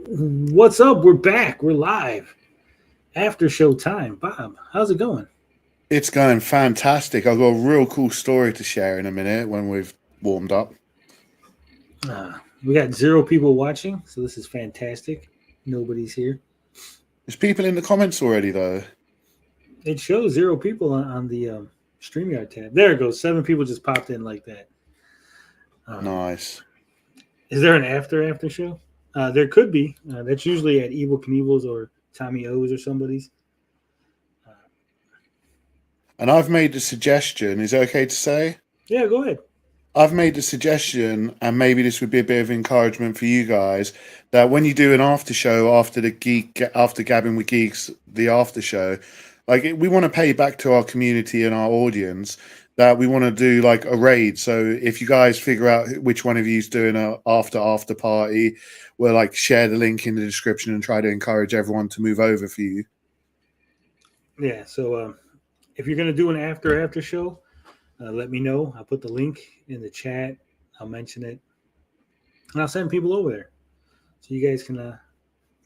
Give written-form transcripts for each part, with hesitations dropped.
What's up? We're back. We're live. After show time. Bob, how's it going? It's going fantastic. I've got a real cool story to share in a minute when we've warmed up. We got 0 people watching, so this is fantastic. Nobody's here. There's people in the comments already, though. It shows 0 people on the StreamYard tab. There it goes. 7 people just popped in like that. Nice. Is there an after show? There could be. That's usually at Evil Knievel's or Tommy O's or somebody's. And I've made a suggestion. Is it okay to say? Yeah, go ahead. I've made a suggestion, and maybe this would be a bit of encouragement for you guys, that when you do an after show after Gabbing with Geeks, the after show, like we want to pay back to our community and our audience, that we want to do like a raid. So if you guys figure out which one of you is doing a after party, we'll like share the link in the description and try to encourage everyone to move over for you. Yeah, so if you're going to do an after show, let me know. I'll put the link in the chat. I'll mention it. And I'll send people over there. So you guys can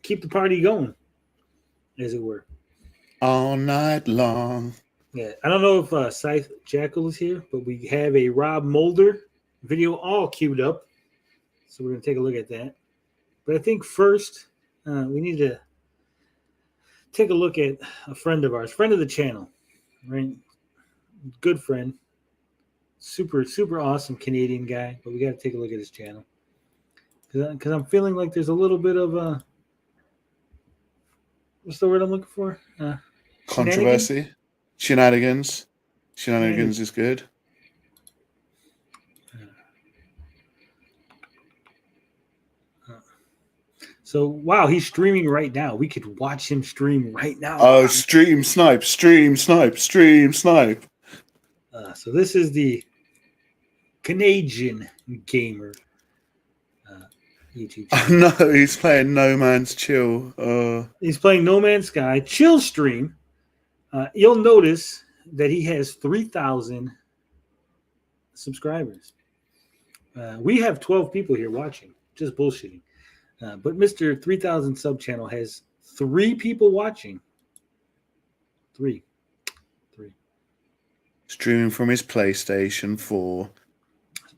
keep the party going, as it were. All night long. Yeah, I don't know if Scythe Jackal is here, but we have a Rob Mulder video all queued up. So we're going to take a look at that. But I think first, we need to take a look at a friend of ours, friend of the channel, right? Good friend. Super awesome Canadian guy, but we got to take a look at his channel because I'm feeling like there's a little bit of what's the word I'm looking for? Controversy, shenanigans is good. So wow, he's streaming right now. We could watch him stream right now. Oh, stream snipe. So this is the Canadian gamer YouTube channel. No, he's playing No Man's Chill. He's playing No Man's Sky chill stream. You'll notice that he has 3,000 subscribers. We have 12 people here watching, just bullshitting. But Mr. 3,000 sub channel has 3 people watching. 3. Streaming from his PlayStation 4.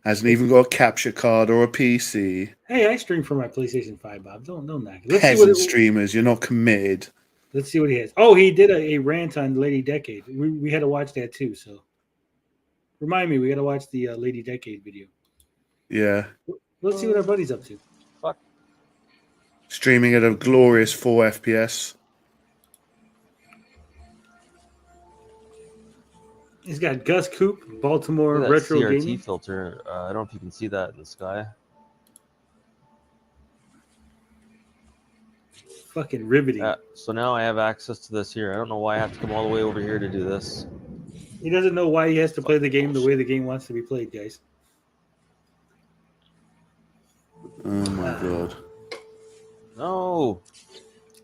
Hasn't even got a capture card or a PC. Hey, I stream from my PlayStation 5, Bob. Don't knock it. Peasant streamers, you're not committed. Let's see what he has. Oh, he did a rant on Lady Decade. We had to watch that too. So remind me, we got to watch the Lady Decade video. Yeah. Let's see what our buddy's up to. Fuck. Streaming at a glorious 4 FPS. He's got Gus Coop, Baltimore Retro CRT Gaming filter. I don't know if you can see that in the sky. Fucking riveting. So now I have access to this here. I don't know why I have to come all the way over here to do this. He doesn't know why he has to play the game the way the game wants to be played, guys. Oh my god. No.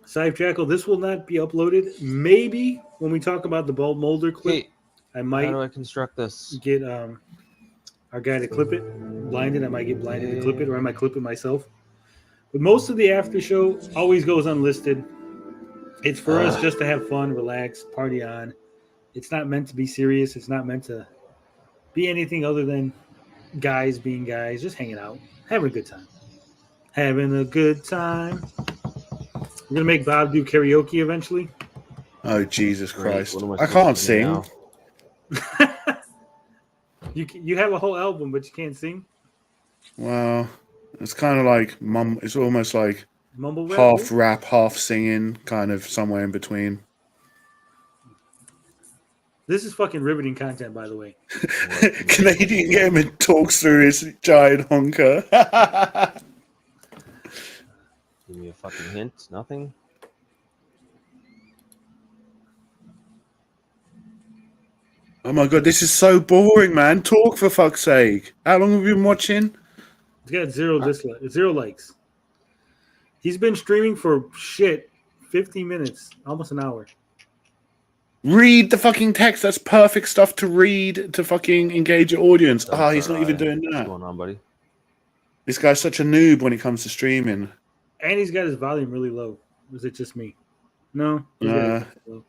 Scythe Jackal, this will not be uploaded. Maybe when we talk about the Bald Molder clip, Hey, I might how do I construct this? get our guy to clip it. Blinded. I might get blinded to clip it, or I might clip it myself. But most of the after show always goes unlisted. It's for us just to have fun, relax, party on. It's not meant to be serious. It's not meant to be anything other than guys being guys, just hanging out, having a good time. Having a good time. We're going to make Bob do karaoke eventually. Oh, Jesus Christ. What am I can't sing. now? You have a whole album, but you can't sing? Well, it's kind of like it's almost like Mumble rap? half rap, half singing, kind of somewhere in between. This is fucking riveting content, by the way. Canadian gamer talks through his giant honker. Give me a fucking hint. Nothing. Oh my god, this is so boring, man. Talk for fuck's sake. How long have you been watching? He's got 0 likes. He's been streaming for 50 minutes, almost an hour. Read the fucking text. That's perfect stuff to read to fucking engage your audience. He's not even doing that. What's going on, buddy? This guy's such a noob when it comes to streaming. And he's got his volume really low. Was it just me? No, he's got it low.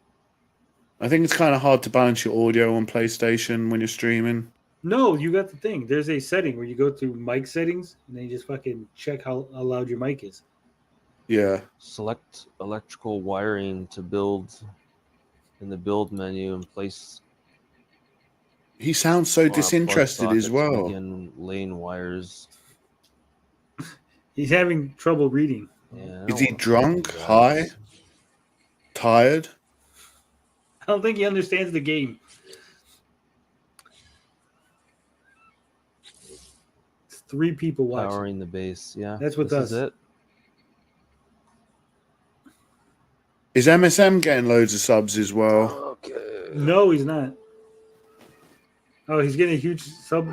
I think it's kind of hard to balance your audio on PlayStation when you're streaming. No, you got the thing. There's a setting where you go to mic settings and then you just fucking check how loud your mic is. Yeah. Select electrical wiring to build in the build menu and place. He sounds so plug disinterested as sockets, well. begin laying wires. He's having trouble reading. Yeah, Is he drunk, high, tired? I don't think he understands the game. It's 3 people watching. Powering the base. Yeah, That's with this us. Is it. Is MSM getting loads of subs as well? Okay. No, he's not. Oh, he's getting a huge sub.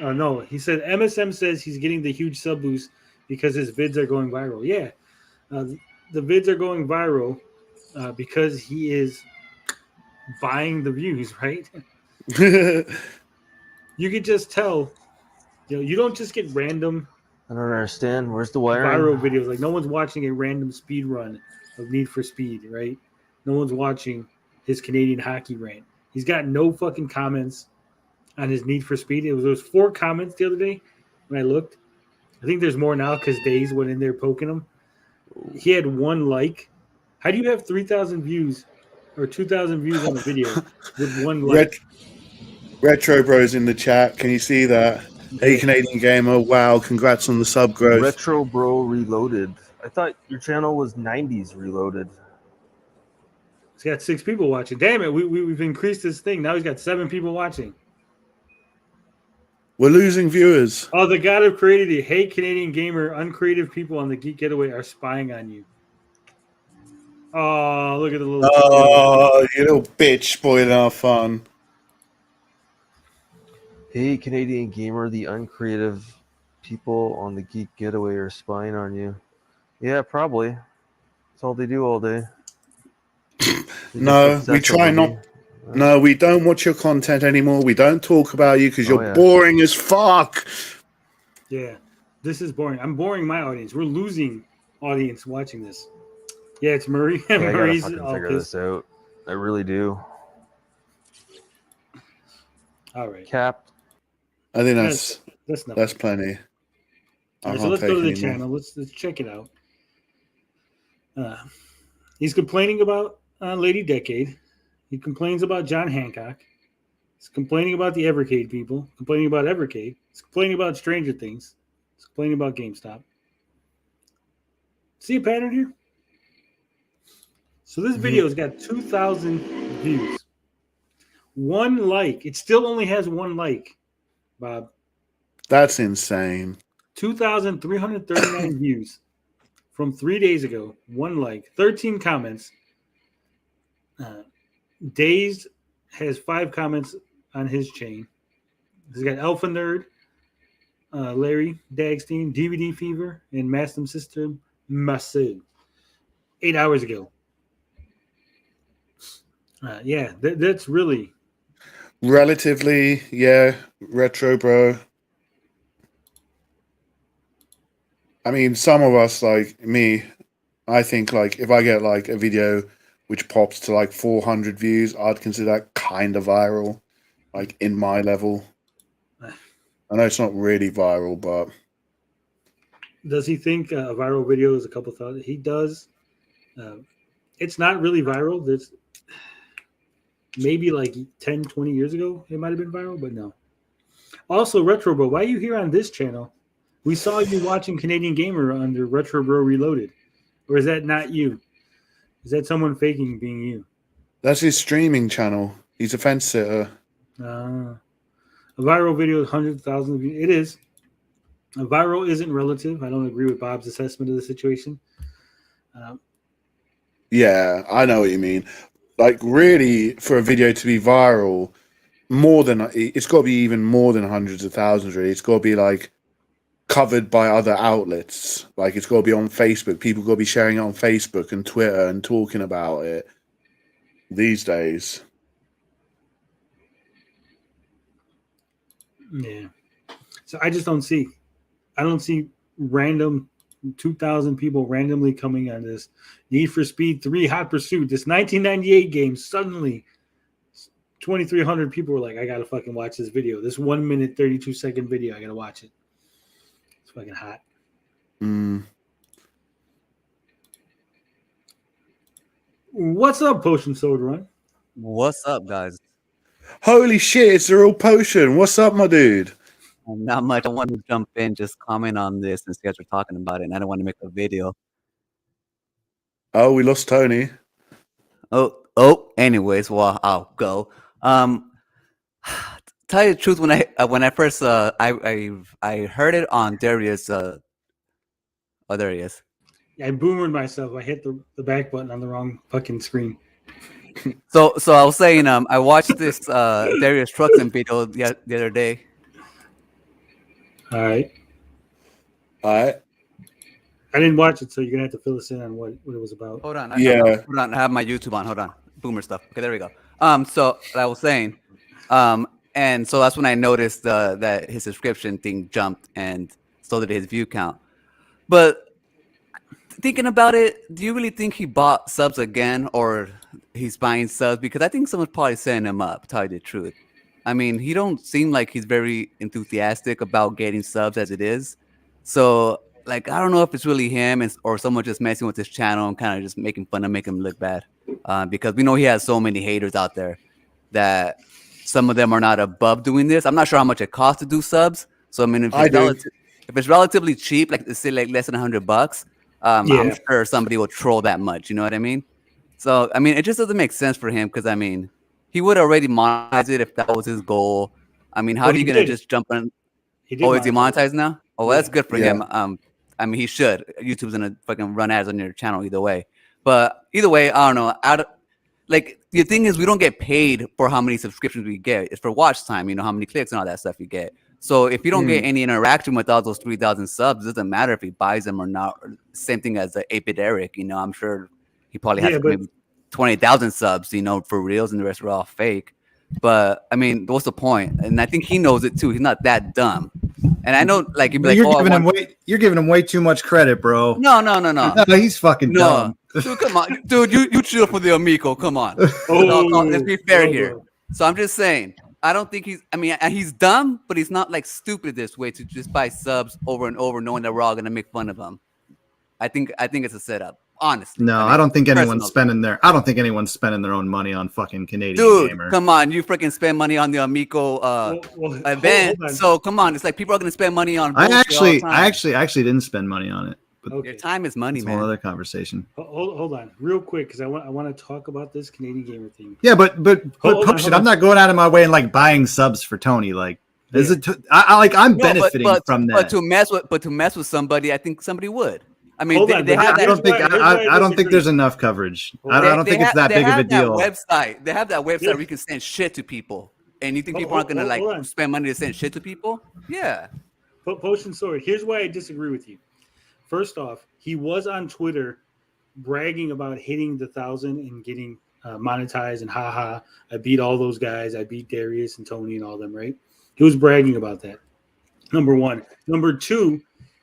No, he said MSM says he's getting the huge sub boost because his vids are going viral. Yeah, the vids are going viral because he is buying the views, right? You could just tell. You don't just get random I don't understand. Where's the wiring? viral videos. Like no one's watching a random speed run of Need for Speed, right? No one's watching his Canadian hockey rant. He's got no fucking comments on his Need for Speed. There was 4 comments the other day when I looked. I think there's more now because Days went in there poking him. He had 1 like. How do you have 3,000 views or 2,000 views on a video with 1 like? Retro Bros in the chat. Can you see that? Hey, Canadian Gamer. Wow, congrats on the sub growth. Retro Bro Reloaded. I thought your channel was 90s Reloaded. He's got 6 people watching. Damn it, we've increased this thing. Now he's got 7 people watching. We're losing viewers. Oh, the god of creativity. Hey, Canadian Gamer, uncreative people on the Geek Getaway are spying on you. Oh, look at the little... Oh, you little bitch spoiling our fun. Hey, Canadian Gamer, the uncreative people on the Geek Getaway are spying on you. Yeah, probably. That's all they do all day. No, we try not. No, we don't watch your content anymore. We don't talk about you because you're boring as fuck. Yeah, this is boring. I'm boring my audience. We're losing audience watching this. Yeah, it's Murray. Yeah, Murray's I gotta fucking figure this out. I really do. All right. Capped. I think that's plenty. Right, so let's go to the channel. Let's check it out. He's complaining about Lady Decade. He complains about John Hancock. He's complaining about the Evercade people. Complaining about Evercade. He's complaining about Stranger Things. He's complaining about GameStop. See a pattern here? So this video's got 2,000 views. 1 like. It still only has 1 like, Bob. That's insane. 2,339 views from 3 days ago. 1 like. 13 comments. Dazed has 5 comments on his chain. He's got Alpha Nerd, Larry Dagstein, DVD Fever, and Master System Masood. 8 hours ago. Yeah, that's really relatively, yeah, Retro Bro. I mean, some of us, like me, I think like if I get like a video which pops to like 400 views, I'd consider that kind of viral, like in my level. I know it's not really viral, but does he think a viral video is a couple thousand? He does. It's not really viral. There's maybe like 10, 20 years ago, it might have been viral, but no. Also, Retro Bro, why are you here on this channel? We saw you watching Canadian Gamer under Retro Bro Reloaded. Or is that not you? Is that someone faking being you? That's his streaming channel. He's a fence sitter. A viral video is hundreds of thousands of views. It is. A viral isn't relative. I don't agree with Bob's assessment of the situation. Yeah, I know what you mean. Like, really, for a video to be viral, it's got to be even more than hundreds of thousands, really. It's got to be, like, covered by other outlets. Like, it's got to be on Facebook. People got to be sharing it on Facebook and Twitter and talking about it these days. Yeah. So I just don't see. I don't see random 2,000 people randomly coming on this Need for Speed 3 Hot Pursuit, this 1998 game. Suddenly, 2,300 people were like, I gotta fucking watch this video. This 1 minute, 32-second video, I gotta watch it. It's fucking hot. What's up, Potion Soda Run? What's up, guys? Holy shit, it's a real potion. What's up, my dude? Not much. I want to jump in, just comment on this since you guys were talking about it, and I don't want to make a video. Oh, we lost Tony. Anyways, well, I'll go. Tell you the truth, when I first I heard it on Darius. Oh, there he is. I boomered myself. I hit the back button on the wrong fucking screen. So I was saying, I watched this Darius Truxton video the other day. All right. All right. I didn't watch it, so you're gonna have to fill us in on what it was about. Hold on. Yeah. Hold on. I have my YouTube on. Hold on. Boomer stuff. Okay, there we go. So I was saying, and so that's when I noticed that his subscription thing jumped, and so did his view count. But thinking about it, do you really think he bought subs again, or he's buying subs? Because I think someone's probably setting him up, to tell you the truth. I mean, he don't seem like he's very enthusiastic about getting subs as it is. So, like, I don't know if it's really him or someone just messing with his channel and kind of just making fun of make him look bad. Because we know he has so many haters out there that some of them are not above doing this. I'm not sure how much it costs to do subs. So, I mean, if it's relatively cheap, like let's say like less than $100, I'm sure somebody will troll that much. You know what I mean? So, I mean, it just doesn't make sense for him because, I mean, he would already monetize it if that was his goal. I mean, how are you going to just jump in? Is he monetized now? Oh, well, that's good for him. I mean, he should. YouTube's going to fucking run ads on your channel either way. But either way, I don't know. Like, the thing is, we don't get paid for how many subscriptions we get. It's for watch time, you know, how many clicks and all that stuff you get. So if you don't get any interaction with all those 3,000 subs, it doesn't matter if he buys them or not. Same thing as 8-Bit Eric, you know, I'm sure he probably has maybe 20,000 subs, you know, for reals, and the rest are all fake. But I mean, what's the point? And I think he knows it too. He's not that dumb. And I know, like, you'd be like, you're giving him way too much credit, bro. No, he's fucking dumb. Dude, come on, dude, you chill for the Amico. Come on, let's be fair here. So I'm just saying, I don't think he's dumb, but he's not like stupid this way to just buy subs over and over, knowing that we're all gonna make fun of him. I think it's a setup. Honestly, no, I don't think anyone's spending their own money on fucking Canadian Gamer. Come on, you freaking spend money on the Amico event. So come on, it's like people are gonna spend money on. I actually didn't spend money on it. But your time is money, man. One other conversation. Hold on, real quick, because I want to talk about this Canadian Gamer thing. Yeah, but I'm not going out of my way and like buying subs for Tony. Like, I'm benefiting from that. But to mess with somebody, I think somebody would. I mean, I don't think there's enough coverage. I don't think it's that big of a deal. They have that website where you can send shit to people, and you think people aren't gonna spend money to send shit to people? Yeah. Potion Sword. Here's why I disagree with you. First off, he was on Twitter bragging about hitting the 1,000 and getting monetized, and haha, I beat all those guys. I beat Darius and Tony and all them. Right? He was bragging about that. Number one. Number two.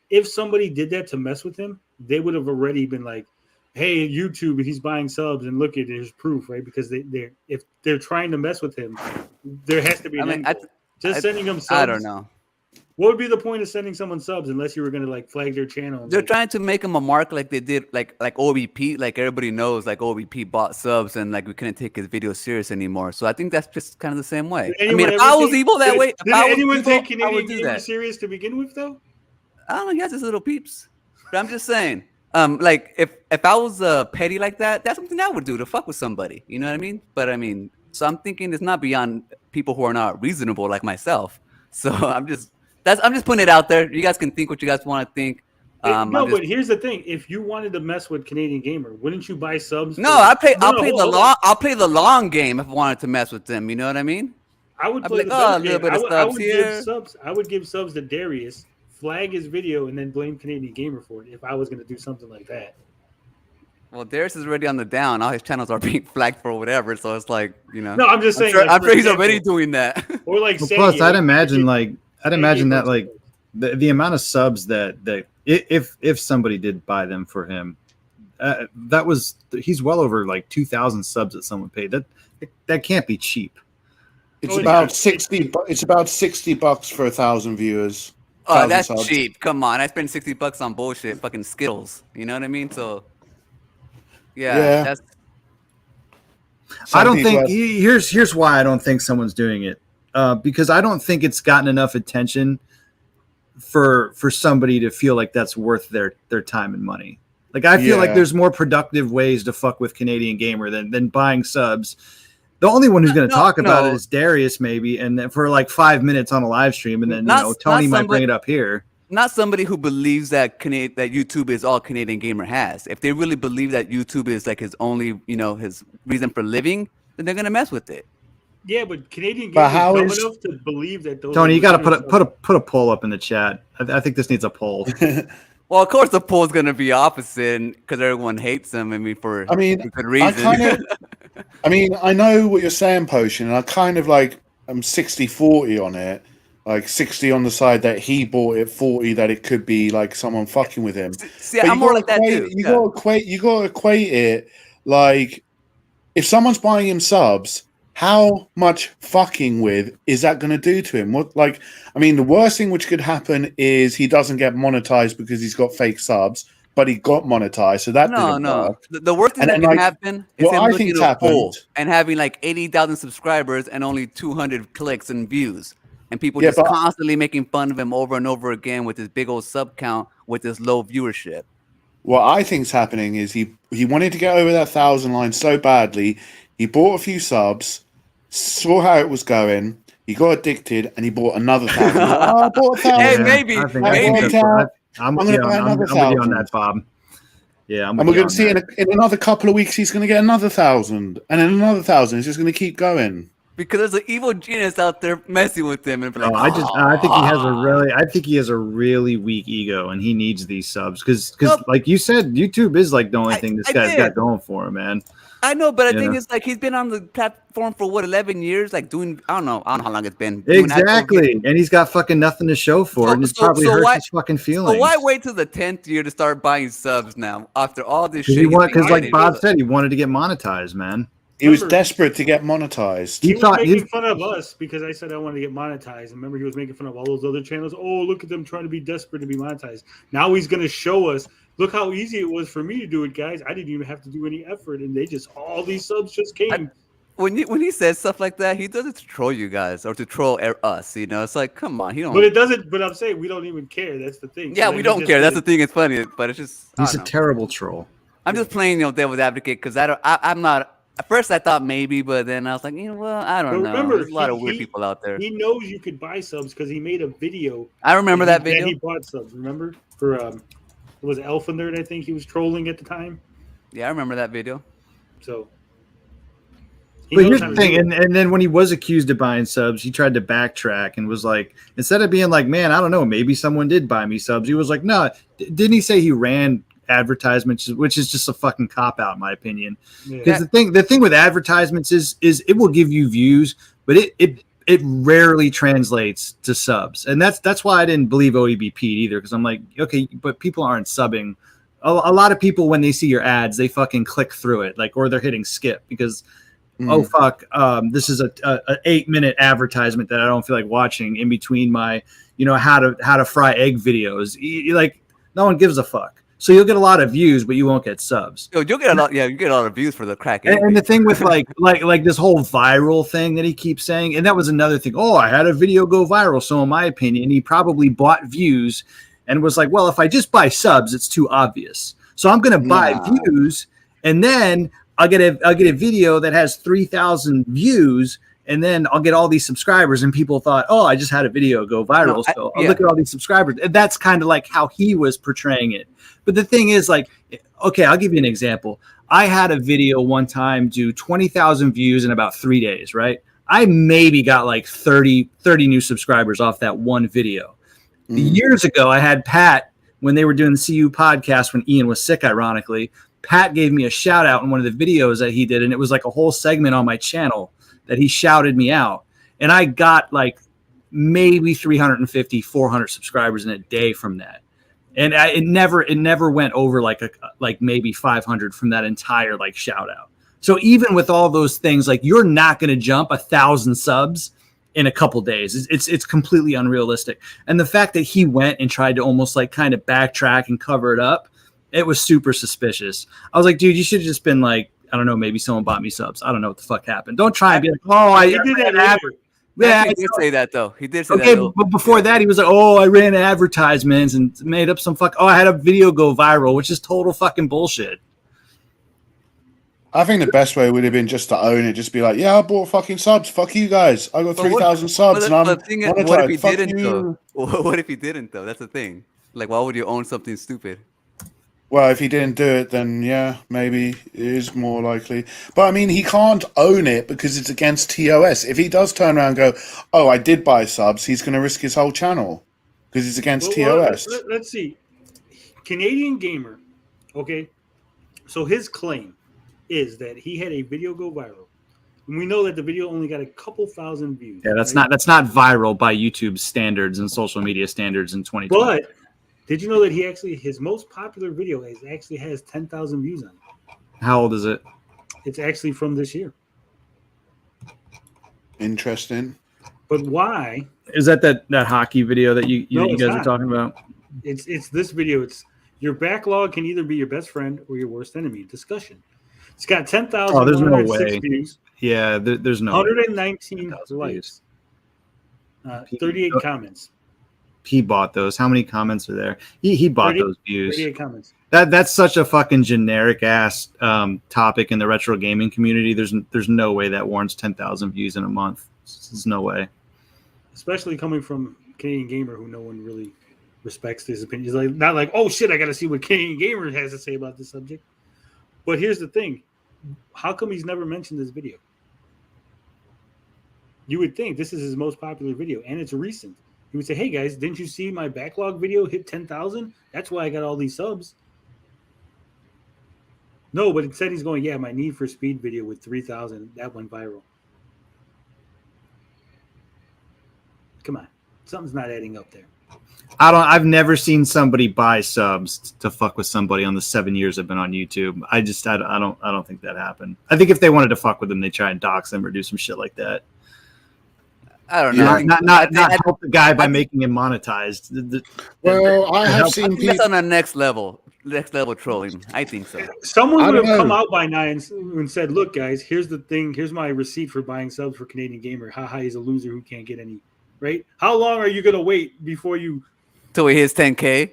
If somebody did that to mess with him, they would have already been like, hey, YouTube, he's buying subs, and look at it, there's proof, right? Because if they're trying to mess with him, there has to be an end goal. Sending them subs. I don't know. What would be the point of sending someone subs unless you were going to like flag their channel? They're trying to make him a mark like they did like OBP. Like everybody knows, like OBP bought subs and like we couldn't take his video serious anymore. So I think that's just kind of the same way. I mean, if I was evil that way, did anyone take Canadian Gamer serious to begin with, though? I don't know. He has his little peeps, but I'm just saying. Like if I was petty like that, that's something I would do to fuck with somebody. You know what I mean? But I mean, so I'm thinking it's not beyond people who are not reasonable like myself. So I'm just putting it out there. You guys can think what you guys want to think. But here's the thing: if you wanted to mess with Canadian Gamer, wouldn't you buy subs? I'll play the long game if I wanted to mess with them. You know what I mean? I would play a little bit of subs here. I would give subs to Darius, flag his video, and then blame Canadian Gamer for it if I was going to do something like that. Well, Darius is already on the down. All his channels are being flagged for whatever. So it's like, you know. No, I'm just saying. I'm sure he's already doing that. Or like, plus, I'd imagine that like the amount of subs that if somebody did buy them for him, he's well over like 2,000 subs that someone paid. That can't be cheap. It's about 60. It's about $60 for 1,000 viewers. Oh, that's subs. cheap. Come on, I spent $60 on bullshit, fucking Skittles. You know what I mean? So, yeah. That's. I don't think here's why I don't think someone's doing it. Because I don't think it's gotten enough attention for somebody to feel like that's worth their time and money. Like I feel like there's more productive ways to fuck with Canadian Gamer than buying subs. The only one who's going to talk about it is Darius, maybe, and then for like 5 minutes on a live stream, and then Tony might bring it up here. Not somebody who believes that that YouTube is all Canadian Gamer has. If they really believe that YouTube is like his only, his reason for living, then they're going to mess with it. Yeah, but Canadian Gamer is dumb enough to believe that those. Tony, you got to put a poll up in the chat. I think this needs a poll. Well, of course, the poll is going to be opposite because everyone hates them. I mean, for good reason. I know what you're saying, Potion, and I kind of like I'm 60-40 on it. Like 60 on the side that he bought it, 40 that it could be like someone fucking with him. See, I'm more like that too. You gotta equate it like if someone's buying him subs, how much fucking with is that going to do to him? The worst thing which could happen is he doesn't get monetized because he's got fake subs, but he got monetized, so that didn't work. The worst thing that can happen is him looking at a poll and having like 80,000 subscribers and only 200 clicks and views, and people just constantly making fun of him over and over again with his big old sub count with his low viewership. What I think's happening is he wanted to get over that 1,000 line so badly. He bought a few subs, saw how it was going. He got addicted, and he bought another 1,000. I bought 1,000. Hey, maybe. I'm going to buy another 1,000 on that, Bob. Yeah, and we're going to see in another couple of weeks he's going to get another 1,000, and then another 1,000. It's just going to keep going. Because there's an evil genius out there messing with him, and like, I think he has a really weak ego, and he needs these subs because like you said, YouTube is like the only thing this guy's got going for him, man. I know, but I think it's like he's been on the platform for 11 years, like doing I don't know how long it's been. Exactly, and he's got fucking nothing to show for it, and it's probably hurts his fucking feelings. So why wait till the 10th year to start buying subs now after all this shit? Because like Bob said, he wanted to get monetized, man. He was desperate to get monetized. He was making fun of us because I said I wanted to get monetized. And remember, he was making fun of all those other channels. Oh, look at them trying to be desperate to be monetized. Now he's going to show us. Look how easy it was for me to do it, guys. I didn't even have to do any effort, and all these subs just came. When he says stuff like that, he does it to troll you guys or to troll us. It's like, come on, he don't. But it doesn't. But I'm saying we don't even care. That's the thing. Yeah, we don't care. That's the thing. It's funny, but it's just he's a terrible troll. I'm just playing, devil's advocate because I'm not. At first, I thought maybe, but then I was like, I don't know. Remember, there's a lot of weird people out there. He knows you could buy subs because he made a video. I remember that video. He bought subs. Remember for it was Alpha Nerd, I think he was trolling at the time. Yeah, I remember that video. So, but here's the thing, and then when he was accused of buying subs, he tried to backtrack and was like, instead of being like, man, I don't know, maybe someone did buy me subs. He was like, no, didn't he say he ran advertisements, which is just a fucking cop out in my opinion, because the thing with advertisements is it will give you views, but it rarely translates to subs, and that's why I didn't believe OEBP either, because I'm like, okay, but people aren't subbing. A lot of people, when they see your ads, they fucking click through it, like, or they're hitting skip because oh fuck, this is a 8-minute advertisement that I don't feel like watching in between my how to fry egg videos. Like, no one gives a fuck. So you'll get a lot of views, but you won't get subs. You'll get a lot. Yeah, you get a lot of views for the crack. And the thing with like this whole viral thing that he keeps saying, and that was another thing. Oh, I had a video go viral. So in my opinion, he probably bought views and was like, well, if I just buy subs, it's too obvious. So I'm going to buy views, and then I'll get a video that has 3,000 views. And then I'll get all these subscribers, and people thought, oh, I just had a video go viral. So I'll look at all these subscribers. And that's kind of like how he was portraying it. But the thing is, like, okay, I'll give you an example. I had a video one time do 20,000 views in about 3 days, right? I maybe got like 30 new subscribers off that one video. Years ago, I had Pat, when they were doing the CU podcast, when Ian was sick, ironically, Pat gave me a shout out in one of the videos that he did. And it was like a whole segment on my channel that he shouted me out, and I got like maybe 350, 400 subscribers in a day from that. And it never went over like maybe 500 from that entire like shout out. So even with all those things, like you're not going to jump 1,000 subs in a couple days. It's completely unrealistic. And the fact that he went and tried to almost like kind of backtrack and cover it up, it was super suspicious. I was like, dude, you should have just been like, I don't know, maybe someone bought me subs. I don't know what the fuck happened. Don't try and be like, oh, I did that later. Yeah, He did say that though. He did say that. okay, though. but before that, he was like, "Oh, I ran advertisements and made up some fuck. Oh, I had a video go viral," which is total fucking bullshit. I think the best way would have been just to own it. Just be like, yeah, I bought fucking subs. Fuck you guys. I got 3,000 subs, and I'm What if he Fuck didn't you. though? What if he didn't though? That's the thing. Like, why would you own something stupid? Well, if he didn't do it, then yeah, maybe it is more likely. But I mean, he can't own it because it's against TOS. If he does turn around and go, oh, I did buy subs, he's going to risk his whole channel because it's against TOS. Let's see. Canadian Gamer, okay? So his claim is that he had a video go viral. And we know that the video only got a couple thousand views. Yeah, that's not viral by YouTube standards and social media standards in 2020. But did you know that his most popular video actually has 10,000 views on it? How old is it? It's actually from this year. Interesting. But why? Is that hockey video that you No, it's guys are not. talking about? It's this video. It's your backlog can either be your best friend or your worst enemy. Discussion. It's got 10,000 Oh, there's no way. views, Yeah, there's no. 119 10,000 likes, 38 comments. He bought those. How many comments are there? He bought 30 those views. 38 comments. That's such a fucking generic ass topic in the retro gaming community. There's no way that warrants 10,000 views in a month. There's no way. Especially coming from Canadian Gamer, who no one really respects his opinion. He's like not like, oh shit, I got to see what Canadian Gamer has to say about this subject. But here's the thing: how come he's never mentioned this video? You would think this is his most popular video, and it's recent. He would say, "Hey guys, didn't you see my backlog video hit 10,000? That's why I got all these subs." No, but instead he's going, "Yeah, my Need for Speed video with 3,000 that went viral." Come on, something's not adding up there. I've never seen somebody buy subs to fuck with somebody on the 7 years I've been on YouTube. I don't think that happened. I think if they wanted to fuck with them, they try and dox them or do some shit like that. I don't know. Not help the guy by making him monetized. Well, I have I seen think that's people. on the next level trolling. I think so. Someone I would don't have come know. out by now and said, "Look, guys, here's the thing. Here's my receipt for buying subs for Canadian Gamer. Haha, he's a loser who can't get any." Right? How long are you gonna wait before you? Till he hits 10K.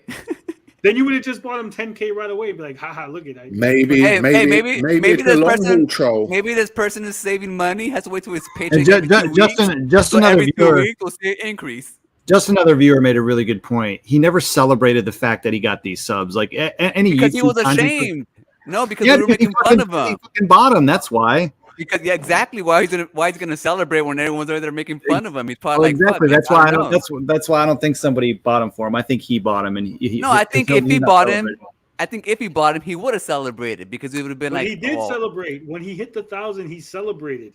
Then you would have just bought him 10K right away. Be like, haha, look at that. Maybe Hey, maybe it's a this long person- haul troll. Maybe this person is saving money, has to wait till his And paycheck every 2 weeks. just So another every 2 viewer. weeks will see an increase. Just another viewer made a really good point. He never celebrated the fact that he got these subs. Like any Because he YouTube was content- ashamed. No, because Yeah, we were because making fun of him. He fucking bought him. That's why. Because exactly why he's gonna celebrate when everyone's over there making fun of him. He's probably like, Exactly. fuck, That's why I know. don't. That's why I don't think somebody bought him for him. I think he bought him, and he. No, I think if he he's not bought him, celebrating. I think if he bought him, he would have celebrated because it would have been But like, he did oh. celebrate when he hit the 1,000. He celebrated.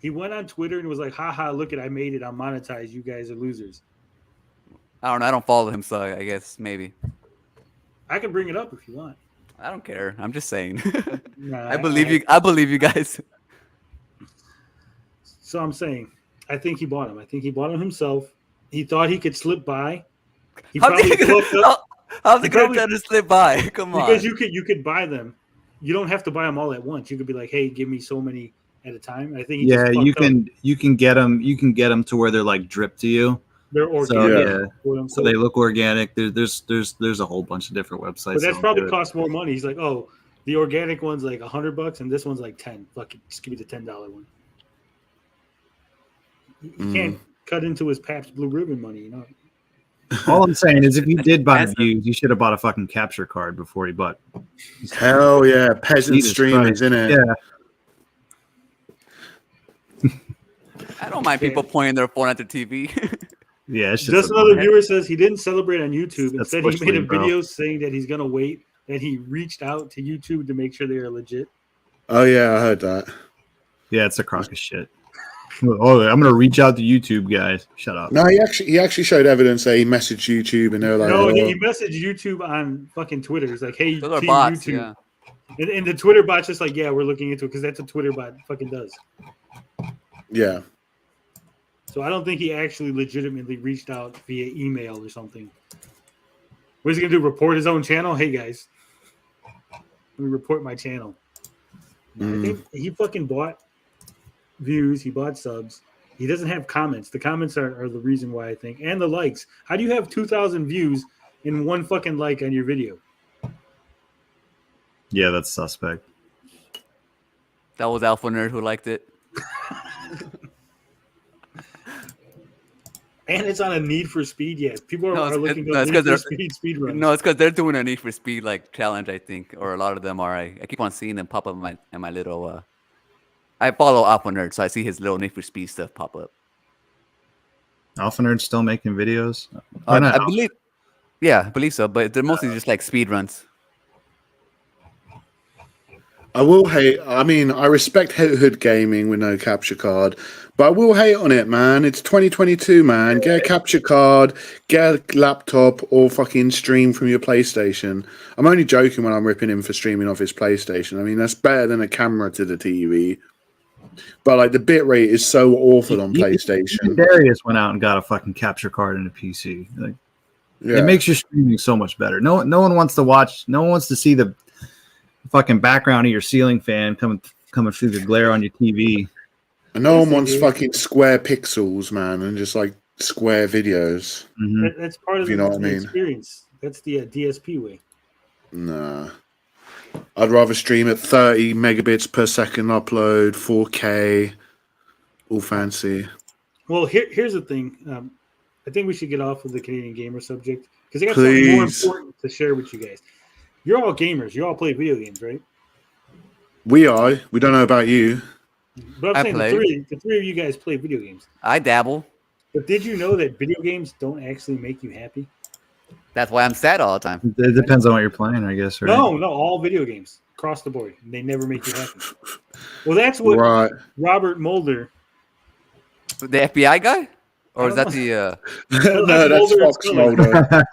He went on Twitter and was like, "Haha, look at I made it. I'm monetized. You guys are losers." I don't know. I don't follow him, so I guess maybe. I can bring it up if you want. I don't care. I'm just saying. Nah, I believe you. I believe you guys. So I'm saying, I think he bought him. I think he bought him himself. He thought he could slip by. He How's probably fucked up how's he gonna probably- try to slip by? Come on. because you could buy them. You don't have to buy them all at once. You could be like, "Hey, give me so many at a time." I think he Yeah, just you fucked up. can get them. You can get them to where they're like drip to you, They're so organic. yeah, quote so unquote. they look organic. There's a whole bunch of different websites. But that's that'll probably do it. cost more money. He's like, "Oh, the organic one's like $100, and this one's like 10. Fuck it, just give me the $10 one." He can't cut into his Pabst Blue Ribbon money, you know. All I'm saying is, if you did buy Expensive. views, you should have bought a fucking capture card before you bought. Hell yeah, peasant Jesus streamers, Christ. innit? Yeah, I don't mind people pointing their phone at the TV. yeah. It's Just annoying. another viewer says he didn't celebrate on YouTube. That's Instead, he bush made a league, bro. video saying that he's gonna wait. That he reached out to YouTube to make sure they are legit. Oh yeah, I heard that. Yeah, it's a crock of shit. Oh, I'm gonna reach out to YouTube guys. Shut up. No, he actually showed evidence that he messaged YouTube, and they were like, No, oh. he messaged YouTube on fucking Twitter. He's like, "Hey, Those are team bots, YouTube," yeah. and the Twitter bot's just like, "Yeah, we're looking into it," because that's what Twitter bot fucking does. Yeah. So I don't think he actually legitimately reached out via email or something. What is he gonna do? Report his own channel? Hey guys, let me report my channel. I think he fucking bought views. He bought subs. He doesn't have comments. The comments are the reason why, I think, and the likes. How do you have 2,000 views and one fucking like on your video? Yeah, that's suspect. That was Alpha Nerd who liked it. And it's on a Need for Speed. Yeah, people No, are it's- looking no, up it's Need 'cause for Speed runs. No, it's because they're doing a Need for Speed like challenge, I think, or a lot of them are. I keep on seeing them pop up in my little. I follow Alpha Nerd, so I see his little Need for Speed stuff pop up. Alpha Nerd's still making videos. I believe, yeah, I believe so, but they're mostly just like speed runs. I will hate. I mean, I respect Hood Gaming with no capture card, but I will hate on it, man. It's 2022, man. Get a capture card, get a laptop, or fucking stream from your PlayStation. I'm only joking when I'm ripping him for streaming off his PlayStation. I mean, that's better than a camera to the TV. But like the bitrate is so awful on PlayStation. Darius went out and got a fucking capture card in a PC. Like, Yeah. it makes your streaming so much better. No one wants to watch. No one wants to see the fucking background of your ceiling fan coming through the glare on your TV. And no one wants fucking square pixels, man, and just like square videos. Mm-hmm. That's part of You the, know what I the mean? experience. That's the DSP way. Nah. I'd rather stream at 30 megabits per second upload, 4K, all fancy. Well, here's the thing. I think we should get off of the Canadian gamer subject because I got something more Please. important to share with you guys. You're all gamers. You all play video games, right? We don't know about you. But I I'm saying play. the three of you guys play video games. I dabble. But did you know that video games don't actually make you happy? That's why I'm sad all the time. It depends on what you're playing, I guess. Right? No, all video games across the board. They never make you happy. Well, that's what Right. Robert Mulder. The FBI guy, or I is that don't the? No, that's Mulder Fox and Scully. Mulder.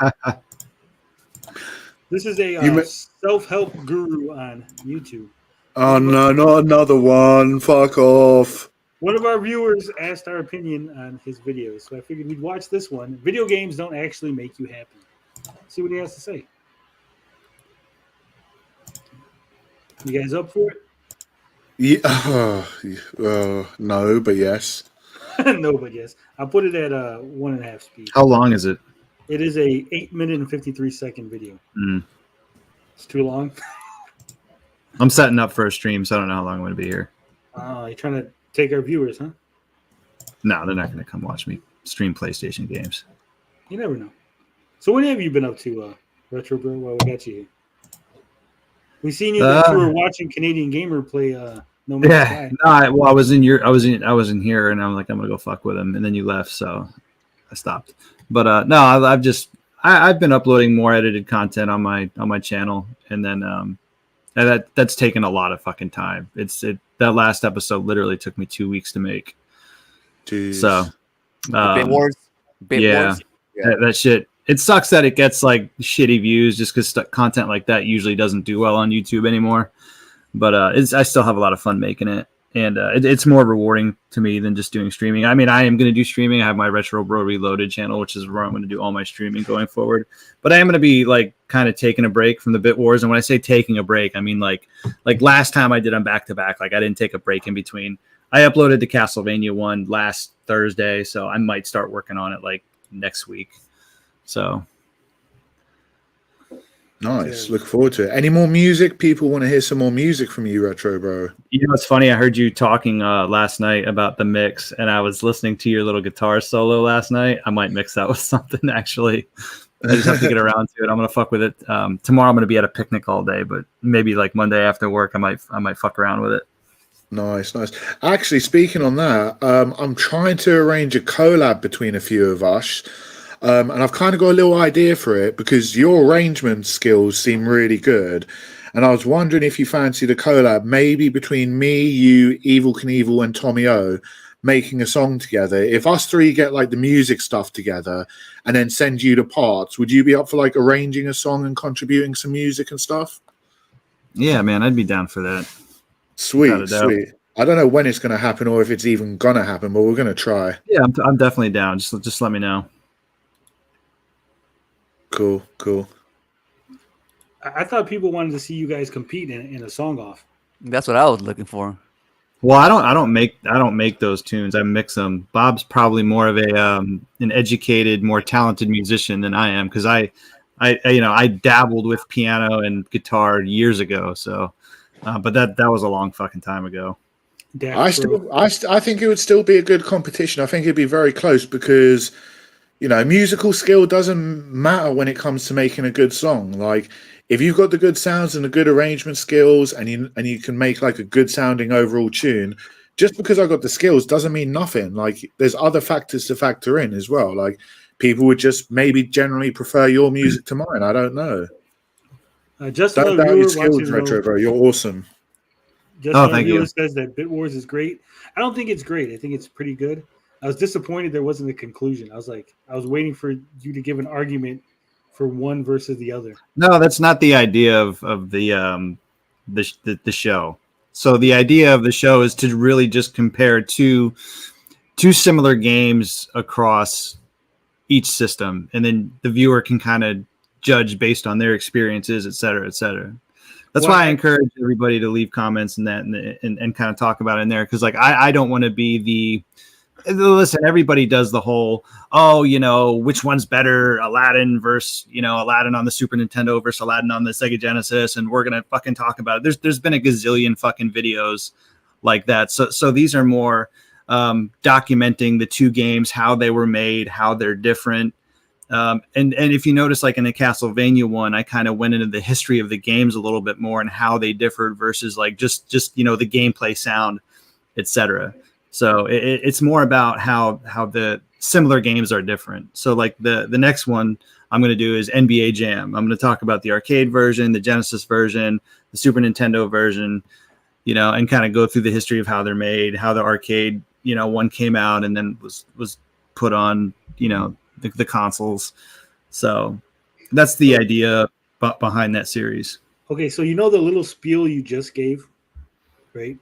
This is a You ma- self-help guru on YouTube. Oh no, not another one. Fuck off. One of our viewers asked our opinion on his videos, so I figured we'd watch this one. Video games don't actually make you happy. See what he has to say. You guys up for it? Yeah. No, but yes. No, but yes. I'll put it at 1.5 speed. How long is it? It is a 8-minute and 53-second video. Mm. It's too long. I'm setting up for a stream, so I don't know how long I'm going to be here. You're trying to take our viewers, huh? No, they're not going to come watch me stream PlayStation games. You never know. So what have you been up to, Retro Bro, while we got you here? We seen you that you were watching Canadian Gamer play No Man's Yeah, Sky. no, I was in in here, and I'm like, I'm gonna go fuck with him, and then you left, so I stopped. But no, I've been uploading more edited content on my channel, and then and that's taken a lot of fucking time. That last episode literally took me 2 weeks to make. Jeez. So Bit Wars. yeah. That shit. It sucks that it gets like shitty views just because content like that usually doesn't do well on YouTube anymore. But I still have a lot of fun making it, and it's more rewarding to me than just doing streaming. I mean, I am going to do streaming. I have my Retro Bro Reloaded channel, which is where I'm going to do all my streaming going forward. But I am going to be like kind of taking a break from the Bit Wars, and when I say taking a break, I mean like last time I did them back to back. Like I didn't take a break in between. I uploaded the Castlevania one last Thursday, so I might start working on it like next week. So Nice. Look forward to it. Any more music? People want to hear some more music from you, Retro Bro. you know, it's funny. I heard you talking last night about the mix, and I was listening to your little guitar solo last night. I might mix that with something actually. I just have to get around to it. I'm gonna fuck with it. Tomorrow I'm gonna be at a picnic all day, but maybe like Monday after work I might fuck around with it. Nice. Actually, speaking on that, I'm trying to arrange a collab between a few of us. And I've kind of got a little idea for it because your arrangement skills seem really good. And I was wondering if you fancied a collab, maybe between me, you, Evil Knievel, and Tommy O. making a song together. If us three get like the music stuff together and then send you the parts, would you be up for like arranging a song and contributing some music and stuff? Yeah, man, I'd be down for that. Sweet, sweet. I don't know when it's going to happen or if it's even going to happen, but we're going to try. Yeah, I'm definitely down. Just let me know. Cool. I thought people wanted to see you guys compete in a song off. That's what I was looking for. Well, I don't make those tunes. I mix them. Bob's probably more of an educated, more talented musician than I am, because I dabbled with piano and guitar years ago. So, but that was a long fucking time ago. I think it would still be a good competition. I think it'd be very close because, musical skill doesn't matter when it comes to making a good song. Like, if you've got the good sounds and the good arrangement skills and you can make like a good sounding overall tune, just because I got the skills doesn't mean nothing. Like, there's other factors to factor in as well. Like, people would just maybe generally prefer your music to mine. I don't know. Justin, don't doubt your skills, Retro Bro. You're awesome. Thank you. Says that Bit Wars is great. I don't think it's great. I think it's pretty good. I was disappointed there wasn't a conclusion. I was waiting for you to give an argument for one versus the other. No, that's not the idea of the show. So the idea of the show is to really just compare two similar games across each system, and then the viewer can kind of judge based on their experiences, et cetera, et cetera. That's why I encourage everybody to leave comments and that and kind of talk about it in there, because like I don't want to be listen, everybody does the whole, which one's better, Aladdin versus, Aladdin on the Super Nintendo versus Aladdin on the Sega Genesis, and we're going to fucking talk about it. There's been a gazillion fucking videos like that. So these are more documenting the two games, how they were made, how they're different. And if you notice, like in the Castlevania one, I kind of went into the history of the games a little bit more and how they differed versus like just the gameplay sound, etc. So it's more about how the similar games are different. So like the next one I'm going to do is NBA Jam. I'm going to talk about the arcade version, the Genesis version, the Super Nintendo version, and kind of go through the history of how they're made, how the arcade, one came out and then was put on, the consoles. So that's the idea behind that series. Okay, so the little spiel you just gave, right?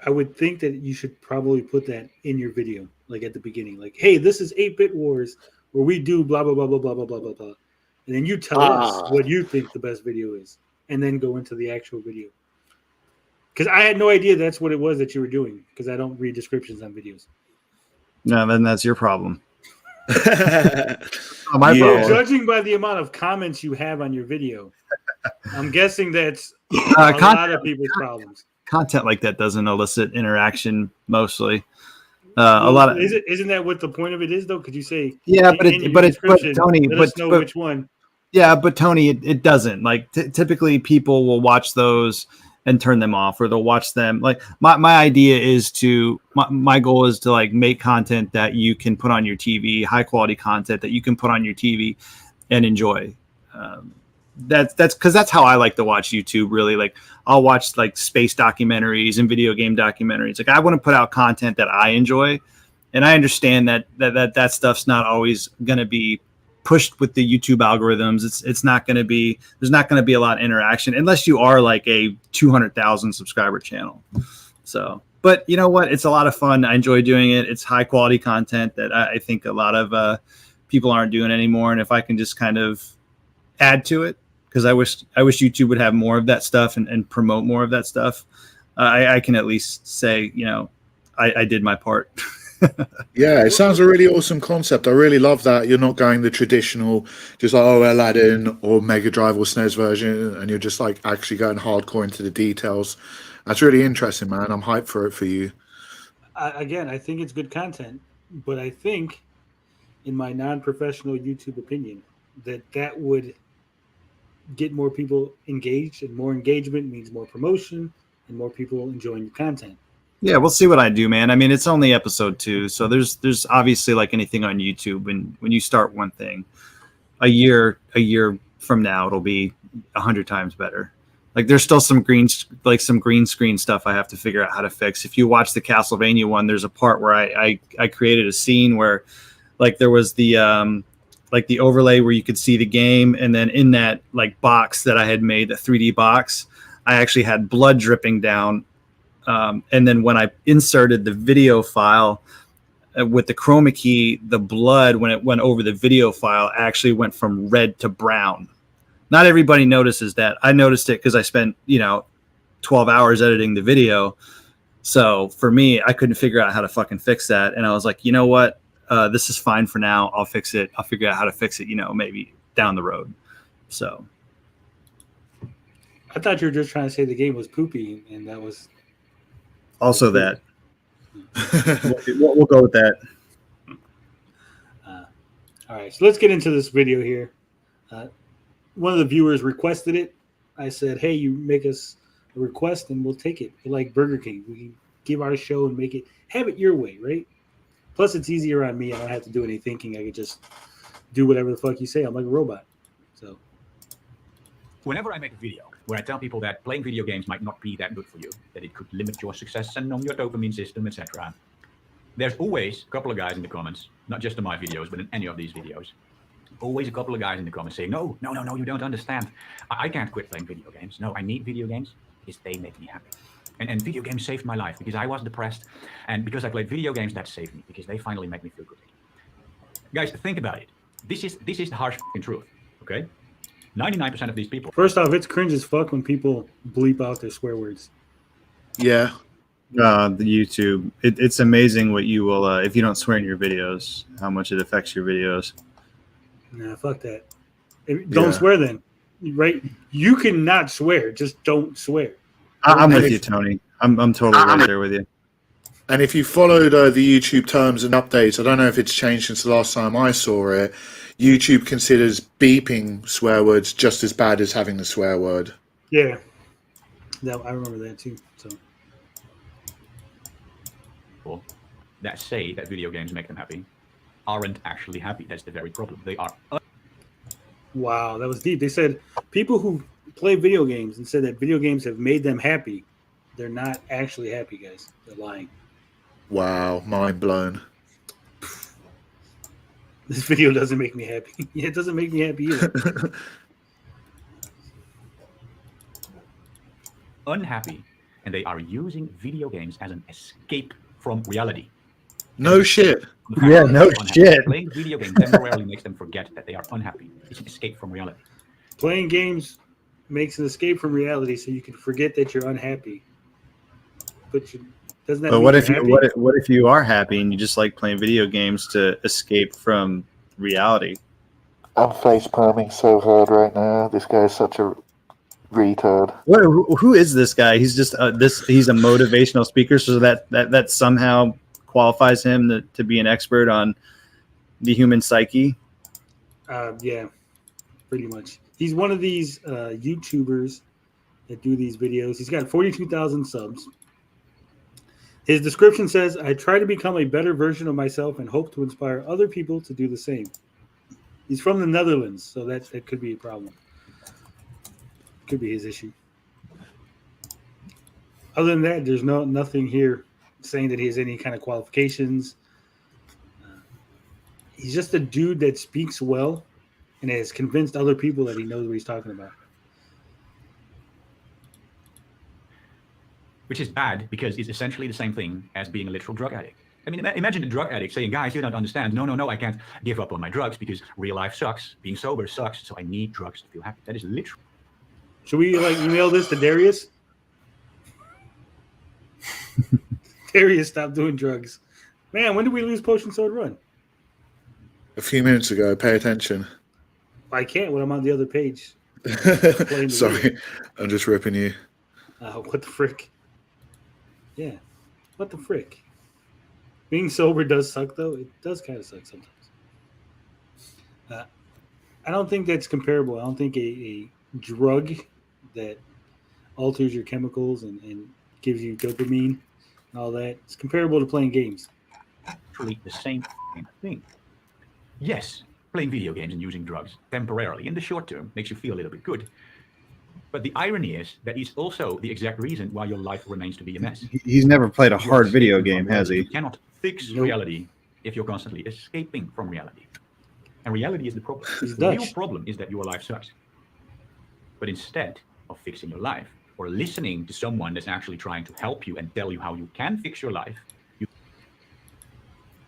I would think that you should probably put that in your video, like at the beginning, like, hey, this is 8-Bit Wars, where we do blah, blah, blah, blah, blah, blah, blah, blah, blah. And then you tell us what you think the best video is, and then go into the actual video. Because I had no idea that's what it was that you were doing, because I don't read descriptions on videos. No, then that's your problem. My problem. Judging by the amount of comments you have on your video, I'm guessing that's a lot of people's problems. Content like that doesn't elicit interaction mostly. A lot of isn't that what the point of it is though? Could you say but Tony, which one? Yeah, but Tony, it doesn't. Like typically people will watch those and turn them off, or they'll watch them. Like my idea is my goal is to like make content that you can put on your TV, high quality content that you can put on your TV and enjoy. That's because that's how I like to watch YouTube. Really, like I'll watch like space documentaries and video game documentaries. Like I want to put out content that I enjoy, and I understand that stuff's not always going to be pushed with the YouTube algorithms. It's not going to be, there's not going to be a lot of interaction unless you are like a 200,000 subscriber channel. So, but you know what? It's a lot of fun. I enjoy doing it. It's high quality content that I think a lot of people aren't doing anymore. And if I can just kind of add to it, because I wish YouTube would have more of that stuff and promote more of that stuff. I can at least say, I did my part. Yeah, it sounds a really awesome concept. I really love that you're not going the traditional, just like, Aladdin or Mega Drive or SNES version, and you're just like actually going hardcore into the details. That's really interesting, man. I'm hyped for it for you. Again, I think it's good content, but I think, in my non-professional YouTube opinion, that would get more people engaged, and more engagement means more promotion and more people enjoying your content. Yeah, we'll see what I do, man. I mean, it's only episode 2, so there's obviously like anything on YouTube. When you start one thing, a year from now, it'll be 100 times better. Like there's still some green screen stuff I have to figure out how to fix. If you watch the Castlevania one, there's a part where I created a scene where like there was the overlay where you could see the game, and then in that like box that I had made, the 3D box, I actually had blood dripping down. And then when I inserted the video file with the chroma key, the blood, when it went over the video file, actually went from red to brown. Not everybody notices that. I noticed it because I spent, 12 hours editing the video. So for me, I couldn't figure out how to fucking fix that. And I was like, you know what? This is fine for now. I'll fix it. I'll figure out how to fix it, maybe down the road. So. I thought you were just trying to say the game was poopy, and that was Also that. We'll go with that. All right, so let's get into this video here. One of the viewers requested it. I said, hey, you make us a request and we'll take it. We're like Burger King. We can give our show and have it your way, right? Plus, it's easier on me. I don't have to do any thinking. I could just do whatever the fuck you say. I'm like a robot. So, whenever I make a video where I tell people that playing video games might not be that good for you, that it could limit your success and on your dopamine system, etc., there's always a couple of guys in the comments, not just in my videos, but in any of these videos, always a couple of guys in the comments saying, no, you don't understand. I can't quit playing video games. No, I need video games because they make me happy. And video games saved my life because I was depressed. And because I played video games, that saved me because they finally make me feel good. Guys, think about it. This is the harsh truth, okay? 99% of these people. First off, it's cringe as fuck when people bleep out their swear words. Yeah. The YouTube. It's amazing what you will, if you don't swear in your videos, how much it affects your videos. Nah, fuck that. Don't swear then, right? You can not swear. Just don't swear. I'm with you, Tony. I'm totally right there with you. And if you followed the YouTube terms and updates, I don't know if it's changed since the last time I saw it, YouTube considers beeping swear words just as bad as having the swear word. Yeah. I remember that too. So people that say that video games make them happy aren't actually happy. That's the very problem. They are. Wow, that was deep. They said people who play video games and said that video games have made them happy, they're not actually happy, guys. They're lying. Wow, mind blown. This video doesn't make me happy. It doesn't make me happy either. Unhappy, and they are using video games as an escape from reality. No shit. Yeah, no shit. Playing video games temporarily makes them forget that they are unhappy. It's an escape from reality. Playing games makes an escape from reality, so you can forget that you're unhappy. But doesn't that? But mean what you're if you happy? what if you are happy and you just like playing video games to escape from reality? I'm face palming so hard right now. This guy's such a retard. Who is this guy? He's just he's a motivational speaker, so that somehow qualifies him to be an expert on the human psyche. Yeah, pretty much. He's one of these YouTubers that do these videos. He's got 42,000 subs. His description says, I try to become a better version of myself and hope to inspire other people to do the same. He's from the Netherlands, so that could be a problem. Could be his issue. Other than that, there's nothing here saying that he has any kind of qualifications. He's just a dude that speaks well and has convinced other people that he knows what he's talking about. Which is bad because it's essentially the same thing as being a literal drug addict. I mean, imagine a drug addict saying, guys, you don't understand. No, I can't give up on my drugs because real life sucks. Being sober sucks, so I need drugs to feel happy. That is literal. Should we email this to Darius? Darius, stop doing drugs. Man, when did we lose Potion Sword Run? A few minutes ago, pay attention. I can't when I'm on the other page. Sorry, I'm just ripping you. What the frick? Yeah, what the frick? Being sober does suck, though. It does kind of suck sometimes. I don't think that's comparable. I don't think a drug that alters your chemicals and gives you dopamine and all that is comparable to playing games. Actually, the same thing. Yes, playing video games and using drugs temporarily in the short term makes you feel a little bit good. But the irony is that it's also the exact reason why your life remains to be a mess. He's never played a You're hard video escaping from game, has reality. he? You cannot fix reality if you're constantly escaping from reality. And reality is the problem. The real problem is that your life sucks. But instead of fixing your life or listening to someone that's actually trying to help you and tell you how you can fix your life,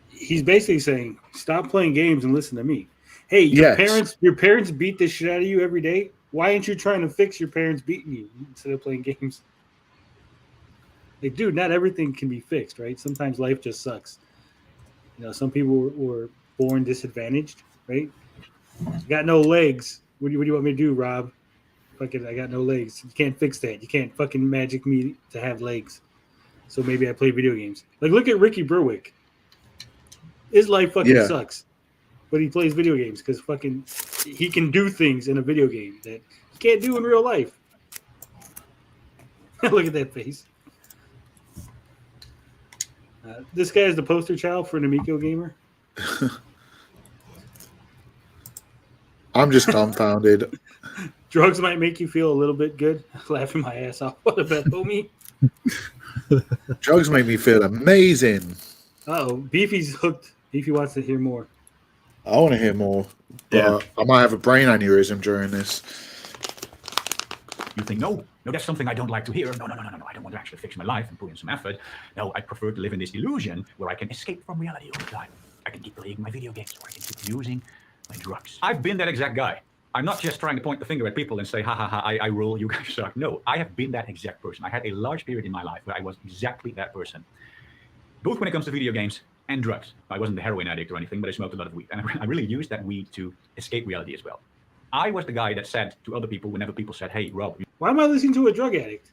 he's basically saying, stop playing games and listen to me. Hey, your parents beat the shit out of you every day. Why aren't you trying to fix your parents beating you instead of playing games? Like, dude, not everything can be fixed, right? Sometimes life just sucks. You know, some people were born disadvantaged, right? Got no legs. What do you want me to do, Rob? Fucking, I got no legs. You can't fix that. You can't fucking magic me to have legs. So maybe I play video games. Like, look at Ricky Berwick. His life fucking sucks. But he plays video games because fucking he can do things in a video game that he can't do in real life. Look at that face. This guy is the poster child for an Amico gamer. I'm just dumbfounded. Drugs might make you feel a little bit good. Laughing my ass off. What about homie? Drugs make me feel amazing. Uh-oh. Beefy's hooked. Beefy wants to hear more. I want to hear more. But I might have a brain aneurysm during this. You think, no, that's something I don't like to hear. No. I don't want to actually fix my life and put in some effort. No, I prefer to live in this illusion where I can escape from reality all the time. I can keep playing my video games or I can keep using my drugs. I've been that exact guy. I'm not just trying to point the finger at people and say, ha, I rule, you guys suck. No, I have been that exact person. I had a large period in my life where I was exactly that person. Both when it comes to video games and drugs. I wasn't a heroin addict or anything, but I smoked a lot of weed. And I really used that weed to escape reality as well. I was the guy that said to other people, whenever people said, hey, Rob. Why am I listening to a drug addict?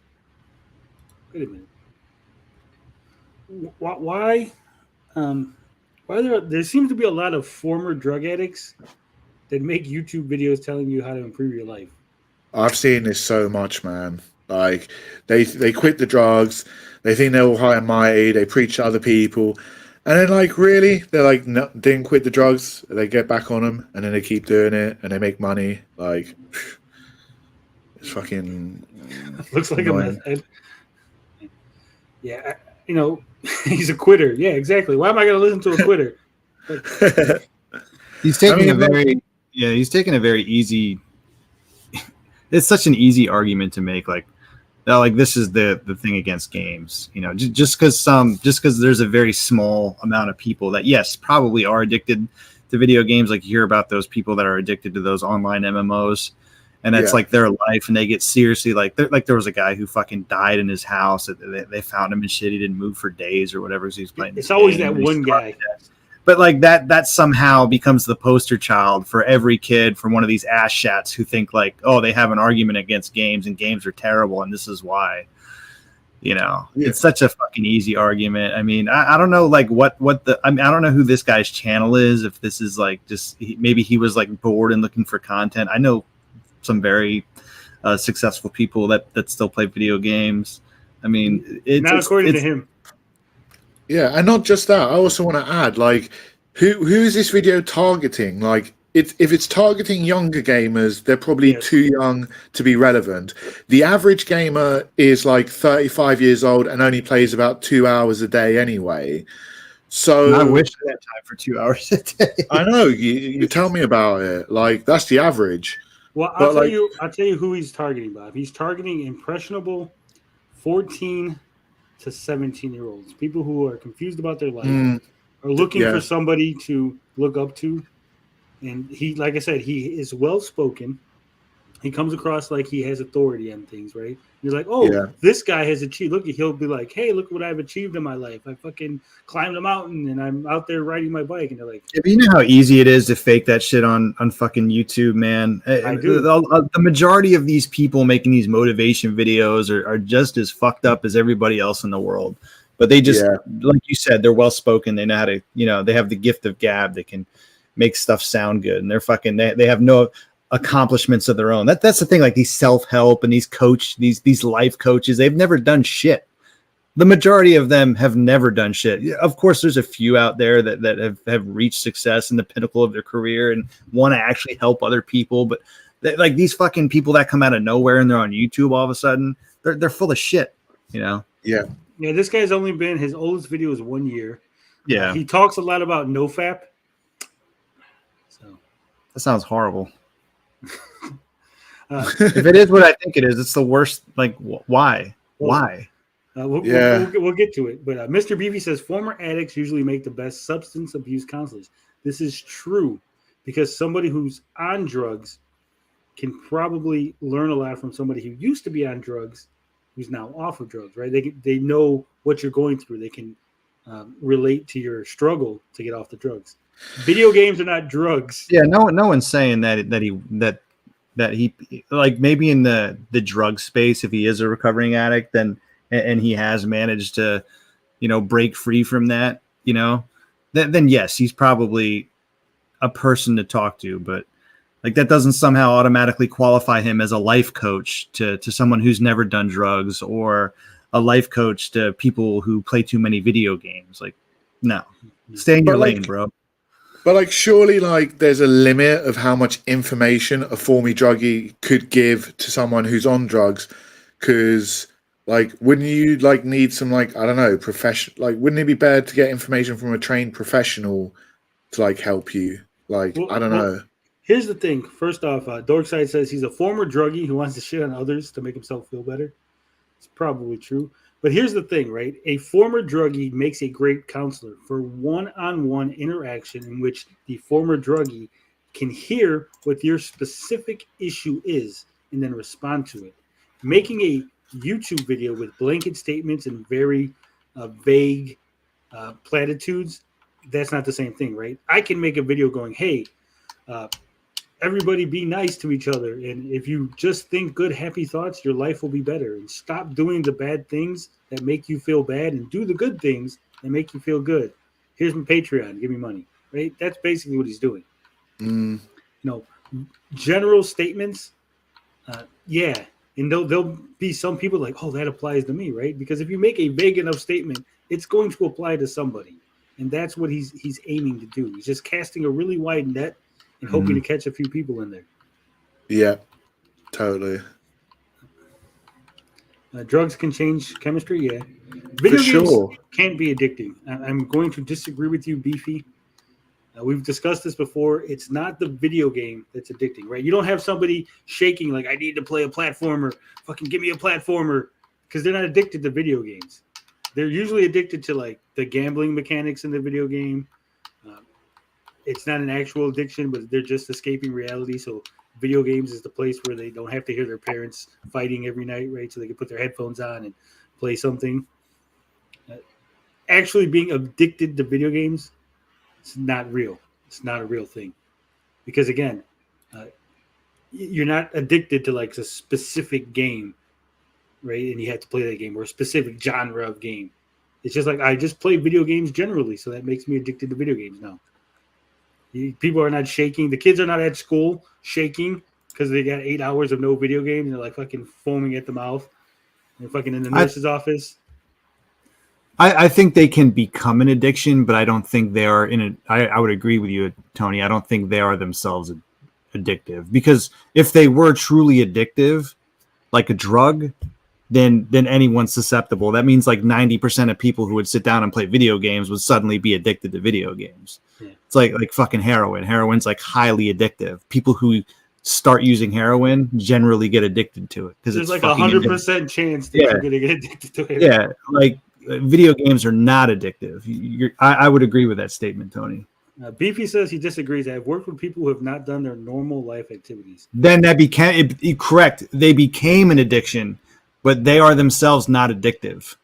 Wait a minute. Why there seems to be a lot of former drug addicts that make YouTube videos telling you how to improve your life. I've seen this so much, man. Like, they quit the drugs. They think they're all high and mighty. They preach to other people. And then, like, really? They're like, no, didn't quit the drugs. They get back on them, and then they keep doing it, and they make money. Like, it's fucking... Looks like annoying. A mess. Yeah, he's a quitter. Yeah, exactly. Why am I going to listen to a quitter? He's taking he's taking a very easy... It's such an easy argument to make, like this is the thing against games, just because there's a very small amount of people that probably are addicted to video games. Like, you hear about those people that are addicted to those online MMOs, and that's like their life, and they get seriously there was a guy who fucking died in his house. They found him and shit. He didn't move for days or whatever. So he's playing. It's always that one guy. But like that somehow becomes the poster child for every kid from one of these ass shats who think like, oh, they have an argument against games and games are terrible and this is why. It's such a fucking easy argument. I mean, I don't know like I don't know who this guy's channel is. If this is like just maybe he was like bored and looking for content. I know some very successful people that still play video games. I mean, not according to him. Yeah, and not just that. I also want to add, like, who is this video targeting? Like, if it's targeting younger gamers, they're probably too young to be relevant. The average gamer is like 35 years old and only plays about 2 hours a day anyway. So I wish I had time for 2 hours a day. I know. You tell me about it. Like, that's the average. Well, I'll tell you who he's targeting, Bob. He's targeting impressionable 14 to 17-year-olds, people who are confused about their life, are looking for somebody to look up to. And he, like I said, he is well-spoken. He comes across like he has authority on things, right? He's like, this guy has achieved. Look, he'll be like, hey, look what I've achieved in my life. I fucking climbed a mountain and I'm out there riding my bike. And they're like, you know how easy it is to fake that shit on fucking YouTube, man. I do. The majority of these people making these motivation videos are just as fucked up as everybody else in the world. But they just, like you said, they're well-spoken. They know how to, they have the gift of gab. They can make stuff sound good. And they're fucking, they have no accomplishments of their own. That's the thing, like these self-help and these life coaches, they've never done shit. The majority of them have never done shit. Of course, there's a few out there that have reached success in the pinnacle of their career and want to actually help other people, but Like these fucking people that come out of nowhere and they're on YouTube all of a sudden, they're full of shit, you know? Yeah. Yeah, this guy's only been, his oldest video is 1 year. Yeah. He talks a lot about nofap. So That sounds horrible. If it is what I think it is, it's the worst. Like, why? Why? We'll get to it. But Mr. Beefy says former addicts usually make the best substance abuse counselors. This is true because somebody who's on drugs can probably learn a lot from somebody who used to be on drugs who's now off of drugs, right? They know what you're going through. They can relate to your struggle to get off the drugs. Video games are not drugs. Yeah, no one's saying that he like maybe in the drug space, if he is a recovering addict, then and he has managed to, you know, break free from that, you know, then yes, he's probably a person to talk to, but like that doesn't somehow automatically qualify him as a life coach to someone who's never done drugs, or a life coach to people who play too many video games. Like, no, stay in your lane, bro. But like, surely, like, there's a limit of how much information a former druggie could give to someone who's on drugs. Because, like, wouldn't you like need some, like, I don't know, like, wouldn't it be better to get information from a trained professional to like help you? Like, I don't know. Here's the thing. First off, Dorkside says he's a former druggie who wants to shit on others to make himself feel better. It's probably true. But here's the thing, right? A former druggie makes a great counselor for one-on-one interaction in which the former druggie can hear what your specific issue is and then respond to it. Making a YouTube video with blanket statements and very vague platitudes, that's not the same thing, right? I can make a video going, hey, everybody be nice to each other. And if you just think good, happy thoughts, your life will be better. And stop doing the bad things that make you feel bad and do the good things that make you feel good. Here's my Patreon. Give me money. Right? That's basically what he's doing. You know, general statements. Yeah. And there'll be some people like, oh, that applies to me, right? Because if you make a vague enough statement, it's going to apply to somebody. And that's what he's aiming to do. He's just casting a really wide net and hoping to catch a few people in there. Yeah, totally. Drugs can change chemistry, yeah. Video For games sure. can't be addicting. I'm going to disagree with you, Beefy. We've discussed this before. It's not the video game that's addicting, right? You don't have somebody shaking like, I need to play a platformer. Fucking give me a platformer. Because they're not addicted to video games. They're usually addicted to like the gambling mechanics in the video game. It's not an actual addiction, but they're just escaping reality. So video games is the place where they don't have to hear their parents fighting every night, right? So they can put their headphones on and play something. Actually being addicted to video games, it's not real. It's not a real thing. Because again, you're not addicted to like a specific game, right? And you have to play that game or a specific genre of game. It's just like, I just play video games generally. So that makes me addicted to video games now. People are not shaking. The kids are not at school shaking because they got 8 hours of no video games. They're like fucking foaming at the mouth. They're fucking in the nurse's office. I think they can become an addiction, but I don't think they are I would agree with you, Tony. I don't think they are themselves addictive, because if they were truly addictive, like a drug, then anyone's susceptible. That means like 90% of people who would sit down and play video games would suddenly be addicted to video games. Yeah. It's like fucking heroin. Heroin's like highly addictive. People who start using heroin generally get addicted to it because there's it's like 100% chance that you're gonna get addicted to it. Yeah, like video games are not addictive. I would agree with that statement, Tony. Beefy says he disagrees. I've worked with people who have not done their normal life activities. Then that became correct. They became an addiction, but they are themselves not addictive.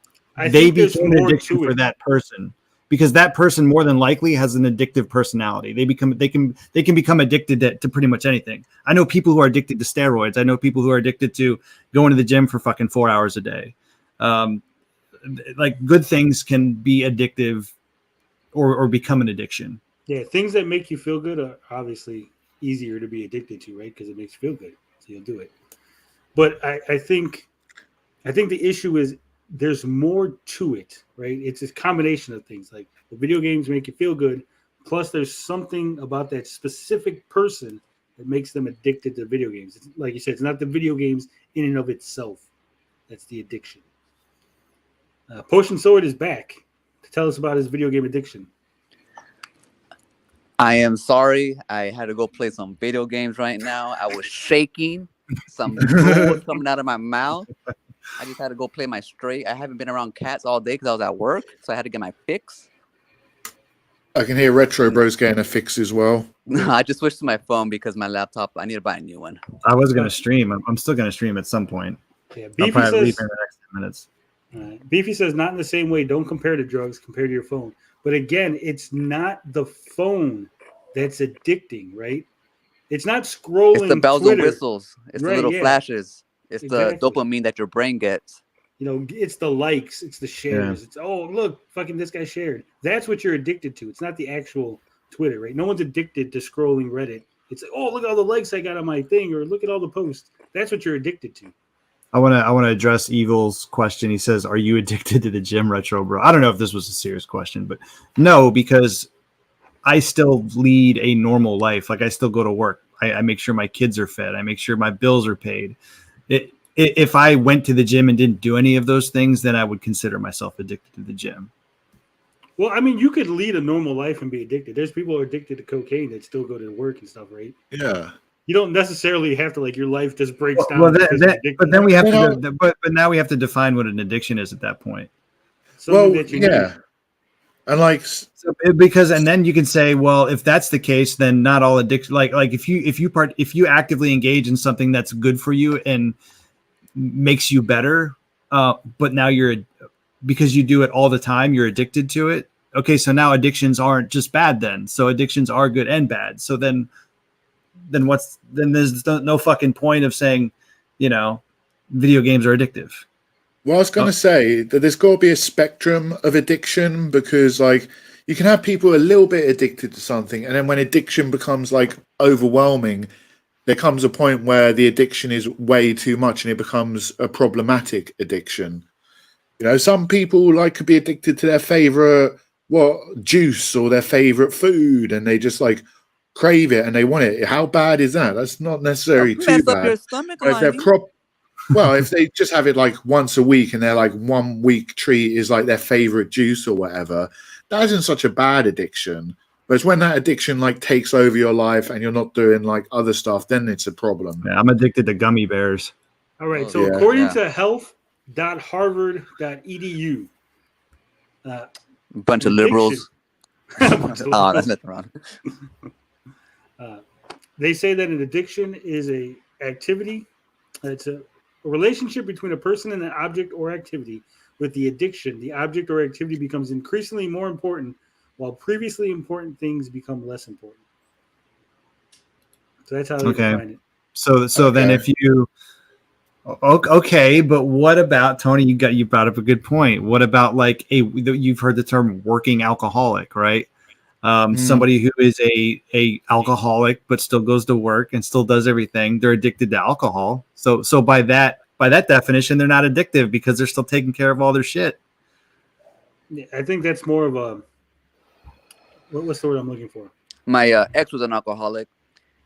They became an addiction for that person because that person more than likely has an addictive personality. They can become addicted to pretty much anything. I know people who are addicted to steroids. I know people who are addicted to going to the gym for fucking 4 hours a day. Like good things can be addictive or become an addiction. Yeah, things that make you feel good are obviously easier to be addicted to, right? Because it makes you feel good, so you'll do it. But I think the issue is there's more to it, right? It's a combination of things. Like the video games make you feel good, plus there's something about that specific person that makes them addicted to video games. It's, like you said, it's not the video games in and of itself that's the addiction. Potion Sword is back to tell us about his video game addiction. I am sorry. I had to go play some video games right now. I was shaking. Some drool was coming out of my mouth. I just had to go play my straight. I haven't been around cats all day because I was at work, so I had to get my fix. I can hear Retro Bros getting a fix as well. I just switched to my phone because my laptop, I need to buy a new one. I was going to stream. I'm still going to stream at some point. Yeah, I'll Beefy probably leave says, in the next 10 minutes. Beefy says, not in the same way. Don't compare to drugs. Compare to your phone. But again, it's not the phone that's addicting, right? It's not scrolling. It's the bells Twitter. and whistles. It's Right, the little yeah. flashes. It's Exactly. the dopamine that your brain gets. You know, it's the likes, it's the shares. It's, oh, look, fucking this guy shared. That's what you're addicted to. It's not the actual Twitter, right? No one's addicted to scrolling Reddit. It's like, oh, look at all the likes I got on my thing, or look at all the posts. That's what you're addicted to. I want to address Evil's question. He says, "Are you addicted to the gym, Retro Bro?" I don't know if this was a serious question, but no, because I still lead a normal life. Like I still go to work. I make sure my kids are fed. I make sure my bills are paid. If I went to the gym and didn't do any of those things, then I would consider myself addicted to the gym. Well, I mean, you could lead a normal life and be addicted. There's people who are addicted to cocaine that still go to work and stuff, right? Yeah. You don't necessarily have to, like, your life just breaks down. Well, because you're addicted. but then we have to. But now we have to define what an addiction is at that point. Something that you need. And like, and then you can say, well, if that's the case, then not all addiction. Like if you actively engage in something that's good for you and makes you better, but now because you do it all the time, you're addicted to it. Okay, so now addictions aren't just bad then. So addictions are good and bad. So then there's no fucking point of saying, video games are addictive. Well, I was going to say that there's got to be a spectrum of addiction, because like you can have people a little bit addicted to something, and then when addiction becomes like overwhelming, there comes a point where the addiction is way too much and it becomes a problematic addiction. Some people like could be addicted to their favorite juice or their favorite food, and they just like crave it and they want it. How bad is that? That's not necessarily too bad. Your stomach If they're well, if they just have it like once a week and they're like 1 week treat is like their favorite juice or whatever, that isn't such a bad addiction. But it's when that addiction like takes over your life and you're not doing like other stuff, then it's a problem. Yeah, I'm addicted to gummy bears. All right. So according to health.harvard.edu, bunch of liberals. That's nothing wrong. They say that an addiction is a activity. It's a relationship between a person and an object or activity. With the addiction, the object or activity becomes increasingly more important, while previously important things become less important. So that's how they define it. So then if you but what about, Tony, you brought up a good point. What about like you've heard the term working alcoholic, right? Somebody who is a alcoholic but still goes to work and still does everything. They're addicted to alcohol. So by that definition, they're not addictive because they're still taking care of all their shit. Yeah, I think that's more of a what's the word I'm looking for? My ex was an alcoholic,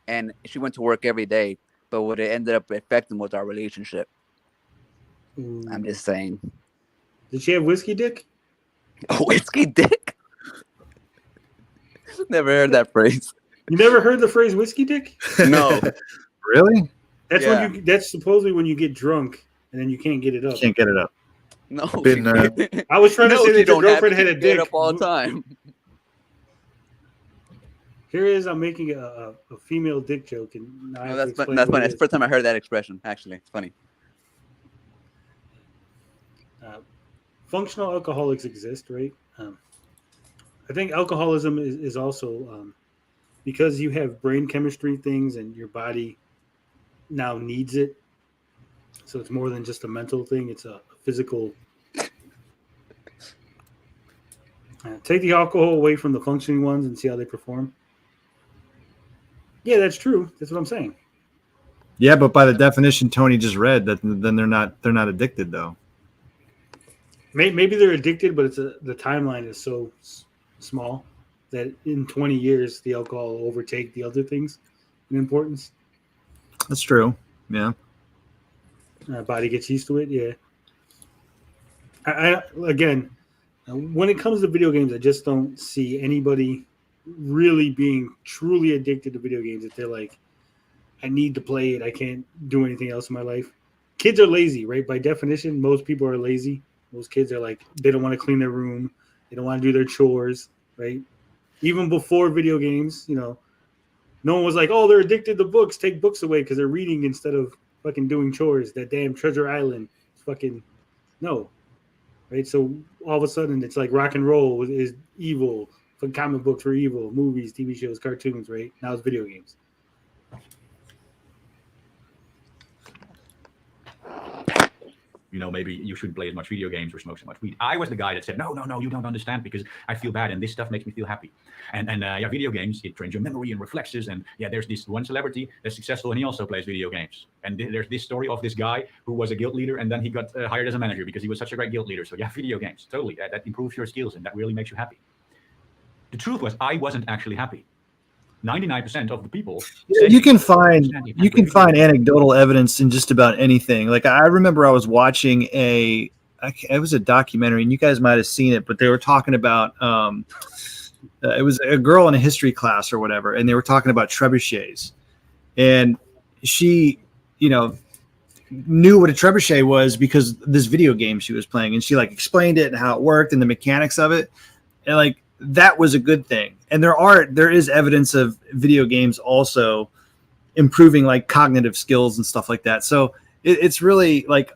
and she went to work every day. But what it ended up affecting was our relationship. I'm just saying. Did she have whiskey dick? Whiskey dick? Never heard that phrase. You never heard the phrase whiskey dick? No. Really? That's when that's supposedly when you get drunk and then you can't get it up. Can't get it up. No. I was trying to say that your girlfriend had a dick. Get up all the time. Here is I'm making a female dick joke, and now that's funny. That's the first time I heard that expression. Actually, it's funny. Functional alcoholics exist, right? I think alcoholism is also because you have brain chemistry things and your body now needs it. So it's more than just a mental thing. It's a physical. Take the alcohol away from the functioning ones and see how they perform. Yeah, that's true. That's what I'm saying. Yeah, but by the definition Tony just read, that then they're not addicted though. Maybe they're addicted, but the timeline is so small that in 20 years the alcohol will overtake the other things, in importance. That's true. Yeah. Body gets used to it. Yeah. Again, when it comes to video games, I just don't see anybody really being truly addicted to video games. If they're like, I need to play it, I can't do anything else in my life. Kids are lazy, right? By definition, most people are lazy. Most kids are like, they don't want to clean their room, they don't want to do their chores, right? Even before video games, you know, no one was like, oh, they're addicted to books. Take books away because they're reading instead of fucking doing chores. That damn Treasure Island, fucking no. Right, so all of a sudden it's like rock and roll is evil. Comic books were evil. Movies, TV shows, cartoons. Right now it's video games. You know, maybe you shouldn't play as much video games or smoke so much weed. I was the guy that said, no, you don't understand because I feel bad and this stuff makes me feel happy. And yeah, video games, it trains your memory and reflexes. And yeah, there's this one celebrity that's successful and he also plays video games. And there's this story of this guy who was a guild leader and then he got hired as a manager because he was such a great guild leader. So yeah, video games, totally. That improves your skills and that really makes you happy. The truth was, I wasn't actually happy. 99% of the people. You can find anecdotal evidence in just about anything. Like I remember I was watching it was a documentary, and you guys might have seen it, but they were talking about it was a girl in a history class or whatever, and they were talking about trebuchets, and she, you know, knew what a trebuchet was because this video game she was playing, and she like explained it and how it worked and the mechanics of it, and like that was a good thing. And there is evidence of video games also improving like cognitive skills and stuff like that. So it's really like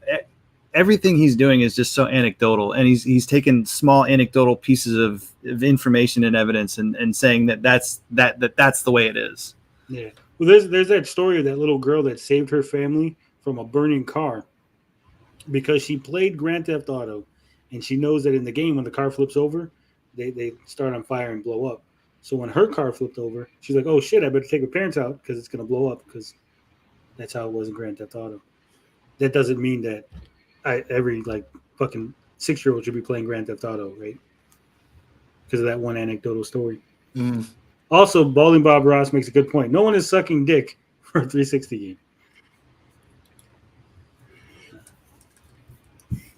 everything he's doing is just so anecdotal, and he's taken small anecdotal pieces of information and evidence and saying that's the way it is. Yeah. Well, there's that story of that little girl that saved her family from a burning car because she played Grand Theft Auto, and she knows that in the game when the car flips over, they start on fire and blow up. So when her car flipped over, she's like, oh shit, I better take my parents out because it's going to blow up, because that's how it was in Grand Theft Auto. That doesn't mean that every like fucking 6-year-old should be playing Grand Theft Auto, right? Because of that one anecdotal story. Mm. Also, Balding Bob Ross makes a good point. No one is sucking dick for a 360 game.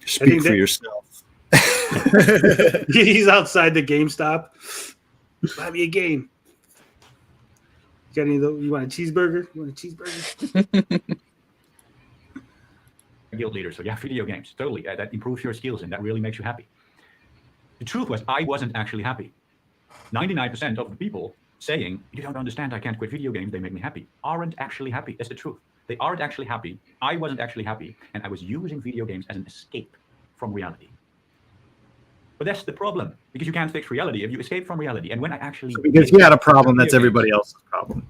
Speak for yourself. He's outside the GameStop. Buy me a game. Got any of those? You want a cheeseburger? You want a cheeseburger? Guild leader. So yeah, video games, totally. That improves your skills and that really makes you happy. The truth was, I wasn't actually happy. 99% of the people saying, you don't understand, I can't quit video games, they make me happy, aren't actually happy. That's the truth. They aren't actually happy. I wasn't actually happy. And I was using video games as an escape from reality. But that's the problem, because you can't fix reality if you escape from reality. And when I actually... So because you had a problem, that's everybody else's problem.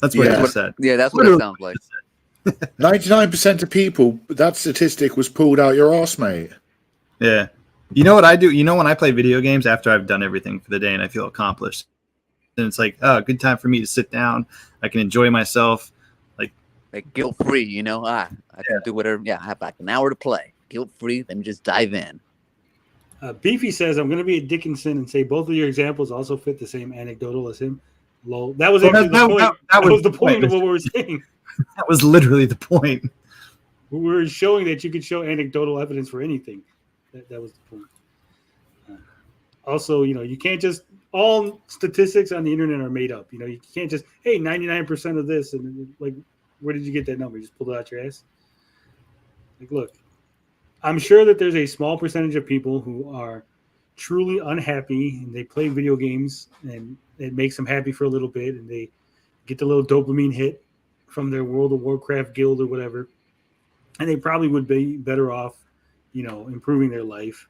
That's what you said. Yeah, that's what it sounds like. 99% of people, that statistic was pulled out your arse, mate. Yeah. You know what I do? You know, when I play video games after I've done everything for the day and I feel accomplished, and it's like, oh, good time for me to sit down. I can enjoy myself. Like guilt-free, you know? I can do whatever. Yeah, I have like an hour to play. Guilt-free, let me just dive in. Beefy says, I'm going to be a Dickinson and say both of your examples also fit the same anecdotal as him. Lol. That was actually the point. That was the point of what we were saying. That was literally the point. We were showing that you could show anecdotal evidence for anything. That was the point. Also, you know, you can't just, all statistics on the internet are made up. You know, you can't just, hey, 99% of this, and like, where did you get that number? You just pulled it out your ass? Like, look, I'm sure that there's a small percentage of people who are truly unhappy and they play video games and it makes them happy for a little bit and they get the little dopamine hit from their World of Warcraft guild or whatever. And they probably would be better off, you know, improving their life.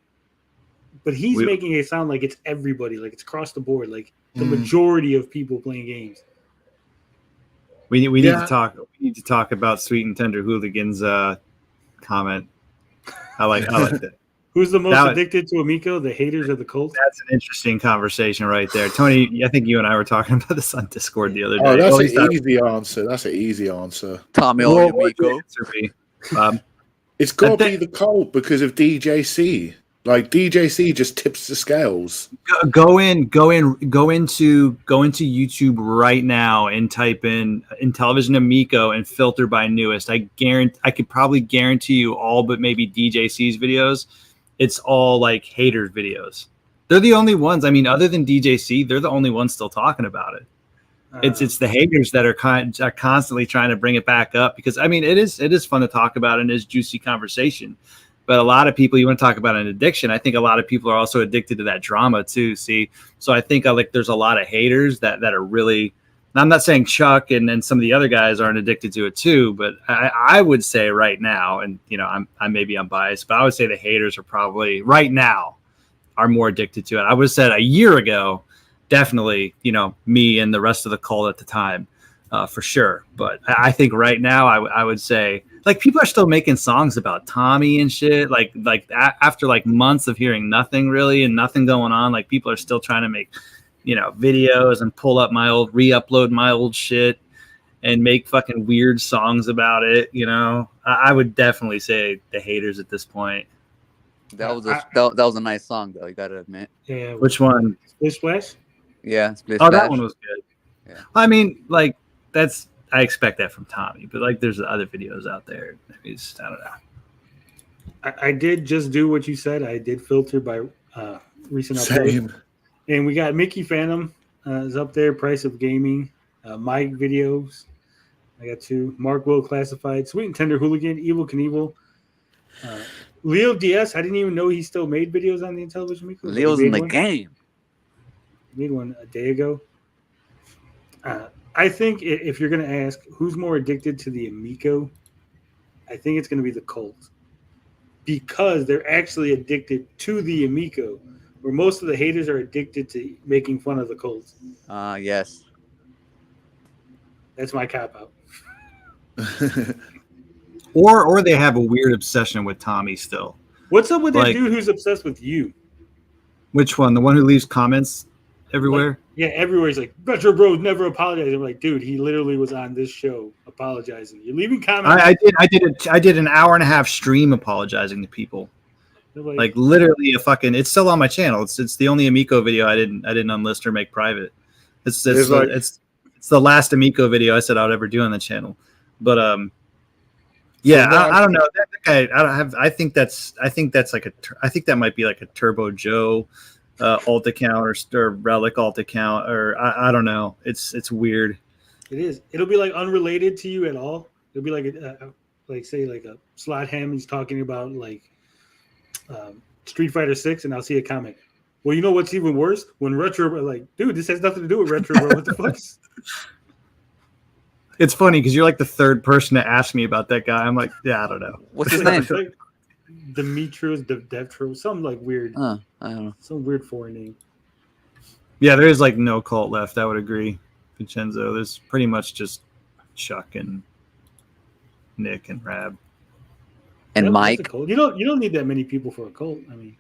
But he's making it sound like it's everybody, like it's across the board, like the majority of people playing games. We need to talk. We need to talk about Sweet and Tender Hooligans comment. I like that. Who's the most addicted to Amico? The haters or the cult? That's an interesting conversation right there, Tony. I think you and I were talking about this on Discord the other day. Oh, that's an easy answer. That's an easy answer. Tommy Amico. It's got to be the cult because of DJC. Like DJC just tips the scales. Go into YouTube right now and type in Intellivision Amico and filter by newest. I could probably guarantee you all but maybe DJC's videos. It's all like haters videos. They're the only ones. I mean, other than DJC, they're the only ones still talking about it. It's the haters that are constantly trying to bring it back up, because I mean it is fun to talk about and it is juicy conversation. But a lot of people, you want to talk about an addiction. I think a lot of people are also addicted to that drama too. See, so I think there's a lot of haters that are really. I'm not saying Chuck and some of the other guys aren't addicted to it too, but I would say right now, and you know, I'm biased, but I would say the haters are probably right now are more addicted to it. I would have said a year ago, definitely, you know, me and the rest of the cult at the time, for sure. But I think right now, I would say. Like people are still making songs about Tommy and shit. Like after like months of hearing nothing really and nothing going on, like people are still trying to make, you know, videos and re-upload my old shit and make fucking weird songs about it. You know, I would definitely say the haters at this point. That was a nice song though. You gotta admit. Yeah. Which one? Splish Splash? Yeah. Splish Oh, that Splash. one was good. Yeah. I mean, like I expect that from Tommy, but like there's other videos out there. I don't know. I did just do what you said. I did filter by recent uploads. Same. And we got Mickey Phantom is up there, Price of Gaming, Mike Videos. I got 2. Mark Will Classified, Sweet and Tender Hooligan, Evil Knievel. Leo DS, I didn't even know he still made videos on the Intellivision Amico. Leo's in the game. Made one a day ago. I think if you're going to ask who's more addicted to the Amico, I think it's going to be the cult, because they're actually addicted to the Amico, where most of the haters are addicted to making fun of the cult. Yes. That's my cop out. Or they have a weird obsession with Tommy still. What's up with that Like- dude who's obsessed with you? Which one? The one who leaves comments everywhere? Yeah, everywhere he's like, Retro Bros never apologize. I'm like, dude, he literally was on this show apologizing. You're leaving comments. I did an hour and a half stream apologizing to people. They're Like literally it's still on my channel. It's the only Amico video I didn't unlist or make private. It's the last Amico video I said I would ever do on the channll. But yeah, I don't know. That guy, I think that might be like a Turbo Joe alt account or Relic alt account, or I don't know. It's weird. It is. It'll be like unrelated to you at all. It'll be like like a Slot Ham. He's talking about like Street Fighter 6, and I'll see a comment. Well, you know what's even worse? When Retro, like, dude, this has nothing to do with Retro, bro. What the fuck? It's funny because you're like the third person to ask me about that guy. I'm like, yeah, I don't know. What's his name? Like Demetrius, Devtro, something like weird. I don't know. Some weird foreign name. Yeah, there is like no cult left. I would agree, Vincenzo. There's pretty much just Chuck and Nick and Rab. And That's Mike a cult. You don't need that many people for a cult. I mean,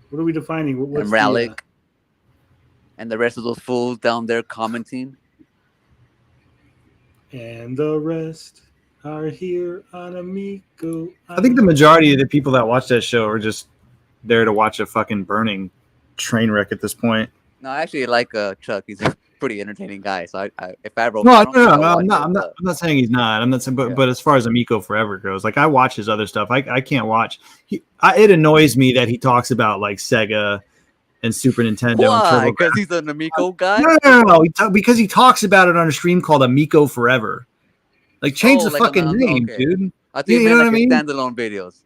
what are we defining? What's and Relic and the rest of those fools down there commenting. And the rest are here on Amico. I think the majority of the people that watch that show are just there to watch a fucking burning train wreck at this point. No, I actually like Chuck. He's a pretty entertaining guy. So if I ever No, I'm not saying he's not. I'm not saying, but as far as Amico Forever goes, like I watch his other stuff. I can't watch. It annoys me that he talks about like Sega and Super Nintendo. Why? And Because he's an Amico guy. No. Because he talks about it on a stream called Amico Forever. Like change the like fucking name, okay. dude. I think You know what I mean? standalone videos.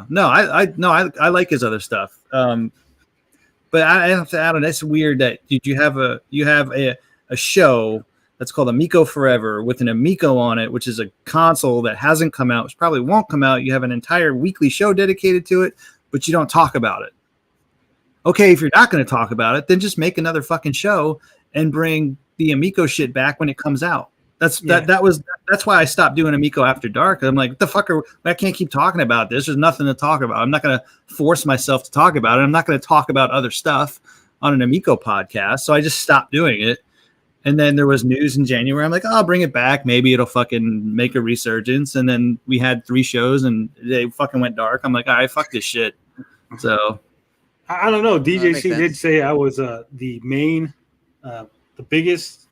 No. I like his other stuff. But I don't know. It's weird that you have a show that's called Amico Forever with an Amico on it, which is a console that hasn't come out, which probably won't come out. You have an entire weekly show dedicated to it, but you don't talk about it. Okay, if you're not going to talk about it, then just make another fucking show and bring the Amico shit back when it comes out. That's why I stopped doing Amico After Dark. I'm like, what the fuck I can't keep talking about this. There's nothing to talk about. I'm not going to force myself to talk about it. I'm not going to talk about other stuff on an Amico podcast. So I just stopped doing it. And then there was news in January. I'm like, oh, I'll bring it back. Maybe it'll fucking make a resurgence. And then we had 3 shows and they fucking went dark. I'm like, all right, fuck this shit. So I don't know. makes DJC did sense. say I was the main, the biggest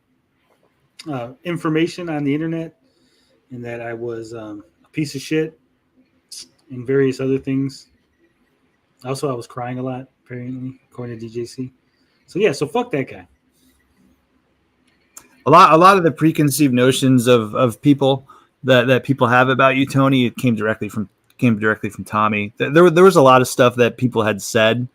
information on the internet, and that I was a piece of shit and various other things. Also, I was crying a lot, apparently, according to DJC. So yeah, so fuck that guy. a lot of the preconceived notions of people that people have about you, Tony, it came directly from Tommy. There was a lot of stuff that people had said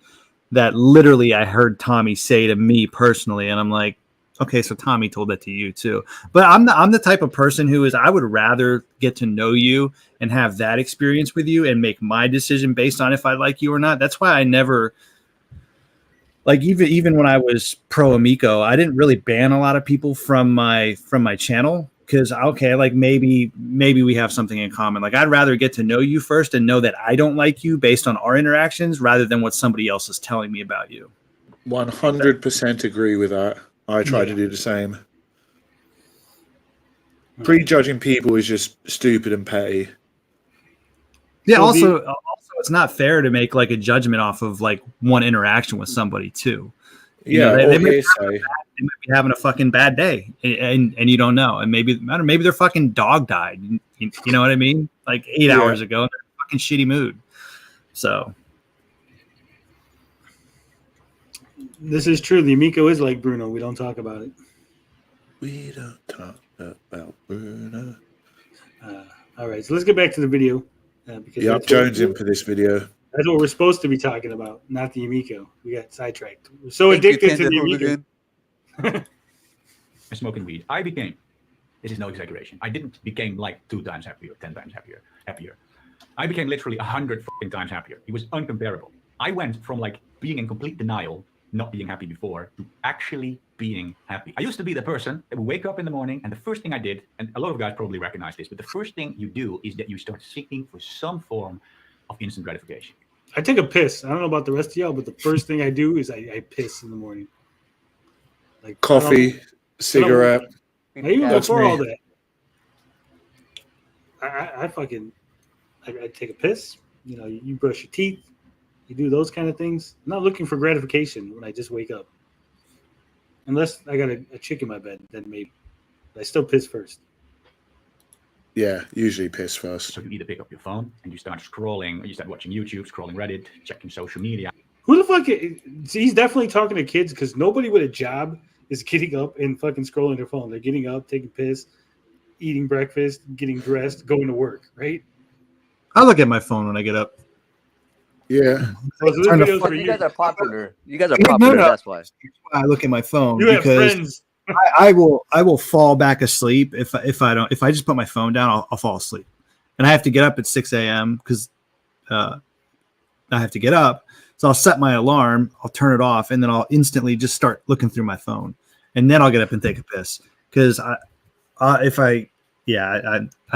that literally I heard Tommy say to me personally, and I'm like, okay, so Tommy told that to you too. But I'm the type of person who is, I would rather get to know you and have that experience with you and make my decision based on if I like you or not. That's why I never, like, even when I was pro Amico, I didn't really ban a lot of people from my channel because, okay, like maybe we have something in common. Like, I'd rather get to know you first and know that I don't like you based on our interactions rather than what somebody else is telling me about you. 100% agree with that. I try to do the same. Prejudging people is just stupid and petty. Yeah. So Also, it's not fair to make like a judgment off of like one interaction with somebody too. You know, Yeah, they or might hearsay. be having a fucking bad day, and you don't know, and maybe their fucking dog died. You know what I mean? Like 8 Yeah. hours ago, and they're in a fucking shitty mood. So This is true. The Amico is like Bruno. We don't talk about it. We don't talk about Bruno. All right, so let's get back to the video. Because Yup, that's Jones what, in for this video. That's what we're supposed to be talking about, not the Amico. We got sidetracked. We're so Thank you, addicted to Tender the Amico. Hooligan. Smoking weed. I became, this is no exaggeration, I didn't became like 2 times happier, 10 times happier. I became literally 100 fucking times happier. It was uncomparable. I went from like being in complete denial, not being happy before, to actually being happy. I used to be the person that would wake up in the morning and the first thing I did, and a lot of guys probably recognize this, but the first thing you do is that you start seeking for some form of instant gratification. I take a piss. I don't know about the rest of y'all, but the first thing I do is I piss in the morning. Like Coffee, cigarette. I even That's before me. all that, I fucking I take a piss. You know, you brush your teeth, you do those kind of things. I'm not looking for gratification when I just wake up, unless I got a chick in my bed. Then maybe, but I still piss first. Yeah, usually piss first. So you either pick up your phone and you start scrolling, or you start watching YouTube, scrolling Reddit, checking social media. Who the fuck? He's definitely talking to kids because nobody with a job is getting up and fucking scrolling their phone. They're getting up, taking piss, eating breakfast, getting dressed, going to work, right? I look at my phone when I get up. Yeah. Oh, so this Turn the video's Well, for you you. guys are popular. You guys are No, popular. no. That's why. I look at my phone You have because friends. I will fall back asleep if I just put my phone down. I'll fall asleep, and I have to get up at 6 a.m. because I have to get up. So I'll set my alarm. I'll turn it off, and then I'll instantly just start looking through my phone, and then I'll get up and take a piss because I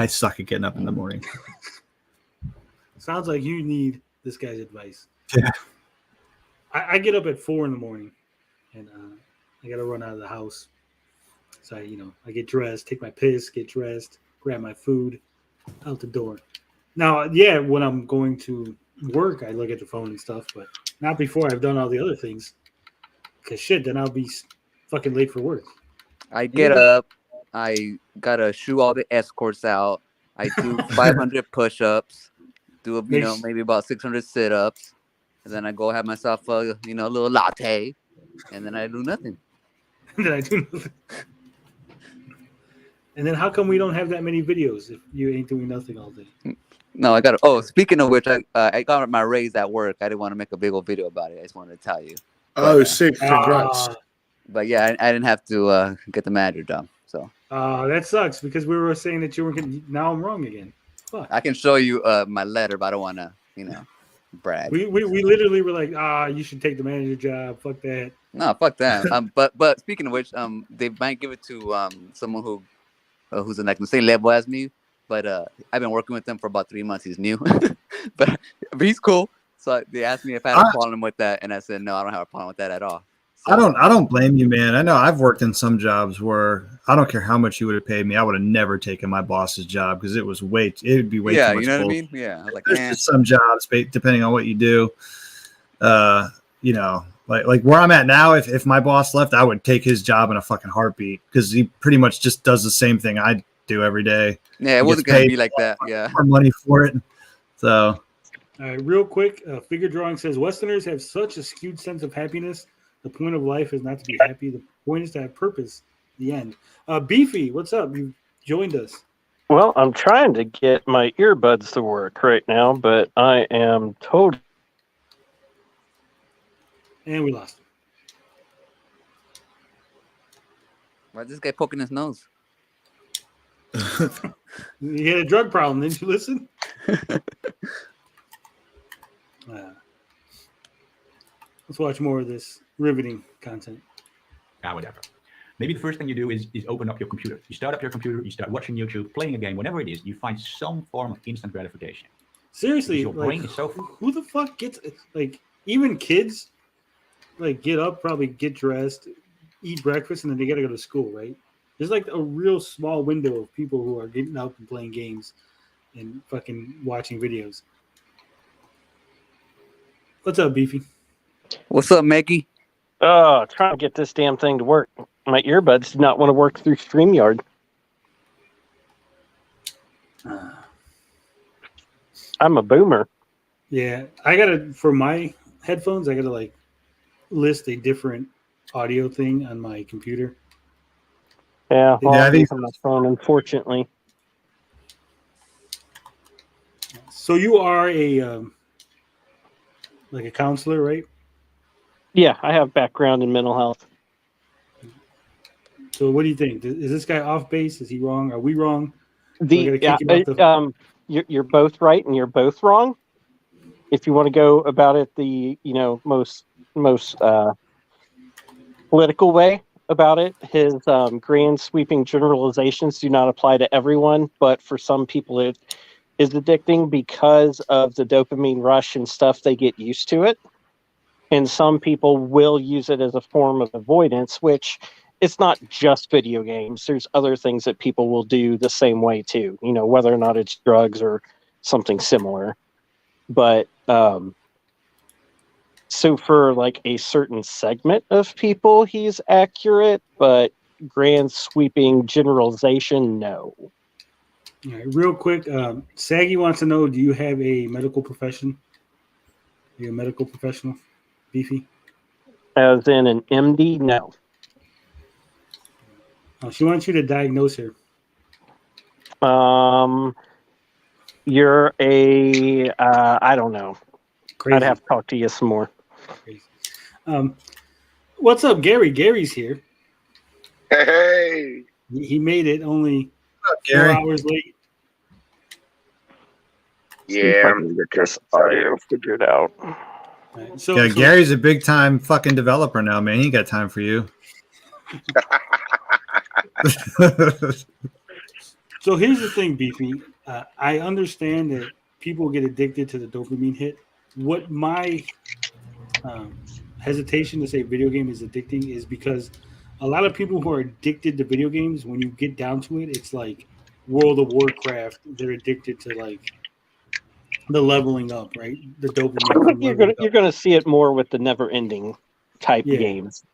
suck at getting up in the morning. Sounds like you need this guy's advice. Yeah. I get up at 4 a.m. and I got to run out of the house. So I get dressed, take my piss, get dressed, grab my food, out the door. Now, yeah, when I'm going to work, I look at the phone and stuff, but not before I've done all the other things. Because shit, then I'll be fucking late for work. I get up. I gotta shoo all the escorts out. I do 500 push-ups. Do maybe about 600 sit-ups, and then I go have myself a little latte, and then I do nothing. And then I do nothing. And then how come we don't have that many videos if you ain't doing nothing all day? No, I got to. Oh, speaking of which, I got my raise at work. I didn't want to make a big old video about it. I just wanted to tell you. Oh, sick. Congrats. But yeah, I didn't have to get the manager job. So that sucks because we were saying that you were getting. Now I'm wrong again. Fuck. I can show you my letter, but I don't want to, brag. We literally were like, you should take the manager job. Fuck that. No, fuck that. But speaking of which, they might give it to someone who's in like the same level as me. But I've been working with him for about 3 months. He's new, but he's cool. So they asked me if I had a problem with that, and I said no, I don't have a problem with that at all. So, I don't blame you, man. I know I've worked in some jobs where I don't care how much you would have paid me, I would have never taken my boss's job because it would be way yeah, too much. you know what I bull. mean? Yeah, I was like, There's just some jobs, depending on what you do, You know, like where I'm at now, if my boss left, I would take his job in a fucking heartbeat because he pretty much just does the same thing I do every day. Yeah, it He wasn't gets gonna paid be like that. Yeah. more money for it. So All right, real quick, figure drawing says Westerners have such a skewed sense of happiness. The point of life is not to be happy. The point is to have purpose. The end. Beefy, what's up? You joined us. Well, I'm trying to get my earbuds to work right now, but I am totally. And we lost him. Why is this guy poking his nose? You had a drug problem, didn't you listen? Let's watch more of this riveting content. Whatever. Maybe the first thing you do is open up your computer. You start up your computer, you start watching YouTube, playing a game, whatever it is, you find some form of instant gratification. Seriously, Your like, brain is so who the fuck gets, like, even kids, like, get up, probably get dressed, eat breakfast, and then they gotta go to school, right? There's like a real small window of people who are getting up and playing games and fucking watching videos. What's up, Beefy? What's up, Maggie? Oh, trying to get this damn thing to work. My earbuds did not want to work through StreamYard. I'm a boomer. Yeah, I gotta, for my headphones, I gotta like list a different audio thing on my computer. Yeah, well, Yeah, I I'm think- using my phone, unfortunately. So you are a like a counselor, right? Yeah, I have background in mental health. So what do you think? Is this guy off base? Is he wrong? Are we wrong? The gotta kick him off you're both right and you're both wrong. If you want to go about it the most political way about it, his grand sweeping generalizations do not apply to everyone, but for some people it is addicting because of the dopamine rush and stuff. They get used to it, and some people will use it as a form of avoidance, which it's not just video games. There's other things that people will do the same way too, whether or not it's drugs or something similar. But so for like a certain segment of people, he's accurate, but grand sweeping generalization, no. All right, real quick, Saggy wants to know: do you have a medical profession? Are you a medical professional, Beefy? As in an MD, no. She wants you to diagnose her. You're a I don't know. Crazy. I'd have to talk to you some more. Crazy. What's up, Gary? Gary's here. Hey, He made it only 4 Gary. hours late. yeah, Get this audio figured out. All right, so, Yeah, so- Gary's a big time fucking developer now, man. He ain't got time for you. So here's the thing, Beefy. I understand that people get addicted to the dopamine hit. What my hesitation to say video game is addicting is because a lot of people who are addicted to video games, when you get down to it, it's like World of Warcraft. They're addicted to like the leveling up, right? The dopamine. from You're leveling up. gonna see it more with the never ending type Yeah. games.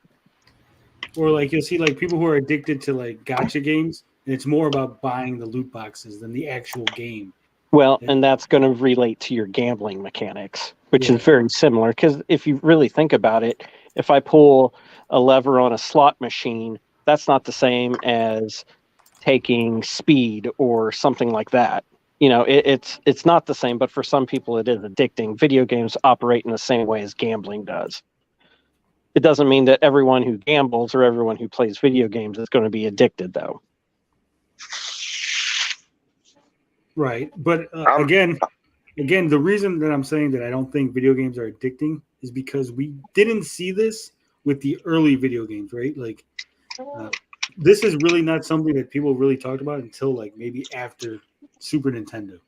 Or like you'll see like people who are addicted to like gacha games, and it's more about buying the loot boxes than the actual game. Well, Yeah. and that's going to relate to your gambling mechanics, which Yeah. is very similar. Because if you really think about it, if I pull a lever on a slot machine, that's not the same as taking speed or something like that. It's not the same, but for some people it is addicting. Video games operate in the same way as gambling does. It doesn't mean that everyone who gambles or everyone who plays video games is going to be addicted, though. Right. But again, the reason that I'm saying that I don't think video games are addicting is because we didn't see this with the early video games, right? Like this is really not something that people really talked about until like maybe after Super Nintendo,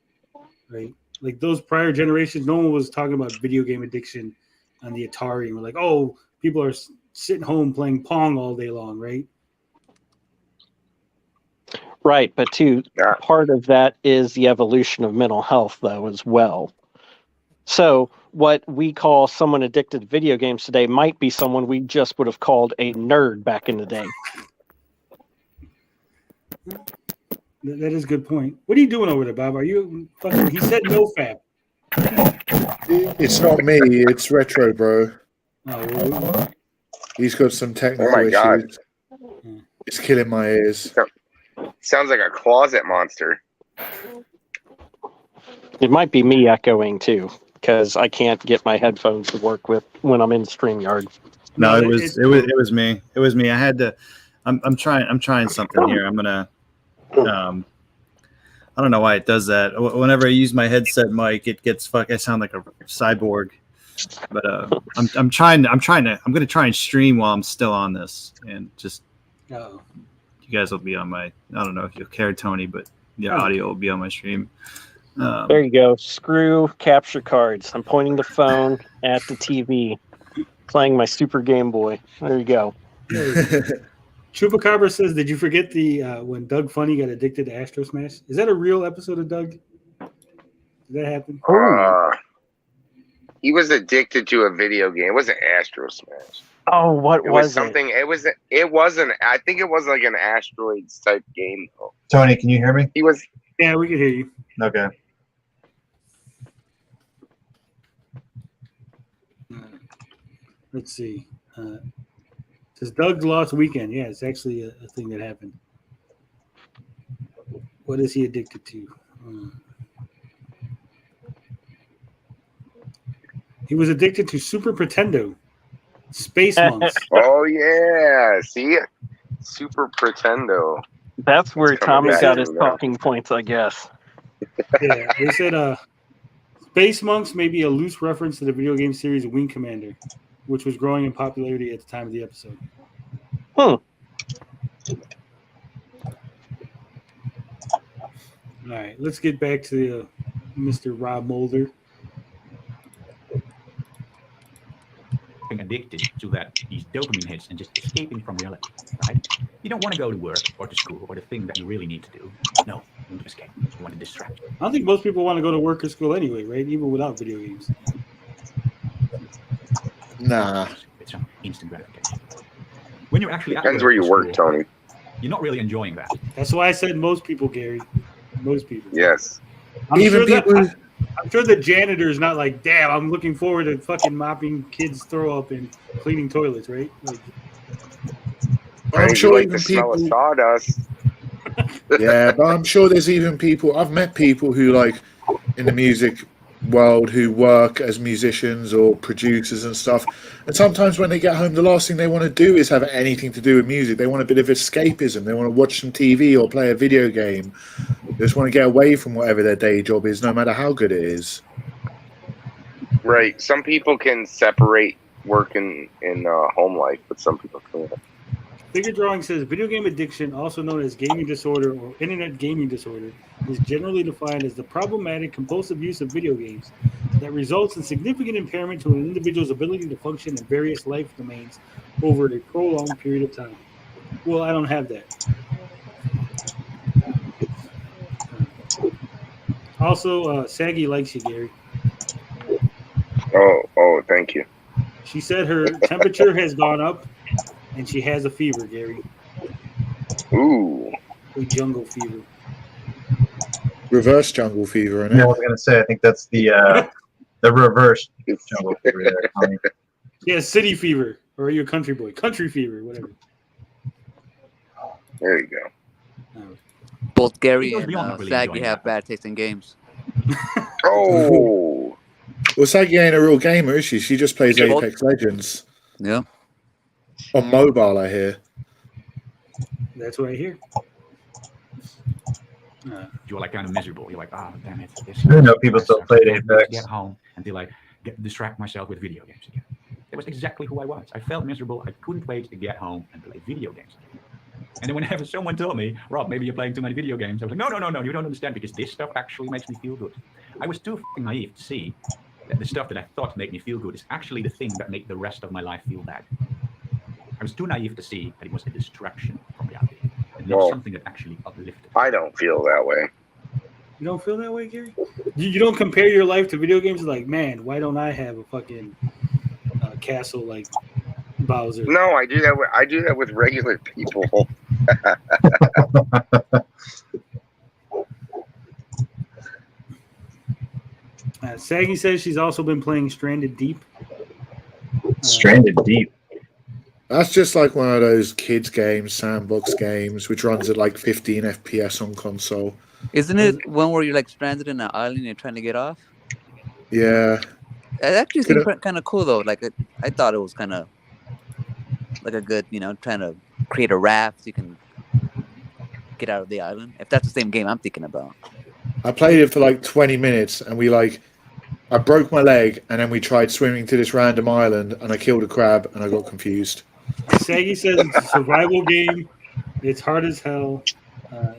right? Like those prior generations, no one was talking about video game addiction on the Atari. And we're like, oh, people are sitting home playing Pong all day long, right? Right, but Yeah. part of that is the evolution of mental health, though, as well. So what we call someone addicted to video games today might be someone we just would have called a nerd back in the day. That is a good point. What are you doing over there, Bob? Are you fucking? He said no fab. It's not me. It's Retro, bro. Oh, He's got some technical Oh my God. issues. It's killing my ears. Sounds like a closet monster. It might be me echoing too, because I can't get my headphones to work with when I'm in StreamYard. No, it was me. It was me. I had to. I'm trying something here. I'm gonna. I don't know why it does that. Whenever I use my headset mic, it gets fuck. I sound like a cyborg. But I'm gonna try and stream while I'm still on this, and just you guys will be on my. I don't know if you'll care, Tony, but your audio will be on my stream. There you go. Screw capture cards. I'm pointing the phone at the TV, playing my Super Game Boy. There you go. Chupacabra says, "Did you forget the when Doug Funny got addicted to Astro Smash? Is that a real episode of Doug? Did that happen? He was addicted to a video game. It wasn't Astro Smash. Oh, what It was something. It was. It wasn't. I think it was like an asteroids type game. Though. Tony, can you hear me? He was. Yeah, we can hear you. Okay. Let's see. Says Doug's Lost Weekend. Yeah, it's actually a thing that happened. What is he addicted to? He was addicted to Super Pretendo. Space Monks. Oh yeah, see, Super Pretendo. That's where Tommy back got to his that. talking points, I guess. Yeah, they said Space Monks may be a loose reference to the video game series Wing Commander, which was growing in popularity at the time of the episode. Hmm. All right, let's get back to Mr. Rob Mulder. Addicted to these dopamine hits and just escaping from reality, right? You don't want to go to work or to school or the thing that you really need to do. No, you want to escape. You want to distract. I don't think most people want to go to work or school anyway, right? Even without video games. Nah. It's an instant gratification. When you're actually at Depends where you work, Tony. You're not really enjoying that. That's why I said most people, Gary. Most people. Yes. I'm Even sure people. I'm sure the janitor is not like, damn, I'm looking forward to fucking mopping kids' throw up and cleaning toilets, right? Like, I'm sure like even the smell people. of sawdust. Yeah, but I'm sure there's even people. I've met people who, like, in the music world, who work as musicians or producers and stuff. And sometimes when they get home, the last thing they want to do is have anything to do with music. They want a bit of escapism. They want to watch some TV or play a video game. They just want to get away from whatever their day job is, no matter how good it is. Right. Some people can separate work and home life, but some people can't. Figure Drawing says video game addiction, also known as gaming disorder or internet gaming disorder, is generally defined as the problematic compulsive use of video games that results in significant impairment to an individual's ability to function in various life domains over a prolonged period of time. Well, I don't have that. Also, Saggy likes you, Gary. Oh, thank you. She said her temperature has gone up and she has a fever, Gary. Ooh. A jungle fever. Reverse jungle fever, isn't Yeah, I it? was gonna say. I think that's the reverse jungle fever there, Tommy. Yeah, city fever. Or are you a country boy? Country fever, whatever. There you go. Both Gary It goes uh, and beyond not really Saggy enjoying have that. bad taste in games. Oh. Well, Saggy ain't a real gamer, is she? She just plays Yeah, both- Apex Legends. Yeah. On mobile, I hear. That's what I hear. You're like kind of miserable. You're like, oh, damn it. I know people still play Apex. Get home and be like, distract myself with video games again. That was exactly who I was. I felt miserable. I couldn't wait to get home and play video games again. And then whenever someone told me, Rob, maybe you're playing too many video games, I was like, no, you don't understand, because this stuff actually makes me feel good. I was too fucking naive to see that the stuff that I thought made me feel good is actually the thing that made the rest of my life feel bad. I was too naive to see that it was a distraction from reality and not Well, something that actually uplifted. I don't feel that way. You don't feel that way, Gary? You don't compare your life to video games? Like, man, why don't I have a fucking castle like Bowser? No, I do that with regular people. Saggy says she's also been playing Stranded Deep. Stranded Deep. That's just like one of those kids games, sandbox games, which runs at like 15 FPS on console. Isn't it one where you're like stranded in an island and you're trying to get off? Yeah. It actually seemed kind of cool though. Like I thought it was kind of like a good, trying to create a raft so you can get out of the island. If that's the same game I'm thinking about. I played it for like 20 minutes and I broke my leg and then we tried swimming to this random island and I killed a crab and I got confused. Saggy says it's a survival game. It's hard as hell.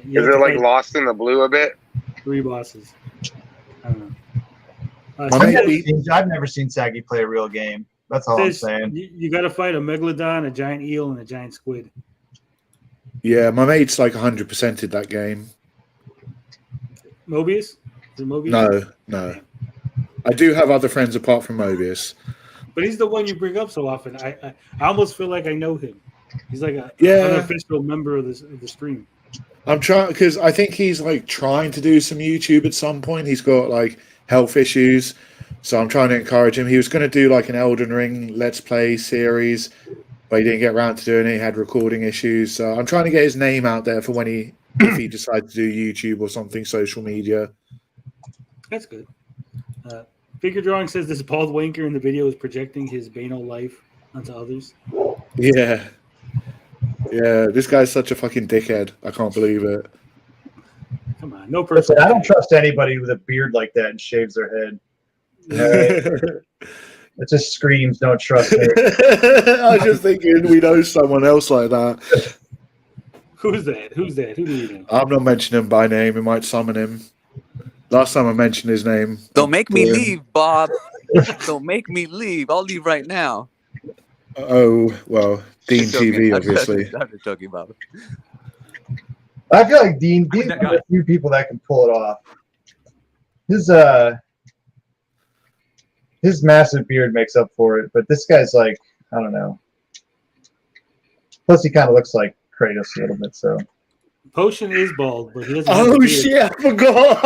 Is it like Lost in the Blue a bit? 3 bosses. I don't know. I've never seen Saggy play a real game. That's all I'm saying. You got to fight a megalodon, a giant eel, and a giant squid. Yeah, my mate's like 100%ed that game. Mobius? Is it Mobius? No. I do have other friends apart from Mobius. But he's the one you bring up so often. I almost feel like I know him. He's like an unofficial member of the stream. I'm trying because I think he's like trying to do some YouTube at some point. He's got like health issues, so I'm trying to encourage him. He was going to do like an Elden Ring Let's Play series, but he didn't get around to doing it. He had recording issues, so I'm trying to get his name out there for when if he decides to do YouTube or something, social media. That's good. Figure Drawing says this bald wanker in the video is projecting his banal life onto others. Yeah, this guy's such a fucking dickhead. I can't believe it. Come on, no person. I don't trust anybody with a beard like that and shaves their head. It just screams, don't trust me. I was just thinking we know someone else like that. Who's that? Who do you know? I'm not mentioning him by name. It might summon him. Last time I mentioned his name. Don't make me leave, Bob. Don't make me leave. I'll leave right now. Oh, well, Dean TV, obviously. I'm just joking, Bob. I feel like Dean's one of the few people that can pull it off. His massive beard makes up for it, but this guy's like, I don't know. Plus, he kind of looks like Kratos a little bit, so. Potion is bald, but he doesn't. Oh shit! I forgot.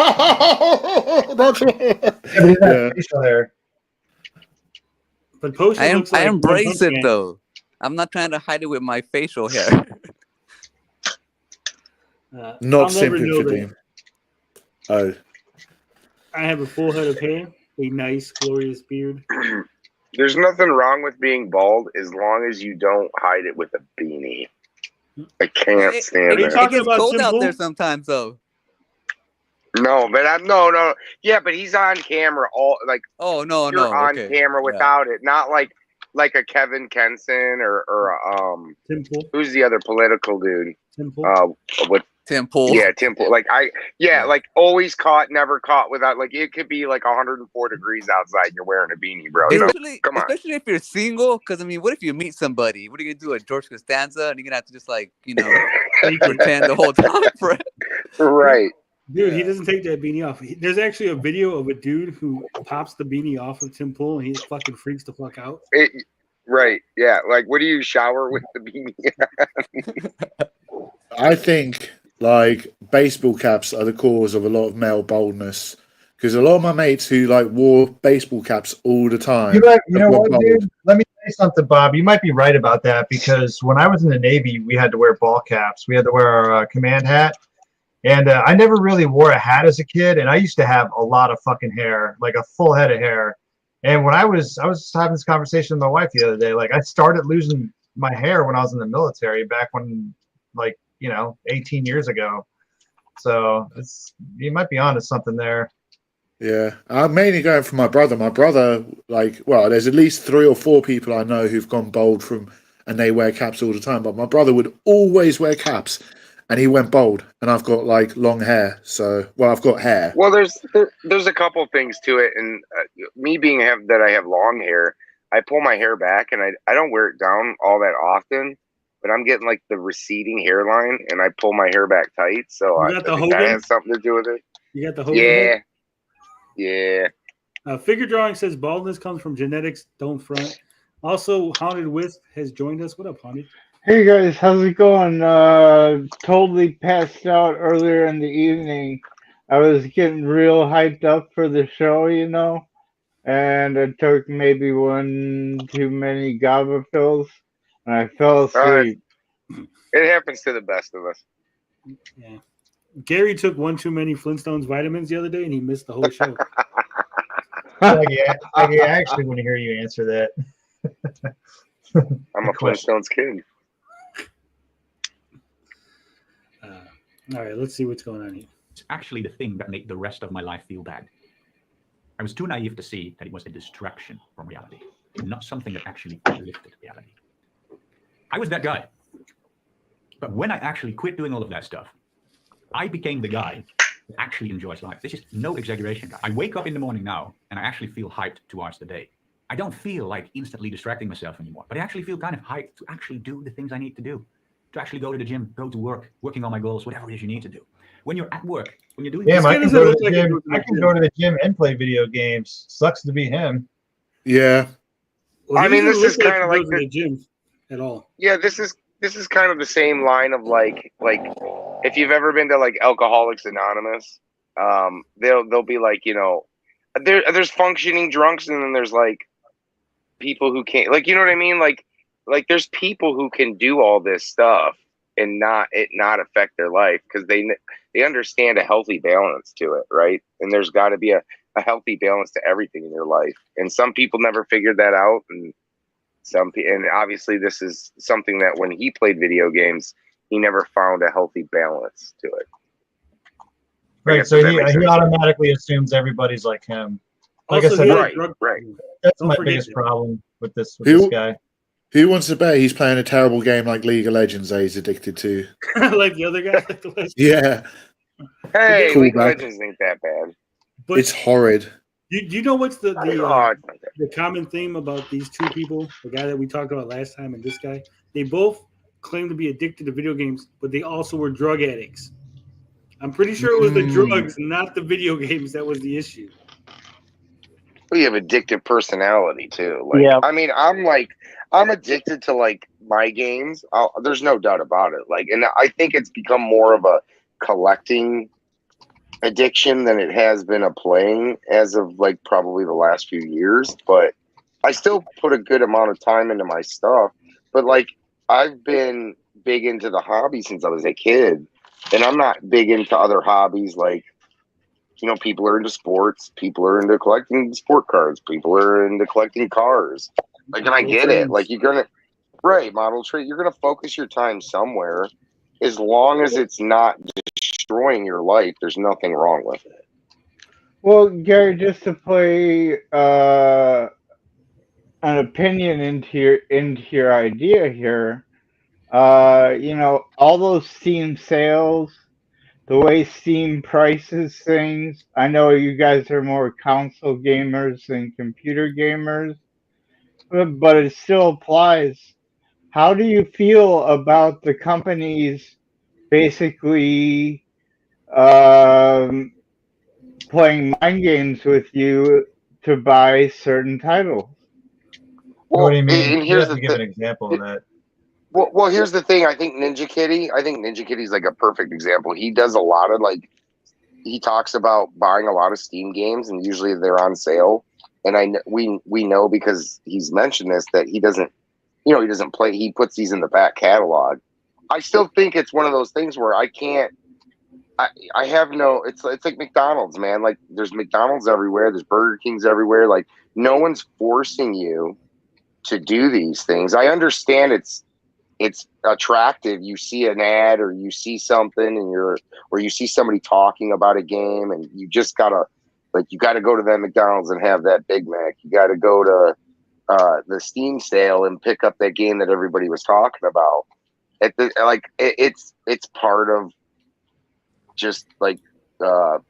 That's right. Facial hair. But Potion looks like I embrace it though. I'm not trying to hide it with my facial hair. Not sympathy. Oh. I have a full head of hair, a nice, glorious beard. There's nothing wrong with being bald as long as you don't hide it with a beanie. I can't stand it. It gets cold out there sometimes, though. No, but no. Yeah, but he's on camera all like. Oh no, you're on camera without it, not like a Kevin Kenson or Tim Pool. Who's the other political dude? Tim Pool. Tim Pool. Yeah, Tim Pool. Like like always caught, never caught without. Like it could be like 104 degrees outside and you're wearing a beanie, bro. Come on. Especially if you're single, because I mean, what if you meet somebody? What are you gonna do? A George Costanza, and you're gonna have to just pretend the whole time for it. Right. Dude, he doesn't take that beanie off. There's actually a video of a dude who pops the beanie off of Tim Pool and he fucking freaks the fuck out. Right. Yeah. Like, what do you shower with the beanie? I think baseball caps are the cause of a lot of male boldness because a lot of my mates who wore baseball caps all the time. You know what, dude? Let me say something, Bob. You might be right about that because when I was in the Navy, we had to wear ball caps. We had to wear our command hat. And I never really wore a hat as a kid, and I used to have a lot of fucking hair, like a full head of hair. And when I was having this conversation with my wife the other day, I started losing my hair when I was in the military back when, 18 years ago. So you might be onto something there. Yeah, I'm mainly going for my brother. My brother, there's at least 3 or 4 people I know who've gone bald and they wear caps all the time. But my brother would always wear caps. And he went bald, and I've got long hair. I've got hair. Well, there's a couple things to it, and me being that I have long hair, I pull my hair back, and I don't wear it down all that often, but I'm getting the receding hairline, and I pull my hair back tight, so I think that has something to do with it. You got the Hogan Yeah. head? Yeah. Figure drawing says baldness comes from genetics. Don't front. Also, Haunted Wisp has joined us. What up, Haunted? Hey guys, how's it going? Totally passed out earlier in the evening. I was getting real hyped up for the show, you know, and I took maybe one too many GABA pills, and I fell asleep. It happens to the best of us. Yeah. Gary took one too many Flintstones vitamins the other day, and he missed the whole show. I actually want to hear you answer that. I'm a Flintstones kid. All right, let's see what's going on here. It's actually the thing that made the rest of my life feel bad. I was too naive to see that it was a distraction from reality, not something that actually lifted reality. I was that guy. But when I actually quit doing all of that stuff, I became the guy that actually enjoys life. This is no exaggeration. I wake up in the morning now and I actually feel hyped towards the day. I don't feel like instantly distracting myself anymore, but I actually feel kind of hyped to actually do the things I need to do, to actually go to the gym, go to work, working on my goals, whatever it is you need to do. When you're at work, when you're doing Damn, I can go to the like gym. I can go to the gym and play video games. Sucks to be him. Yeah. Well, I mean, this is kind of like the gym at all. Yeah, this is kind of the same line of like if you've ever been to like Alcoholics Anonymous, they'll be like, you know, there's functioning drunks and then there's like people who can't, like, you know what I mean? Like there's people who can do all this stuff and not affect their life because they understand a healthy balance to it, right? And there's got to be a healthy balance to everything in your life. And some people never figured that out, and obviously this is something that when he played video games, he never found a healthy balance to it. Right, so he automatically assumes everybody's like him. Like Also, I said, right. That's Don't my forget biggest that. problem with this guy. Who wants to bet he's playing a terrible game like League of Legends that he's addicted to? Like the other guy. Like the West. Yeah. Hey, Cool League of back. Legends ain't that bad. But It's horrid. you know what's the it's not that bad. the common theme about these two people, the guy that we talked about last time and this guy? They both claim to be addicted to video games, but they also were drug addicts. I'm pretty sure it was the drugs, not the video games, that was the issue. We have addictive personality too. Like, Yeah. I mean, I'm addicted to like my games. There's no doubt about it. Like, and I think it's become more of a collecting addiction than it has been a playing as of like probably the last few years. But I still put a good amount of time into my stuff. But like, I've been big into the hobby since I was a kid, and I'm not big into other hobbies like, you know, people are into sports, people are into collecting sport cards, people are into collecting cars. Like, and I get it. Like, you're gonna model trade. You're gonna focus your time somewhere, as long as it's not destroying your life. There's nothing wrong with it. Well, Gary, just to play an opinion into your idea here, you know, all those Steam sales, the way Steam prices things. I know you guys are more console gamers than computer gamers, but it still applies. How do you feel about the companies basically playing mind games with you to buy certain titles? What do you mean? And You here's have to give an example of that. Well, here's the thing. I think Ninja Kitty's like a perfect example. He does a lot of like, he talks about buying a lot of Steam games, and usually they're on sale. And we know because he's mentioned this that he doesn't play. He puts these in the back catalog. I still think it's one of those things where I can't. I have no. It's like McDonald's, man. Like, there's McDonald's everywhere. There's Burger Kings everywhere. Like, no one's forcing you to do these things. I understand it's attractive. You see an ad or you see something or you see somebody talking about a game, and you just gotta go to that McDonald's and have that Big Mac. You gotta go to the Steam sale and pick up that game that everybody was talking about. It's part of just like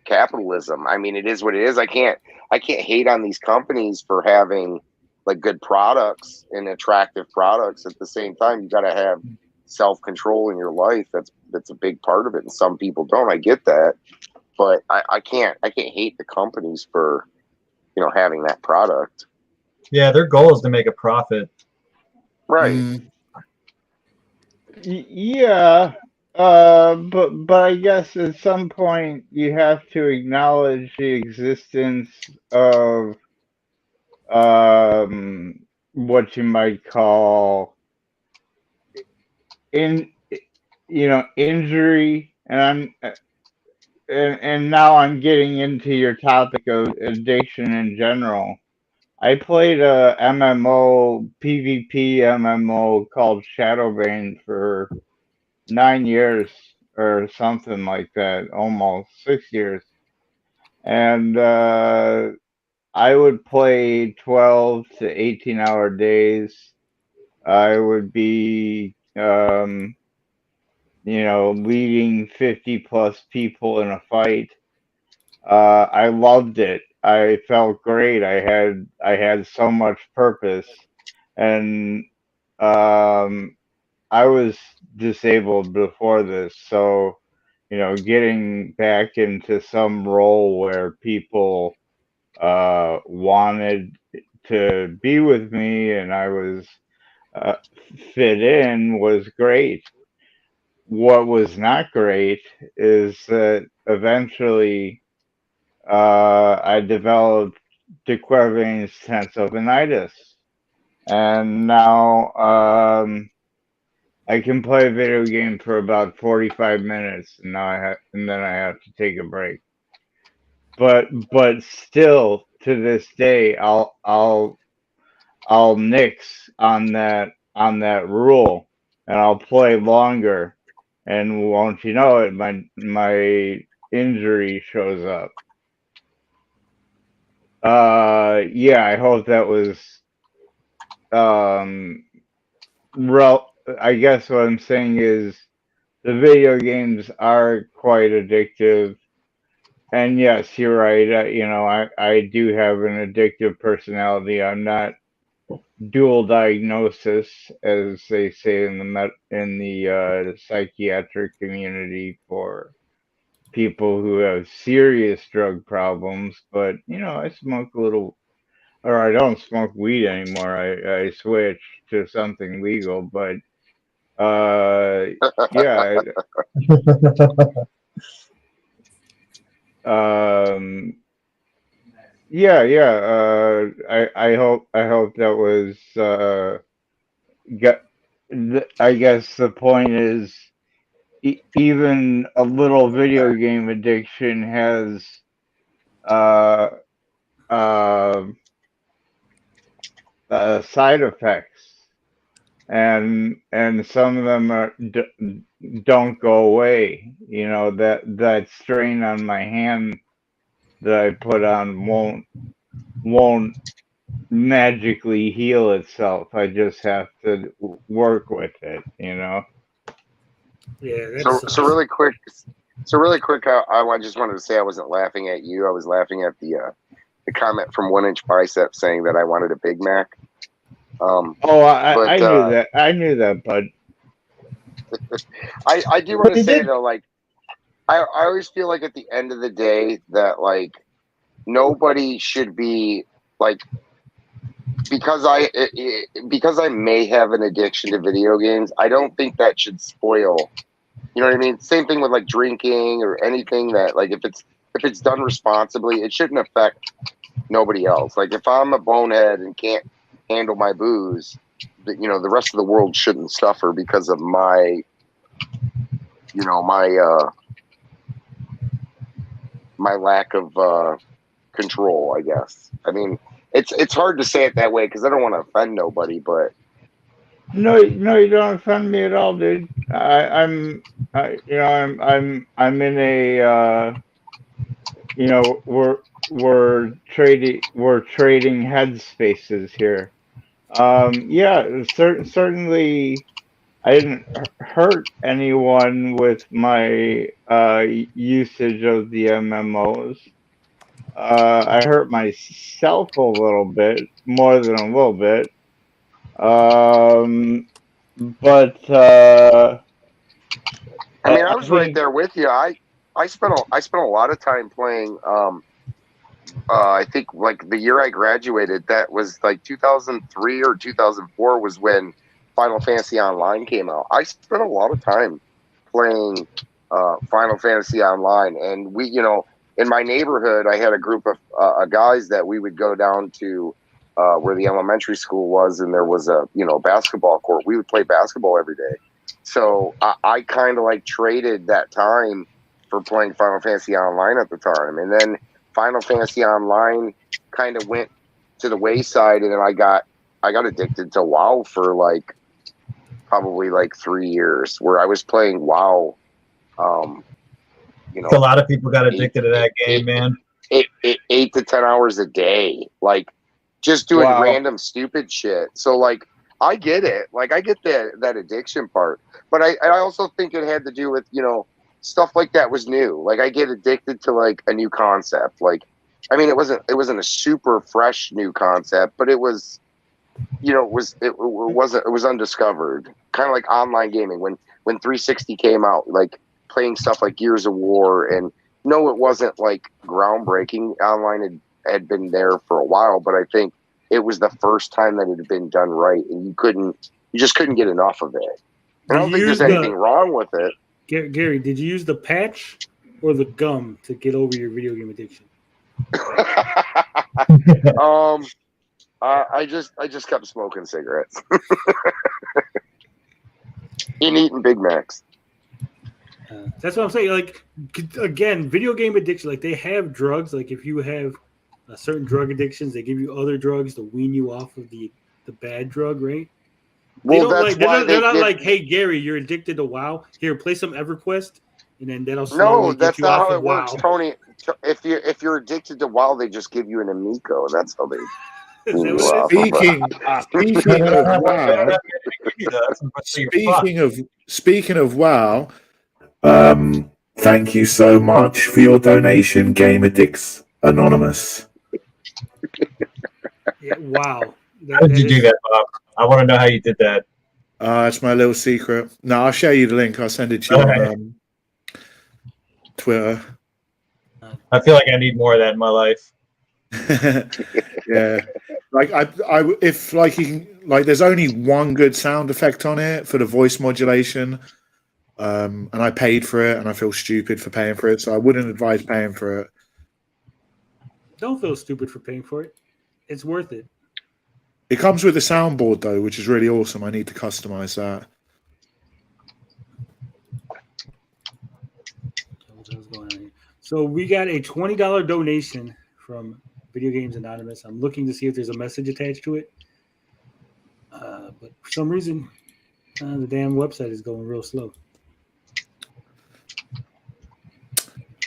capitalism. I mean, it is what it is. I can't hate on these companies for having like good products and attractive products. At the same time, you got to have self-control in your life. That's a big part of it, and some people don't. I get that, but I can't hate the companies for, you know, having that product. Yeah, their goal is to make a profit. Right. Yeah, but I guess at some point you have to acknowledge the existence of what you might call injury, and now I'm getting into your topic of addiction in general. I played a MMO, PvP MMO called Shadowbane for 9 years or something like that, almost 6 years. And I would play 12 to 18-hour days. I would be, leading 50 plus people in a fight. I loved it. I felt great. I had so much purpose, and I was disabled before this, so getting back into some role where people wanted to be with me and I was fit in was great. What was not great is that eventually I developed Quervain's tensovenitis, and now I can play a video game for about 45 minutes, and then I have to take a break. But still, to this day, I'll nix on that rule, and I'll play longer. And won't you know it, my injury shows up. Yeah, I hope that was I guess what I'm saying is the video games are quite addictive. And yes, you're right. I do have an addictive personality. I'm not dual diagnosis, as they say in the psychiatric community, for people who have serious drug problems. But I smoke a little, or I don't smoke weed anymore. I switched to something legal, but yeah. Yeah. I hope that was I guess the point is, even a little video game addiction has side effects, and some of them don't go away. That strain on my hand that I put on won't magically heal itself. I just have to work with it. Yeah. So really quick. I just wanted to say I wasn't laughing at you. I was laughing at the comment from 1 Inch Bicep saying that I wanted a Big Mac. I knew that. I knew that, bud. I do want to say though, like, I always feel like at the end of the day that, like, nobody should be like, because I may have an addiction to video games, I don't think that should spoil. You know what I mean? Same thing with like drinking or anything that, like, if it's done responsibly, it shouldn't affect nobody else. Like, if I'm a bonehead and can't handle my booze, the rest of the world shouldn't suffer because of my lack of control, I guess. I mean, it's hard to say it that way because I don't want to offend nobody, but no, you don't offend me at all, dude. I'm in a we're trading headspaces here. Yeah, certainly I didn't hurt anyone with my usage of the MMOs. I hurt myself a little bit, more than a little bit. But I mean, I was right there with you. I I spent a lot of time playing. I think like the year I graduated, that was like 2003 or 2004 was when Final Fantasy Online came out. I spent a lot of time playing Final Fantasy Online, and we, in my neighborhood, I had a group of guys that we would go down to where the elementary school was, and there was a basketball court. We would play basketball every day. So I kind of like traded that time for playing Final Fantasy Online at the time, and then Final Fantasy Online kind of went to the wayside, and then I got addicted to WoW for like probably like 3 years, where I was playing WoW. A lot of people got addicted to that game, man. 8 to 10 hours a day, like just doing random stupid shit. So like I get it, like I get that addiction part, but I also think it had to do with stuff like that was new. Like I get addicted to like a new concept. Like, I mean, it wasn't a super fresh new concept, but it was, it was undiscovered. Kind of like online gaming when 360 came out, like playing stuff like Gears of War, and no, it wasn't like groundbreaking. Online had been there for a while, but I think it was the first time that it had been done right, and you just couldn't get enough of it. I don't think there's anything wrong with it. Gary, did you use the patch or the gum to get over your video game addiction? I just kept smoking cigarettes and eating Big Macs. That's what I'm saying. Like, again, video game addiction, like they have drugs. Like if you have certain drug addictions, they give you other drugs to wean you off of the bad drug, right? Well, they're not like, hey, Gary, you're addicted to WoW. Here, play some EverQuest, and then that'll slowly that's get you not off how of it works, WoW. Tony. If you're addicted to WoW, they just give you an Amico, and that's how they. Speaking of WoW, thank you so much for your donation, Game Addicts Anonymous. Yeah, wow. How did you do that, Bob? I want to know how you did that. It's my little secret. No, I'll show you the link. I'll send it to you on Twitter. I feel like I need more of that in my life. Yeah, like if like you can, like there's only one good sound effect on it for the voice modulation, and I paid for it, and I feel stupid for paying for it, so I wouldn't advise paying for it. Don't feel stupid for paying for it. It's worth it. It comes with a soundboard though, which is really awesome. I need to customize that. So we got a $20 donation from Video Games Anonymous. I'm looking to see if there's a message attached to it. But for some reason, the damn website is going real slow.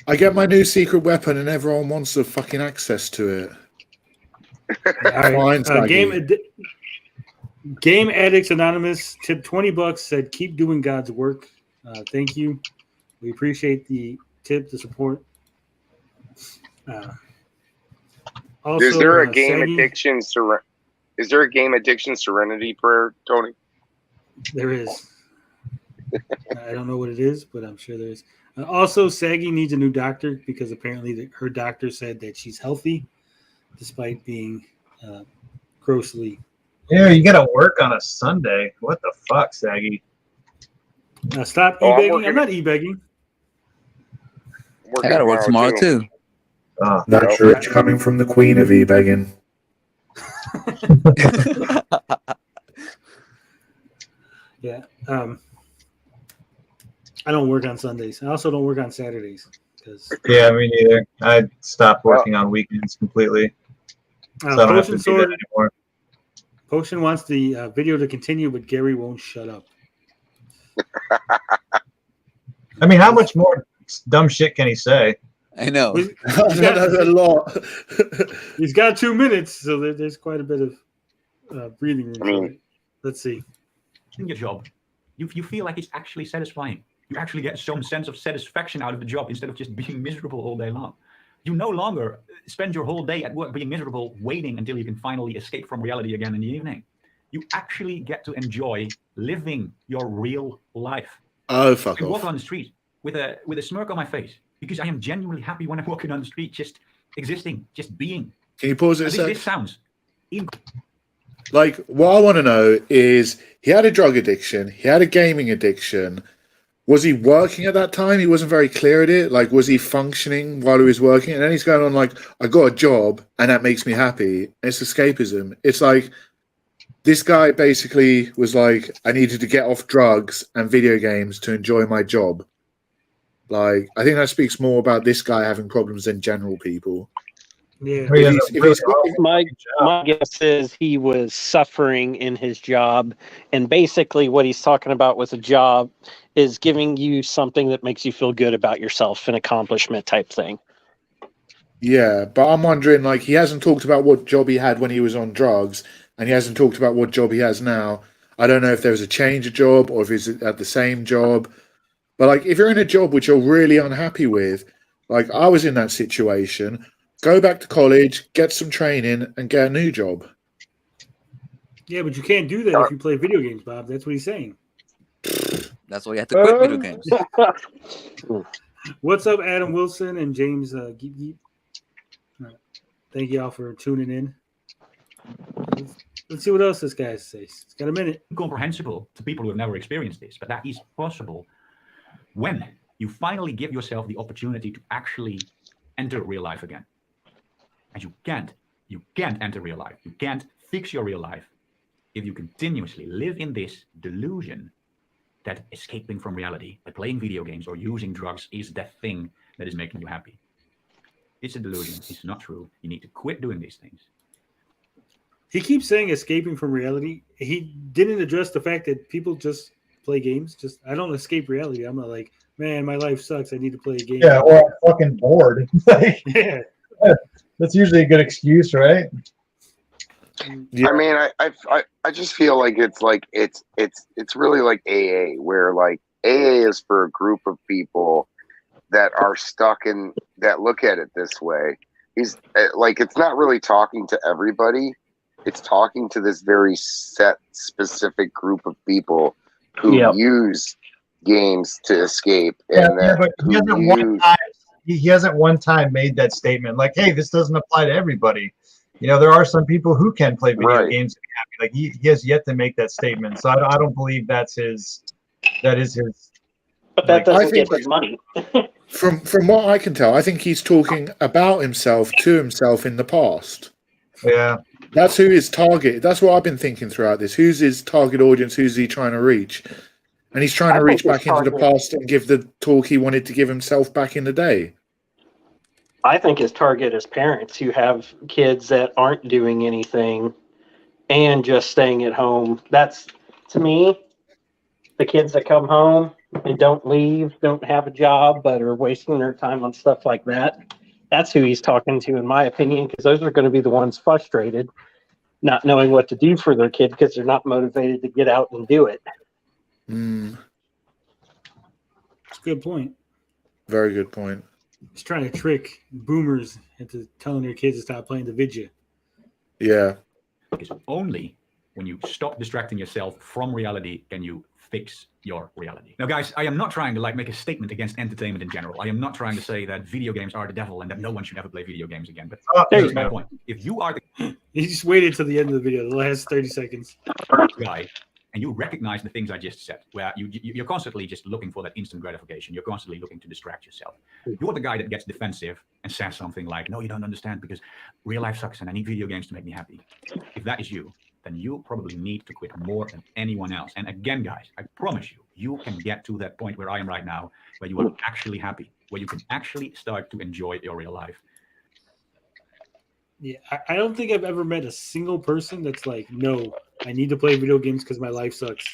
I get my new secret weapon and everyone wants the fucking access to it. Game Addicts Anonymous tipped $20, said keep doing God's work. Thank you. We appreciate the tip, the support. Also, is there a game addiction? Is there a game addiction serenity prayer, Tony? There is. I don't know what it is, but I'm sure there is. Also, Saggy needs a new doctor because apparently her doctor said that she's healthy, despite being grossly. Yeah, you got to work on a Sunday. What the fuck, Saggy? Stop e-begging. I'm not e-begging. I got to work tomorrow too. That's rich coming from the queen of e-begging. Yeah. I don't work on Sundays. I also don't work on Saturdays. Yeah, me neither. I stopped working on weekends completely. So I don't have to do that anymore. Potion wants the video to continue, but Gary won't shut up. I mean, how much more dumb shit can he say? I know. That's a lot. He's got 2 minutes, so there's quite a bit of breathing room. Let's see. In your job, you feel like it's actually satisfying. You actually get some sense of satisfaction out of the job instead of just being miserable all day long. You no longer spend your whole day at work being miserable, waiting until you can finally escape from reality again in the evening. You actually get to enjoy living your real life. Oh, fuck I off. walk on the street with a smirk on my face, because I am genuinely happy when I'm walking on the street, just existing, just being. Can you pause it a This, sec? this sounds. Like, what I want to know is, he had a drug addiction, he had a gaming addiction. Was he working at that time? He wasn't very clear at it. Like, was he functioning while he was working? And then he's going on like, I got a job and that makes me happy. It's escapism. It's like, this guy basically was like, I needed to get off drugs and video games to enjoy my job. Like, I think that speaks more about this guy having problems than general people. Yeah. My guess is he was suffering in his job, and basically what he's talking about with a job is giving you something that makes you feel good about yourself, an accomplishment type thing. Yeah, but I'm wondering, like, he hasn't talked about what job he had when he was on drugs, and he hasn't talked about what job he has now. I don't know if there was a change of job or if he's at the same job. But, like, if you're in a job which you're really unhappy with, like, I was in that situation, go back to college, get some training, and get a new job. Yeah, but you can't do that if you play video games, Bob. That's what he's saying. That's why you have to quit video games. What's up, Adam Wilson and James Geek? Thank you all for tuning in. Let's see what else this guy says. It's got a minute. Incomprehensible to people who have never experienced this, but that is possible when you finally give yourself the opportunity to actually enter real life again. And you can't enter real life. You can't fix your real life if you continuously live in this delusion that escaping from reality by playing video games or using drugs is the thing that is making you happy. It's a delusion. It's not true. You need to quit doing these things. He keeps saying escaping from reality. He didn't address the fact that people just play games. I don't escape reality. I'm not like, man, my life sucks. I need to play a game. Yeah, or I'm fucking bored. Like, yeah. That's usually a good excuse, right? Yeah. I mean, I just feel like it's really like AA, where like AA is for a group of people that are stuck in that look at it this way. He's like, it's not really talking to everybody. It's talking to this very set, specific group of people who use games to escape. And but he hasn't one time made that statement like, hey, this doesn't apply to everybody. You know, there are some people who can play video games and be happy. Like he has yet to make that statement. So I don't believe that is his. But that doesn't get his money. From what I can tell, I think he's talking about himself to himself in the past. Yeah. That's who his target. That's what I've been thinking throughout this. Who's his target audience? Who's he trying to reach? And he's trying to reach back into the past and give the talk he wanted to give himself back in the day. I think his target is parents who have kids that aren't doing anything and just staying at home. That's, to me, the kids that come home and don't leave, don't have a job, but are wasting their time on stuff like that. That's who he's talking to, in my opinion, because those are going to be the ones frustrated, not knowing what to do for their kid because they're not motivated to get out and do it. Mm. That's a good point. Very good point. He's trying to trick boomers into telling their kids to stop playing the video. Yeah. Because only when you stop distracting yourself from reality can you fix your reality. Now, guys, I am not trying to make a statement against entertainment in general. I am not trying to say that video games are the devil and that no one should ever play video games again. But here's my point. If you are the He just waited till the end of the video, the last 30 seconds. guy, and you recognize the things I just said, where you're constantly just looking for that instant gratification. You're constantly looking to distract yourself. You're the guy that gets defensive and says something like, no, you don't understand because real life sucks and I need video games to make me happy. If that is you, then you probably need to quit more than anyone else. And again, guys, I promise you, you can get to that point where I am right now, where you are actually happy, where you can actually start to enjoy your real life. Yeah, I don't think I've ever met a single person that's like, no, I need to play video games because my life sucks.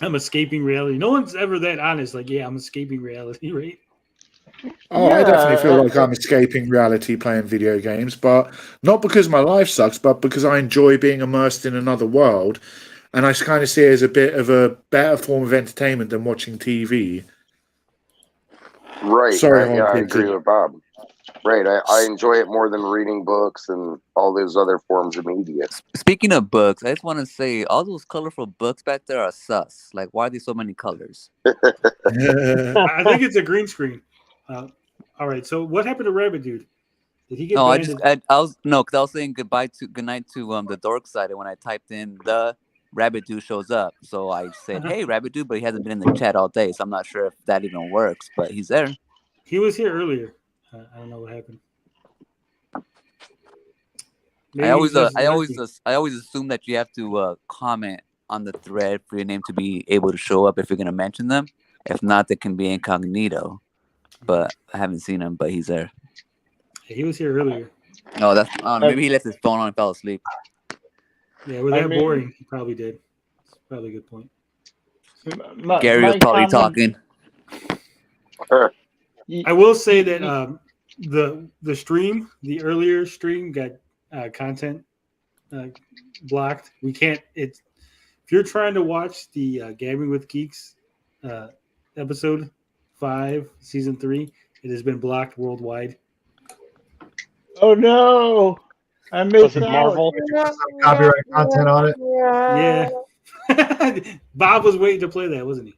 I'm escaping reality. No one's ever that honest. Like, yeah, I'm escaping reality, right? Oh, I definitely feel like I'm escaping reality playing video games, but not because my life sucks, but because I enjoy being immersed in another world. And I kind of see it as a bit of a better form of entertainment than watching TV. Right. Sorry, I agree with Bob. Right. I enjoy it more than reading books and all those other forms of media. Speaking of books, I just want to say all those colorful books back there are sus. Like, why are there so many colors? I think it's a green screen. All right. So what happened to Rabbit Dude? Did he get No, banned? I was because I was saying goodnight to the dork side, and when I typed in the Rabbit Dude shows up, so I said, "Hey, Rabbit Dude," but he hasn't been in the chat all day, so I'm not sure if that even works. But he's there. He was here earlier. I don't know what happened. I always assume that you have to comment on the thread for your name to be able to show up if you're going to mention them. If not, they can be incognito. But I haven't seen him, but he's there. He was here earlier. Oh, that's maybe he left his phone on and fell asleep. Yeah, we're that boring. He probably did. That's probably a good point. Gary was probably talking. I will say that the stream, the earlier stream, got content blocked. We can't. If you're trying to watch the Gabbing with Geeks episode 5, season 3, it has been blocked worldwide. Oh no! I missed out. Marvel? Some copyright content on it. Yeah. Bob was waiting to play that, wasn't he?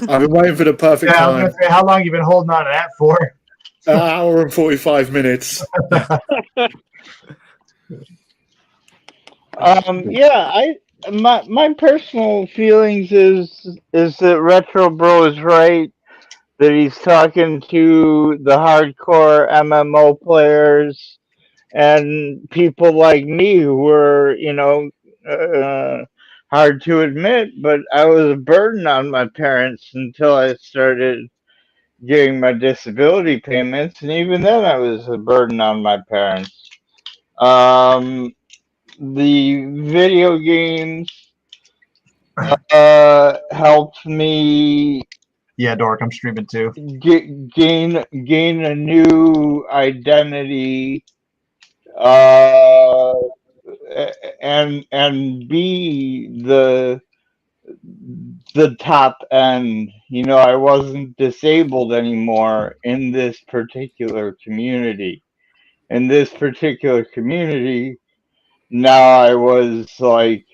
I've been waiting for the perfect Yeah, I was time. gonna say, how long you been holding on to that for? An hour and 45 minutes. My personal feelings is that Retro Bro is right, that he's talking to the hardcore MMO players and people like me who were, hard to admit, but I was a burden on my parents until I started getting my disability payments, and even then I was a burden on my parents. The video games helped me. Yeah, Dork, I'm streaming too. Gain a new identity, and be the top end. I wasn't disabled anymore in this particular community. In this particular community, now I was like,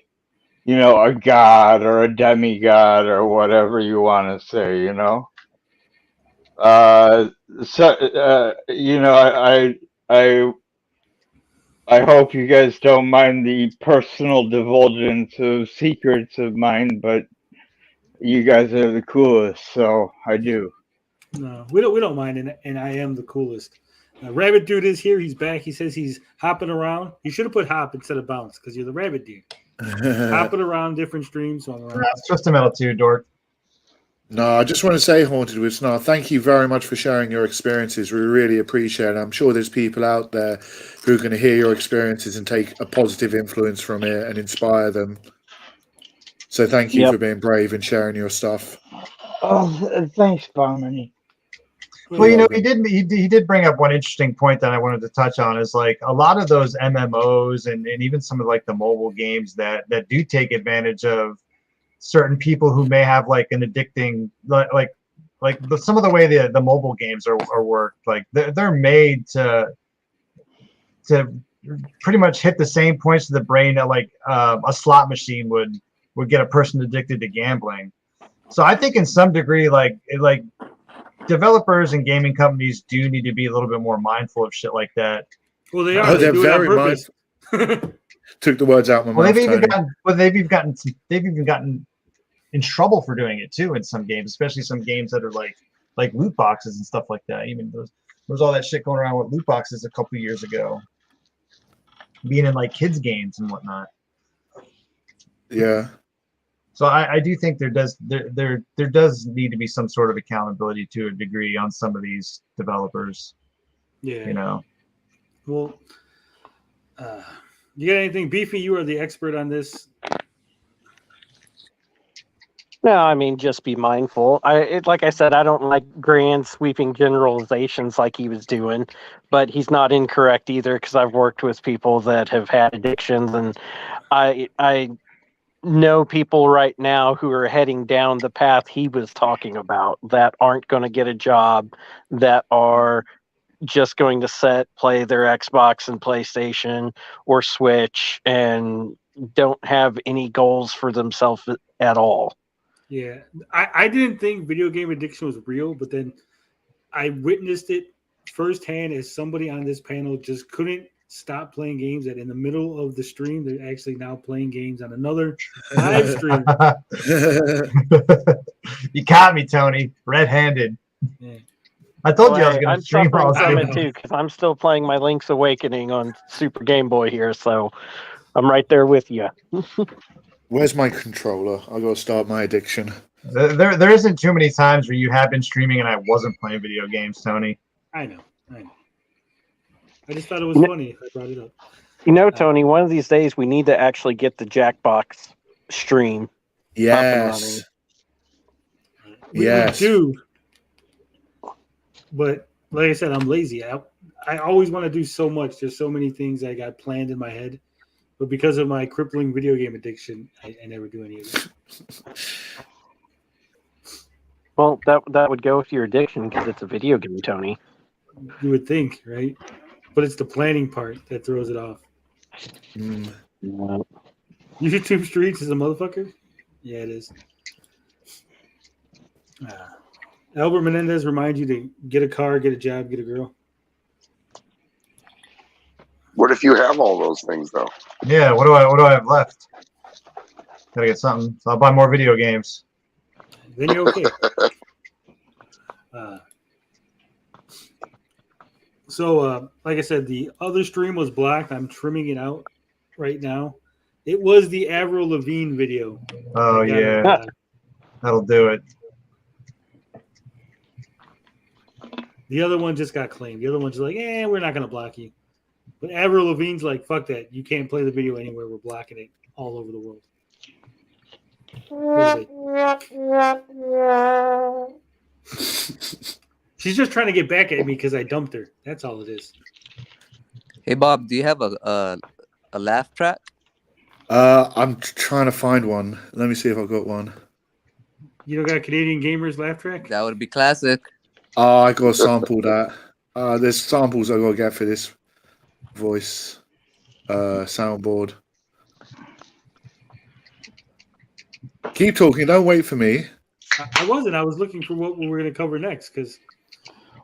a god or a demigod or whatever you want to say, I hope you guys don't mind the personal divulgence of secrets of mine, but you guys are the coolest, so I do. No, we don't mind, and I am the coolest. Rabbit Dude is here. He's back. He says he's hopping around. You should have put hop instead of bounce because you're the Rabbit Dude. Hopping around different streams. It's just a metal too, Dork. No, I just want to say, Haunted with Snar, thank you very much for sharing your experiences. We really appreciate it. I'm sure there's people out there who are going to hear your experiences and take a positive influence from it and inspire them. So thank you for being brave and sharing your stuff. Oh, thanks, Bomani. Well, he did bring up one interesting point that I wanted to touch on is like a lot of those MMOs and even some of like the mobile games that do take advantage of certain people who may have like an addicting like some of the way the mobile games are worked, like they're made to pretty much hit the same points of the brain that like a slot machine would get a person addicted to gambling. So I think in some degree like developers and gaming companies do need to be a little bit more mindful of shit like that. Well, they are. They're very mindful. Took the words out of my mouth. They've even gotten in trouble for doing it too in some games, especially some games that are like loot boxes and stuff like that. Even there was all that shit going around with loot boxes a couple years ago, being in like kids games and whatnot. Yeah. So I do think there does need to be some sort of accountability to a degree on some of these developers. Yeah. Well, you got anything, Beefy? You are the expert on this. No, I mean, just be mindful. Like I said, I don't like grand sweeping generalizations like he was doing, but he's not incorrect either because I've worked with people that have had addictions, and I know people right now who are heading down the path he was talking about that aren't going to get a job, that are just going to play their Xbox and PlayStation or Switch and don't have any goals for themselves at all. Yeah, I didn't think video game addiction was real, but then I witnessed it firsthand as somebody on this panel just couldn't stop playing games. That in the middle of the stream, they're actually now playing games on another live stream. You caught me, Tony, red-handed. Yeah. I told you I was Hey, going I'm to stream suffering all from day. it too because I'm still playing my Link's Awakening on Super Game Boy here, so I'm right there with you. Where's my controller? I got to start my addiction. There isn't too many times where you have been streaming and I wasn't playing video games, Tony. I know. I just thought it was funny if I brought it up. You know, Tony, one of these days we need to actually get the Jackbox stream up and running. Yes. We do. But like I said, I'm lazy. I always want to do so much. There's so many things I got planned in my head. But because of my crippling video game addiction, I never do any of it. Well, that would go with your addiction because it's a video game, Tony. You would think, right? But it's the planning part that throws it off. YouTube Streets is a motherfucker? Yeah, it is. Albert Menendez reminds you to get a car, get a job, get a girl. What if you have all those things though? Yeah, what do I have left? Gotta get something. So I'll buy more video games. Then you're okay. So, like I said, the other stream was blocked. I'm trimming it out right now. It was the Avril Lavigne video. Oh, yeah. That'll do it. The other one just got claimed. The other one's like, we're not going to block you. But Avril Lavigne's like, fuck that. You can't play the video anywhere. We're blocking it all over the world. She's just trying to get back at me because I dumped her. That's all it is. Hey Bob, do you have a laugh track? I'm trying to find one. Let me see if I've got one. You don't got Canadian Gamers laugh track? That would be classic. I got to sample that. There's samples I got to get for this voice soundboard. Keep talking. Don't wait for me. I wasn't. I was looking for what we were going to cover next because.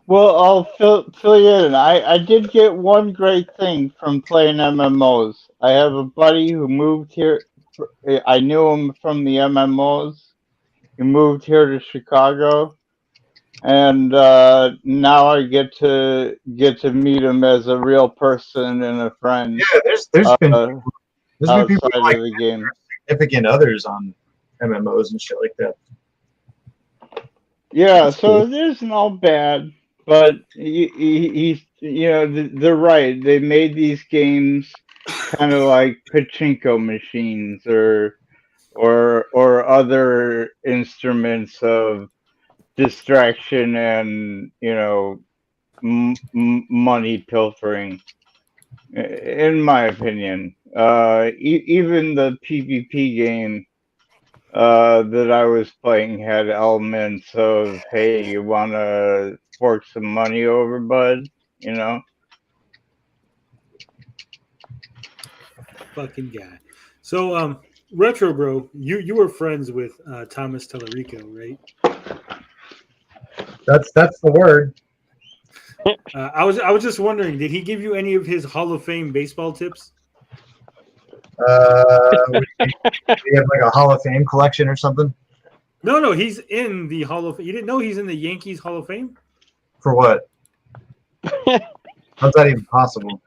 Well, I'll fill you in. I did get one great thing from playing MMOs. I have a buddy who moved here. I knew him from the MMOs. He moved here to Chicago, and now I get to meet him as a real person and a friend. Yeah, there's been people outside like of the game. significant others on MMOs and shit like that. Yeah, so it isn't all bad, but he's they're right. They made these games kind of like pachinko machines or other instruments of distraction and money pilfering. In my opinion, even the PvP game that I was playing had elements of, hey, you want to fork some money over, bud? Fucking guy. So, Retro Bro, you were friends with Thomas Tallarico, right? That's the word. I was just wondering, did he give you any of his Hall of Fame baseball tips? Do you have like a Hall of Fame collection or something? No, he's in the Hall of Fame. You didn't know he's in the Yankees Hall of Fame? For what? How's that even possible?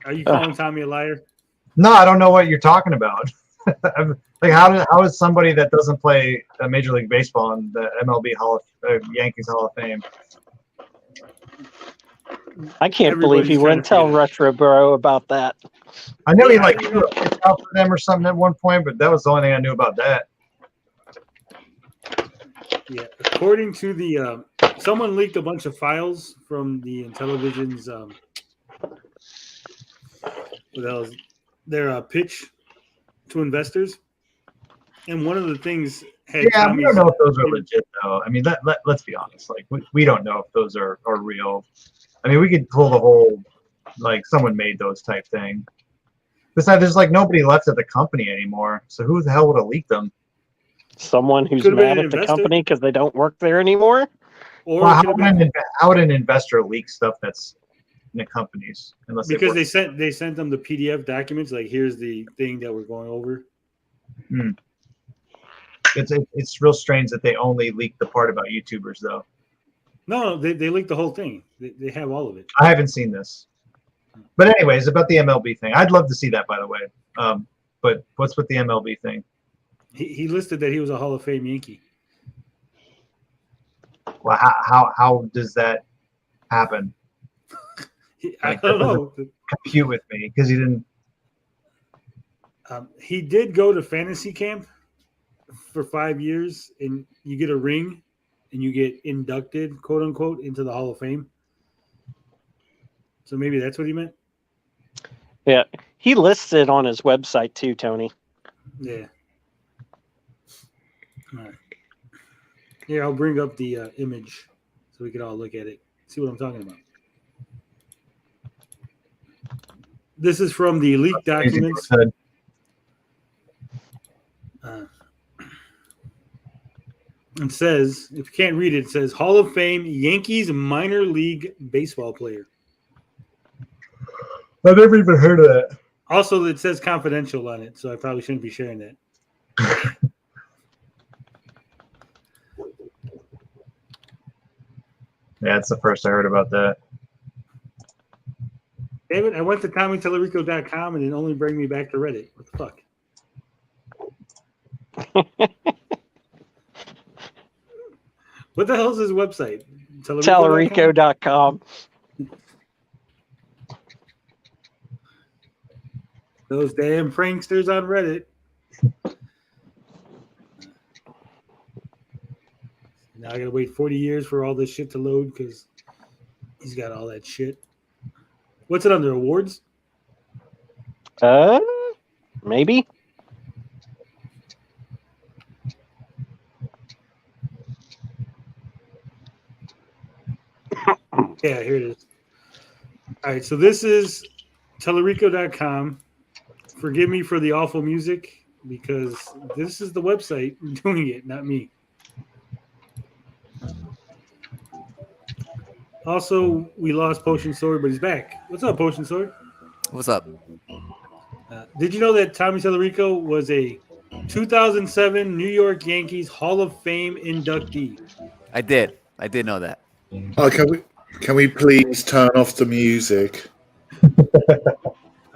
Are you calling Tommy a liar? No, I don't know what you're talking about. Like, how is somebody that doesn't play Major League Baseball in the MLB Yankees Hall of Fame? I can't believe he wouldn't tell Retro Bro about that. I know he threw a pitch out for them or something at one point, but that was the only thing I knew about that. Yeah, according to the someone leaked a bunch of files from the Intellivision's their pitch to investors, And one of the things had Yeah, we don't Tommy's. know if those are legit though. I mean, let's be honest. Like we don't know if those are real. I mean, we could pull the whole like someone made those type thing. Besides, there's like nobody left at the company anymore. So who the hell would have leaked them? Someone who's Could've been mad an at the investor. company because they don't work there anymore. Or Well, it could've been- how would an investor leak stuff that's in the companies? Unless because work- they sent them the PDF documents. Like, here's the thing that we're going over. It's real strange that they only leaked the part about YouTubers though. No, they leaked the whole thing. They have all of it. I haven't seen this. But anyways, about the MLB thing, I'd love to see that, by the way. But what's with the MLB thing? He listed that he was a Hall of Fame Yankee. Well, how does that happen? I don't know. Compute with me because he didn't. He did go to fantasy camp for 5 years, and you get a ring, and you get inducted, quote unquote, into the Hall of Fame. So maybe that's what he meant. Yeah, he lists it on his website too, Tony. Yeah. All right. Here, I'll bring up the image so we can all look at it. See what I'm talking about. This is from the leaked documents. It says, if you can't read it, it says Hall of Fame Yankees minor league baseball player. I've never even heard of that. Also, it says confidential on it, so I probably shouldn't be sharing that. Yeah, it's the first I heard about that. David, I went to TommyTellerico.com and it only bring me back to Reddit. What the fuck? What the hell is his website? Tellerico.com. Those damn pranksters on Reddit. Now I gotta wait 40 years for all this shit to load because he's got all that shit. What's it under? Awards? Maybe. Yeah, here it is. All right, so this is Tellerico.com. Forgive me for the awful music because this is the website doing it, not me. Also, we lost Potion Sword, but he's back. What's up, Potion Sword? What's up? Did you know that Tommy Tellerico was a 2007 New York Yankees Hall of Fame inductee? I did know that. Oh, can we please turn off the music?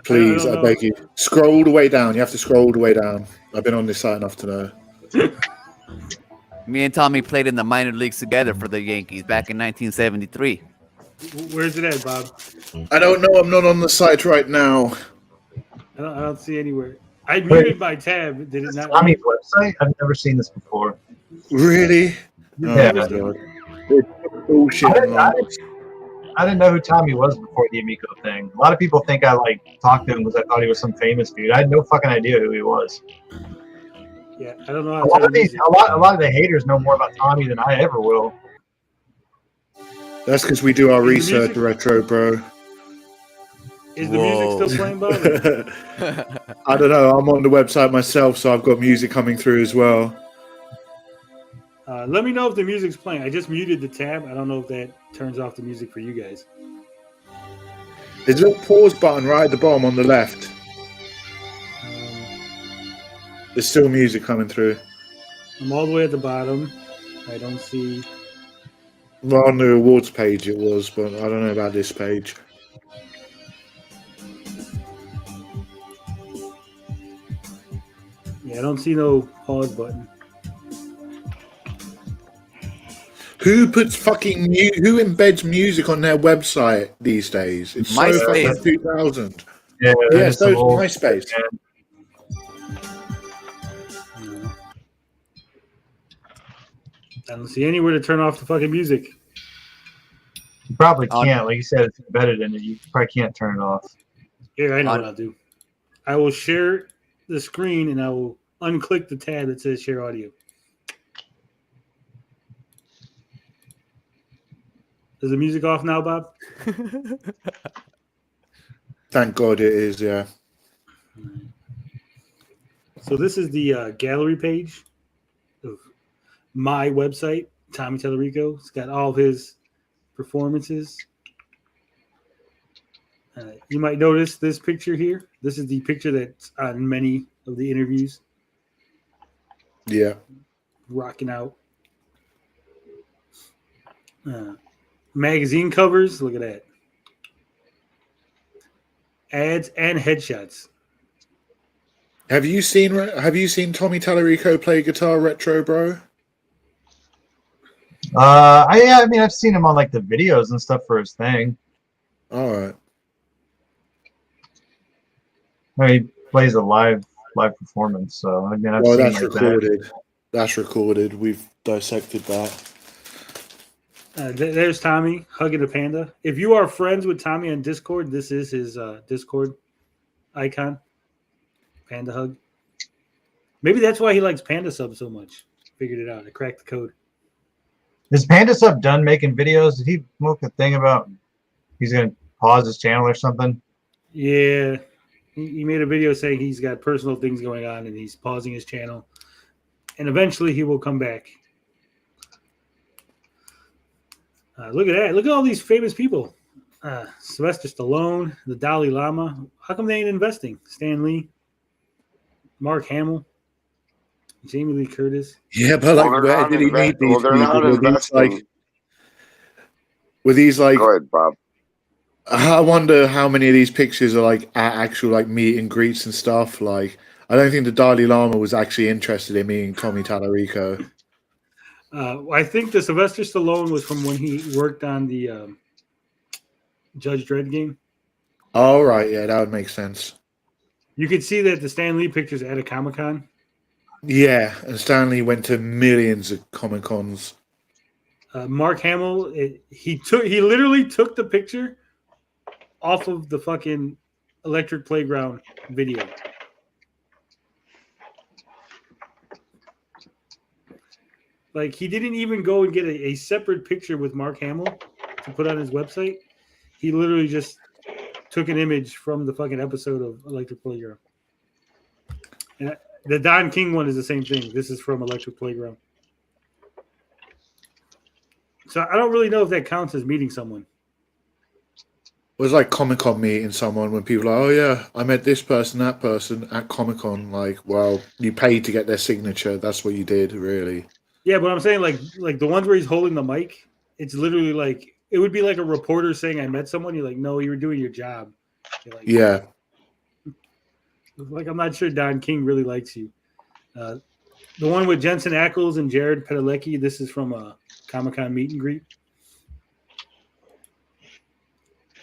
Please, I beg you. Scroll all the way down. You have to scroll all the way down. I've been on this site enough to know. Me and Tommy played in the minor leagues together for the Yankees back in 1973. Where's it at, Bob? I don't know. I'm not on the site right now. I don't see anywhere. I muted my tab. Did it not? Tommy's website? I've never seen this before. Really? Yeah. Oh, bullshit. I didn't know who Tommy was before the Amico thing. A lot of people think I talked to him because I thought he was some famous dude. I had no fucking idea who he was. Yeah, I don't know. A lot of the haters know more about Tommy than I ever will. That's because we do our research, retro, bro. Is the music still playing, Bob? I don't know. I'm on the website myself, so I've got music coming through as well. Let me know if the music's playing. I just muted the tab. I don't know if that turns off the music for you guys. There's a little pause button right at the bottom on the left. There's still music coming through. I'm all the way at the bottom. I don't see. Well, on the awards page it was, but I don't know about this page. Yeah, I don't see no pause button. Who puts fucking who embeds music on their website these days? It's so MySpace. fucking 2000. Yeah, so it's MySpace. I don't see anywhere to turn off the fucking music. You probably can't. Like you said, it's embedded in it. You probably can't turn it off. Here, I know what I'll do. I will share the screen and I will unclick the tab that says share audio. Is the music off now, Bob? Thank God it is, yeah. So this is the gallery page of my website, Tommy Tellerico. It's got all of his performances. You might notice this picture here. This is the picture that's on many of the interviews. Yeah. Rocking out. Magazine covers. Look at that. Ads and headshots. Have you seen Tommy Tallarico play guitar retro, bro? I mean, I've seen him on like the videos and stuff for his thing. All right. I mean, he plays a live performance, so I mean, I've seen that's like recorded. that. That's recorded. We've dissected that. There's Tommy hugging a panda. If you are friends with Tommy on Discord, this is his Discord icon. Panda hug. Maybe that's why he likes Panda Sub so much. Figured it out. I cracked the code. Is Panda Sub done making videos? Did he smoke a thing about he's going to pause his channel or something? Yeah. He made a video saying he's got personal things going on and he's pausing his channel. And eventually he will come back. Look at that. Look at all these famous people. Sylvester Stallone, the Dalai Lama. How come they ain't investing? Stan Lee, Mark Hamill, Jamie Lee Curtis. Yeah, but like, where did he meet these they're not people? investing. Were these like? Go ahead, Bob. I wonder how many of these pictures are like at actual like meet and greets and stuff. Like, I don't think the Dalai Lama was actually interested in meeting Tommy Tallarico. I think the Sylvester Stallone was from when he worked on the Judge Dredd game. Oh, right. Yeah, that would make sense. You could see that the Stan Lee pictures at a Comic-Con. Yeah, and Stanley went to millions of Comic-Cons. Mark Hamill, he literally took the picture off of the fucking Electric Playground video. Like, he didn't even go and get a separate picture with Mark Hamill to put on his website. He literally just took an image from the fucking episode of Electric Playground. And the Don King one is the same thing. This is from Electric Playground. So I don't really know if that counts as meeting someone. It was like Comic-Con meeting someone when people are like, oh, yeah, I met this person, that person at Comic-Con. Like, well, you paid to get their signature. That's what you did, really. Yeah, but I'm saying like the ones where he's holding the mic, it's literally like it would be like a reporter saying I met someone. You're like, no, you were doing your job. You're like, yeah. Like, I'm not sure Don King really likes you. The one with Jensen Ackles and Jared Padalecki, this is from a Comic-Con meet and greet.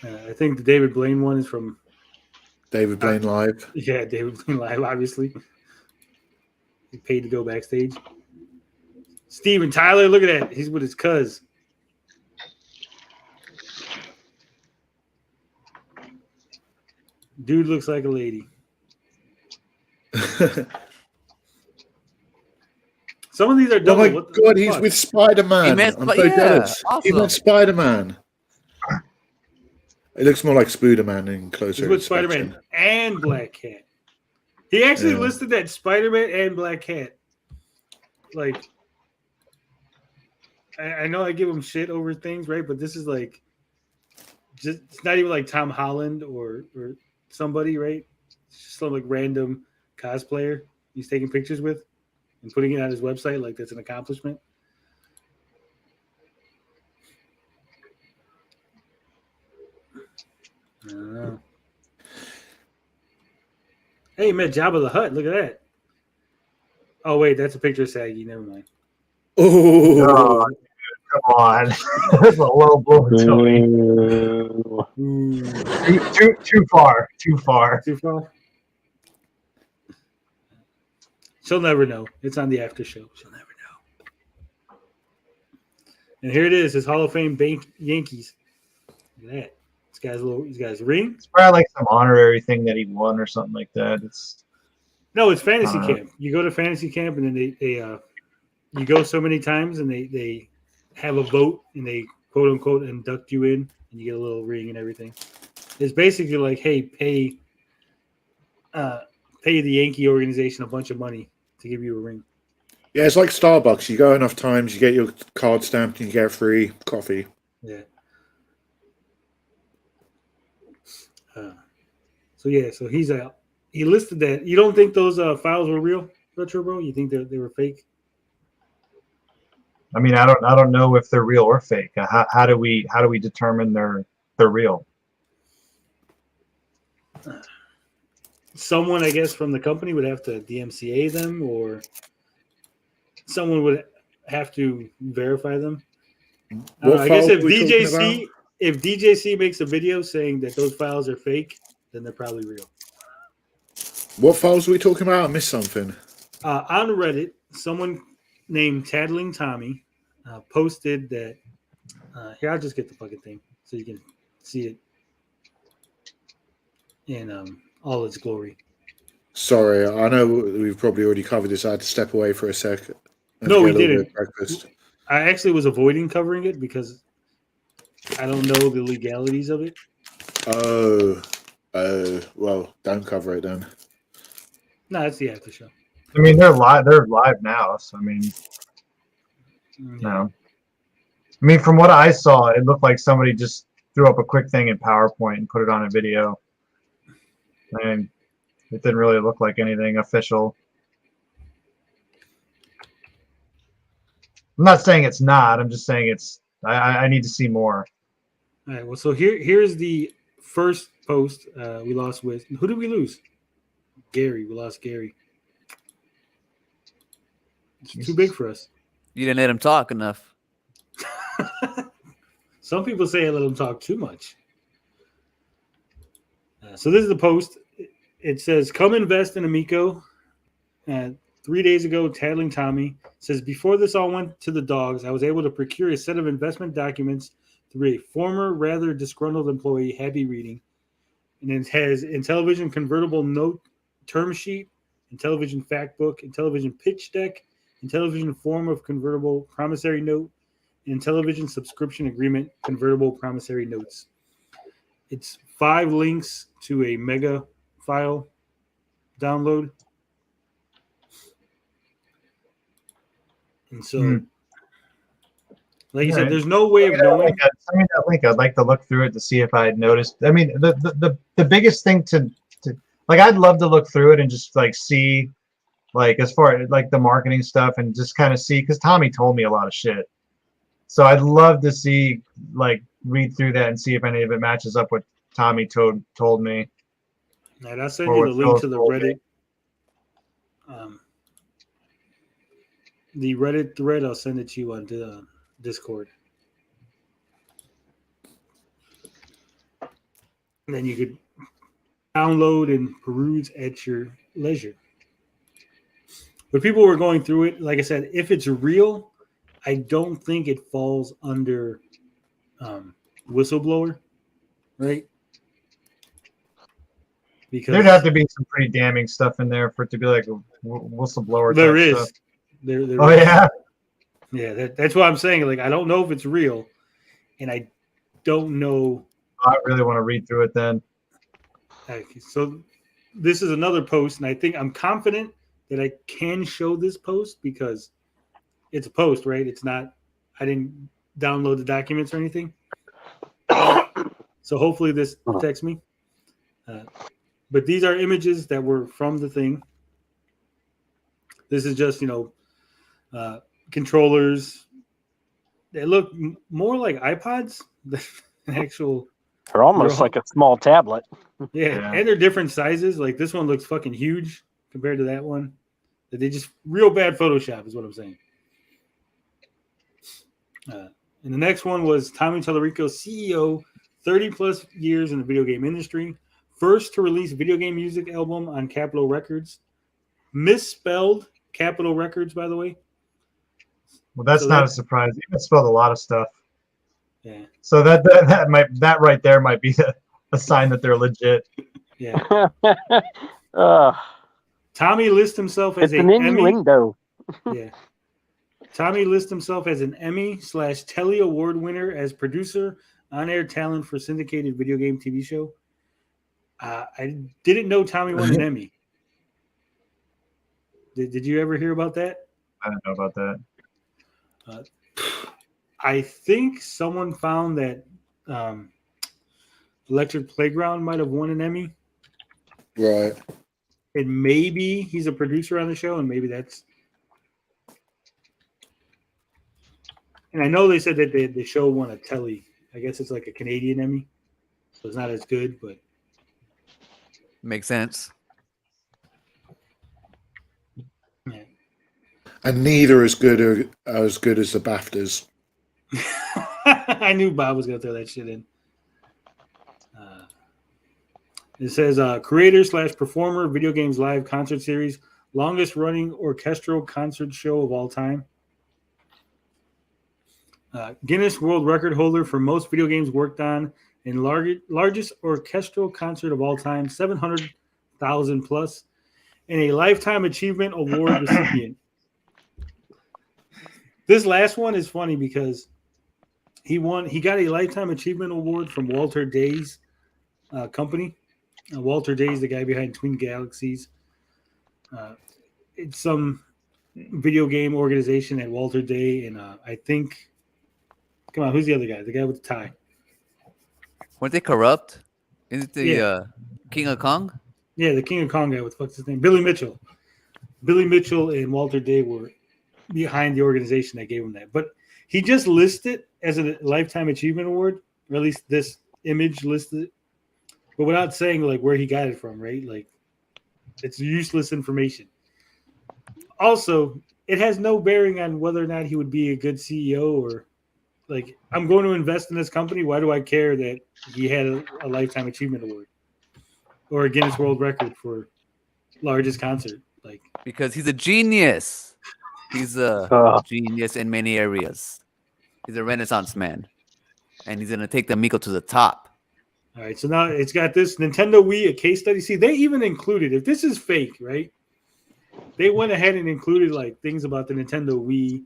I think the David Blaine one is from David Blaine Live. Yeah, David Blaine Live, obviously. He paid to go backstage. Steven Tyler, look at that. He's with his cuz. Dude looks like a lady. Some of these are double. Oh my God, he's with Spider-Man. I'm so jealous. Awesome. He's with Spider-Man. It looks more like Spooderman in closer. He's with Spider-Man and Black Cat. He actually listed that Spider-Man and Black Cat. Like, I know I give him shit over things, right? But this is like, just it's not even like Tom Holland or somebody, right? It's just some like random cosplayer he's taking pictures with and putting it on his website. Like, that's an accomplishment. I don't know. Hey, you met Jabba the Hutt. Look at that. Oh, wait, that's a picture of Saggy. Never mind. Oh, come on. That's a low blow, Tony. Too far. Too far. Too far? She'll never know. It's on the after show. She'll never know. And here it is, his Hall of Fame Yankees. Look at that. This guy's ring. It's probably like some honorary thing that he won or something like that. No, it's fantasy camp. You go to fantasy camp, and then you go so many times, and they have a vote, and they quote unquote induct you in, and you get a little ring and everything. It's basically like, hey, pay the Yankee organization a bunch of money to give you a ring. Yeah, it's like Starbucks. You go enough times, you get your card stamped, and you get free coffee. Yeah. So he's out. He listed that. You don't think those files were real, Retro Bro? You think they were fake? I mean, I don't know if they're real or fake. How do we determine they're real? Someone, I guess, from the company would have to DMCA them, or someone would have to verify them. I guess if DJC makes a video saying that those files are fake, then they're probably real. What files are we talking about? I missed something. On Reddit, someone named Tattling Tommy posted that. Here, I'll just get the fucking thing so you can see it in all its glory. Sorry, I know we've probably already covered this. I had to step away for a sec. No, we didn't. I actually was avoiding covering it because I don't know the legalities of it. Oh, well, don't cover it then. No, it's the after show. I mean, they're live. They're live now. So I mean, no. I mean, from what I saw, it looked like somebody just threw up a quick thing in PowerPoint and put it on a video. And it didn't really look like anything official. I'm not saying it's not. I'm just saying it's. I need to see more. All right. Well, so here's the first post we lost with. Who did we lose? Gary. We lost Gary. It's too big for us. You didn't let him talk enough. Some people say I let him talk too much. So this is the post. It says, "Come invest in Amico." 3 days ago, Tattling Tommy says, "Before this all went to the dogs, I was able to procure a set of investment documents through a former, rather disgruntled employee, Happy Reading. And it has Intellivision convertible note term sheet, Intellivision fact book, Intellivision pitch deck, Intellivision form of convertible promissory note, and Intellivision subscription agreement convertible promissory notes." It's 5 links to a mega file download. And so, like you said, there's no way of knowing. Send me that link. I'd like to look through it to see if I had noticed. I mean, the biggest thing to like, I'd love to look through it and just like see, like, as far as like the marketing stuff and just kind of see, because Tommy told me a lot of shit. So I'd love to see, like, read through that and see if any of it matches up with Tommy told me. And I'll send you the link to the Reddit. The Reddit thread, I'll send it to you on Discord. And then you could download and peruse at your leisure. But people were going through it. Like I said, if it's real, I don't think it falls under whistleblower, right? Because there'd have to be some pretty damning stuff in there for it to be like a whistleblower. There is. Stuff. There oh is. Yeah. That's what I'm saying. Like, I don't know if it's real, and I don't know. I really want to read through it then. Okay, so this is another post, and I think I'm confident that I can show this post because it's a post, right? It's not. I didn't download the documents or anything. So hopefully this protects me. But these are images that were from the thing. This is just, controllers. They look more like iPods than actual. They're almost like a small tablet. Yeah, and they're different sizes. Like, this one looks fucking huge compared to that one. They just real bad Photoshop is what I'm saying. And the next one was Tommy Tallarico, CEO, 30 plus years in the video game industry. First to release video game music album on Capitol Records. Misspelled Capitol Records, by the way. Well, that's not a surprise. He misspelled a lot of stuff. Yeah. So that right there might be a sign that they're legit. Yeah. Tommy lists himself as It's an innuendo. Yeah. Tommy lists himself as an Emmy/Telly Award winner as producer, on-air talent for syndicated video game TV show. I didn't know Tommy won an Emmy. Did you ever hear about that? I don't know about that. I think someone found that Electric Playground might have won an Emmy. Right. And maybe he's a producer on the show, and maybe that's. And I know they said that the show won a Telly. I guess it's like a Canadian Emmy, so it's not as good, but makes sense. Yeah. And neither as good as the BAFTAs. I knew Bob was going to throw that shit in. It says creator/performer, video games live concert series, longest running orchestral concert show of all time. Guinness World Record holder for most video games worked on, and largest orchestral concert of all time, 700,000 plus, and a Lifetime Achievement Award recipient. This last one is funny because he got a Lifetime Achievement Award from Walter Day's company. Walter Day is the guy behind Twin Galaxies. It's some video game organization at Walter Day, and I think, come on, who's the other guy? The guy with the tie. Weren't they corrupt? Isn't the King of Kong? Yeah, the King of Kong guy. What the fuck's his name? Billy Mitchell. Billy Mitchell and Walter Day were behind the organization that gave him that. But he just listed it as a Lifetime Achievement Award, or at least this image listed it. But without saying like where he got it from, right? Like it's useless information. Also, it has no bearing on whether or not he would be a good CEO or like I'm going to invest in this company. Why do I care that he had a Lifetime Achievement Award or a Guinness World Record for largest concert? Like because he's a genius. He's a genius in many areas. He's a Renaissance man, and he's gonna take the Miko to the top. All right, so now it's got this Nintendo Wii, a case study. See, they even included, if this is fake, right? They went ahead and included like things about the Nintendo Wii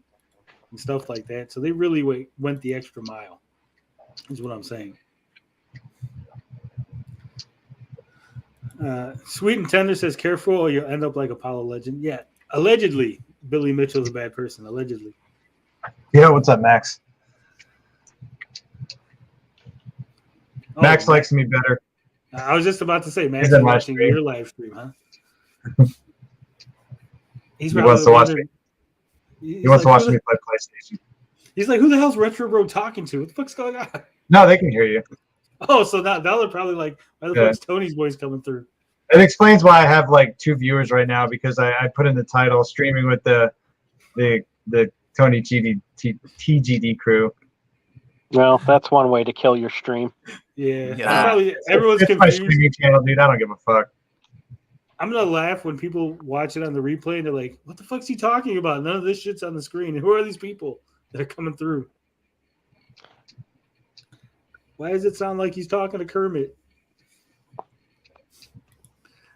and stuff like that. So they really went the extra mile, is what I'm saying. Sweet and Tender says, careful or you'll end up like Apollo Legend. Yeah, allegedly, Billy Mitchell's a bad person, allegedly. Yeah, what's up, Max? Max likes me better. I was just about to say, Max is watching your live stream, huh? He wants to watch me. He wants to watch me play PlayStation. He's like, who the hell's Retro Bro talking to? What the fuck's going on? No, they can hear you. Oh, so now they're probably like, why the fuck's Tony's voice coming through? It explains why I have like 2 viewers right now because I put in the title streaming with the Tony TGD crew. Well, that's one way to kill your stream. Yeah. Probably, everyone's it's confused. my streaming channel, dude. I don't give a fuck. I'm gonna laugh when people watch it on the replay and they're like, "What the fuck's he talking about? None of this shit's on the screen. And who are these people that are coming through? Why does it sound like he's talking to Kermit?"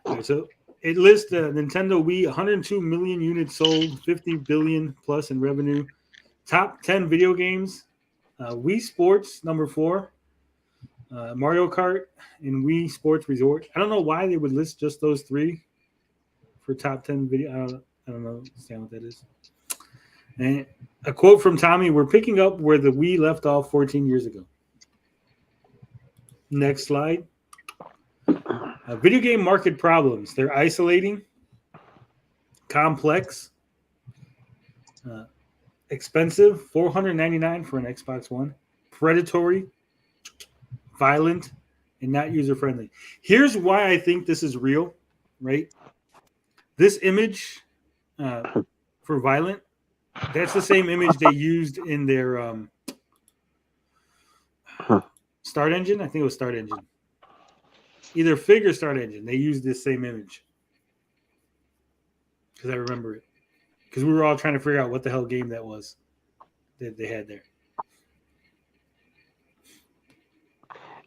All right, so it lists Nintendo Wii, 102 million units sold, 50 billion plus in revenue. Top 10 video games: Wii Sports number 4. Mario Kart and Wii Sports Resort. I don't know why they would list just those 3 for top 10 video. I don't understand what that is. And a quote from Tommy: "We're picking up where the Wii left off 14 years ago." Next slide. Video game market problems. They're isolating, complex, expensive, $499 for an Xbox One, predatory, violent, and not user-friendly. Here's why I think this is real, right? This image for violent, that's the same image they used in their Start Engine. I think it was Start Engine. Either Fig or Start Engine. They used this same image. Because I remember it. Because we were all trying to figure out what the hell game that was that they had there.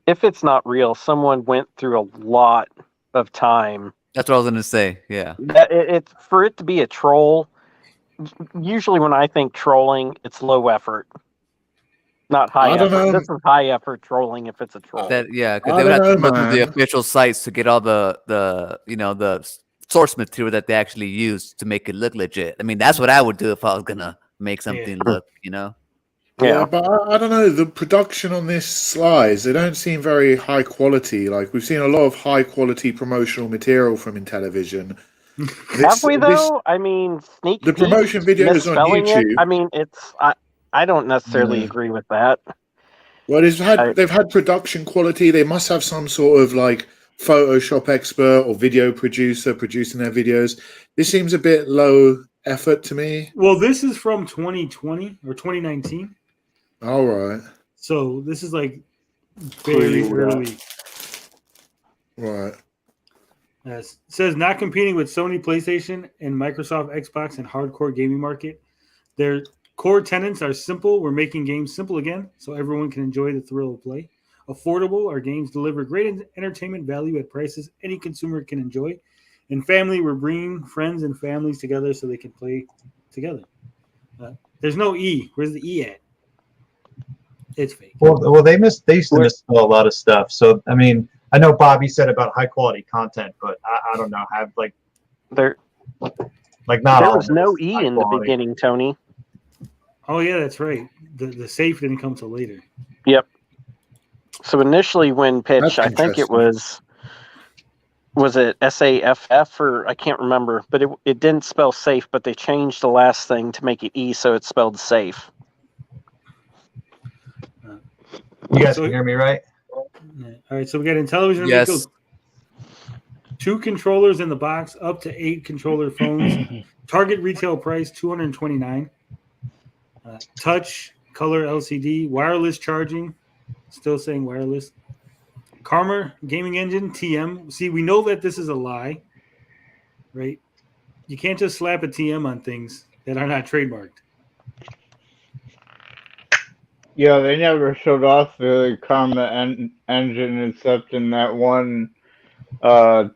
If it's not real, someone went through a lot of time That's what I was gonna say. Yeah. It's for it to be a troll. Usually, when I think trolling, it's low effort, not high I don't effort. know. This is high effort trolling if it's a troll. Yeah, because I they would don't have to know, go through the man. official sites to get all the source material that they actually use to make it look legit. I mean, that's what I would do if I was gonna make something look, Yeah, but I don't know. The production on this slides, they don't seem very high quality. Like, we've seen a lot of high quality promotional material from Intellivision. Have we though? I mean, sneak the peeks, promotion videos on misspelling it. YouTube. I mean, I don't necessarily agree with that. Well, they've had production quality. They must have some sort of like Photoshop expert or video producer producing their videos. This seems a bit low effort to me. Well, this is from 2020 or 2019. All right. So this is like very early. Right. It says not competing with Sony PlayStation and Microsoft Xbox and hardcore gaming market. Their core tenets are simple. We're making games simple again so everyone can enjoy the thrill of play. Affordable. Our games deliver great entertainment value at prices any consumer can enjoy. And family, we're bringing friends and families together so they can play together. There's no E. Where's the E at? It's fake. Well, they used to misspell a lot of stuff. So I mean, I know Bobby said about high quality content, but I don't know. Have like there, like not there all was no E high in the quality. beginning, Tony. Oh yeah, that's right. The safe didn't come till later. Yep. So initially, when pitched, That's I think it interesting. was it SAFF or I can't remember, but it didn't spell safe, but they changed the last thing to make it E, so it's spelled safe. You guys can hear me, right? All right, so we got Intellivision. Yes. Amico, 2 controllers in the box, up to 8 controller phones. Target retail price $229. Touch color LCD, wireless charging. Still saying wireless. Karma gaming engine TM. See, we know that this is a lie, right? You can't just slap a TM on things that are not trademarked. Yeah, they never showed off the Karma engine except in that one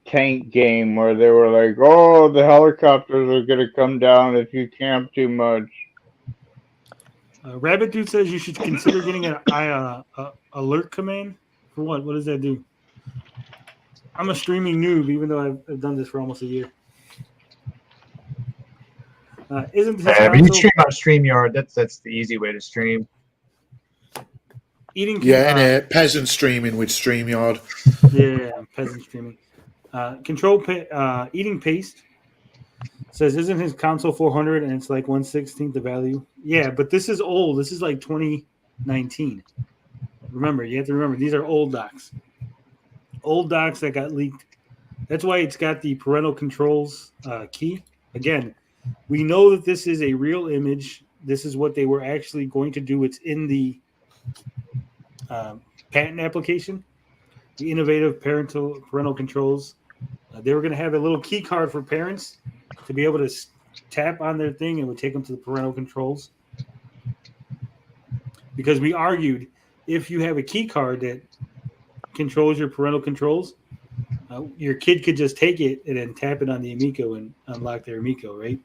tank game where they were like, "Oh, the helicopters are gonna come down if you camp too much." Rabbit Dude says you should consider getting an alert command. For what? What does that do? I'm a streaming noob, even though I've done this for almost a year. Isn't his Yeah, but you console stream on StreamYard. That's the easy way to stream. eating? Yeah, and peasant streaming with StreamYard. Yeah, peasant streaming. Eating paste says, isn't his console 400 and it's like 1/16 the value? Yeah, but this is old. This is like 2019. Remember, you have to remember these are old docs. Old docs that got leaked. That's why it's got the parental controls key. Again, we know that this is a real image. This is what they were actually going to do. It's in the patent application. The innovative parental controls. They were going to have a little key card for parents to be able to tap on their thing and would take them to the parental controls. Because we argued if you have a key card that controls your parental controls, your kid could just take it and then tap it on the Amico and unlock their Amico, right?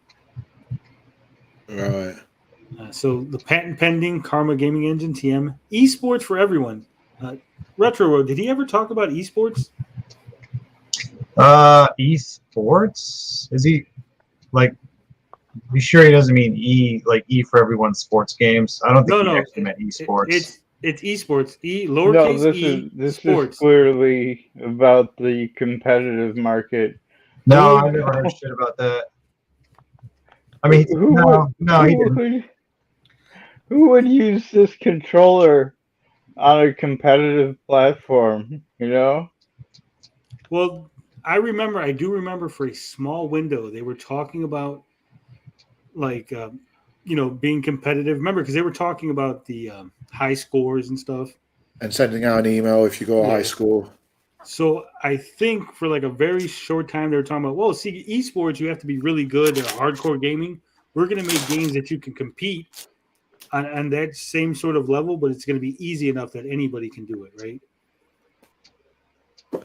Right. So the patent pending Karma Gaming Engine TM esports for everyone. Retro Road, did he ever talk about esports? Esports? Is he like? Be sure he doesn't mean E like E for everyone sports games. I don't think he actually meant esports. It's esports. No, Lowercase this e is sports. clearly about the competitive market. No, I never heard shit about that. I mean, he didn't. Who would use this controller on a competitive platform? You know? Well, I do remember for a small window they were talking about like being competitive. Remember, because they were talking about the high scores and stuff, And sending out an email if you got a high score. So I think for like a very short time they were talking about, well, see, esports you have to be really good at hardcore gaming. We're going to make games that you can compete on that same sort of level, but it's going to be easy enough that anybody can do it, right?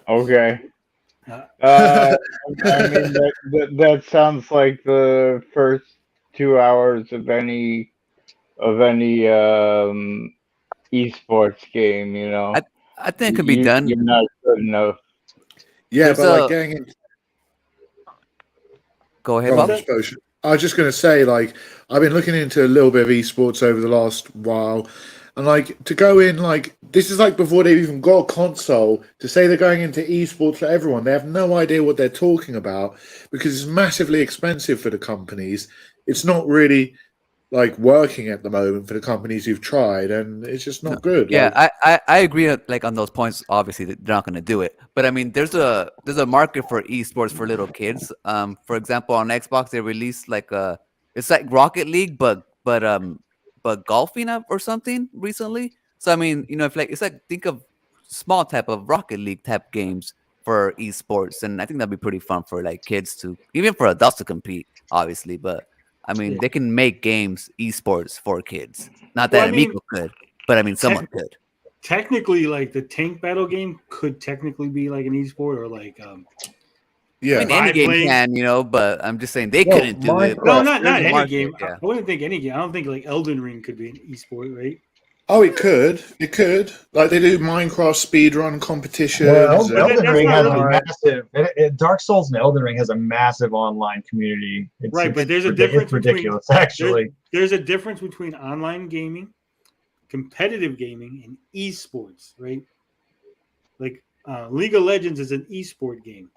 Okay. I mean, that sounds like the first 2 hours of any esports game. You know, I think it could be done. You're not good enough. Yeah, There's but like a- getting in. Go ahead, Go on, Bob. Spotion. I was just going to say, like, I've been looking into a little bit of esports over the last while, and like to go in, like, this is like before they've even got a console. To say they're going into esports for everyone, they have no idea what they're talking about because it's massively expensive for the companies. It's not really like working at the moment for the companies who've tried, and it's just not good. Yeah, Like, I agree. Like on those points, obviously they're not going to do it. But I mean, there's a market for esports for little kids. For example, on Xbox they released like it's like Rocket League, but golfing up or something recently. So I mean, you know, if like it's like think of small type of Rocket League type games for esports, and I think that'd be pretty fun for like kids to, even for adults to compete, obviously. But I mean, Yeah. they can make games esports for kids. Not Well, that I mean, Amico could, but I mean, someone could. Technically, like the tank battle game could technically be like an esport or like I yeah, mean, any game can, you know, but I'm just saying they couldn't do it. No, but not there's a any market, game. yeah. I wouldn't think any game. I don't think like Elden Ring could be an esport, right? oh, it could, like they do Minecraft speedrun competitions. Well, and- Elden Ring has a really- massive. Dark Souls and Elden Ring has a massive online community. Right, but there's a it's difference ridiculous, between actually. There's a difference between online gaming, competitive gaming, and esports, right? Like League of Legends is an esport game.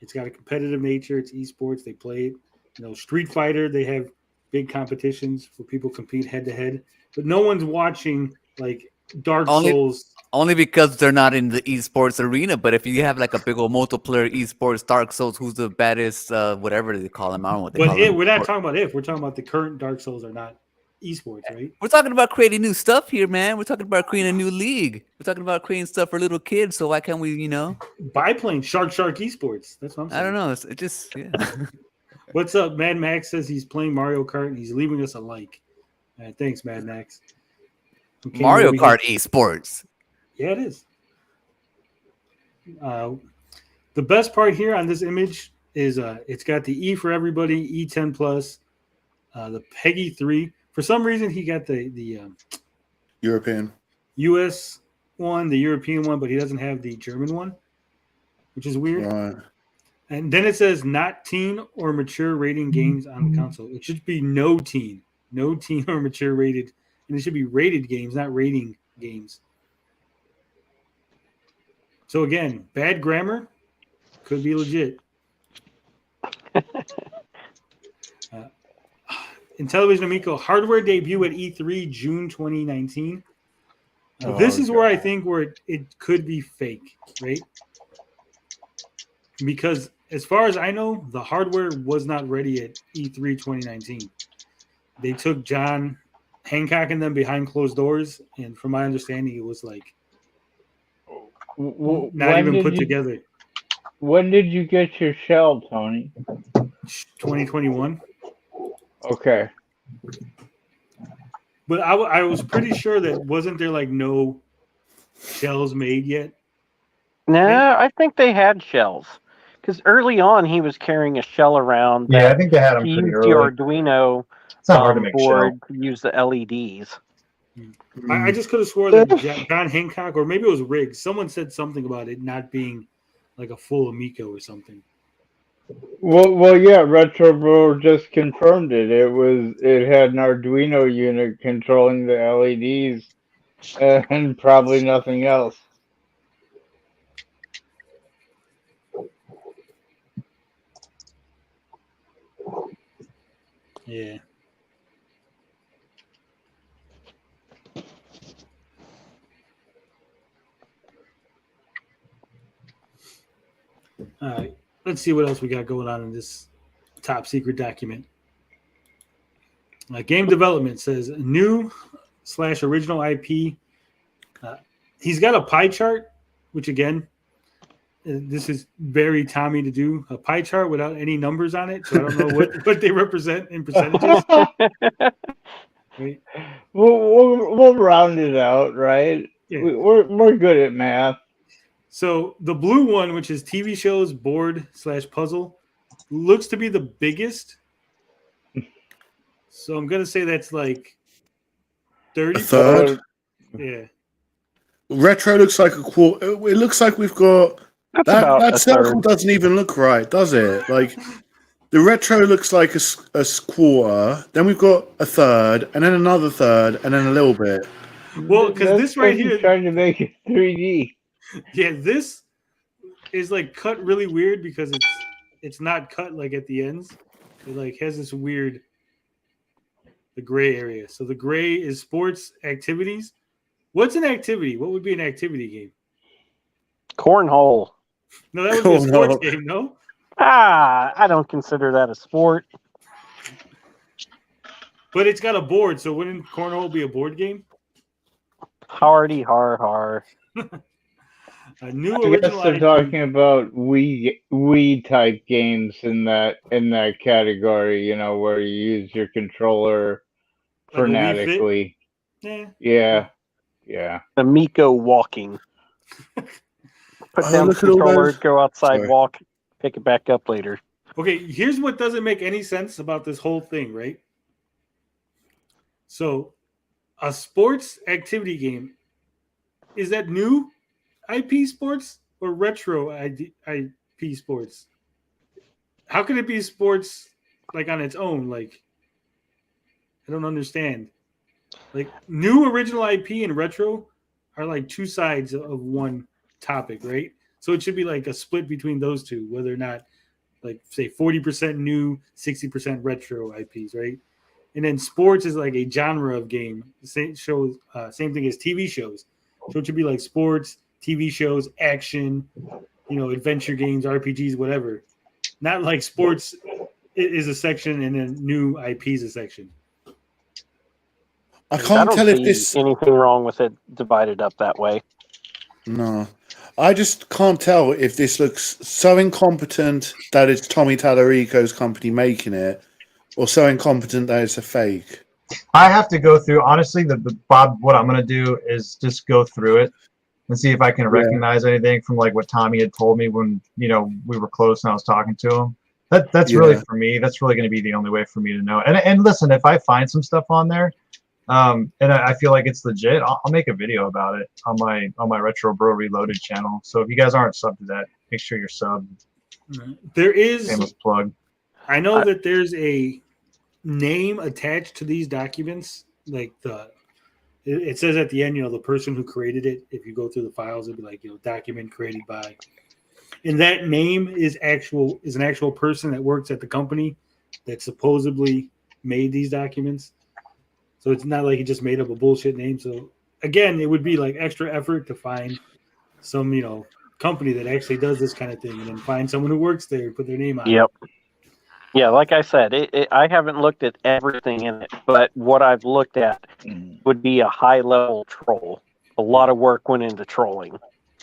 It's got a competitive nature. It's esports. They play it. You know, Street Fighter. They have big competitions where people compete head to head, but no one's watching like Dark Souls. Only because they're not in the esports arena. But if you have like a big old multiplayer esports Dark Souls, who's the baddest, whatever they call them, I don't know what they call them. We're not talking about if. We're talking about the current Dark Souls are not esports, right? We're talking about creating new stuff here, man. We're talking about creating a new league. We're talking about creating stuff for little kids. So why can't we, you know? Biplane, Shark Esports. That's what I'm saying. I don't know. It just, yeah. What's up? Mad Max says he's playing Mario Kart and he's leaving us a like. Thanks, Mad Max. Okay, Mario Kart esports. Yeah, it is. The best part here on this image is it's got the E for everybody, E10 plus, the Peggy 3. For some reason, he got the European US one, the European one, but he doesn't have the German one, which is weird. Right. And then it says not teen or mature rating games on the console. It should be no teen or mature rated, and it should be rated games, not rating games. So again, bad grammar could be legit. Intellivision Amico hardware debut at E3 June 2019. This is where I think where it could be fake, right? Because as far as I know, the hardware was not ready at E3 2019. They took John Hancock and them behind closed doors, and from my understanding, it was like not even put together. When did you get your shell, Tony? 2021. Okay. But I was pretty sure that wasn't there like no shells made yet. No, I think they had shells because early on he was carrying a shell around. Yeah, I think they had them He pretty used the early. Arduino It's not hard to make board to use the LEDs. I just could have swore that John Hancock, or maybe it was Riggs. Someone said something about it not being like a full Amico or something. Well, yeah. Retro Bro just confirmed it. It had an Arduino unit controlling the LEDs, and probably nothing else. Yeah. All right. Let's see what else we got going on in this top secret document. Game development says new / original IP. He's got a pie chart, which again, this is very Tommy to do, a pie chart without any numbers on it. So I don't know what they represent in percentages. Right? We'll round it out, right? Yeah. We're good at math. So the blue one, which is TV shows, board / puzzle, looks to be the biggest. So I'm gonna say that's like 30. A third. Yeah. Retro looks like a quarter. It looks like we've got That's about that a circle third. doesn't even look right, does it? Like the retro looks like a quarter. Then we've got a third, and then another third, and then a little bit. Well, because this right you're here, trying to make it 3D. yeah, this is like cut really weird because it's not cut like at the ends. It like has this weird the gray area. So the gray is sports activities. What's an activity? What would be an activity game? Cornhole. No, that would be a sports game, no? I don't consider that a sport. But it's got a board, so wouldn't cornhole be a board game? Hardy har. A new I guess original they're IP. talking about Wii type games in that category. You know, where you use your controller Like a Wii Fit? frenetically. Yeah. The Miko walking. Put down the look at all controller, those- go outside, Sorry. walk, pick it back up later. Okay, here's what doesn't make any sense about this whole thing, right? So, a sports activity game, is that new IP sports or retro IP sports? How can it be sports like on its own? Like, I don't understand. Like, new original IP and retro are like two sides of one topic, right? So it should be like a split between those two, whether or not, like, say 40% new, 60% retro IPs, right? And then sports is like a genre of game. Same thing as TV shows. So it should be like sports, TV shows, action, adventure games, RPGs, whatever. Not like sports is a section and then new IP is a section. I can't don't tell if see this. anything wrong with it divided up that way. No, I just can't tell if this looks so incompetent that it's Tommy Tallarico's company making it, or so incompetent that it's a fake. I have to go through, honestly, the Bob, what I'm going to do is just go through it and see if I can recognize anything from like what Tommy had told me when, we were close and I was talking to him. That's really, for me, that's really going to be the only way for me to know. And listen, if I find some stuff on there, and I feel like it's legit, I'll make a video about it on my Retro Bro Reloaded channel. So if you guys aren't subbed to that, make sure you're subbed. There is, Shameless plug. I know that there's a name attached to these documents, like it says at the end, the person who created it. If you go through the files, it'll be like, document created by, and that name is an actual person that works at the company that supposedly made these documents. So it's not like he just made up a bullshit name. So again, it would be like extra effort to find some, company that actually does this kind of thing, and then find someone who works there and put their name on Yep. it. Yeah, like I said, I haven't looked at everything in it, but what I've looked at would be a high-level troll. A lot of work went into trolling.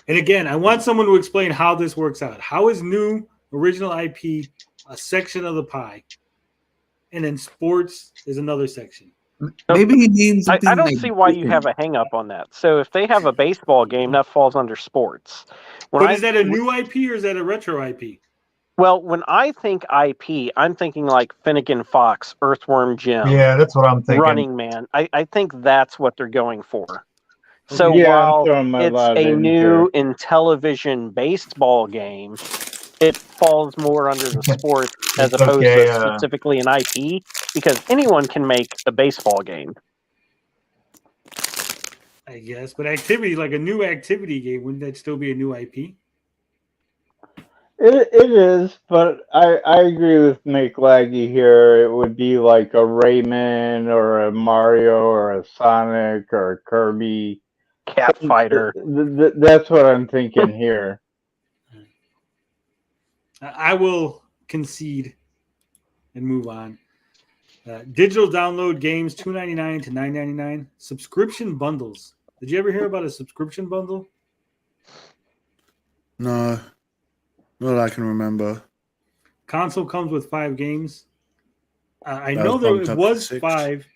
And again, I want someone to explain how this works out. How is new original IP a section of the pie, and then sports is another section? Maybe he means something. I don't like see why you have a hang up on that. So if they have a baseball game, that falls under sports. But is that a new IP or is that a retro IP? Well, when I think IP, I'm thinking like Finnegan Fox, Earthworm Jim. Yeah, that's what I'm thinking. Running Man. I think that's what they're going for. So Yeah, I'm while throwing my it's lot a in new here. Intellivision baseball game, it falls more under the sport as opposed Okay, to specifically an IP, because anyone can make a baseball game. I guess, but activity, like a new activity game, wouldn't that still be a new IP? It is, but I agree with McLaggy here. It would be like a Rayman or a Mario or a Sonic or a Kirby. Cat Fighter. That's what I'm thinking here. I will concede and move on. Digital download games, $2.99 to $9.99. Subscription bundles. Did you ever hear about a subscription bundle? No, not that I can remember. Console comes with 5 games. I That know was there bumped up to was 6. 5.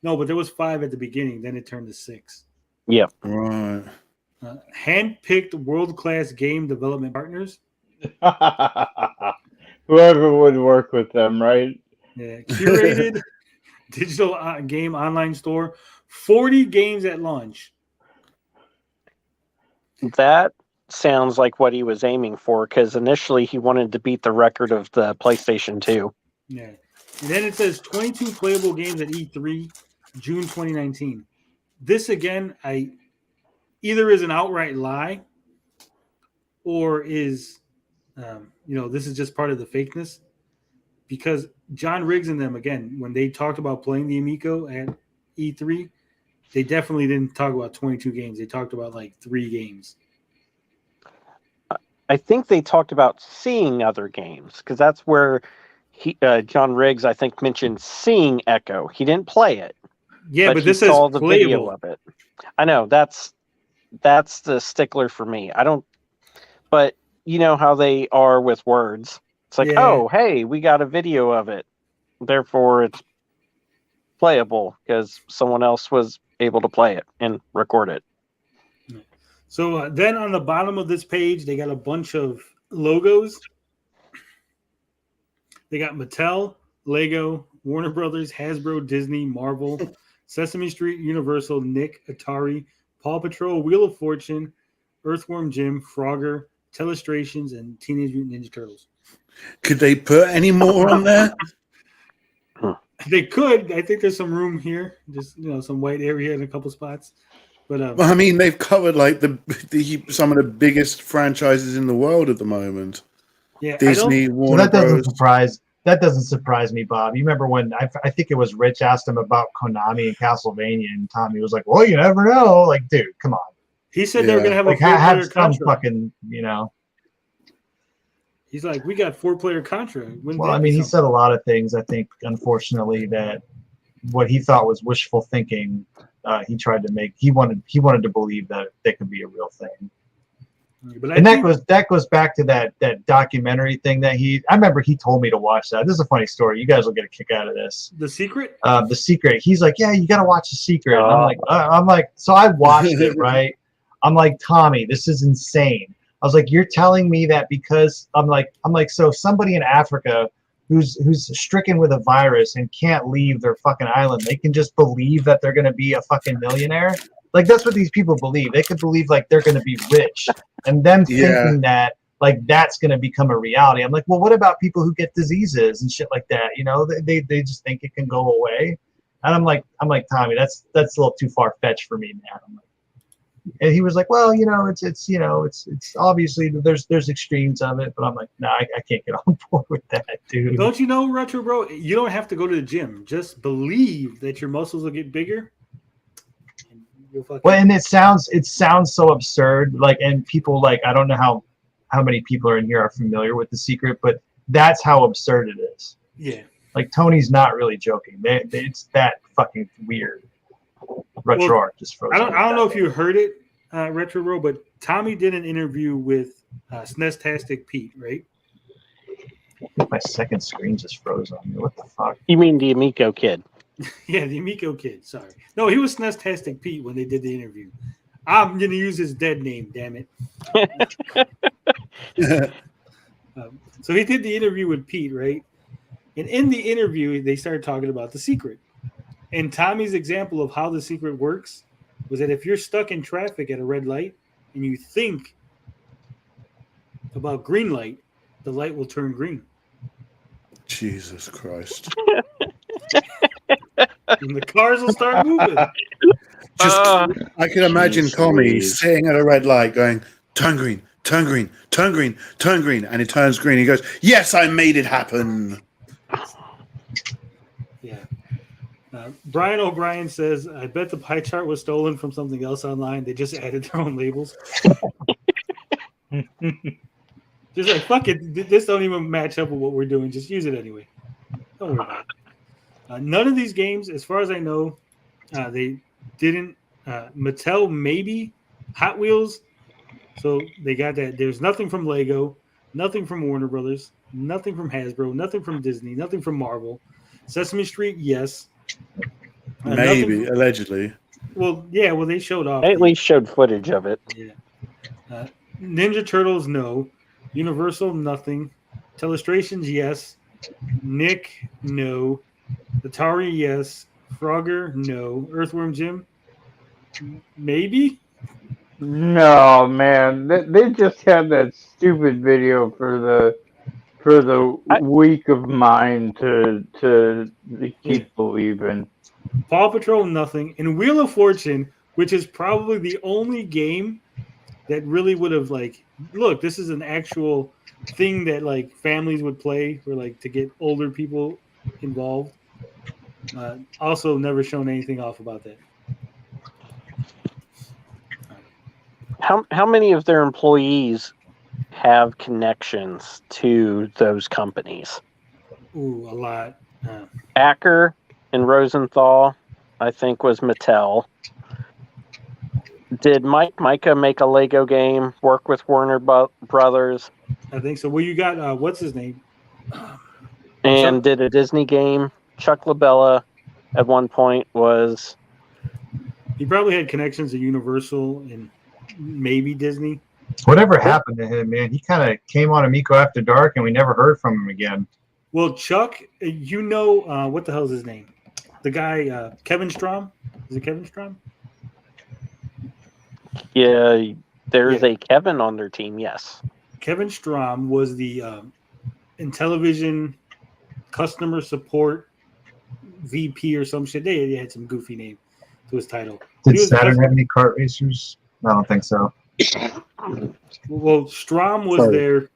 No, but there was 5 at the beginning. Then it turned to 6. Yep. Right. Hand-picked world-class game development partners. Whoever would work with them, right? Yeah, curated digital game online store. 40 games at launch. That sounds like what he was aiming for, because initially he wanted to beat the record of the PlayStation 2. Yeah. And then it says 22 playable games at E3, June 2019. This, again, either is an outright lie or is, this is just part of the fakeness. Because John Riggs and them, again, when they talked about playing the Amico at E3, they definitely didn't talk about 22 games. They talked about like 3 games. I think they talked about seeing other games, because that's where John Riggs, I think, mentioned seeing Echo. He didn't play it. Yeah, but this saw is the playable. video of it. I know that's the stickler for me. But you know how they are with words. It's like, oh, hey, we got a video of it. Therefore, it's playable because someone else was able to play it and record it. So then on the bottom of this page, they got a bunch of logos. They got Mattel, Lego, Warner Brothers, Hasbro, Disney, Marvel, Sesame Street, Universal, Nick, Atari, Paw Patrol, Wheel of Fortune, Earthworm Jim, Frogger, Telestrations, and Teenage Mutant Ninja Turtles. Could they put any more on there? They could. I think there's some room here. Just some white area in a couple spots. But well, I mean, they've covered like some of the biggest franchises in the world at the moment. Yeah, Disney, Warner Bros. That doesn't surprise me, Bob. You remember when I think it was Rich asked him about Konami and Castlevania, and Tommy was like, "Well, you never know." Like, dude, come on. He said they were going to have a 4-player contract. Fucking, He's like, we got 4-player contract. Well, I mean, he said a lot of things. I think, unfortunately, that what he thought was wishful thinking, he tried to make. He wanted to believe that they could be a real thing. But that goes back to that documentary thing that I remember he told me to watch that. This is a funny story. You guys will get a kick out of this. The Secret? The Secret. He's like, yeah, you got to watch The Secret. And I'm like, so I watched it, right? I'm like, Tommy, this is insane. I was like, you're telling me that because I'm like, so somebody in Africa who's stricken with a virus and can't leave their fucking island, they can just believe that they're going to be a fucking millionaire? Like, that's what these people believe. They could believe like they're going to be rich, and them thinking that like that's going to become a reality. I'm like, well, what about people who get diseases and shit like that? They just think it can go away. And I'm like, Tommy, that's a little too far fetched for me, man. I'm like, and he was like, well, it's obviously there's extremes of it, but I'm like, no, I can't get on board with that, dude. Don't you know, Retro Bro? You don't have to go to the gym. Just believe that your muscles will get bigger. Well, and it sounds so absurd. Like, and people like, I don't know how many people are in here are familiar with The Secret, but that's how absurd it is. Yeah. Like, Tony's not really joking. It's that fucking weird. Retro Art just froze. I don't know if you heard it, Retro Bro, but Tommy did an interview with SNES-tastic Pete, right? I think my second screen just froze on me. What the fuck? You mean the Amico kid? Yeah, the Amico kid. Sorry. No, he was SNES-tastic Pete when they did the interview. I'm going to use his dead name, damn it. So he did the interview with Pete, right? And in the interview, they started talking about The Secret. And Tommy's example of how The Secret works was that if you're stuck in traffic at a red light and you think about green light, the light will turn green. Jesus Christ. And the cars will start moving. I can imagine Tommy sitting at a red light going, turn green, turn green, turn green, turn green. And it turns green. He goes, yes, I made it happen. Yeah. Brian O'Brien says, I bet the pie chart was stolen from something else online. They just added their own labels. Just like, fuck it. This don't even match up with what we're doing. Just use it anyway. Don't worry about it. None of these games, as far as I know, they didn't. Mattel, maybe. Hot Wheels. So they got that. There's nothing from Lego, nothing from Warner Brothers, nothing from Hasbro, nothing from Disney, nothing from Marvel. Sesame Street, yes. Maybe, allegedly. Well, yeah. Well, they showed off. They at least showed footage of it. Yeah. Ninja Turtles, no. Universal, nothing. Telestrations, yes. Nick, no. Atari, yes. Frogger, no. Earthworm Jim, maybe. No, man, they just had that stupid video for the weak of mind to keep believing. Paw Patrol, nothing. And Wheel of Fortune, which is probably the only game that really would have like, look, this is an actual thing that like families would play or like to get older people involved. Also, never shown anything off about that. How many of their employees have connections to those companies? Ooh, a lot. Acker and Rosenthal, I think, was Mattel. Did Micah make a Lego game? Work with Warner Brothers? I think so. Well, you got what's his name? And did a Disney game. Chuck LaBella at one point was. He probably had connections to Universal and maybe Disney. Whatever happened to him, man? He kind of came on Amico After Dark, and we never heard from him again. Well, Chuck, what the hell is his name? The guy, Kevin Strom. Is it Kevin Strom? Yeah, there's a Kevin on their team, yes. Kevin Strom was the in television customer support VP or some shit. They had some goofy name to his title. Did Saturn have any kart racers? I don't think so. Well, Strom was their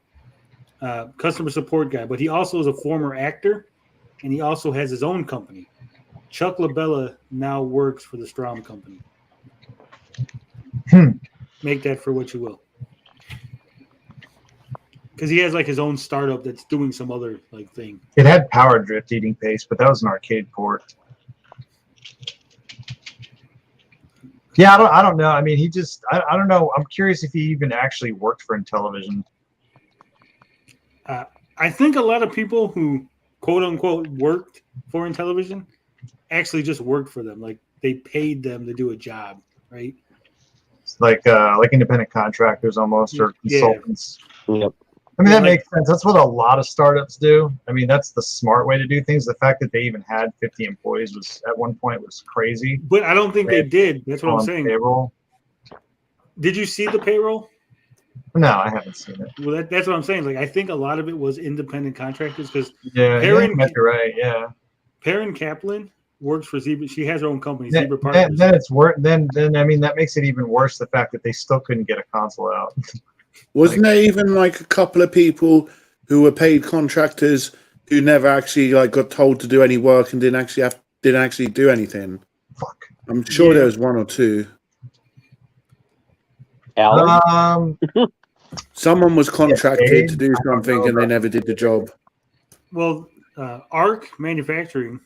customer support guy, but he also is a former actor, and he also has his own company. Chuck LaBella now works for the Strom company. Make that for what you will. Because he has like his own startup that's doing some other like thing. It had Power Drift Eating Paste, but that was an arcade port. Yeah, I don't know. I mean, he just I don't know. I'm curious if he even actually worked for Intellivision. I think a lot of people who quote unquote worked for Intellivision actually just worked for them. Like they paid them to do a job, right? It's like independent contractors almost, or consultants. Yep. I mean, that makes sense. That's what a lot of startups do. I mean, that's the smart way to do things. The fact that they even had 50 employees was at one point was crazy. But I don't think they did. That's what I'm saying. Payroll. Did you see the payroll? No, I haven't seen it. Well, that's what I'm saying. Like, I think a lot of it was independent contractors because you're right. Yeah. Perrin Kaplan works for Zebra. She has her own company, Then, Zebra Partners. then it's worse. Then I mean, that makes it even worse. The fact that they still couldn't get a console out. Wasn't there even like a couple of people who were paid contractors who never actually like got told to do any work and didn't actually do anything? Fuck. I'm sure there was one or two. Someone was contracted to do something and they never did the job. Well, ARC Manufacturing,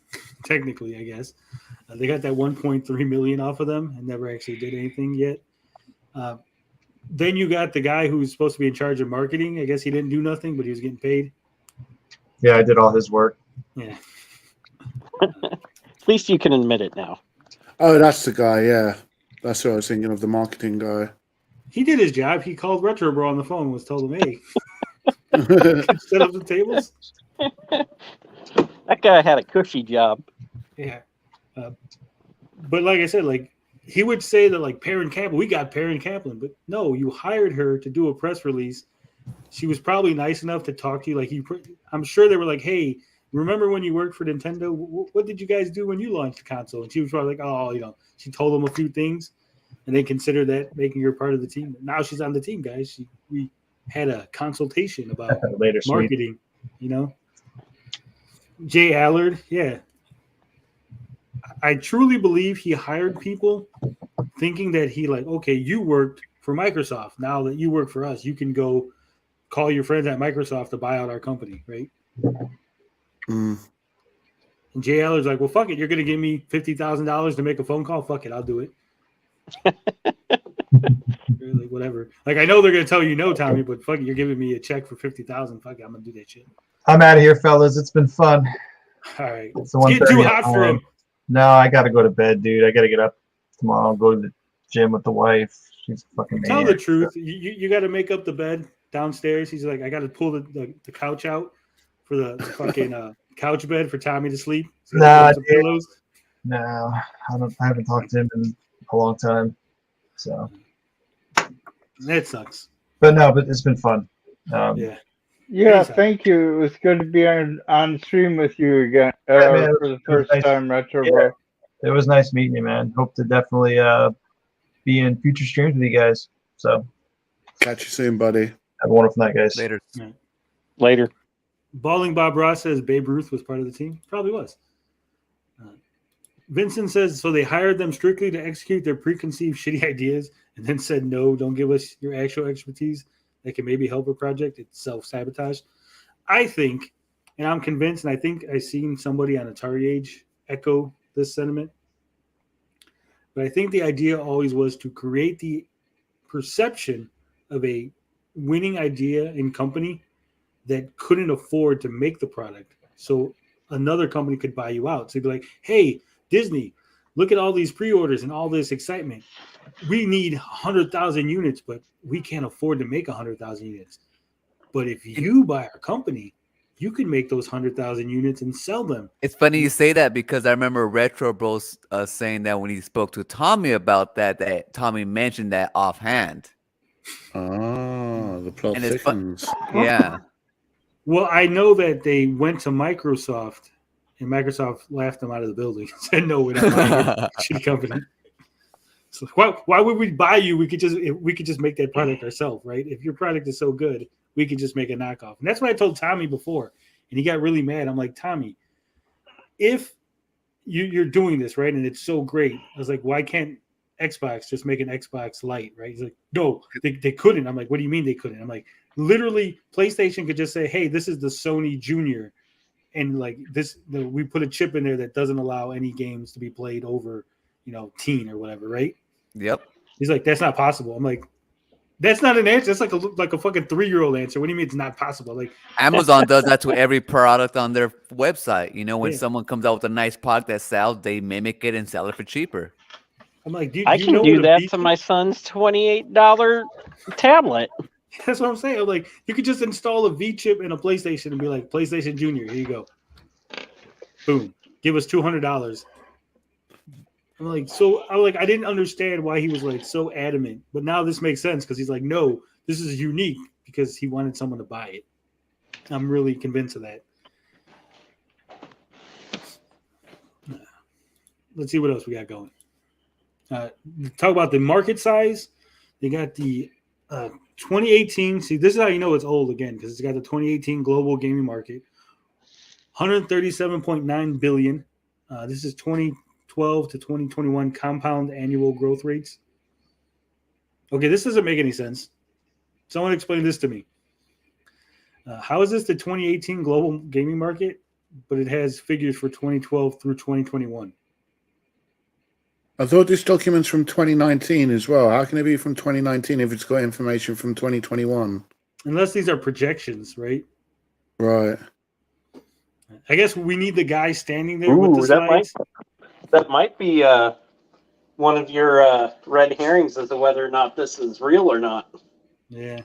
technically, I guess, they got that 1.3 million off of them and never actually did anything yet. Then you got the guy who's supposed to be in charge of marketing. I guess he didn't do nothing, but he was getting paid. Yeah, I did all his work. Yeah. At least you can admit it now. Oh, that's the guy. Yeah, that's what I was thinking of. The marketing guy. He did his job. He called Retro Bro on the phone and was told him, "Hey, set up the tables." That guy had a cushy job. Yeah. But like I said, like he would say that like Perrin Kaplan, we got Perrin Kaplan, but no, you hired her to do a press release. She was probably nice enough to talk to you. Like I'm sure they were like, "Hey, remember when you worked for Nintendo? What did you guys do when you launched the console?" And she was probably like, "Oh, she told them a few things, and they considered that making her part of the team. Now she's on the team, guys. We had a consultation about marketing, Jay Allard, yeah. I truly believe he hired people thinking that he okay, you worked for Microsoft. Now that you work for us, you can go call your friends at Microsoft to buy out our company, right? Mm. And Jay Allard's like, well, fuck it. You're going to give me $50,000 to make a phone call? Fuck it. I'll do it. Really, whatever. Like, I know they're going to tell you no, Tommy, but fuck it. You're giving me a check for $50,000. Fuck it. I'm going to do that shit. I'm out of here, fellas. It's been fun. All right. It's getting too hot for him. No, I got to go to bed, dude. I got to get up tomorrow. I'll go to the gym with the wife. She's a fucking Tell maniac. the truth. You got to make up the bed downstairs. He's like, I got to pull the couch out for the fucking couch bed for Tommy to sleep. So Nah, some pillows. No, I haven't talked to him in a long time. So That sucks. but it's been fun. Yeah. Yeah, Anytime. thank you. It was good to be on stream with you again Yeah, man, for the it was first nice. time, Retro Yeah. Bro. It was nice meeting you, man. Hope to definitely be in future streams with you guys. So Catch you soon, buddy. have a wonderful night, guys. Later. Yeah. Later. Balling Bob Ross says Babe Ruth was part of the team. Probably was. Vincent says, so they hired them strictly to execute their preconceived shitty ideas and then said, no, don't give us your actual expertise that can maybe help a project. It's self-sabotage. I think, and I'm convinced, and I think I've seen somebody on Atari Age echo this sentiment, but I think the idea always was to create the perception of a winning idea in company that couldn't afford to make the product. So another company could buy you out. So you'd be like, hey, Disney, look at all these pre-orders and all this excitement. We need 100,000 units, but we can't afford to make 100,000 units. But if you buy our company, you can make those 100,000 units and sell them. It's funny you say that because I remember Retro Bros saying that when he spoke to Tommy about that Tommy mentioned that offhand. Ah, the plot And it's thickens. Yeah. Well, I know that they went to Microsoft, and Microsoft laughed them out of the building. Said, "No, we're not buying your shitty company." So why would we buy you? We could just make that product ourselves, right? If your product is so good, we could just make a knockoff. And that's what I told Tommy before, and he got really mad. I'm like, Tommy, if you're doing this right, and it's so great, I was like, why can't Xbox just make an Xbox Lite, right? He's like, no, they couldn't. I'm like, what do you mean they couldn't? I'm like, literally, PlayStation could just say, hey, this is the Sony Junior, and like this, we put a chip in there that doesn't allow any games to be played over, teen or whatever, right? Yep. He's like, that's not possible. I'm like, that's not an answer. That's like a fucking 3-year-old answer. What do you mean it's not possible? Like Amazon does that to every product on their website. When Yeah. someone comes out with a nice product that sells, they mimic it and sell it for cheaper. I'm like, do I you can know do what a that beef to is? my son's $28 tablet. That's what I'm saying. I'm like, you could just install a V chip in a PlayStation and be like, PlayStation Junior, here you go. Boom. Give us $200. I'm like, I didn't understand why he was like so adamant, but now this makes sense because he's like, no, this is unique because he wanted someone to buy it. I'm really convinced of that. Let's see what else we got going. Talk about the market size. They got the 2018. See, this is how you know it's old again because it's got the 2018 global gaming market, 137.9 billion. This is 2012 to 2021 compound annual growth rates. Okay, this doesn't make any sense. Someone explain this to me. How is this the 2018 global gaming market, but it has figures for 2012 through 2021? I thought this document's from 2019 as well. How can it be from 2019 if it's got information from 2021? Unless these are projections, right? Right. I guess we need the guy standing there with the Ooh, slides. that might be one of your red herrings as to whether or not this is real or not. Yeah.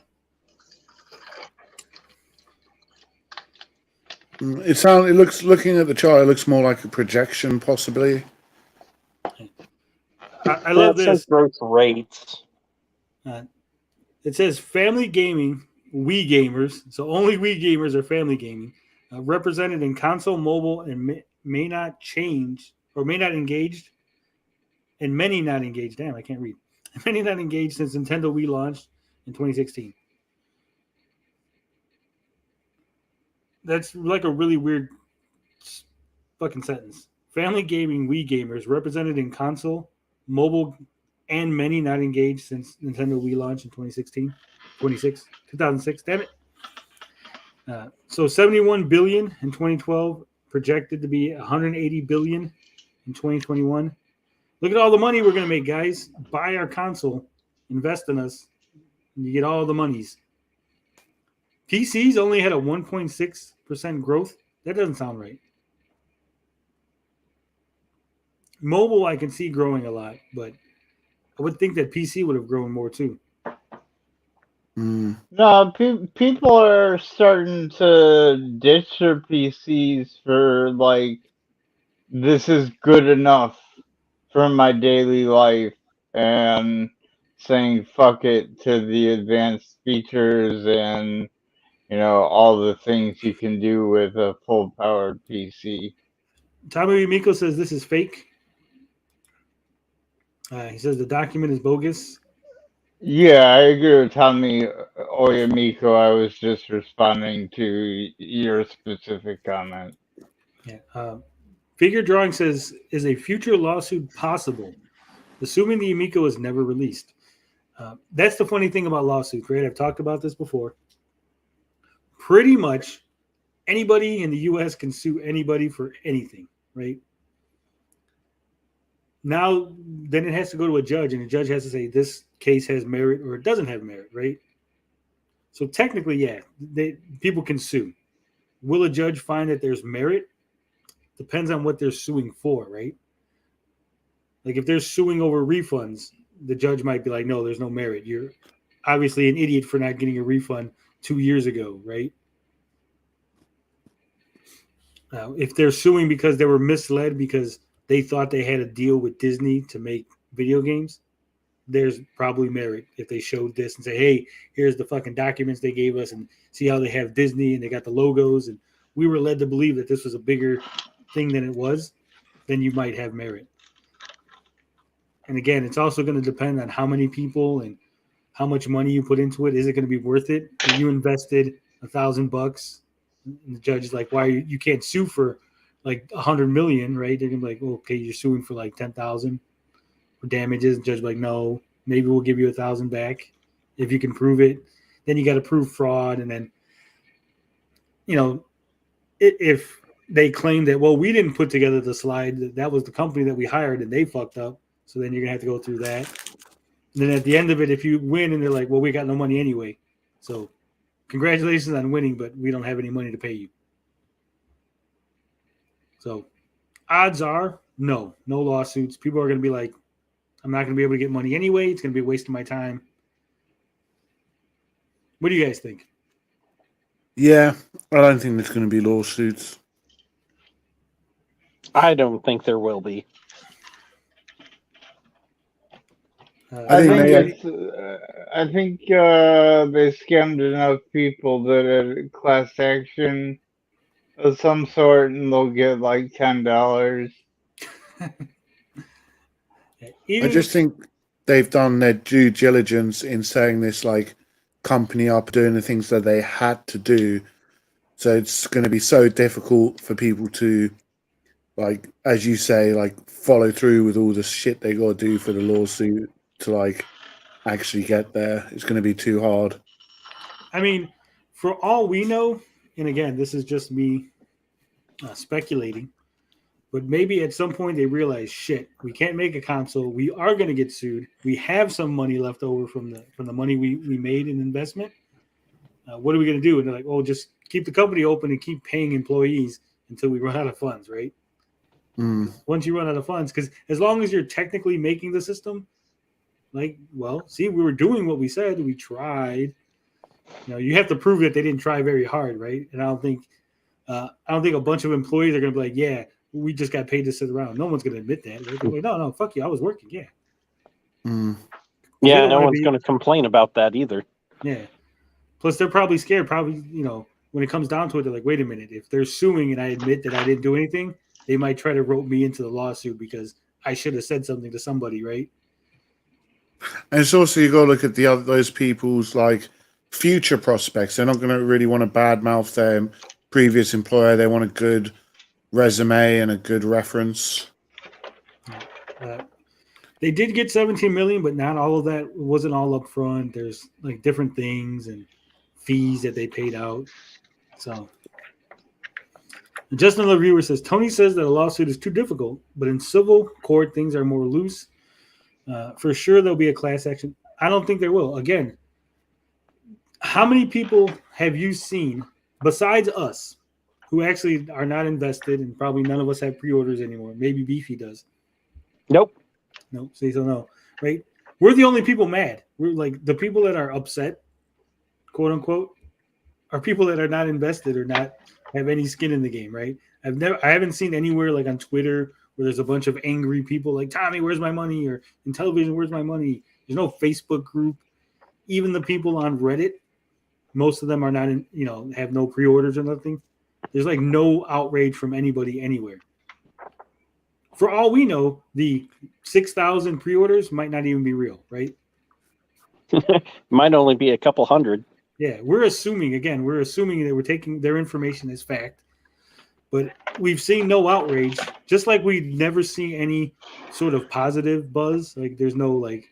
It looks, looking at the chart, it looks more like a projection, possibly. I love That this. says growth rates. It says family gaming, Wii gamers. So only Wii gamers are family gaming, represented in console, mobile, and may not change or may not engaged, and many not engaged. Damn, I can't read. Many not engaged since Nintendo Wii launched in 2016. That's like a really weird fucking sentence. Family gaming, Wii gamers, represented in console, mobile, and many not engaged since Nintendo Wii launched in 2006. Damn it. So 71 billion in 2012, projected to be 180 billion in 2021. Look at all the money we're going to make, guys. Buy our console, invest in us, and you get all the monies. PCs only had a 1.6% growth. That doesn't sound right. Mobile, I can see growing a lot, but I would think that PC would have grown more too. No, people are starting to ditch their PCs for like, this is good enough for my daily life, and saying fuck it to the advanced features and all the things you can do with a full powered PC. Tommy Miko says this is fake. He says the document is bogus. Yeah, I agree with Tommy Oyamiko. I was just responding to your specific comment. Yeah. Figure Drawing says, is a future lawsuit possible, assuming the Yumiko is never released? That's the funny thing about lawsuits, right? I've talked about this before. Pretty much anybody in the U.S. can sue anybody for anything, right? Now, then it has to go to a judge, and the judge has to say this case has merit or it doesn't have merit, right? So technically, yeah, people can sue. Will a judge find that there's merit? Depends on what they're suing for, right? Like if they're suing over refunds, the judge might be like, no, there's no merit. You're obviously an idiot for not getting a refund 2 years ago, right? If they're suing because they were misled because they thought they had a deal with Disney to make video games, there's probably merit if they showed this and say, hey, here's the fucking documents they gave us and see how they have Disney and they got the logos and we were led to believe that this was a bigger thing than it was, then you might have merit. And again, it's also going to depend on how many people and how much money you put into it. Is it going to be worth it? If you invested $1,000 and the judge is like, why you can't sue for like 100 million, right? They're gonna be like, oh, okay, you're suing for like 10,000 for damages. The judge be like, no, maybe we'll give you 1,000 back if you can prove it. Then you got to prove fraud, and then if they claim that, well, we didn't put together the slide, that was the company that we hired and they fucked up, so then you're gonna have to go through that. And then at the end of it, if you win and they're like, well, we got no money anyway, so congratulations on winning, but we don't have any money to pay you. So odds are no lawsuits. People are going to be like, I'm not going to be able to get money anyway. It's going to be a waste of my time. What do you guys think? Yeah, I don't think there's going to be lawsuits. I don't think there will be. I think they scammed enough people that a class action of some sort, and they'll get like $10. I just think they've done their due diligence in saying this like company up doing the things that they had to do. So it's going to be so difficult for people to, like, as you say, like follow through with all the shit they got to do for the lawsuit to like actually get there. It's going to be too hard. I mean, for all we know, and again, this is just me speculating, but maybe at some point they realize, shit, we can't make a console. We are going to get sued. We have some money left over from the money we made in investment. What are we going to do? And they're like, oh, just keep the company open and keep paying employees until we run out of funds, right? Once you run out of funds, because as long as you're technically making the system, like, well, see, we were doing what we said. We tried. You have to prove that they didn't try very hard, right? And I don't think a bunch of employees are going to be like, yeah, we just got paid to sit around. No one's going to admit that. They're like, no, fuck you. I was working. Yeah. Yeah, no one's going to complain about that either. Yeah. Plus, they're probably scared. Probably, when it comes down to it, they're like, wait a minute. If they're suing and I admit that I didn't do anything, they might try to rope me into the lawsuit because I should have said something to somebody, right? And it's also, you got to look at those people's like future prospects. They're not going to really want to badmouth their previous employer. They want a good resume and a good reference. They did get 17 million, but not all of that wasn't all up front. There's like different things and fees that they paid out. So Justin the viewer says, Tony says that a lawsuit is too difficult, but in civil court, things are more loose. For sure, there'll be a class action. I don't think there will. Again, how many people have you seen besides us who actually are not invested, and probably none of us have pre-orders anymore? Maybe Beefy does. Nope. So no, right? We're the only people mad. We're like the people that are upset, quote unquote, are people that are not invested or not have any skin in the game, right? I haven't seen anywhere like on Twitter where there's a bunch of angry people like, Tommy, where's my money? Or in television, where's my money? There's no Facebook group. Even the people on Reddit, most of them are not in, have no pre-orders or nothing. There's like no outrage from anybody anywhere. For all we know, the 6,000 pre-orders might not even be real, right? Might only be a couple hundred. Yeah, we're assuming that we're taking their information as fact. But we've seen no outrage, just like we never see any sort of positive buzz. Like there's no like,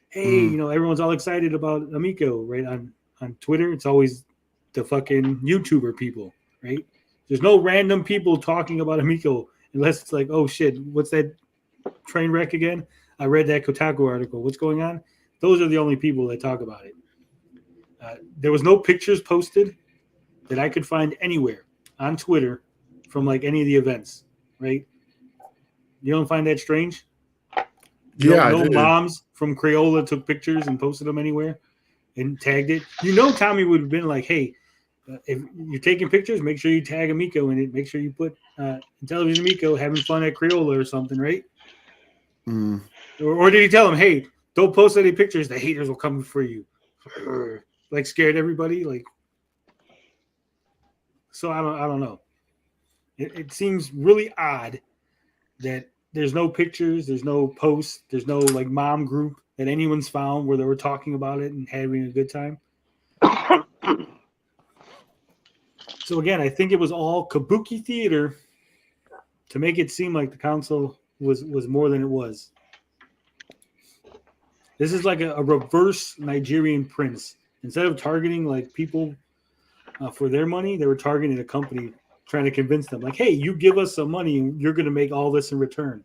hey, everyone's all excited about Amico, right? On Twitter, it's always the fucking YouTuber people, right? There's no random people talking about Amico unless it's like, oh shit, what's that train wreck again? I read that Kotaku article. What's going on? Those are the only people that talk about it. There was no pictures posted that I could find anywhere on Twitter from like any of the events, right? You don't find that strange? Yeah, no moms from Crayola took pictures and posted them anywhere and tagged it. Tommy would have been like, hey, if you're taking pictures, make sure you tag Amico in it. Make sure you put Intellivision Amico having fun at Crayola or something, right? Or did he tell him, hey, don't post any pictures, the haters will come for you? Like scared everybody? Like, so I don't know. It seems really odd that there's no pictures, there's no posts, there's no like mom group that anyone's found where they were talking about it and having a good time. So again, I think it was all kabuki theater to make it seem like the console was more than it was. This is like a reverse Nigerian prince. Instead of targeting like people for their money, they were targeting a company trying to convince them like, hey, you give us some money and you're going to make all this in return,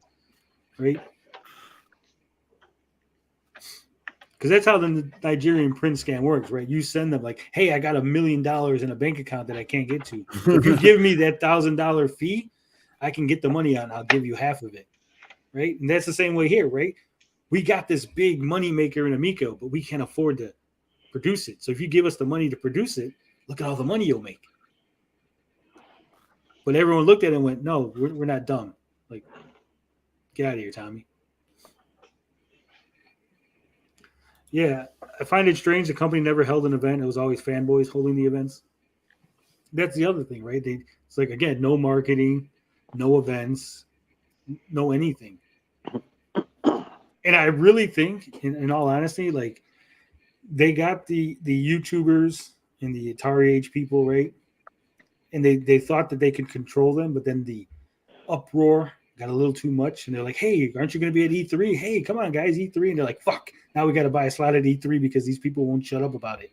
right? Because that's how the Nigerian print scam works, right? You send them like, hey, I got $1 million in a bank account that I can't get to. So if you give me that $1,000 fee, I can get the money out and I'll give you half of it, right? And that's the same way here, right? We got this big money maker in Amico, but we can't afford to produce it. So if you give us the money to produce it, look at all the money you'll make. But everyone looked at it and went, no, we're not dumb. Like, get out of here, Tommy. Yeah, I find it strange the company never held an event. It was always fanboys holding the events. That's the other thing, right? It's like, again, no marketing, no events, no anything. And I really think, in all honesty, like, they got the YouTubers and the Atari Age people, right? And they thought that they could control them, but then the uproar got a little too much. And they're like, hey, aren't you going to be at E3? Hey, come on, guys, E3. And they're like, fuck, now we got to buy a slot at E3 because these people won't shut up about it.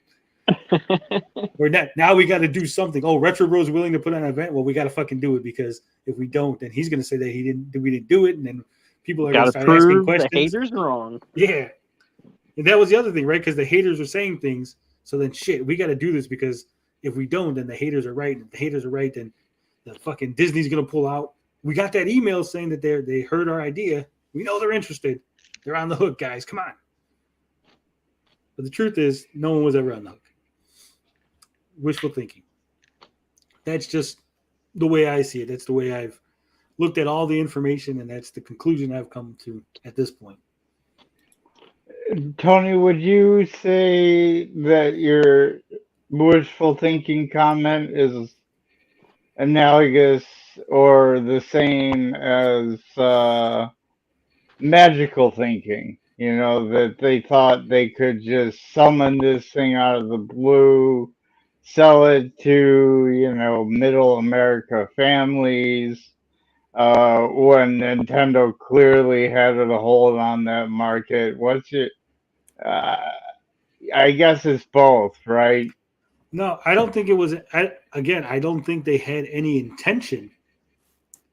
Or now we got to do something. Oh, Retro Bro's willing to put on an event. Well, we got to fucking do it because if we don't, then he's going to say that we didn't do it. And then people are going to start asking questions. The haters wrong. Yeah. And that was the other thing, right? Because the haters are saying things. So then shit, we got to do this because if we don't, then the haters are right. And if the haters are right, then the fucking Disney's going to pull out. We got that email saying that they heard our idea. We know they're interested. They're on the hook, guys. Come on. But the truth is, no one was ever on the hook. Wishful thinking. That's just the way I see it. That's the way I've looked at all the information, and that's the conclusion I've come to at this point. Tony, would you say that your wishful thinking comment is analogous or the same as magical thinking? You know, that they thought they could just summon this thing out of the blue, sell it to, middle America families, when Nintendo clearly had a hold on that market. I guess it's both, right? No, I don't think it was. I don't think they had any intention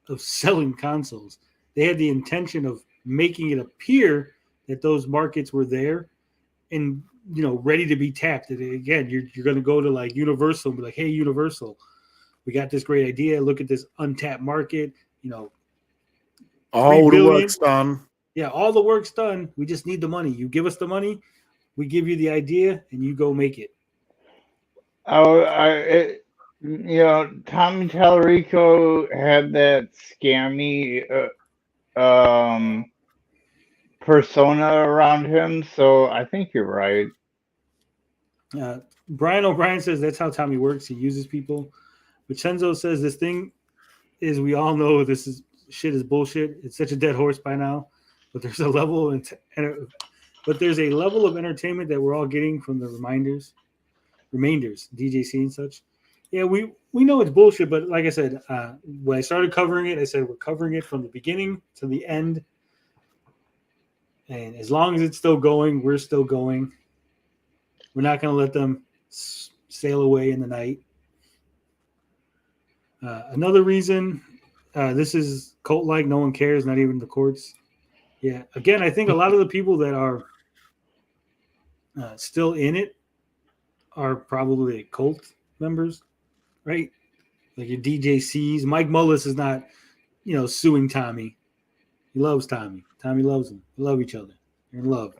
of selling consoles. They had the intention of making it appear that those markets were there and, ready to be tapped. And again, you're going to go to like Universal and be like, hey, Universal, we got this great idea. Look at this untapped market, all the work's done. Yeah, all the work's done. We just need the money. You give us the money, we give you the idea, and you go make it. Tommy Tallarico had that scammy persona around him, so I think you're right. Brian O'Brien says that's how Tommy works. He uses people. Vincenzo says this thing is, we all know this is shit is bullshit. It's such a dead horse by now, but there's a level of entertainment that we're all getting from the remainders, DJC and such. Yeah, we know it's bullshit, but like I said, when I started covering it, I said we're covering it from the beginning to the end, and as long as it's still going, we're still going. We're not going to let them sail away in the night. Another reason, this is cult-like. No one cares, not even the courts. Yeah, again, I think a lot of the people that are still in it are probably cult members, right? Like your DJCs. Mike Mullis is not, suing Tommy. He loves Tommy. Tommy loves him. They love each other. They're in love.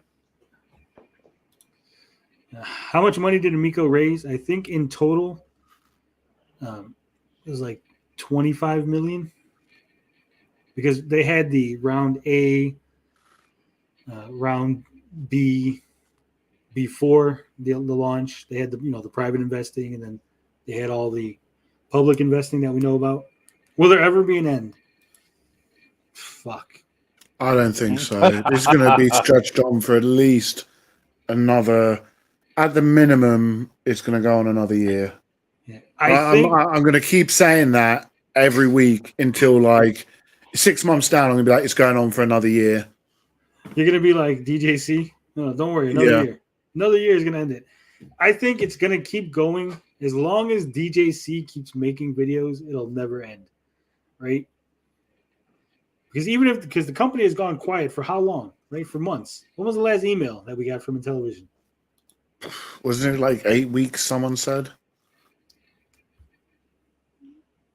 How much money did Amico raise? I think in total, it was like 25 million, because they had the round A, round B before the launch. They had the private investing, and then they had all the public investing that we know about. Will there ever be an end? Fuck. I don't think so. It's going to be stretched on for at least another. At the minimum, it's going to go on another year. Yeah, I'm going to keep saying that every week until like 6 months down. I'm going to be like, it's going on for another year. You're going to be like DJC? No, don't worry. Another year. Another year is going to end it. I think it's going to keep going. As long as DJC keeps making videos, it'll never end. Right? Because because the company has gone quiet for how long? Right? For months. When was the last email that we got from Intellivision? Wasn't it like 8 weeks, someone said?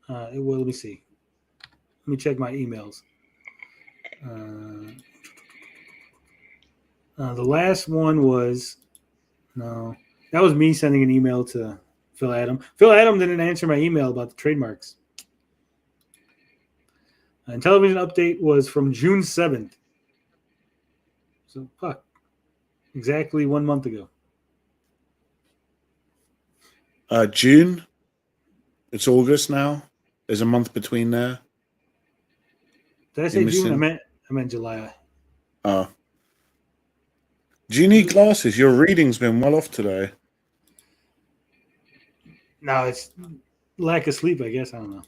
Well, let me see. Let me check my emails. The last one was, no, that was me sending an email to Phil Adam. Phil Adam didn't answer my email about the trademarks. And television update was from June 7th. So, fuck. Exactly 1 month ago. June. It's August now. There's a month between there. Did I say June? I meant July. Oh. Do you need glasses? Your reading's been well off today. No, it's lack of sleep, I guess. I don't know.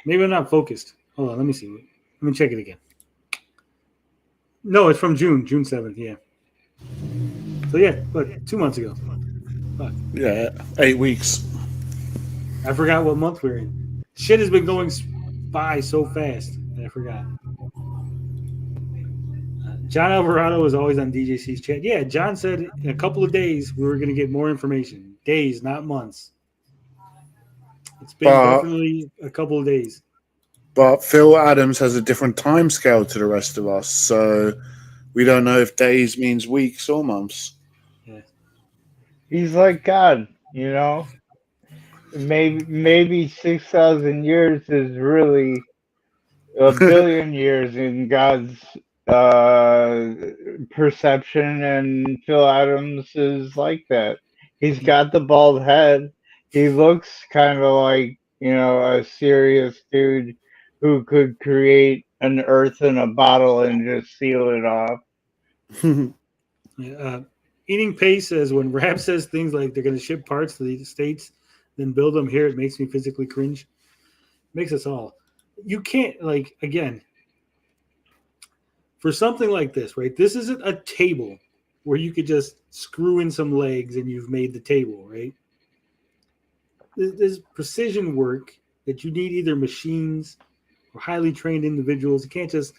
Maybe I'm not focused. Hold on, let me see. Let me check it again. No, it's from June 7th, yeah. So, yeah, but 2 months ago. Fuck. Yeah, 8 weeks. I forgot what month we're in. Shit has been going by so fast that I forgot. John Alvarado is always on DJC's chat. Yeah, John said in a couple of days we were going to get more information. Days, not months. It's been definitely a couple of days. But Phil Adams has a different time scale to the rest of us, so we don't know if days means weeks or months. Yeah. He's like God, Maybe 6,000 years is really a billion years in God's perception, and Phil Adams is like that. He's got the bald head. He looks kind of like, a serious dude who could create an earth in a bottle and just seal it off. Eating Pace says when Rap says things like they're going to ship parts to the States, then build them here, it makes me physically cringe. Makes us all. You can't, again, for something like this, right? This isn't a table where you could just screw in some legs and you've made the table, right? There's precision work that you need either machines or highly trained individuals. You can't just,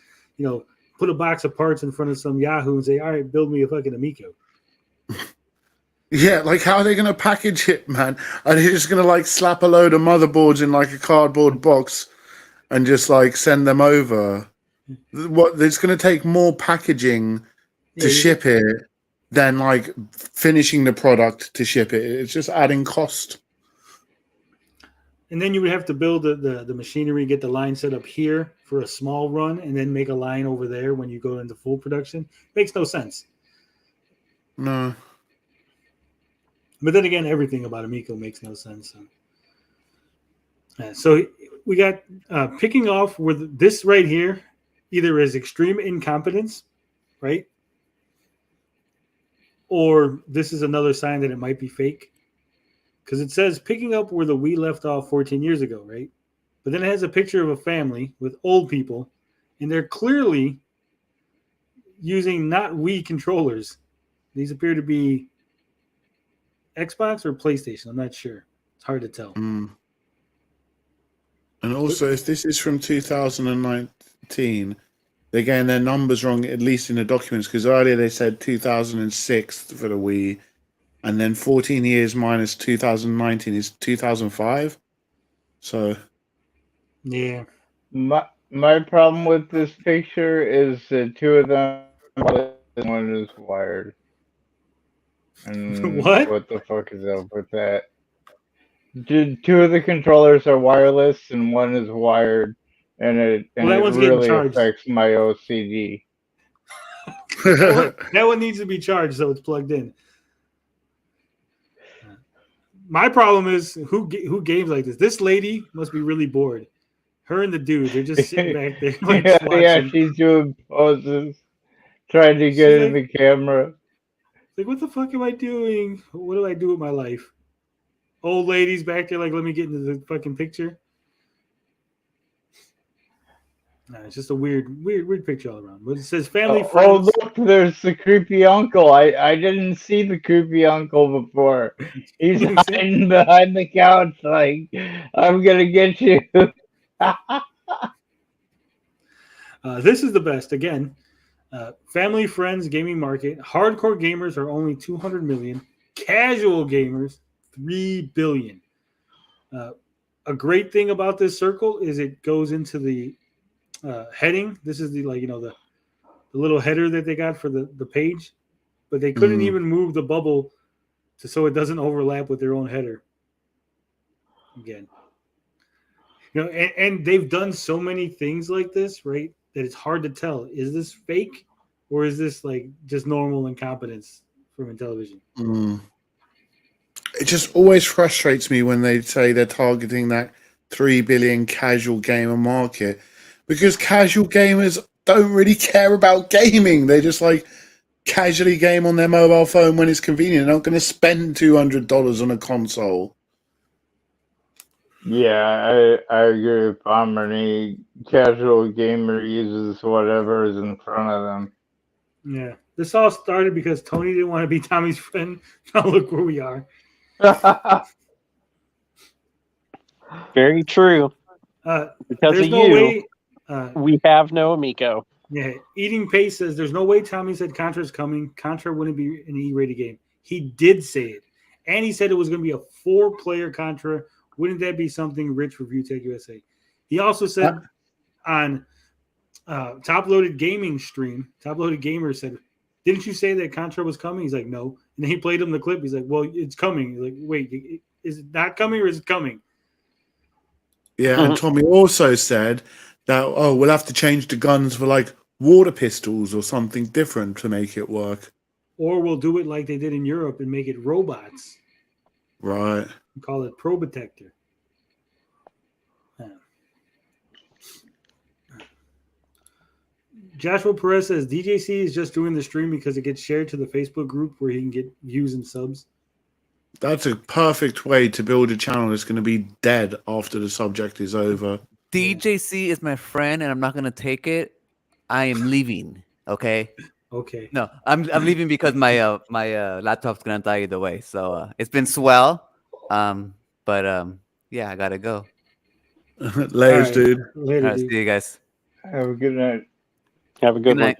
put a box of parts in front of some Yahoo and say, all right, build me a fucking Amico. Yeah, how are they going to package it, man? Are they just going to slap a load of motherboards in a cardboard box and just send them over? What? It's going to take more packaging to Yeah, ship it than like finishing the product to ship it. It's just adding cost. And then you would have to build the machinery, get the line set up here for a small run, and then make a line over there when you go into full production. Makes no sense. No. But then again, everything about Amico makes no sense. So we got picking off with this right here, either is extreme incompetence, right? Or this is another sign that it might be fake. Because it says picking up where the Wii left off 14 years ago, right? But then it has a picture of a family with old people, and they're clearly using not Wii controllers. These appear to be Xbox or PlayStation. I'm not sure. It's hard to tell. Mm. And also, if this is from 2019, they're getting their numbers wrong, at least in the documents, because earlier they said 2006 for the Wii. And then 14 years minus 2019 is 2005. So, yeah. My problem with this picture is that two of them, one is wired. And What? What the fuck is up with that? Two of the controllers are wireless and one is wired, and it really affects my OCD. That one needs to be charged, so it's plugged in. My problem is who games like this. This lady must be really bored. Her and the dude, they're just sitting back there. Like, yeah, she's doing poses, trying to get in the camera. Like, what the fuck am I doing? What do I do with my life? Old ladies back there, like, let me get into the fucking picture. It's just a weird picture all around. But it says family friends. Oh, look, there's the creepy uncle. I didn't see the creepy uncle before. He's hiding behind the couch like, I'm going to get you. This is the best. Again, family friends gaming market. Hardcore gamers are only 200 million. Casual gamers, 3 billion. A great thing about this circle is it goes into the heading. This is the the little header that they got for the page, but they couldn't even move the bubble so it doesn't overlap with their own header. Again, and they've done so many things like this, right? That it's hard to tell, is this fake or is this like just normal incompetence from Intellivision? It just always frustrates me when they say they're targeting that 3 billion casual gamer market, because casual gamers don't really care about gaming. They just like casually game on their mobile phone when it's convenient. They're not going to spend $200 on a console. Yeah, I agree with Palmer. Any casual gamer uses whatever is in front of them. Yeah. This all started because Tony didn't want to be Tommy's friend. Now look where we are. Very true. Because of no you, way, we have no Amico. Yeah, Eating Pace says there's no way Tommy said Contra's coming. Contra wouldn't be an E-rated game. He did say it. And he said it was going to be a 4-player Contra. Wouldn't that be something rich for ViewTech USA? He also said on Top Loaded Gaming stream, Top Loaded Gamer said, didn't you say that Contra was coming? He's like, no. And then he played him the clip. He's like, well, it's coming. He's like, wait, is it not coming or is it coming? Yeah, and Tommy also said that, we'll have to change the guns for like water pistols or something different to make it work. Or we'll do it like they did in Europe and make it robots. Right. Call it Probotector. Joshua Perez says DJC is just doing the stream because it gets shared to the Facebook group where he can get views and subs. That's a perfect way to build a channel that's going to be dead after the subject is over. DJC is my friend, and I'm not going to take it. I am leaving. Okay. Okay. No, I'm leaving because my my laptop's gonna die either way. So it's been swell. But yeah, I gotta go. Later, dude. Later, All right, see you guys. Have a good night. Have a good night.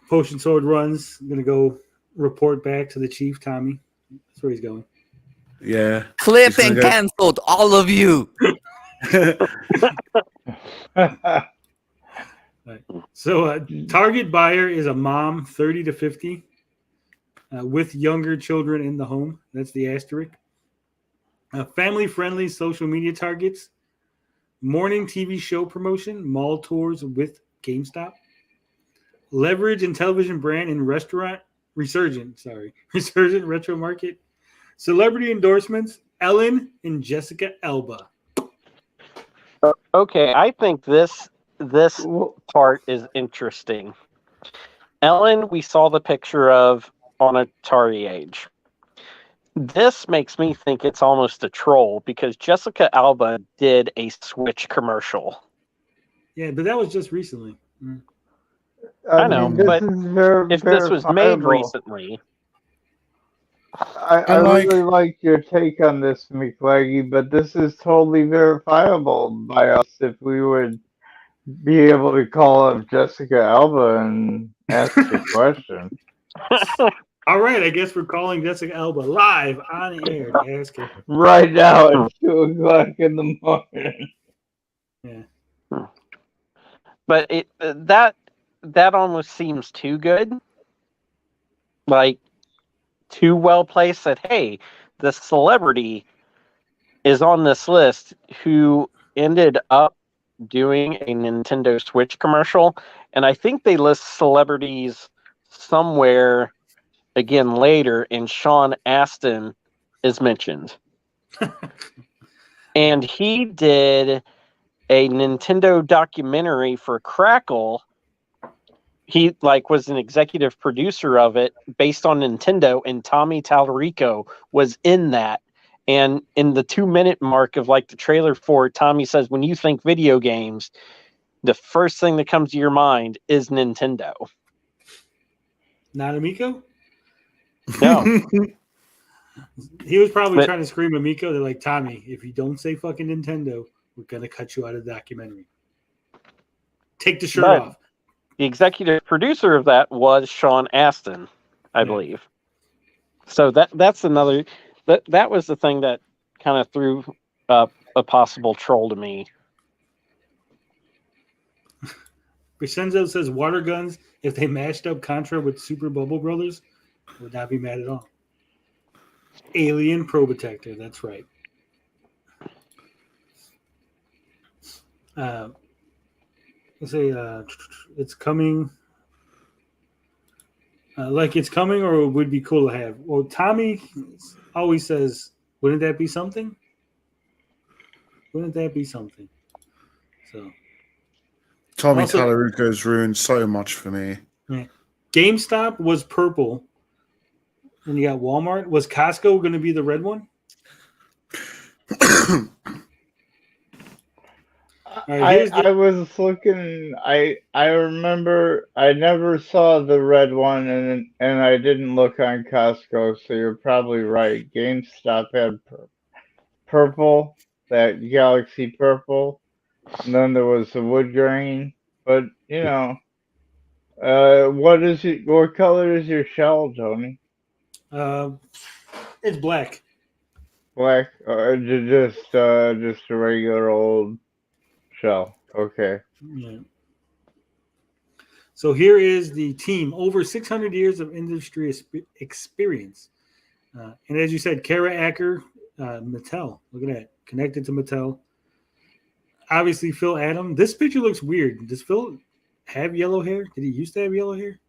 Potion Sword runs. I'm gonna go report back to the chief, Tommy. That's where he's going. Yeah. Clip and canceled, all of you. Right. So, target buyer is a mom, 30 to 50, with younger children in the home. That's the asterisk. Family-friendly social media targets, morning TV show promotion, mall tours with GameStop, leverage in television brand and restaurant resurgent retro market, celebrity endorsements, Ellen and Jessica Alba. Okay, I think this part is interesting. Ellen, we saw the picture of on Atari Age. This makes me think it's almost a troll because Jessica Alba did a Switch commercial. Yeah, but that was just recently. I know, mean, this but is if this was made verifiable. recently, I really like your take on this, McLaggy, but this is totally verifiable by us if we would be able to call up Jessica Alba and ask a question. All right, I guess we're calling Jessica Alba live on air to ask her. Right now at 2 o'clock in the morning. Yeah. But that almost seems too good. Like, too well placed that, hey, the celebrity is on this list who ended up doing a Nintendo Switch commercial. And I think they list celebrities somewhere again later, and Sean Astin is mentioned. And he did a Nintendo documentary for Crackle. He was an executive producer of it based on Nintendo, and Tommy Tallarico was in that. And in the 2-minute mark of the trailer for it, Tommy says, when you think video games, the first thing that comes to your mind is Nintendo. Not Amico? No. He was probably trying to scream Amico. They're like, Tommy, if you don't say fucking Nintendo, we're going to cut you out of the documentary. Take the shirt off. The executive producer of that was Sean Astin, I believe. So that's another... That was the thing that kind of threw up a possible troll to me. Crescenzo says water guns, if they mashed up Contra with Super Bubble Brothers, would not be mad at all. Alien Pro Protector, that's right. Let's say it's coming. It's coming, or it would be cool to have. Well, Tommy always says, wouldn't that be something? Wouldn't that be something? So, Tommy Tallarico's ruined so much for me. Yeah. GameStop was purple. And you got Walmart. Was Costco going to be the red one? I was looking. I remember I never saw the red one, and I didn't look on Costco. So you're probably right. GameStop had purple, that Galaxy purple, and then there was the wood grain. But what is it? What color is your shell, Tony? It's black. Black, or just a regular old shell. Okay. Yeah. So here is the team. Over 600 years of industry experience. And as you said, Kara Acker, Mattel. Look at that. Connected to Mattel. Obviously, Phil Adam. This picture looks weird. Does Phil have yellow hair? Did he used to have yellow hair?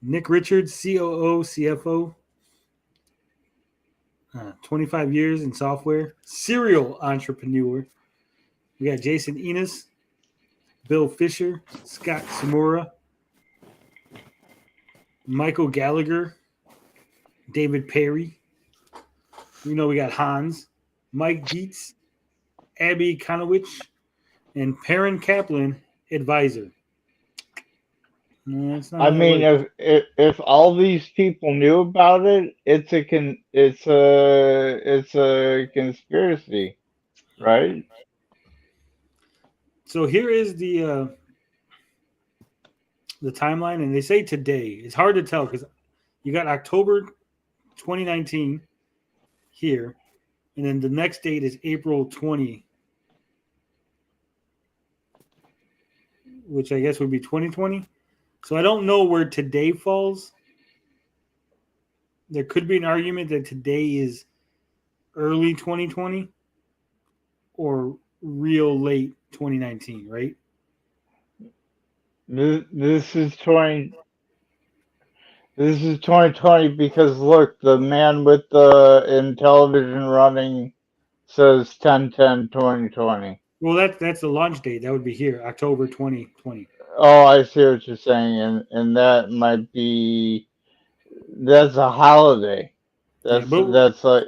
Nick Richards, COO, CFO. 25 years in software. Serial entrepreneur. We got Jason Enos, Bill Fisher, Scott Samura, Michael Gallagher, David Perry. We got Hans, Mike Dietz, Abby Konowich, and Perrin Kaplan, advisor. No, it's not. I mean, if all these people knew about it, it's a conspiracy, right? So here is the timeline, and they say today. It's hard to tell because you got October 2019 here, And then the next date is April 20, which I guess would be 2020. So I don't know where today falls. There could be an argument that today is early 2020 or real late 2019, right? This is 20. This is 2020 because look, the man with the in television running says 10/10/2020. Well, that's the launch date. That would be here, October 2020. Oh, I see what you're saying, and that might be that's a holiday. That's like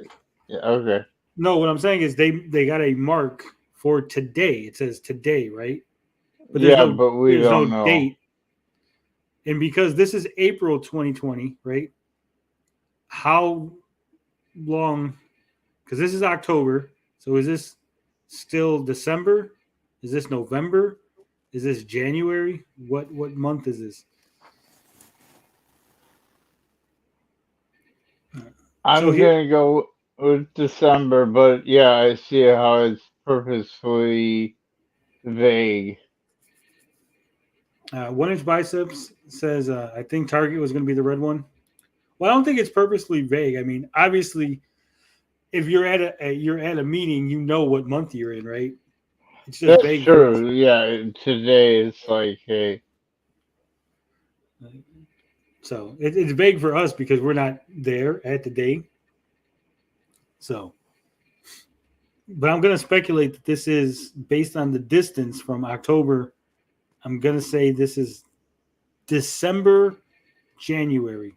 yeah, okay. No, what I'm saying is they got a mark for today. It says today, right? But there's Yeah, no, but we there's don't no know. date. And because this is April 2020, right? How long? Because this is October. So is this still December? Is this November? Is this January? What month is this? I'm gonna go with December, but yeah, I see how it's purposefully vague. 1-inch biceps says, I think Target was going to be the red one. Well, I don't think it's purposely vague. I mean, obviously, if you're at a meeting, you know what month you're in, right? It's just That's vague. true. Yeah, today it's like, hey. So it's vague for us because we're not there at the day. So, but I'm going to speculate that this is based on the distance from October. I'm going to say this is December, January.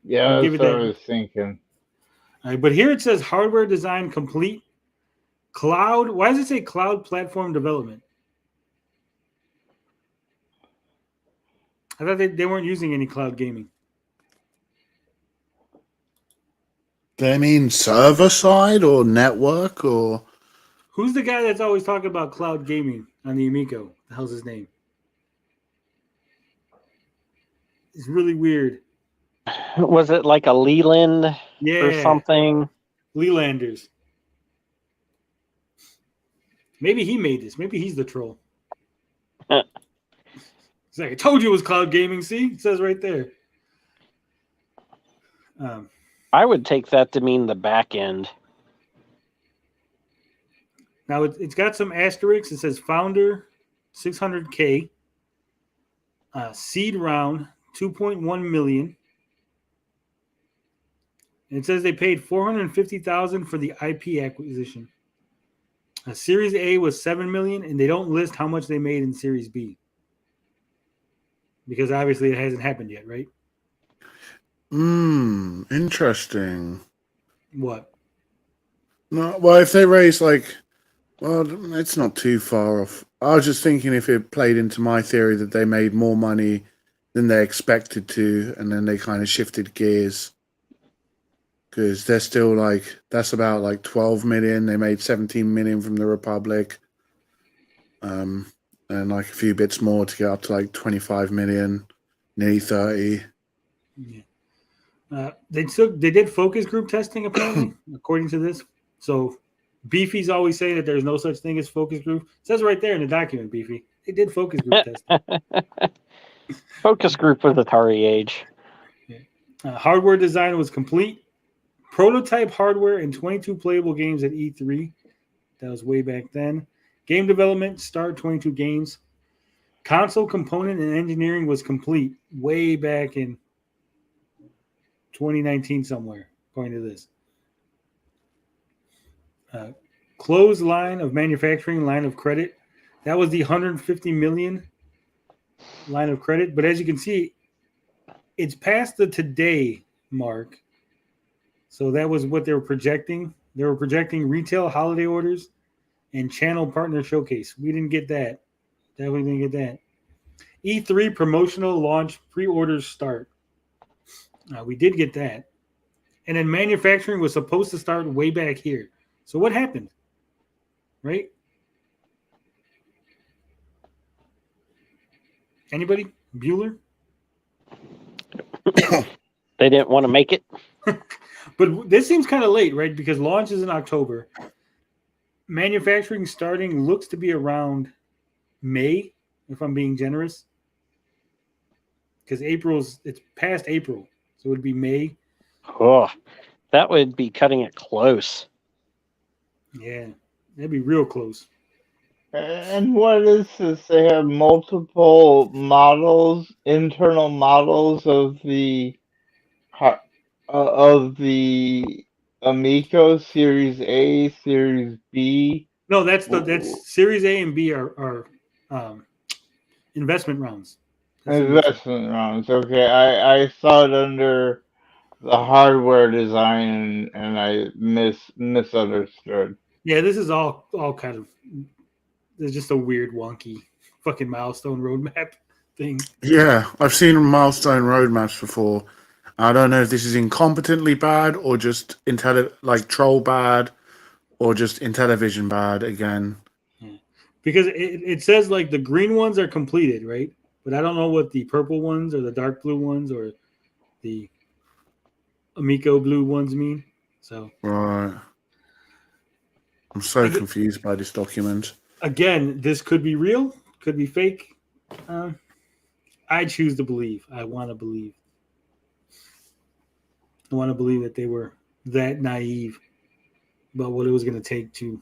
Yeah, that's what I was thinking. All right, but here it says hardware design complete. Cloud. Why does it say cloud platform development? I thought they weren't using any cloud gaming. They mean server side or network or? Who's the guy that's always talking about cloud gaming on the Amico? The hell's his name? It's really weird. Was it like a Leland or something? Lelanders. Maybe he made this. Maybe he's the troll. It's like, I told you it was cloud gaming. See? It says right there. I would take that to mean the back end. Now it's got some asterisks. It says founder 600K, seed round 2.1 million. And it says they paid $450,000 for the IP acquisition. Series A was $7 million, and they don't list how much they made in Series B because obviously it hasn't happened yet, right? Interesting. What? No, well, if they raise it's not too far off. I was just thinking if it played into my theory that they made more money than they expected to, and then they kind of shifted gears. Because they're still that's about 12 million. They made 17 million from the Republic. And a few bits more to get up to 25 million, nearly 30. Yeah. They did focus group testing apparently, according to this. So Beefy's always saying that there's no such thing as focus group. It says right there in the document, Beefy. They did focus group testing. Focus group with Atari Age. Hardware design was complete. Prototype hardware and 22 playable games at E3. That was way back then. Game development, start 22 games. Console component and engineering was complete way back in 2019 somewhere, according to this. Closed line of manufacturing, line of credit. That was the 150 million line of credit. But as you can see, it's past the today mark. So that was what they were projecting. They were projecting retail holiday orders and channel partner showcase. We didn't get that. Definitely didn't get that. E3 promotional launch pre-orders start. We did get that. And then manufacturing was supposed to start way back here. So what happened? Right? Anybody? Bueller? They didn't want to make it. But this seems kind of late, right? Because launch is in October. Manufacturing starting looks to be around May, if I'm being generous. Because it's past April, so it would be May. Oh, that would be cutting it close. Yeah, that'd be real close. And what is this? They have multiple models, internal models of the Amico Series A, Series B. No, that's Series A and B are investment rounds. Investment rounds. Okay, I saw it under the hardware design and I misunderstood. Yeah, this is all kind of. There's just a weird, wonky, fucking milestone roadmap thing. Yeah, I've seen milestone roadmaps before. I don't know if this is incompetently bad or just troll bad or just Intellivision bad again. Because it says like the green ones are completed, right? But I don't know what the purple ones or the dark blue ones or the Amico blue ones mean. So right, I'm so confused by this document. Again, this could be real, could be fake. I choose to believe. I want to believe. I want to believe that they were that naive about what it was going to take to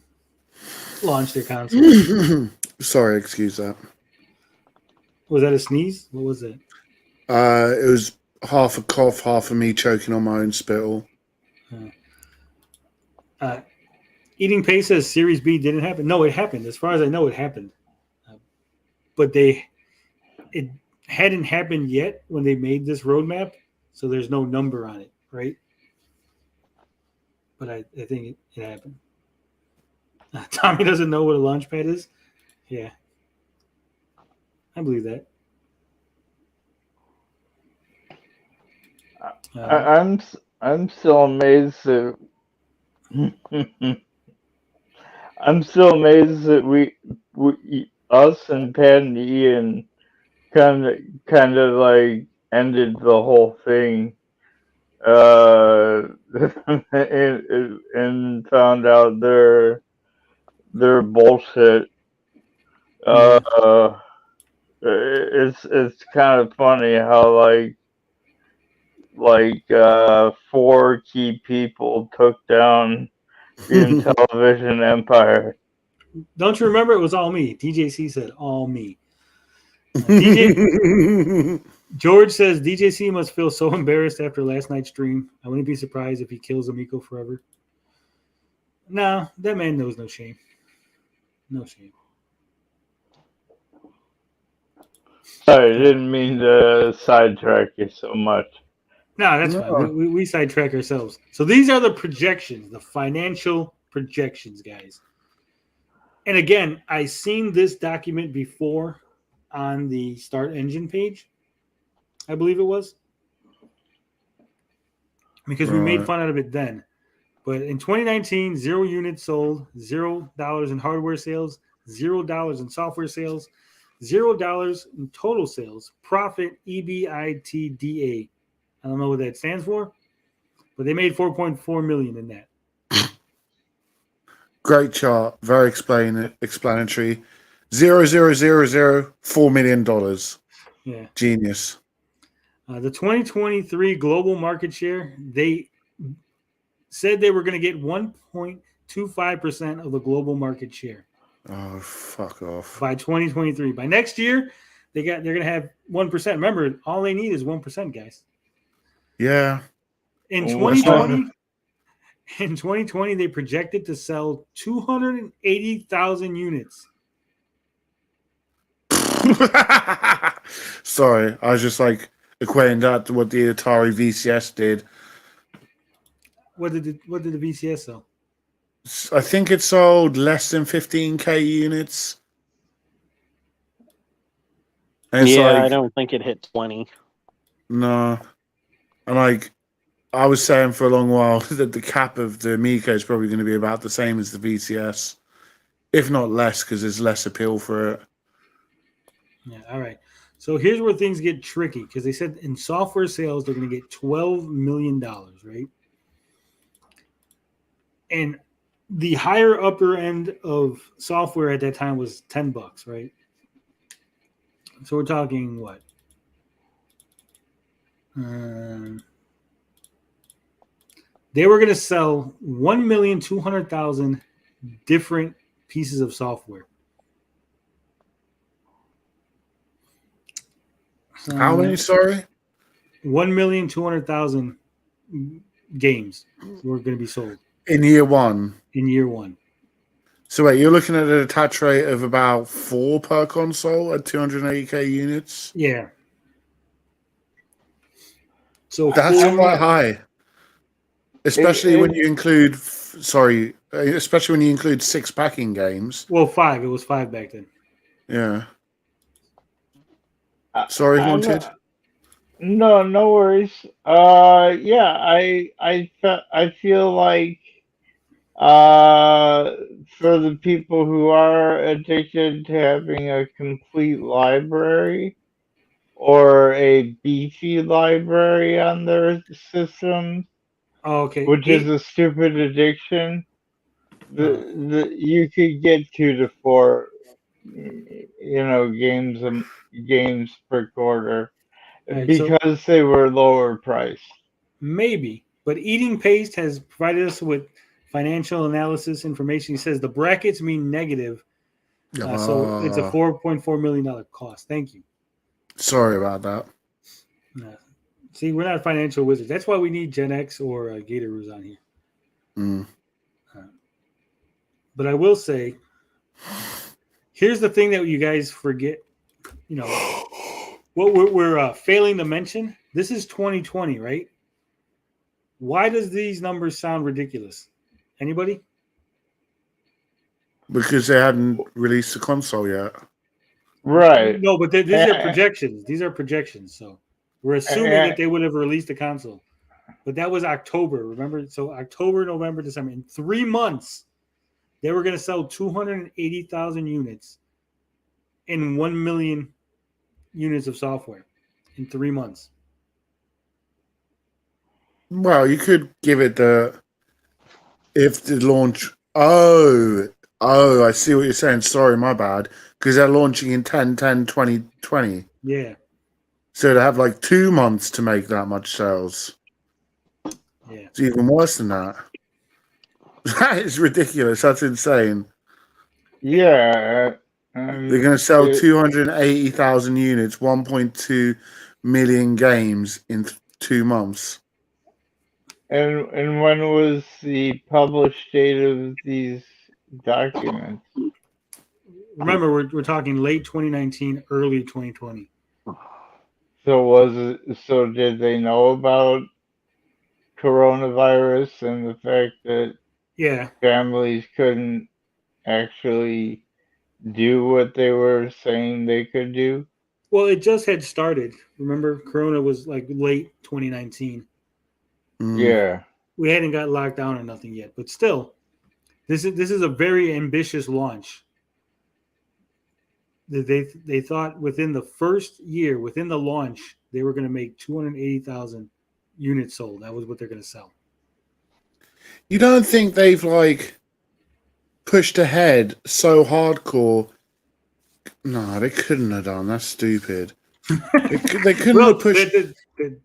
launch their console. Sorry, excuse that. Was that a sneeze? What was that? It was half a cough, half of me choking on my own spittle. Eating Pace says Series B didn't happen. No, it happened. As far as I know, it happened. But it hadn't happened yet when they made this roadmap, so there's no number on it, right? But I think it happened. Tommy doesn't know what a launch pad is? Yeah. I believe that. I'm still amazed that I'm still amazed that we us and Pat and Ian kind of like ended the whole thing and found out their bullshit. It's kind of funny how four key people took down the Intellivision empire. Don't you remember? It was all me. DJC said all me. George says DJC must feel so embarrassed after last night's stream. I wouldn't be surprised if he kills Amico forever. No, that man knows no shame. No shame. Sorry, I didn't mean to sidetrack you so much. No, that's fine. We sidetrack ourselves. So these are the projections, the financial projections, guys. And again, I seen this document before on the Start Engine page, I believe it was, because we made fun out of it then. But in 2019, 0 units sold, $0 in hardware sales, $0 in software sales, $0 in total sales, profit, EBITDA. I don't know what that stands for, but they made $4.4 million in that. Great chart, very explanatory. $0.000 $4 million. Yeah, genius. The 2023 global market share, they said they were going to get 1.25% of the global market share. Oh, fuck off! By 2023, by next year, they're going to have 1%. Remember, all they need is 1%, guys. Yeah. In 2020, they projected to sell 280,000 units. Sorry, I was just like equating that to what the Atari VCS did. What did the VCS sell? I think it sold less than 15K units. And I don't think it hit 20. No. And I was saying for a long while that the cap of the Amico is probably going to be about the same as the VCS, if not less, because there's less appeal for it. Yeah, all right. So here's where things get tricky, because they said in software sales they're going to get $12 million, right? And the higher upper end of software at that time was $10, right? So we're talking what? They were going to sell 1,200,000 different pieces of software. How many? Sorry, 1,200,000 games were going to be sold in year one. in year one. So wait, you're looking at an attach rate of about 4 per console at 280k units. Yeah. So That's quite high, especially when you include. Especially when you include 6 packing games. Well, 5. It was 5 back then. Yeah. Sorry, Haunted. No worries. Yeah, I feel like for the people who are addicted to having a complete library or a beefy library on their systems, which is a stupid addiction, you could get 2 to 4 games per quarter because they were lower priced. Maybe, but Eating Paste has provided us with financial analysis information. He says the brackets mean negative, so it's a $4.4 million cost. Thank you. Sorry about that. See, we're not financial wizards. That's why we need Gen X or Gatoroos on here. Mm. But I will say, here's the thing that you guys forget. You know, what we're failing to mention. This is 2020, right? Why does these numbers sound ridiculous? Anybody? Because they hadn't released the console yet. Right. No, but these are projections. These are projections. So we're assuming that they would have released the console. But that was October, remember? So October, November, December. In 3 months, they were going to sell 280,000 units and 1 million units of software in 3 months. Well, you could give it if the launch. Oh, I see what you're saying. Sorry, my bad. Because they're launching in 10/10/2020. Yeah. So they have like 2 months to make that much sales. Yeah. It's even worse than that. That is ridiculous. That's insane. Yeah. They're going to sell 280,000 units, 1.2 million games in 2 months. And when was the published date of these documents? Remember, we're talking late 2019, early 2020. So did they know about coronavirus and the fact that families couldn't actually do what they were saying they could do? Well, it just had started. Remember, Corona was like late 2019. Yeah. We hadn't got locked down or nothing yet, but still, this is a very ambitious launch. They thought within the first year, within the launch, they were going to make 280,000 units sold. That was what they're going to sell. You don't think they've like pushed ahead so hardcore? No, they couldn't have done. That's stupid. They couldn't have pushed.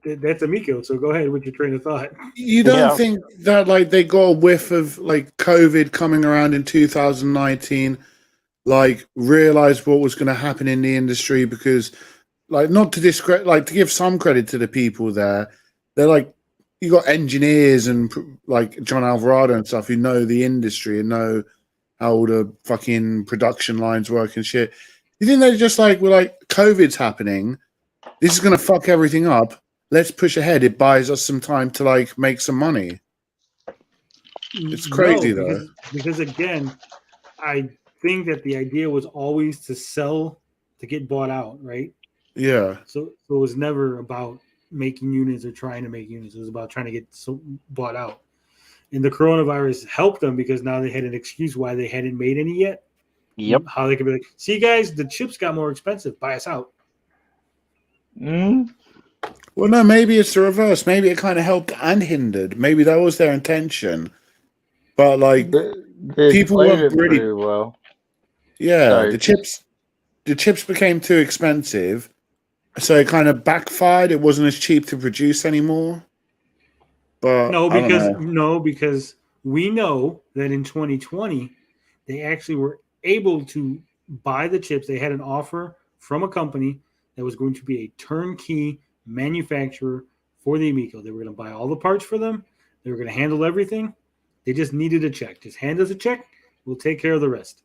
That's Amico. So go ahead with your train of thought. You don't think that like they got a whiff of like COVID coming around in 2019, like realized what was going to happen in the industry because, like, not to discredit, like to give some credit to the people there, they're like you got engineers and like John Alvarado and stuff who know the industry and know how the fucking production lines work and shit. You think they're just like, we're like, COVID's happening. This is going to fuck everything up. Let's push ahead. It buys us some time to like make some money. It's crazy though. Because again, I think that the idea was always to sell to get bought out, right? Yeah. So it was never about making units or trying to make units. It was about trying to get bought out. And the coronavirus helped them because now they had an excuse why they hadn't made any yet. Yep. How they could be like, see, guys, the chips got more expensive. Buy us out. Well, no, maybe it's the reverse. Maybe it kind of helped and hindered. Maybe that was their intention. But like They people played weren't it really. pretty well. Yeah, Sorry. the chips became too expensive, so it kind of backfired. It wasn't as cheap to produce anymore. But No, I don't because know. we know that in 2020 they actually were able to buy the chips. They had an offer from a company that was going to be a turnkey manufacturer for the Amico. They were going to buy all the parts for them. They were going to handle everything. They just needed a check. Just hand us a check. We'll take care of the rest.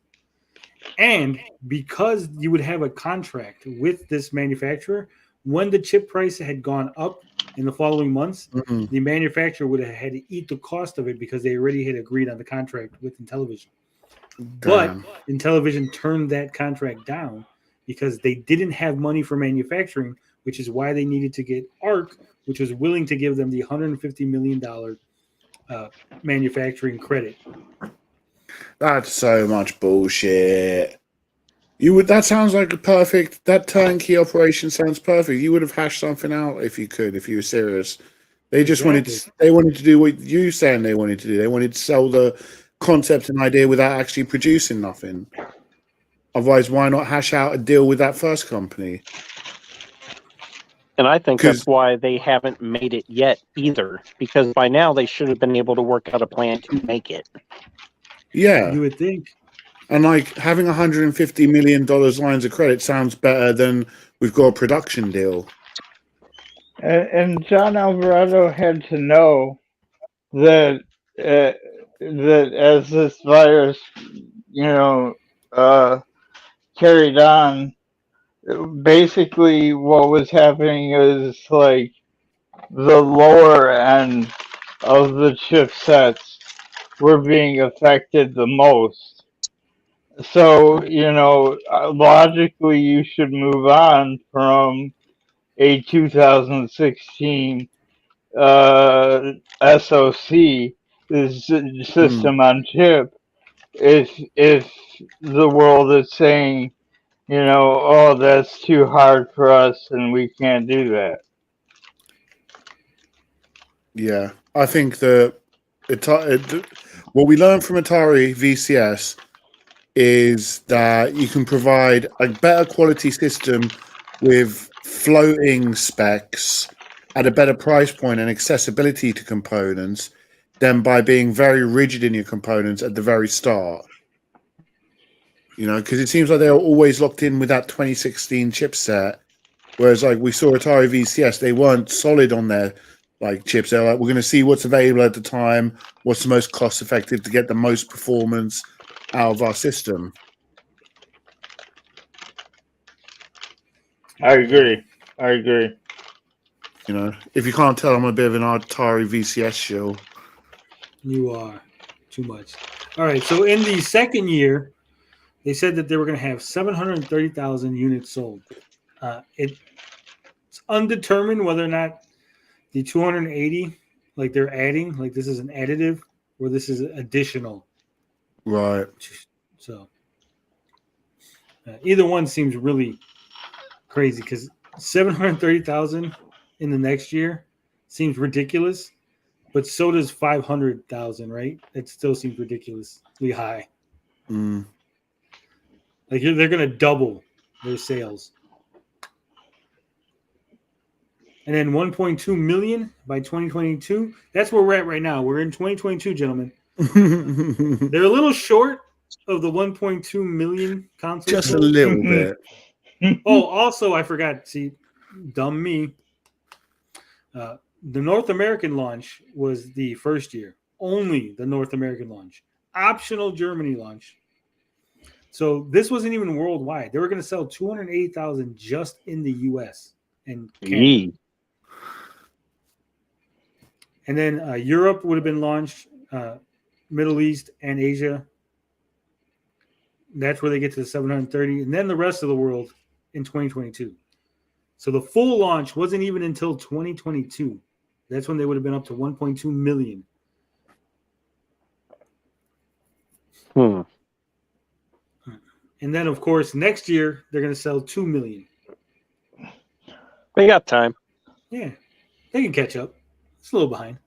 And because you would have a contract with this manufacturer, when the chip price had gone up in the following months, the manufacturer would have had to eat the cost of it because they already had agreed on the contract with Intellivision. Damn. But Intellivision turned that contract down because they didn't have money for manufacturing, which is why they needed to get ARC, which was willing to give them the $150 million manufacturing credit. That's so much bullshit. That sounds like that turnkey operation sounds perfect. You would have hashed something out if you were serious. They just wanted to do what you saying they wanted to do. They wanted to sell the concept and idea without actually producing nothing. Otherwise, why not hash out a deal with that first company? And I think that's why they haven't made it yet either, because by now they should have been able to work out a plan to make it. Yeah. You would think. And like having $150 million lines of credit sounds better than we've got a production deal. And John Alvarado had to know that that as this virus, carried on, basically what was happening is like the lower end of the chipsets were being affected the most. So, logically you should move on from a 2016 SoC, this system on chip, if the world is saying, oh, that's too hard for us and we can't do that. Yeah, I think what we learned from Atari VCS is that you can provide a better quality system with floating specs at a better price point and accessibility to components than by being very rigid in your components at the very start. Because it seems like they're always locked in with that 2016 chipset, whereas like we saw Atari VCS, they weren't solid on their chips. They're like, we're going to see what's available at the time, what's the most cost effective to get the most performance out of our system. I agree. If you can't tell, I'm a bit of an Atari VCS shill. You are too much. All right. So in the second year, they said that they were going to have 730,000 units sold. It's undetermined whether or not the 280, like they're adding, like this is an additive or this is additional. Right. So either one seems really crazy because 730,000 in the next year seems ridiculous, but so does 500,000, right? It still seems ridiculously high. Like they're going to double their sales. And then 1.2 million by 2022. That's where we're at right now. We're in 2022, gentlemen. They're a little short of the 1.2 million consoles. Just a little bit. Oh, also, I forgot. See, dumb me. The North American launch was the first year. Only the North American launch. Optional Germany launch. So this wasn't even worldwide. They were going to sell 280,000 just in the U.S. and Canada. And then Europe would have been launched, Middle East and Asia. That's where they get to the 730. And then the rest of the world in 2022. So the full launch wasn't even until 2022. That's when they would have been up to 1.2 million. And then, of course, next year, they're going to sell 2 million. They got time. Yeah. They can catch up. It's a little behind.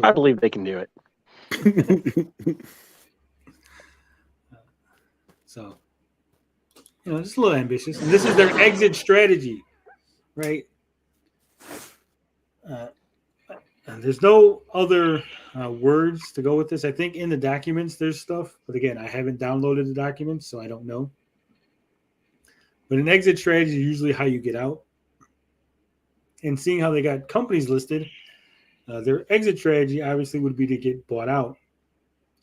I believe they can do it. So, just a little ambitious. And this is their exit strategy, right? There's no other words to go with this. I think in the documents there's stuff, but again, I haven't downloaded the documents, so I don't know. But an exit strategy is usually how you get out. And seeing how they got companies listed, their exit strategy obviously would be to get bought out.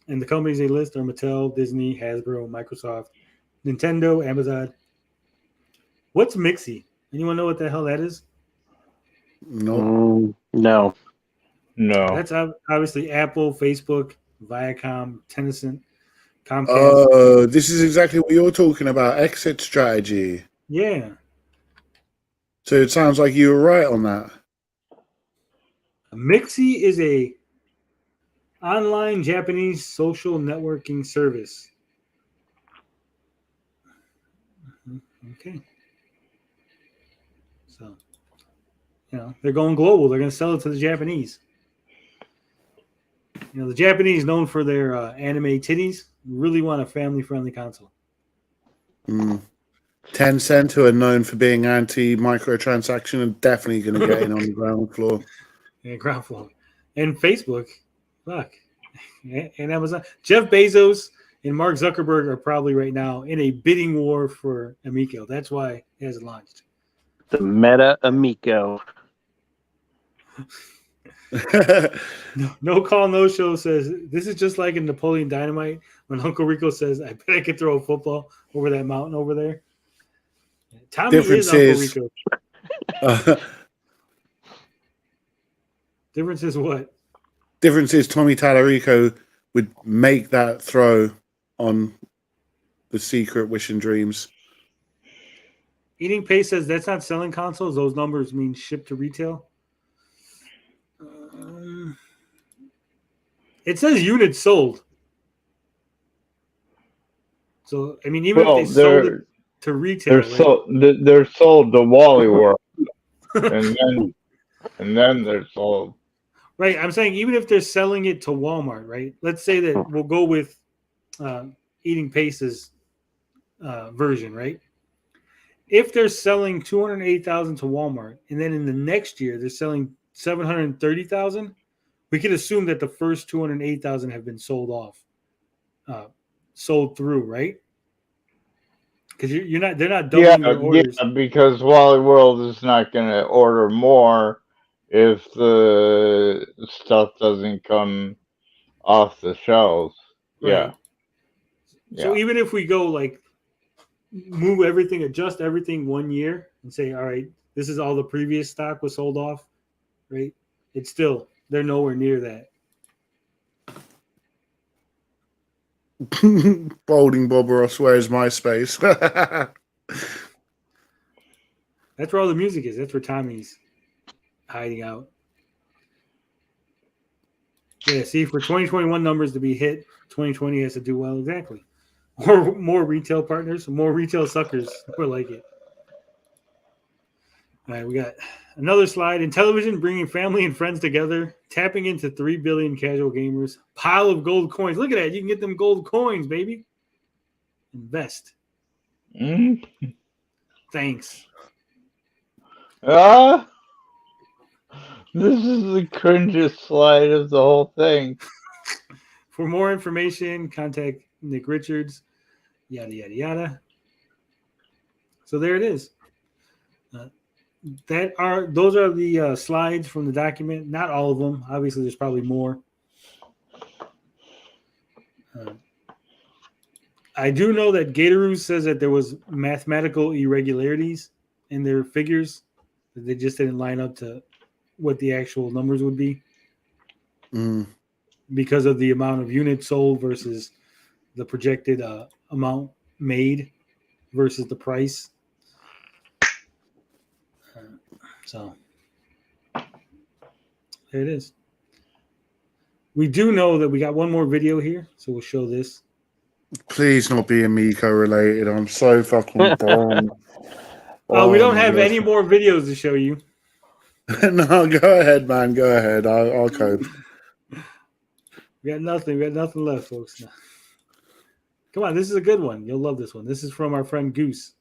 And the companies they list are Mattel, Disney, Hasbro, Microsoft, Nintendo, Amazon. What's Mixie? Anyone know what the hell that is? No. No. That's obviously Apple, Facebook, Viacom, Tencent, Comcast. Oh, this is exactly what you're talking about. Exit strategy. Yeah. So it sounds like you were right on that. Mixie is a online Japanese social networking service. Okay. So, they're going global. They're going to sell it to the Japanese. The Japanese, known for their anime titties, really want a family-friendly console. Tencent, who are known for being anti-microtransaction, are definitely going to get in on the ground floor. Yeah, ground floor. And Facebook. Fuck. And Amazon. Jeff Bezos and Mark Zuckerberg are probably right now in a bidding war for Amico. That's why it hasn't launched. The Meta Amico. No call, no show says this is just like in Napoleon Dynamite when Uncle Rico says, I bet I could throw a football over that mountain over there. Tommy Difference is Uncle is, Rico. Difference is what? Difference is Tommy Tallarico would make that throw on the secret Wish and Dreams. Eating Pace says that's not selling consoles. Those numbers mean shipped to retail. It says units sold. So, I mean, even if they sold it to retail, they're sold to Wally World, and then they're sold. Right. I'm saying even if they're selling it to Walmart, right? Let's say that we'll go with Eating Pace's version, right? If they're selling 280,000 to Walmart, and then in the next year they're selling 730,000, we could assume that the first 208,000 have been sold off, sold through, right? Because they're not doubling their orders. Yeah, because Wally World is not going to order more if the stuff doesn't come off the shelves. Right. Yeah. So even if we go move everything, adjust everything 1 year and say, all right, this is all the previous stock was sold off, right? It's still, they're nowhere near that. Balding Bob Ross, where's MySpace? That's where all the music is. That's where Tommy's hiding out. Yeah, see, for 2021 numbers to be hit, 2020 has to do well. Exactly. More retail partners, more retail suckers. More like it. All right, we got another slide. In television, bringing family and friends together, tapping into 3 billion casual gamers, pile of gold coins. Look at that. You can get them gold coins, baby. Invest. Thanks. This is the cringiest slide of the whole thing. For more information, contact Nick Richards, yada, yada, yada. So there it is. Those are the slides from the document. Not all of them. Obviously, there's probably more. I do know that Gatoroo says that there was mathematical irregularities in their figures. They just didn't line up to what the actual numbers would be because of the amount of units sold versus the projected amount made versus the price. So there it is. We do know that we got one more video here, so we'll show this. Please not be Amico related. I'm so fucking done. We don't have any more videos to show you. No, go ahead, man. Go ahead. I'll cope. We got nothing. We got nothing left, folks. No. Come on, this is a good one. You'll love this one. This is from our friend Goose.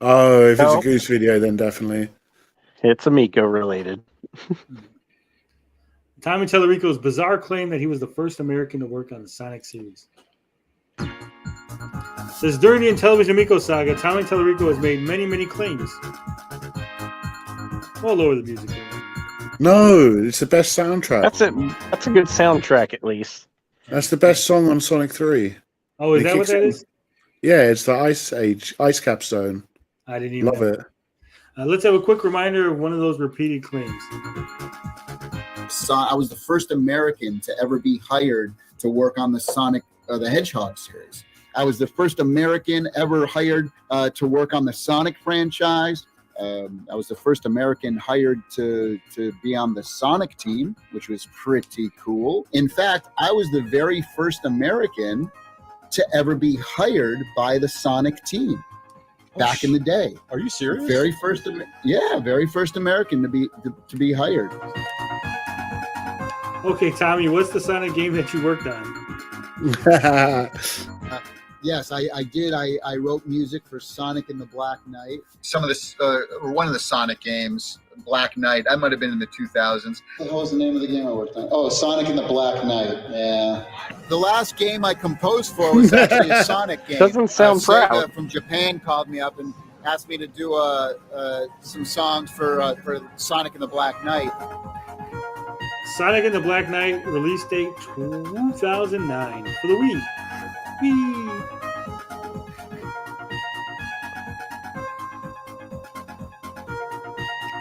Oh, if it's a Goose video, then definitely. It's Amico related. Tommy Tallarico's bizarre claim that he was the first American to work on the Sonic series. Says during the Intellivision Amico saga, Tommy Tallarico has made many, many claims. I'll lower the music. No, it's the best soundtrack. That's a good soundtrack, at least. That's the best song on Sonic 3. Oh, is that what that is? Yeah, it's the Ice Cap Zone. I didn't even love it. Let's have a quick reminder of one of those repeated claims. I was the first American to ever be hired to work on the Sonic the Hedgehog series. I was the first American ever hired to work on the Sonic franchise. I was the first American hired to be on the Sonic team, which was pretty cool. In fact, I was the very first American to ever be hired by the Sonic team back in the day. Are you serious? Very first American to be hired. Okay, Tommy, what's the Sonic game that you worked on? Yes, I did. I wrote music for Sonic and the Black Knight. Some of this, or one of the Sonic games, Black Knight. I might have been in the 2000s. What was the name of the game I worked on? Oh, Sonic and the Black Knight. Yeah. The last game I composed for was actually a Sonic game. Doesn't sound Sega proud. from Japan called me up and asked me to do some songs for Sonic and the Black Knight. Sonic and the Black Knight, release date 2009 for the Wii. Wii.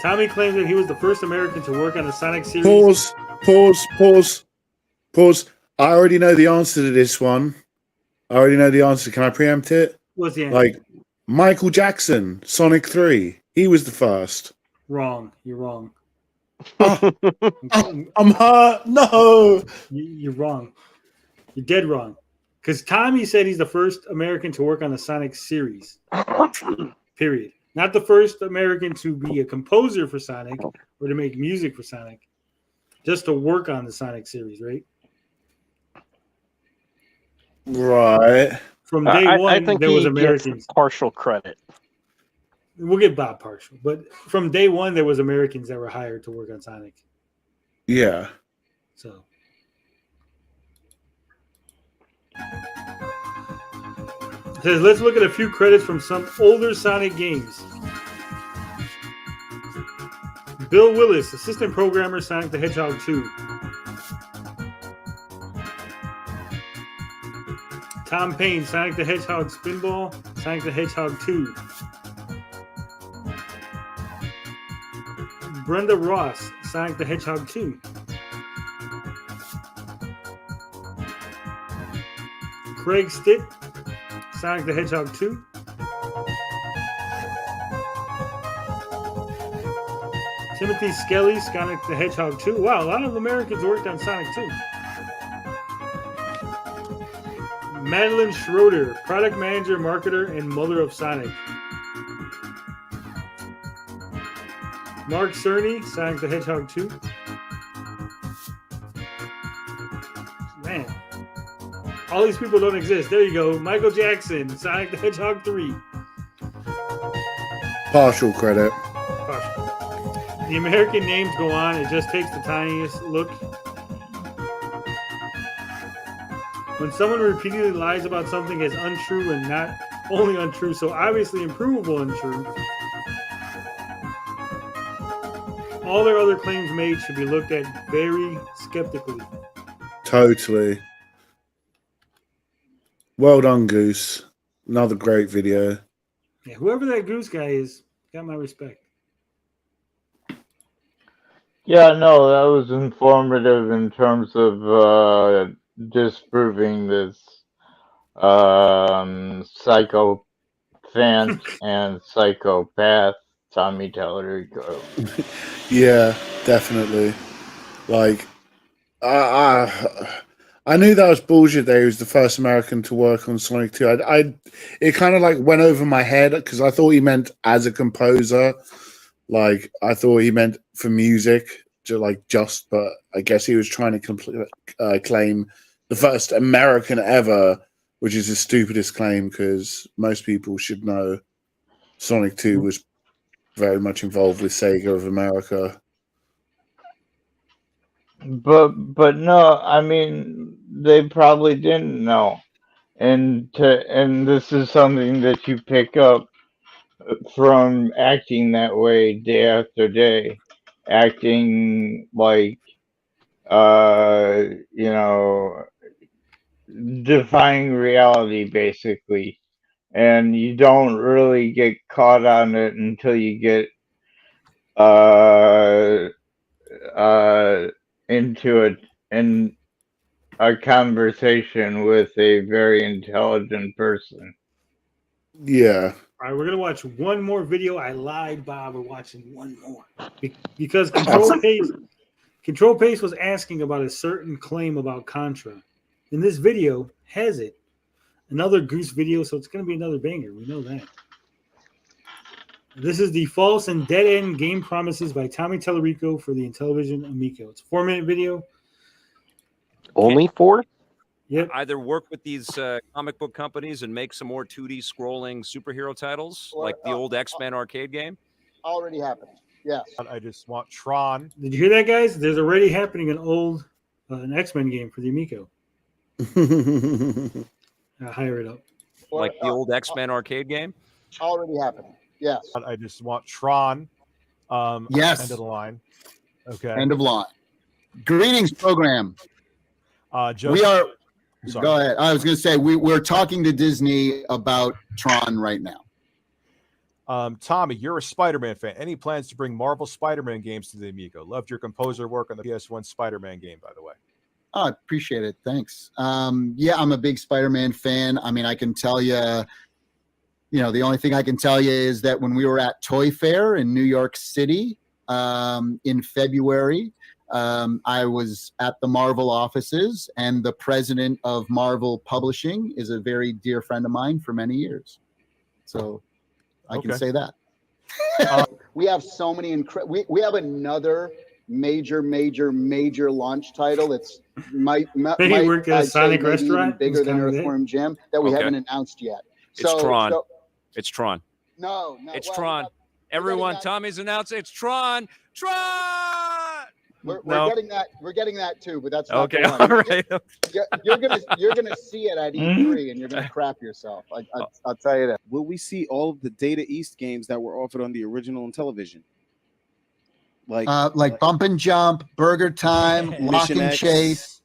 Tommy claims that he was the first American to work on the Sonic series. Pause. I already know the answer to this one. Can I preempt it? What's the answer? Like Michael Jackson, Sonic 3. He was the first. Wrong. You're wrong. I'm hurt. No. You're wrong. You're dead wrong. Because Tommy said he's the first American to work on the Sonic series. Period. Not the first American to be a composer for Sonic or to make music for Sonic. Just to work on the Sonic series, right? Right. From day one, I think there was he Americans. gets partial credit. We'll get Bob partial. But from day one, there was Americans that were hired to work on Sonic. Yeah. So. It says, let's look at a few credits from some older Sonic games. Bill Willis, assistant programmer, Sonic the Hedgehog 2. Tom Payne, Sonic the Hedgehog Spinball, Sonic the Hedgehog 2. Brenda Ross, Sonic the Hedgehog 2. Craig Stitt, Sonic the Hedgehog 2. Timothy Skelly, Sonic the Hedgehog 2. Wow, a lot of Americans worked on Sonic 2. Madeline Schroeder, product manager, marketer, and mother of Sonic. Mark Cerny, Sonic the Hedgehog 2. Man. All these people don't exist. There you go. Michael Jackson, Sonic the Hedgehog 3. Partial credit. Partial. The American names go on. It just takes the tiniest look. When someone repeatedly lies about something as untrue and not only untrue, so obviously improvable untrue, all their other claims made should be looked at very skeptically. Totally. Well done, Goose. Another great video. Yeah, whoever that Goose guy is, got my respect. Yeah, no, that was informative in terms of disproving this psychopath and psychopath Tommy Tallarico. Yeah, definitely. Like, I knew that was bullshit that he was the first American to work on Sonic 2. It kind of like went over my head because I thought he meant as a composer. Like, I thought he meant for music. just, but I guess he was trying to claim the first American ever, which is the stupidest claim because most people should know Sonic 2 was very much involved with Sega of America. But no, I mean they probably didn't know, and this is something that you pick up from acting that way day after day, acting like you know, defying reality basically, and you don't really get caught on it until you get into it in a conversation with a very intelligent person. Yeah. All right, we're gonna watch one more video. I lied, Bob. We're watching one more because Control Pace was asking about a certain claim about Contra, and this video has it. Another Goose video, so it's gonna be another banger. We know that. This is the false and dead-end game promises by Tommy Tallarico for the Intellivision Amico. It's a 4-minute video. Only 4? Yep. Either work with these comic book companies and make some more 2D scrolling superhero titles, like the old X-Men arcade game. Already happening. Yes. I just want Tron. Did you hear that, guys? There's already happening an X-Men game for the Amico. I'll hire it up. Like the old X-Men arcade game. Already happening. Yes. I just want Tron. Yes. End of the line. Okay. End of line. Greetings, program. Joseph, We are. sorry. Go ahead. I was going to say we're talking to Disney about Tron right now. Tommy, you're a Spider-Man fan. Any plans to bring Marvel Spider-Man games to the Amigo? Loved your composer work on the PS1 Spider-Man game, by the way. Oh, I appreciate it. Thanks. Yeah, I'm a big Spider-Man fan. I mean, I can tell you, the only thing I can tell you is that when we were at Toy Fair in New York City in February, I was at the Marvel offices, and the president of Marvel Publishing is a very dear friend of mine for many years. So I can say that. We have so many we have another major launch title. It's might work at a Sonic maybe even restaurant. bigger than Earthworm Jim that we haven't announced yet. It's Tron. It's Tron. No, it's Tron. Everyone, Tommy's announcing it's Tron. Tron. We're getting that. We're getting that too, but that's not okay. the one. All right. You're gonna see it at E3, and you're gonna crap yourself. I'll tell you that. Will we see all of the Data East games that were offered on the original Television? Like Bump and Jump, Burger Time, Lock Mission and X. Chase.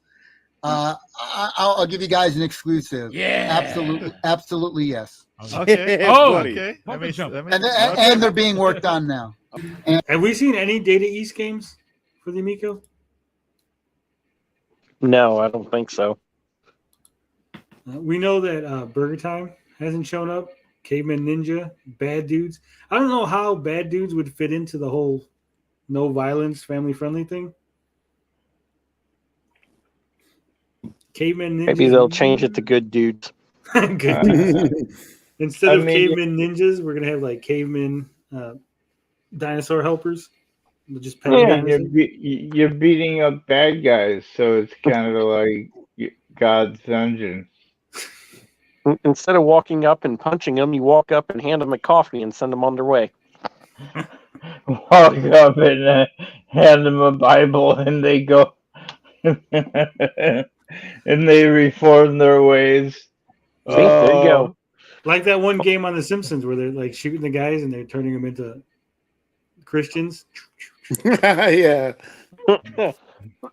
I'll give you guys an exclusive. Yeah. Absolutely yes. Okay. Oh, okay. And they're being worked on now. Have we seen any Data East games for the Amico? No, I don't think so. We know that Burger Time hasn't shown up. Caveman Ninja, Bad Dudes. I don't know how Bad Dudes would fit into the whole no violence, family friendly thing. Caveman Ninjas. Maybe they'll change it to Good Dudes. Good Dudes. Instead of caveman ninjas, we're gonna have like caveman dinosaur helpers. We'll just you're beating up bad guys, so it's kind of like God's dungeon. Instead of walking up and punching them, you walk up and hand them a coffee and send them on their way. Walk up and hand them a Bible, and they go and they reform their ways. See, there you go. Like that one game on The Simpsons where they're like shooting the guys and they're turning them into Christians. Yeah.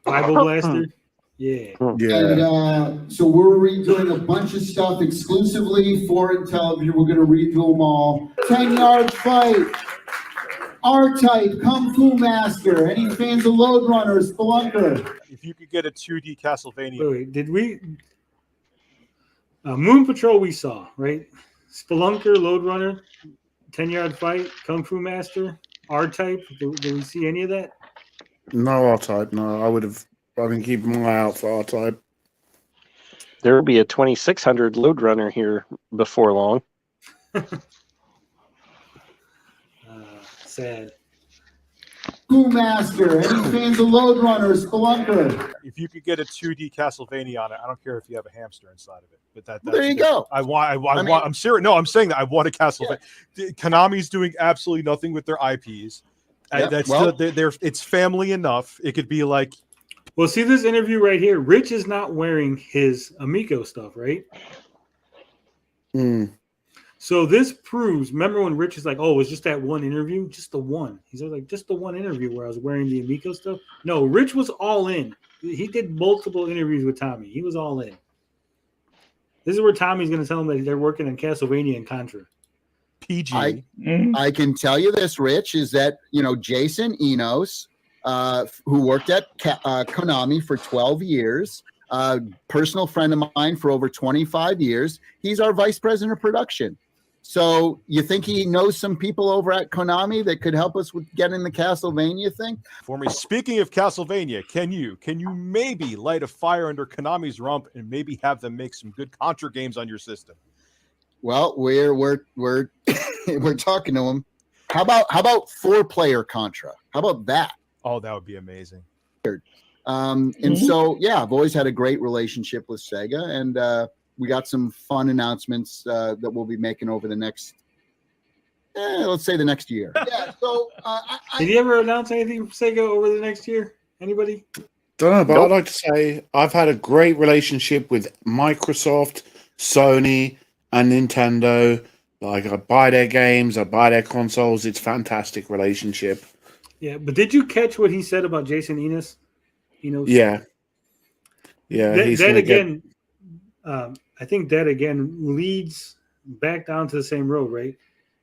Bible blaster. Yeah. And so we're redoing a bunch of stuff exclusively for Intellivision. We're going to redo them all. 10-yard fight. R-Type, Kung Fu Master. Any fans of Load Runner, Spelunker? If you could get a 2D Castlevania. Wait, did we? Moon Patrol we saw, right? Spelunker, Load Runner, 10-yard fight, Kung Fu Master, R-Type. Did we see any of that? No R-Type, no. I've been keeping my eye out for R-Type. There will be a 2600 Load Runner here before long. Sad. Schoolmaster. Any fans of Load Runner, Spelunker? If you could get a 2D Castlevania on it, I don't care if you have a hamster inside of it. But that's there you go. I'm serious. No, I'm saying that I want a Castlevania. Konami's doing absolutely nothing with their IPs. Yep, That's well- still, it's family enough. It could be like, Well, see this interview right here. Rich is not wearing his Amico stuff, right? So this proves. Remember when Rich is like, "Oh, it was just that one interview, just the one." He's like, "Just the one interview where I was wearing the Amico stuff." No, Rich was all in. He did multiple interviews with Tommy. He was all in. This is where Tommy's going to tell him that they're working on Castlevania and Contra. PG. I can tell you this, Rich, is that Jason Enos, who worked at Konami for 12 years, personal friend of mine for over 25 years. He's our vice president of production. So you think he knows some people over at Konami that could help us with getting the Castlevania thing? For me, speaking of Castlevania, can you maybe light a fire under Konami's rump and maybe have them make some good Contra games on your system? Well, we're we're talking to him. How about 4-player Contra? How about that? Oh, that would be amazing. And so, yeah, I've always had a great relationship with Sega, and we got some fun announcements that we'll be making over the next, let's say the next year. Yeah. So, did he ever announce anything from Sega over the next year? Anybody? Don't know, but I'd like to say I've had a great relationship with Microsoft, Sony, and Nintendo. Like, I buy their games, I buy their consoles. It's a fantastic relationship. Yeah, but did you catch what he said about Jason Enos? Yeah. That again, I think that again leads back down to the same road, right?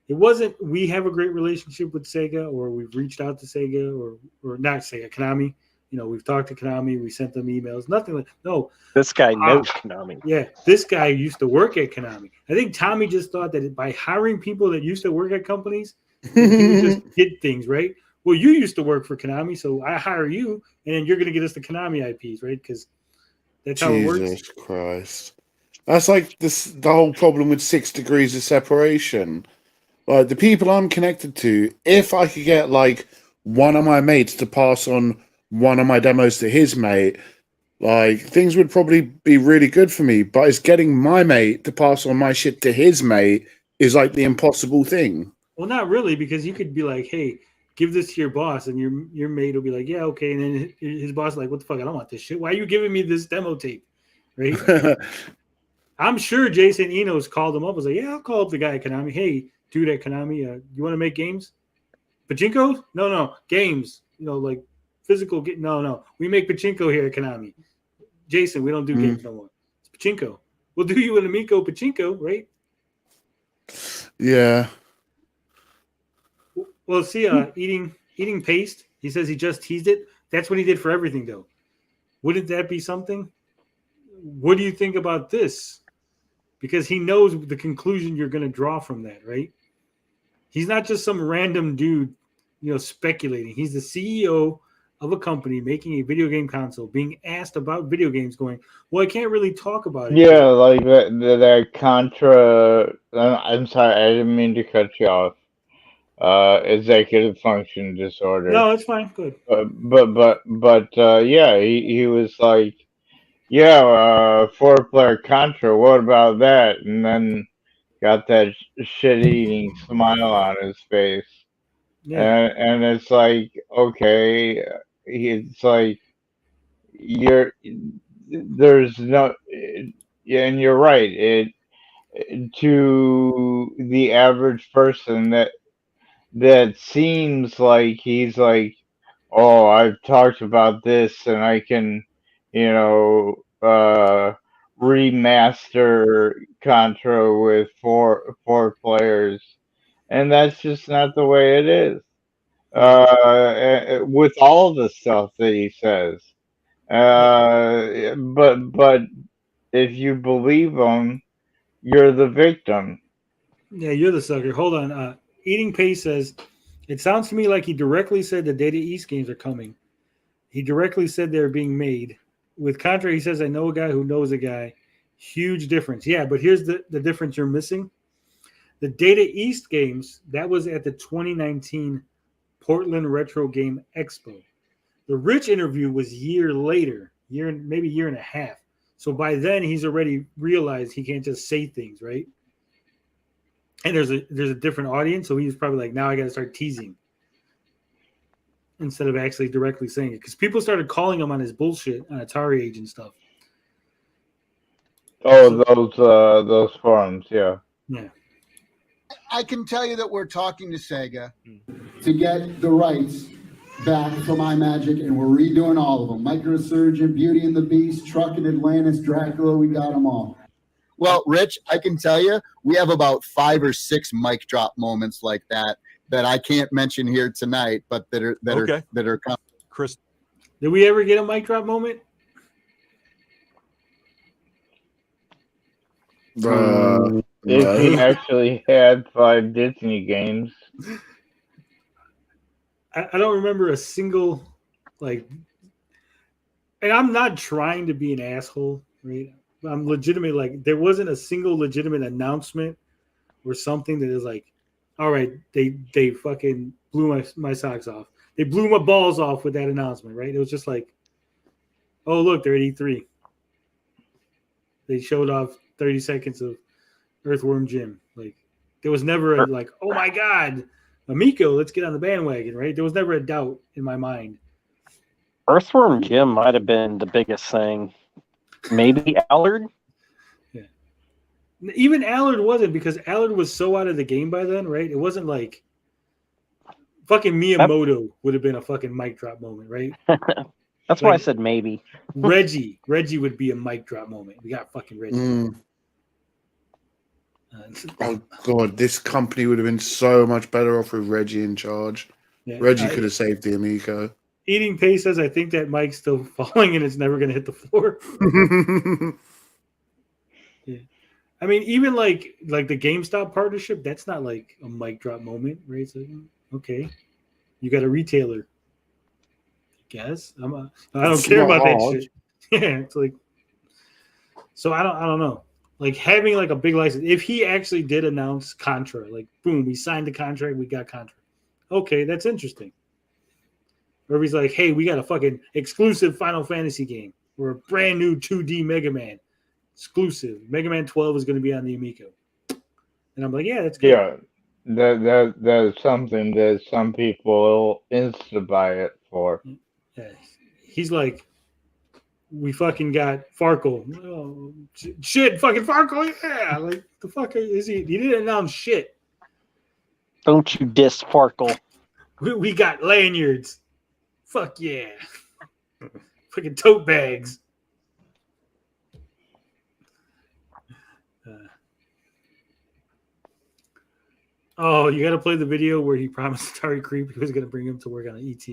It wasn't we have a great relationship with Sega, or we've reached out to Sega, or not Sega, Konami. We've talked to Konami, we sent them emails, nothing like no. This guy knows Konami. Yeah, this guy used to work at Konami. I think Tommy just thought that by hiring people that used to work at companies, he would just get things, right? Well, you used to work for Konami, so I hire you, and then you're going to get us the Konami IPs, right? Because that's how it works. Jesus Christ. That's like the whole problem with 6 degrees of separation. Like, the people I'm connected to, if I could get, like, one of my mates to pass on one of my demos to his mate, like, things would probably be really good for me. But it's getting my mate to pass on my shit to his mate is, like, the impossible thing. Well, not really, because you could be like, hey, give this to your boss, and your mate will be like, yeah, okay. And then his boss is like, what the fuck? I don't want this shit. Why are you giving me this demo tape? Right? I'm sure Jason Enos called him up. Was like, yeah, I'll call up the guy at Konami. Hey, dude at Konami, you want to make games? Pachinko? No, games. Like physical. No. We make pachinko here at Konami. Jason, we don't do games no more. It's pachinko. We'll do you an Amico pachinko, right? Yeah. Well, see, eating paste. He says he just teased it. That's what he did for everything, though. Wouldn't that be something? What do you think about this? Because he knows the conclusion you're going to draw from that, right? He's not just some random dude, speculating. He's the CEO of a company making a video game console, being asked about video games, going, well, I can't really talk about it. Yeah, like that Contra. I'm sorry, I didn't mean to cut you off. Executive function disorder. No, it's fine. Good. But yeah, he was like, yeah, 4-player Contra. What about that? And then got that shit-eating smile on his face. Yeah. And it's like, okay, it's like there's no, and you're right. To the average person that seems like he's like, oh, I've talked about this and I can, remaster Contra with four players, and that's just not the way it is. With all the stuff that he says, but if you believe him, you're the victim. Yeah, you're the sucker. Hold on. Eating Pace says, it sounds to me like he directly said the Data East games are coming. He directly said they're being made. With Contra, he says, I know a guy who knows a guy. Huge difference. Yeah, but here's the difference you're missing. The Data East games, that was at the 2019 Portland Retro Game Expo. The Rich interview was maybe a year and a half. So by then he's already realized he can't just say things, right? And there's a different audience, so he's probably like, now I got to start teasing instead of actually directly saying it, because people started calling him on his bullshit on Atari Age and stuff. Oh, those forums, yeah. Yeah. I can tell you that we're talking to Sega to get the rights back from iMagic, and we're redoing all of them. Microsurgeon, Beauty and the Beast, Truckin' Atlantis, Dracula, we got them all. Well, Rich, I can tell you, we have about 5 or 6 mic drop moments like that I can't mention here tonight, but that are coming. Chris, did we ever get a mic drop moment? Disney actually had 5 Disney games. I don't remember a single, like, and I'm not trying to be an asshole, right? I'm legitimate. Like, there wasn't a single legitimate announcement or something that is like, all right, they fucking blew my socks off. They blew my balls off with that announcement, right? It was just like, oh, look, they're at E3. They showed off 30 seconds of Earthworm Jim. Like, there was never like, oh my God, Amico, let's get on the bandwagon, right? There was never a doubt in my mind. Earthworm Jim might have been the biggest thing. Maybe Allard? Yeah. Even Allard wasn't, because Allard was so out of the game by then, right? It wasn't like fucking Miyamoto would have been a fucking mic drop moment, right? That's why I said maybe. Reggie would be a mic drop moment. We got fucking Reggie. Oh God, this company would have been so much better off with Reggie in charge. Yeah, Reggie could have saved the Amico. Eating Pace says, I think that mic's still falling and it's never going to hit the floor. Yeah. I mean, even like the GameStop partnership, that's not like a mic drop moment, right? It's like, okay, you got a retailer. I guess I don't care about that shit. Yeah, it's like, so I don't know. Like, having like a big license, if he actually did announce Contra, like, boom, we signed the contract, we got Contra. Okay, that's interesting. Or if he's like, hey, we got a fucking exclusive Final Fantasy game or a brand new 2D Mega Man exclusive. Mega Man 12 is going to be on the Amico. And I'm like, yeah, that's good. Yeah, that is something that some people will insta buy it for. Yeah. He's like, we fucking got Farkle. Oh, shit, fucking Farkle, yeah. Like, the fuck is he? He didn't announce shit. Don't you diss Farkle. We got lanyards. Fuck yeah. Fucking tote bags. Oh, you got to play the video where he promised Atari Creep he was going to bring him to work on an ET.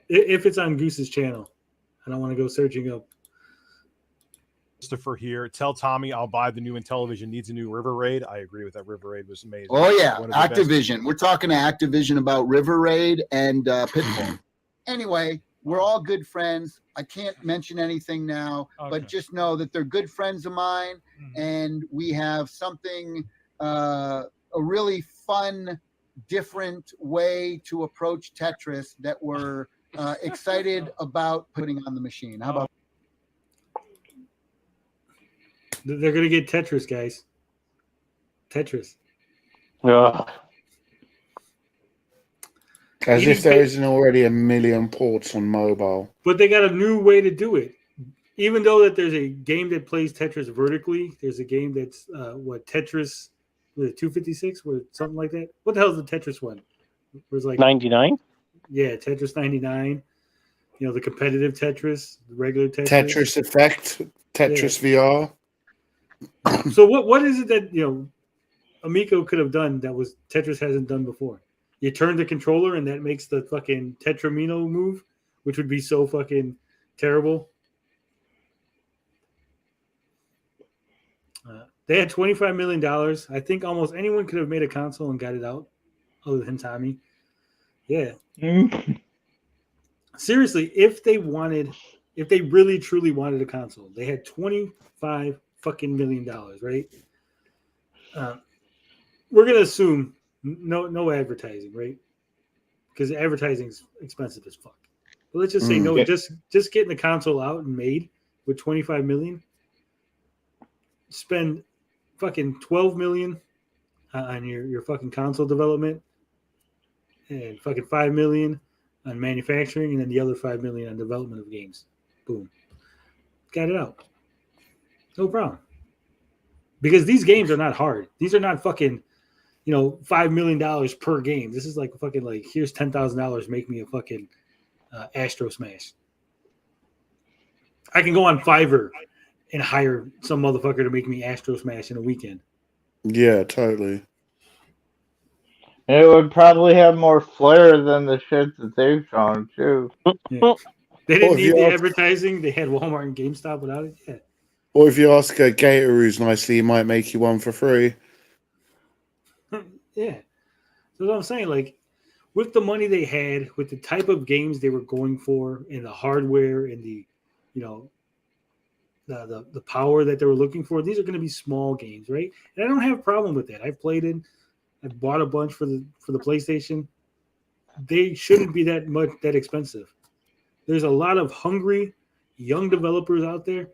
If it's on Goose's channel. I don't want to go searching up. Christopher here. Tell Tommy I'll buy the new Intellivision needs a new River Raid. I agree with that. River Raid was amazing. Oh, yeah. One of the Activision. We're talking to Activision about River Raid and Pitfall. Anyway, we're all good friends. I can't mention anything now, but just know that they're good friends of mine, and we have something, a really fun, different way to approach Tetris that we're excited about putting on the machine. How about? They're going to get Tetris, guys. Tetris. Ugh. As if there isn't already a million ports on mobile. But they got a new way to do it. Even though that there's a game that plays Tetris vertically, there's a game that's Tetris, was it 256 or something like that? What the hell is the Tetris one? It was like 99? Yeah, Tetris 99. You know, the competitive Tetris, the regular Tetris. Tetris Effect, Tetris VR. So what is it that, Amico could have done that was Tetris hasn't done before? You turn the controller and that makes the fucking Tetramino move, which would be so fucking terrible. They had $25 million. I think almost anyone could have made a console and got it out, other than Tommy. Yeah. Seriously, if they really truly wanted a console, they had $25 fucking million, right? We're gonna assume No advertising, right? Because advertising's expensive as fuck. But let's just say no, just getting the console out and made with 25 million. Spend fucking 12 million on your fucking console development, and fucking 5 million on manufacturing, and then the other 5 million on development of games. Boom, got it out. No problem. Because these games are not hard. These are not fucking, $5 million per game. This is like fucking like, here's $10,000, make me a fucking Astro Smash. I can go on Fiverr and hire some motherfucker to make me Astro Smash in a weekend. Yeah, totally. It would probably have more flair than the shit that they've shown too. Yeah. They didn't need the advertising. They had Walmart and GameStop without it. Yeah. Or if you ask a Gator who's nicely, he might make you one for free. Yeah. So what I'm saying, like, with the money they had, with the type of games they were going for, and the hardware and the, the power that they were looking for, these are going to be small games, right? And I don't have a problem with that. I've played it. I've bought a bunch for the PlayStation. They shouldn't be that expensive. There's a lot of hungry young developers out there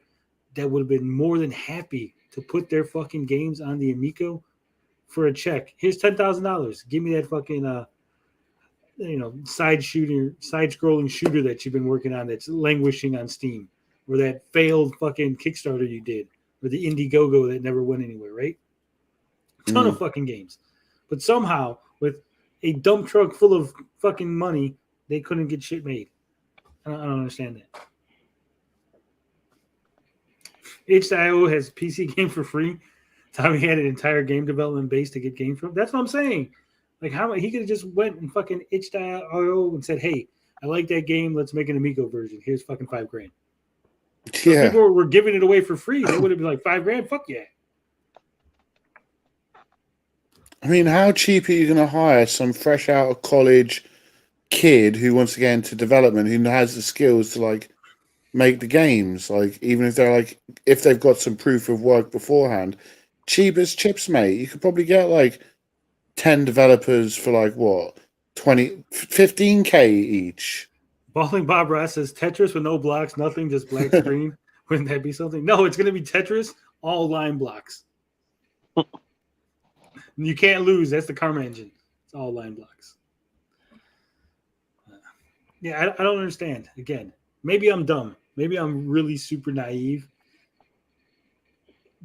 that would have been more than happy to put their fucking games on the Amico for a check. Here's $10,000. Give me that fucking side-scrolling shooter that you've been working on that's languishing on Steam, or that failed fucking Kickstarter you did, or the Indiegogo that never went anywhere, right? Ton of fucking games. But somehow, with a dump truck full of fucking money, they couldn't get shit made. I don't understand that. H.io has PC game for free. Tommy had an entire game development base to get games from. That's what I'm saying. Like, how he could have just went and fucking itch.io and said, "Hey, I like that game. Let's make an Amico version. Here's fucking $5,000." Yeah. If people were giving it away for free, they would have been like $5,000. Fuck yeah. I mean, how cheap are you going to hire some fresh out of college kid who wants to get into development, who has the skills to like make the games? Like, even if they're like, if they've got some proof of work beforehand, cheap as chips, mate. You could probably get like 10 developers for like what, 15K each. Balling Bob Ross says Tetris with no blocks, nothing, just black screen. Wouldn't that be something? No, it's going to be Tetris, all line blocks. You can't lose. That's the Karma engine. It's all line blocks. Yeah, I don't understand. Again, maybe I'm dumb. Maybe I'm really super naive.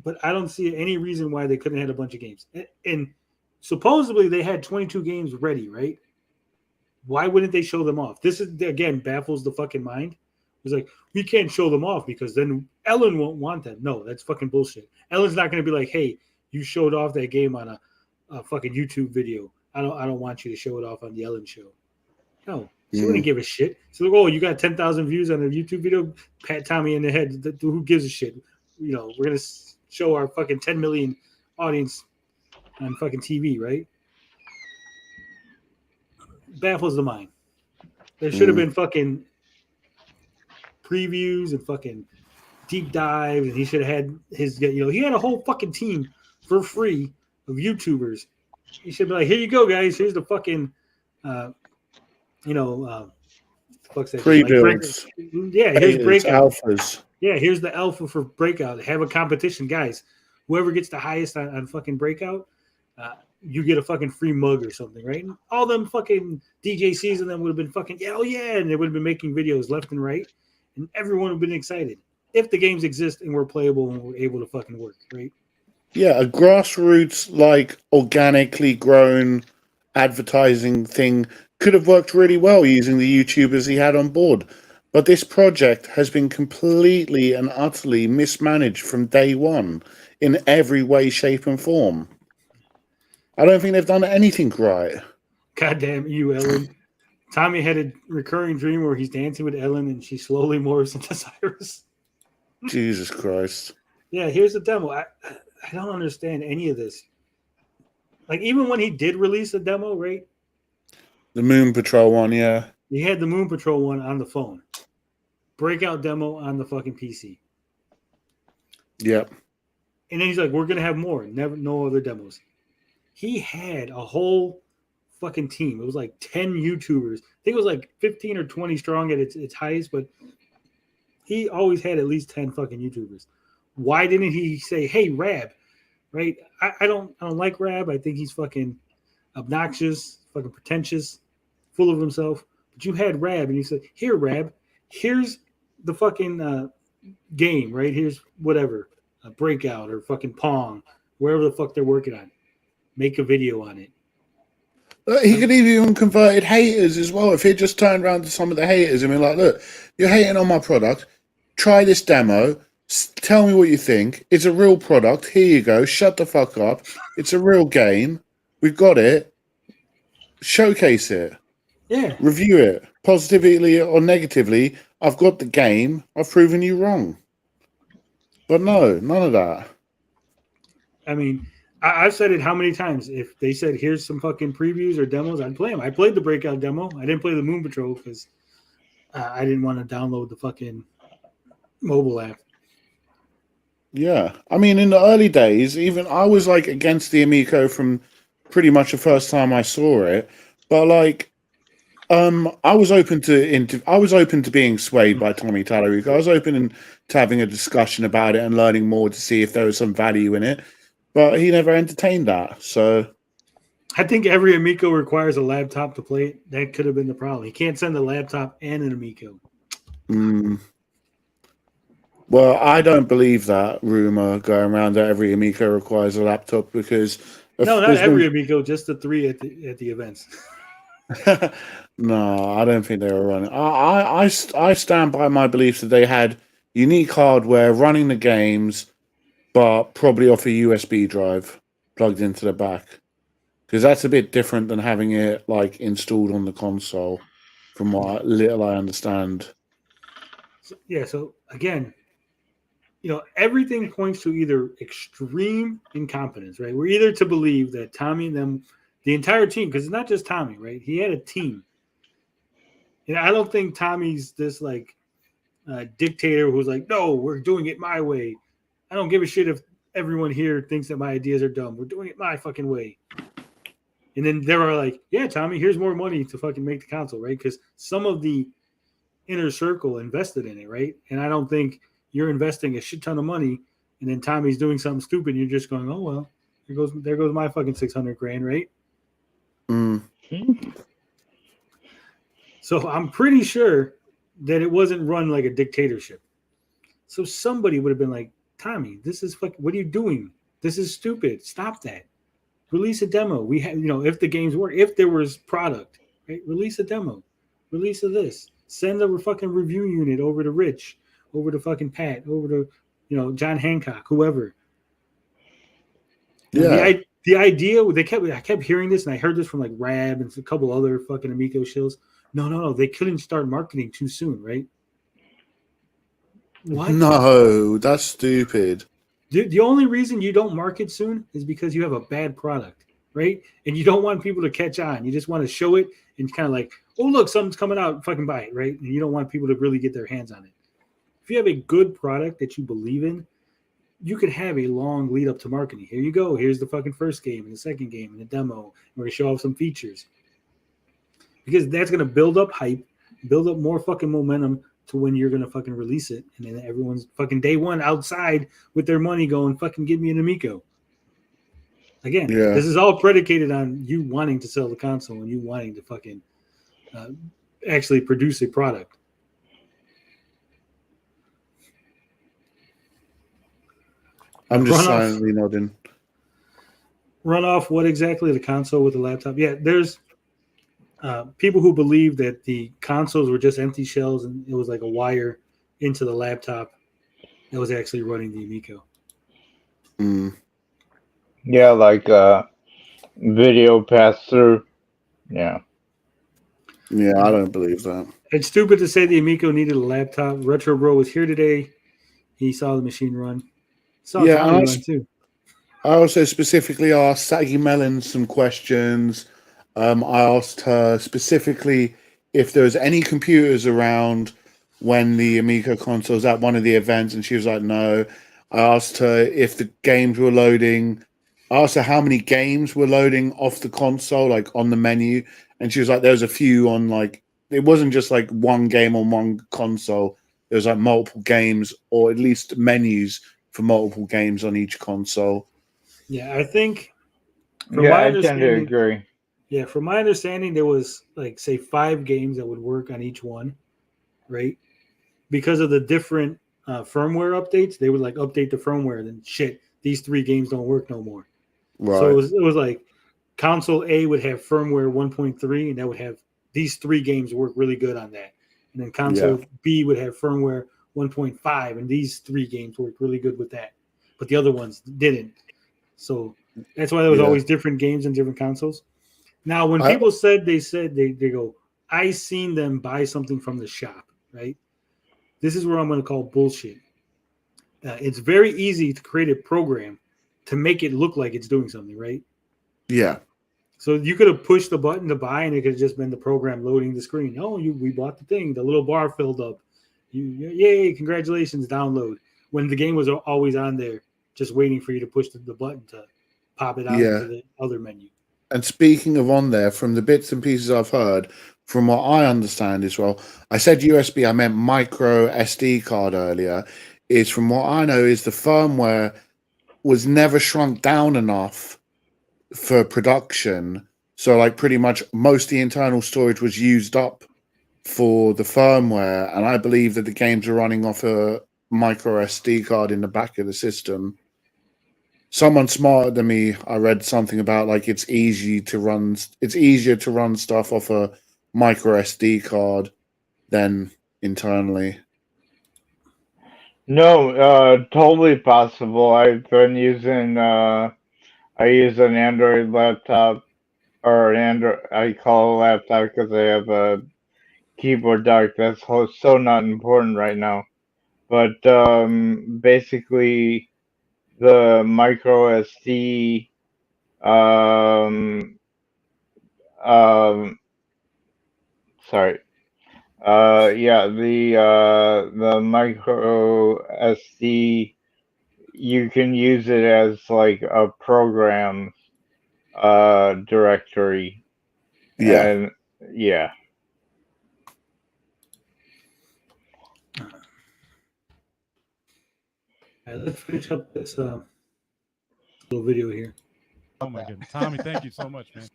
But I don't see any reason why they couldn't have had a bunch of games. And supposedly they had 22 games ready, right? Why wouldn't they show them off? This is, again, baffles the fucking mind. It's like, we can't show them off because then Ellen won't want them. No, that's fucking bullshit. Ellen's not going to be like, hey, you showed off that game on a fucking YouTube video. I don't want you to show it off on the Ellen show. No, she wouldn't give a shit. So like, oh, you got 10,000 views on a YouTube video? Pat Tommy in the head. Who gives a shit? We're going to show our fucking 10 million audience on fucking TV, right? Baffles the mind. There should have been fucking previews and fucking deep dives, and he should have had his, he had a whole fucking team for free of YouTubers. He should be like, here you go, guys. Here's the fucking, pre-builds. Yeah, here's Breakout. Alphas. Yeah, here's the alpha for Breakout. Have a competition, guys. Whoever gets the highest on fucking Breakout, you get a fucking free mug or something, right? And all them fucking DJCs and them would have been fucking, and they would have been making videos left and right, and everyone would have been excited if the games exist and were playable and were able to fucking work, right? Yeah, a grassroots, like, organically grown advertising thing could have worked really well using the YouTubers he had on board. But this project has been completely and utterly mismanaged from day one in every way, shape, and form. I don't think they've done anything right. God damn you, Ellen. Tommy had a recurring dream where he's dancing with Ellen and she slowly morphs into Cyrus. Jesus Christ. Yeah, here's the demo. I don't understand any of this. Like, even when he did release a demo, right? The Moon Patrol one, yeah. He had the Moon Patrol one on the phone. Breakout demo on the fucking PC. Yep. And then he's like, we're going to have more. No other demos. he had a whole fucking team. It was like 10 YouTubers. I think it was like 15 or 20 strong at its highest, but he always had at least 10 fucking YouTubers. Why didn't he say, "Hey, Rab," right? I don't like Rab. I think he's fucking obnoxious, fucking pretentious, full of himself. But you had Rab, and you said, "Here, Rab, here's the fucking game, right? Here's whatever, a Breakout or fucking Pong, wherever the fuck they're working on. Make a video on it." He could have even converted haters as well. If he just turned around to some of the haters and been like, "Look, you're hating on my product. Try this demo. Tell me what you think. It's a real product. Here you go. Shut the fuck up. It's a real game. We've got it. Showcase it. Yeah. Review it. Positively or negatively. I've got the game. I've proven you wrong." But no, none of that. I mean, I've said it how many times. If they said, "Here's some fucking previews or demos," I'd play them. I played the Breakout demo. I didn't play the Moon Patrol because I didn't want to download the fucking mobile app. Yeah. I mean, in the early days, even I was like against the Amico from pretty much the first time I saw it. But like, I was open to being swayed by Tommy Tallarico. I was open to having a discussion about it and learning more to see if there was some value in it. But he never entertained that. So I think every Amico requires a laptop to play it. That could have been the problem. He can't send a laptop and an Amico. Well, I don't believe that rumor going around that every Amico requires a laptop because No, not every Amico, just the 3 at the events. No, I don't think they were running. I stand by my belief that they had unique hardware running the games, but probably off a USB drive plugged into the back, because that's a bit different than having it like installed on the console, from what little I understand. So again, everything points to either extreme incompetence, right? We're either to believe that Tommy and them, the entire team, because it's not just Tommy, right? He had a team. And I don't think Tommy's this like dictator who's like, "No, we're doing it my way. I don't give a shit if everyone here thinks that my ideas are dumb. We're doing it my fucking way." And then they were like, "Yeah, Tommy, here's more money to fucking make the console," right? Because some of the inner circle invested in it, right? And I don't think you're investing a shit ton of money and then Tommy's doing something stupid and you're just going, "Oh well, there goes my fucking $600,000, right?" So I'm pretty sure that it wasn't run like a dictatorship. So somebody would have been like, "Tommy, this is fucking, what are you doing? This is stupid. Stop that. Release a demo. We have, if the games work, if there was product, right? Release a demo. Release of this. Send a fucking review unit over to Rich, over to fucking Pat, over to, John Hancock, whoever." Yeah. The idea, I kept hearing this, and I heard this from like Rab and a couple other fucking Amico shows. No, they couldn't start marketing too soon, right? What? No, that's stupid. The only reason you don't market soon is because you have a bad product, right? And you don't want people to catch on. You just want to show it and kind of like, "Oh, look, something's coming out, fucking buy it," right? And you don't want people to really get their hands on it. If you have a good product that you believe in, you could have a long lead up to marketing. Here you go. Here's the fucking first game and the second game and the demo. We're going to show off some features. Because that's going to build up hype, build up more fucking momentum to when you're going to fucking release it. And then everyone's fucking day one outside with their money going, "Fucking give me an Amico." Again, This is all predicated on you wanting to sell the console and you wanting to fucking actually produce a product. I'm just silently nodding. Run off what exactly? The console with the laptop? Yeah, there's people who believe that the consoles were just empty shells and it was like a wire into the laptop that was actually running the Amico. Yeah, like video pass through. Yeah. Yeah, I don't believe that. It's stupid to say the Amico needed a laptop. Retro Bro was here today. He saw the machine run. Tommy run too. I also specifically asked Saggy Mellon some questions. I asked her specifically if there was any computers around when the Amico console was at one of the events, and she was like, "No." I asked her if the games were loading I asked her how many games were loading off the console, like on the menu, and she was like, "There was a few on like it wasn't just like one game on one console. There was like multiple games, or at least menus for multiple games on each console." Yeah, I think. From Yeah, my I tend to understanding, agree. yeah, from my understanding, there was like say 5 games that would work on each one, right? Because of the different firmware updates, they would like update the firmware. Then shit, these 3 games don't work no more. So Right. it was like console A would have firmware 1.3, and that would have these 3 games work really good on that. And then console B would have firmware 1.5, and these 3 games worked really good with that. But the other ones didn't. So that's why there was always different games and different consoles. Now, when people said they go, I seen them buy something from the shop, right? This is where I'm going to call bullshit. It's very easy to create a program to make it look like it's doing something, right? Yeah. So you could have pushed the button to buy, and it could have just been the program loading the screen. Oh, we bought the thing. The little bar filled up. Yay! Congratulations, download. When the game was always on there, just waiting for you to push the button to pop it out into the other menu. And speaking of on there, from the bits and pieces I've heard, from what I understand as well, I said USB, I meant micro SD card earlier, is from what I know is the firmware was never shrunk down enough for production. So like pretty much most of the internal storage was used up for the firmware. And I believe that the games are running off a micro SD card in the back of the system. Someone smarter than me, I read something about like it's easier to run stuff off a micro SD card than internally. No, totally possible. I've been using I use an Android laptop or an Android. I call it a laptop because I have a keyboard dock that's so not important right now. But basically, the micro SD sorry. Yeah, the micro SD, you can use it as like a program directory. Yeah. And yeah. All right, let's finish up this little video here. Oh my goodness, Tommy! Thank you so much, man.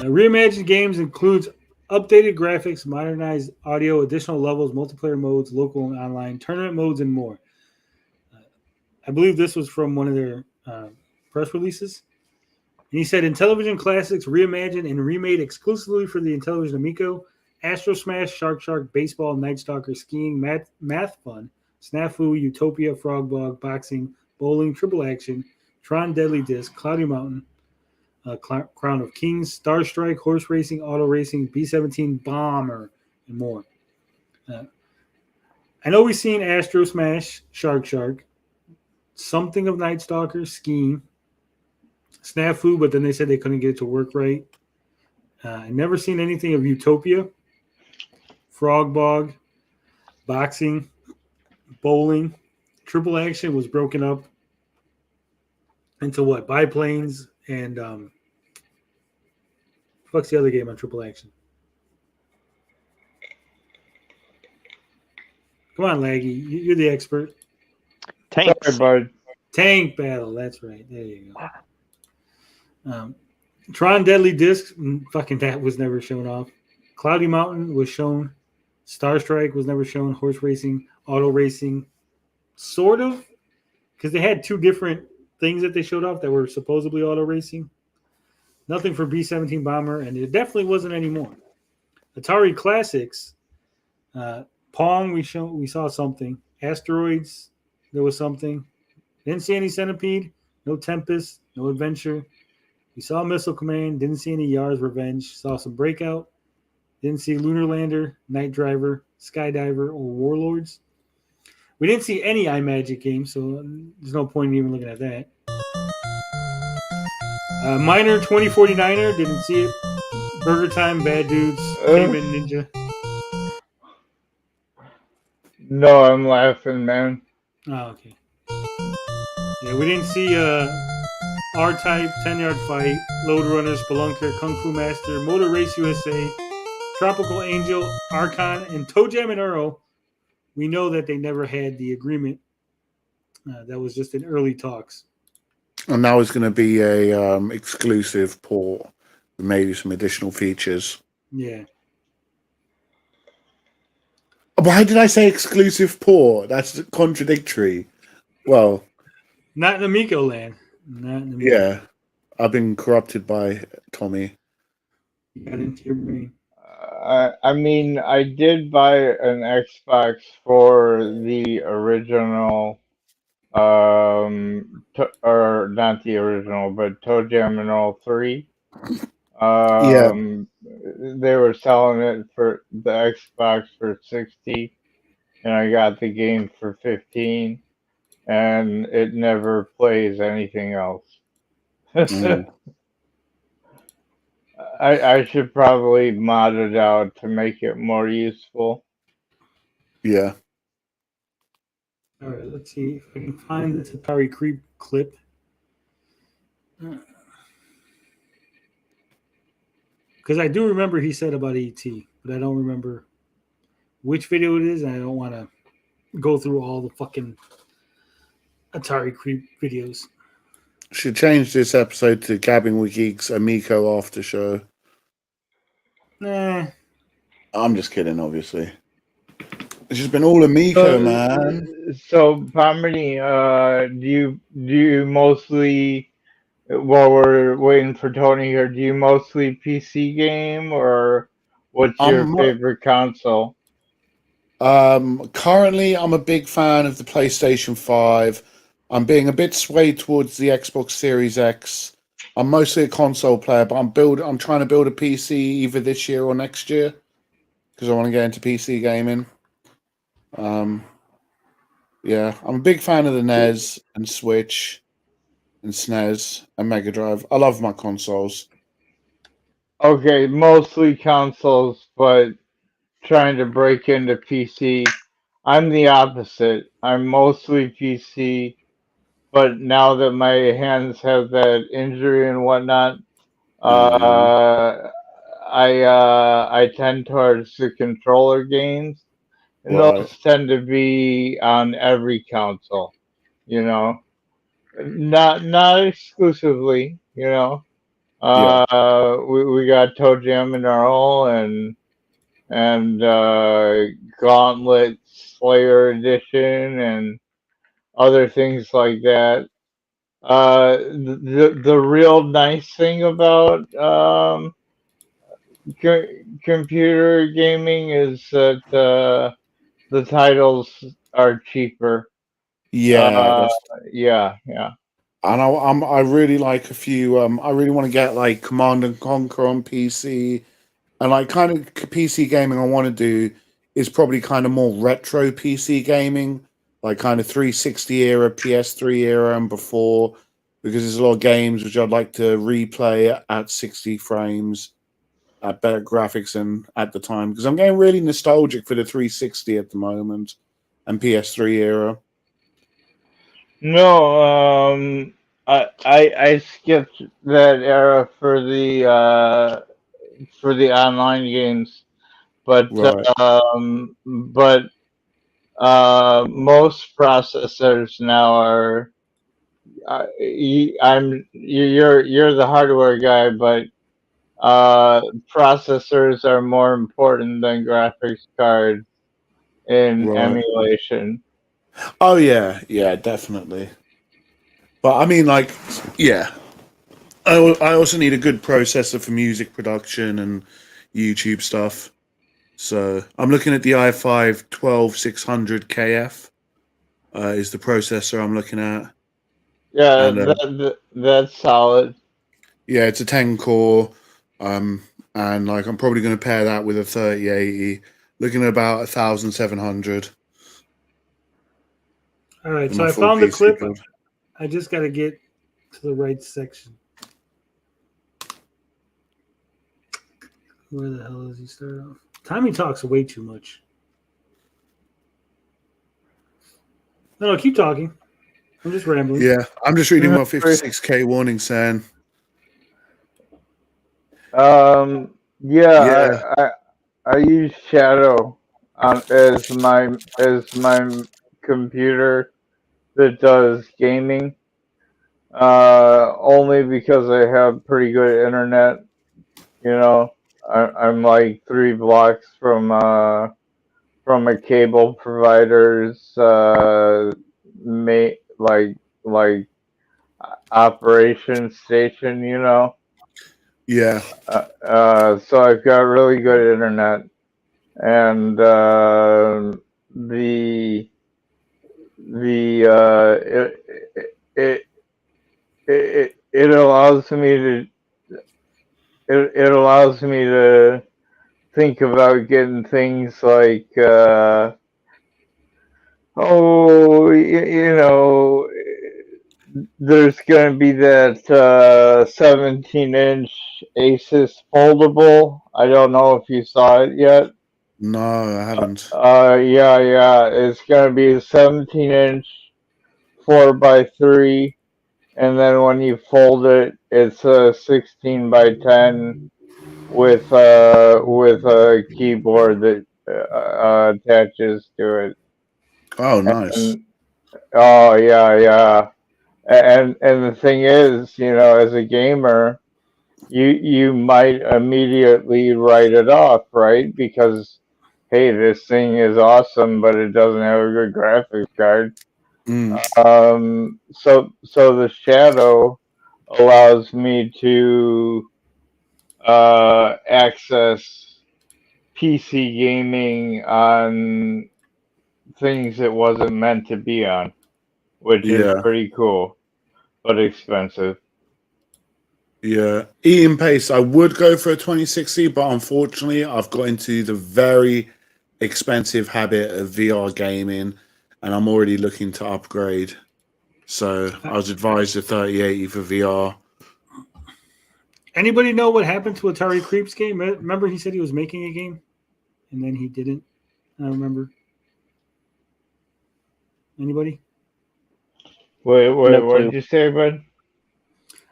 Reimagined games includes updated graphics, modernized audio, additional levels, multiplayer modes, local and online, tournament modes, and more. I believe this was from one of their press releases. And he said, Intellivision Classics reimagined and remade exclusively for the Intellivision Amico, Astro Smash, Shark, Baseball, Night Stalker, Skiing, Math Fun, Snafu, Utopia, Frog Bog, Boxing, Bowling, Triple Action, Tron Deadly Disc, Cloudy Mountain, Crown of Kings, Star Strike, Horse Racing, Auto Racing, B-17 Bomber, and more. I know we've seen Astro Smash, Shark, something of Night Stalker, Skiing, Snafu, but then they said they couldn't get it to work right. I never seen anything of Utopia, Frog Bog, Boxing, Bowling. Triple Action was broken up into what? Biplanes and what's the other game on Triple Action? Come on, Laggy. You're the expert. Tanks. Sorry, bud. Tank Battle. That's right. There you go. Tron Deadly Disc. Fucking that was never shown off. Cloudy Mountain was shown. Star Strike was never shown. Horse Racing, Auto Racing. Sort of. Because they had 2 different things that they showed off that were supposedly auto racing. Nothing for B-17 Bomber, and it definitely wasn't anymore. Atari Classics, Pong, we saw something. Asteroids, there was something. Didn't see any Centipede, no Tempest, no Adventure. We saw Missile Command, didn't see any Yar's Revenge. Saw some Breakout, didn't see Lunar Lander, Night Driver, Skydiver, or Warlords. We didn't see any iMagic games, so there's no point in even looking at that. Miner 2049er, didn't see it. Burger Time, Bad Dudes, Caveman Ninja. No, I'm laughing, man. Oh, okay. Yeah, we didn't see R-Type, 10-Yard Fight, Load Runner, Spelunker, Kung Fu Master, Motor Race USA, Tropical Angel, Archon, and Toe Jam and Earl. We know that they never had the agreement. That was just in early talks. And now it's going to be a exclusive port with maybe some additional features. Yeah. Why did I say exclusive port? That's contradictory. Well, not in Amico land. Not in Amico. Yeah, I've been corrupted by Tommy. You got into your brain. I mean, I did buy an Xbox for the original, or not the original, but Toe Jam and All 3. Yeah. They were selling it for the Xbox for 60, and I got the game for 15, and it never plays anything else. I should probably mod it out to make it more useful. Yeah. All right, let's see if I can find the Atari Creep clip. Because I do remember he said about ET, but I don't remember which video it is, and I don't want to go through all the fucking Atari Creep videos. Should change this episode to Gabbing with Geeks Amico After Show. Nah. I'm just kidding, obviously. It's just been all Amico, man. So, Pomini, do you mostly, while we're waiting for Tony here, do you mostly PC game, or what's your favorite console? Currently, I'm a big fan of the PlayStation 5. I'm being a bit swayed towards the Xbox Series X. I'm mostly a console player, but I'm trying to build a PC either this year or next year because I want to get into PC gaming. Yeah, I'm a big fan of the NES and Switch and SNES and Mega Drive. I love my consoles. Okay, mostly consoles, but trying to break into PC. I'm the opposite. I'm mostly PC, but now that my hands have that injury and whatnot, I tend towards the controller games, and those tend to be on every console. You know, not exclusively. You know, we got Toe Jam and Earl and Gauntlet Slayer Edition and other things like that. The real nice thing about computer gaming is that the titles are cheaper. Yeah, Yeah. And I really like a few. I really want to get like Command and Conquer on PC, and like kind of PC gaming I want to do is probably kind of more retro PC gaming, like kind of 360 era, PS3 era, and before, because there's a lot of games which I'd like to replay at 60 frames, at better graphics than at the time, because I'm getting really nostalgic for the 360 at the moment and PS3 era. No, I skipped that era for the online games, but most processors now are. You're the hardware guy, but processors are more important than graphics cards in emulation. Oh yeah, definitely. But I mean, like, yeah, I also need a good processor for music production and YouTube stuff. So I'm looking at the i5 12600KF. Is the processor I'm looking at? Yeah, and, that's solid. Yeah, it's a 10 core, and like I'm probably going to pair that with a 3080. Looking at about 1,700. All right, so I found the clip. I just got to get to the right section. Where the hell does he start off? Tommy talks way too much. No, keep talking. I'm just rambling. Yeah, I'm just reading what 56K warning saying. Yeah, Yeah. I use Shadow as my computer that does gaming. Only because I have pretty good internet. You know, I'm like 3 blocks from a cable provider's like operation station. You know. Yeah. So I've got really good internet, and it allows me to it allows me to think about getting things like you know, there's going to be that 17-inch Asus foldable. I don't know if you saw it yet. No, I haven't. Yeah. It's going to be a 17-inch 4x3, and then when you fold it, it's a 16x10 with a keyboard that attaches to it. Oh, nice. Oh yeah. And the thing is, you know, as a gamer, you might immediately write it off, right? Because hey, this thing is awesome, but it doesn't have a good graphics card. So the Shadow allows me to access PC gaming on things it wasn't meant to be on, which is Yeah. pretty cool, but expensive. Yeah, Ian Pace, I would go for a 2060, but unfortunately, I've got into the very expensive habit of VR gaming, and I'm already looking to upgrade. So I was advised a 3080 for VR. Anybody know what happened to Atari Creeps game? Remember he said he was making a game, and then he didn't. I don't remember. Anybody? Wait, what did you say, bud?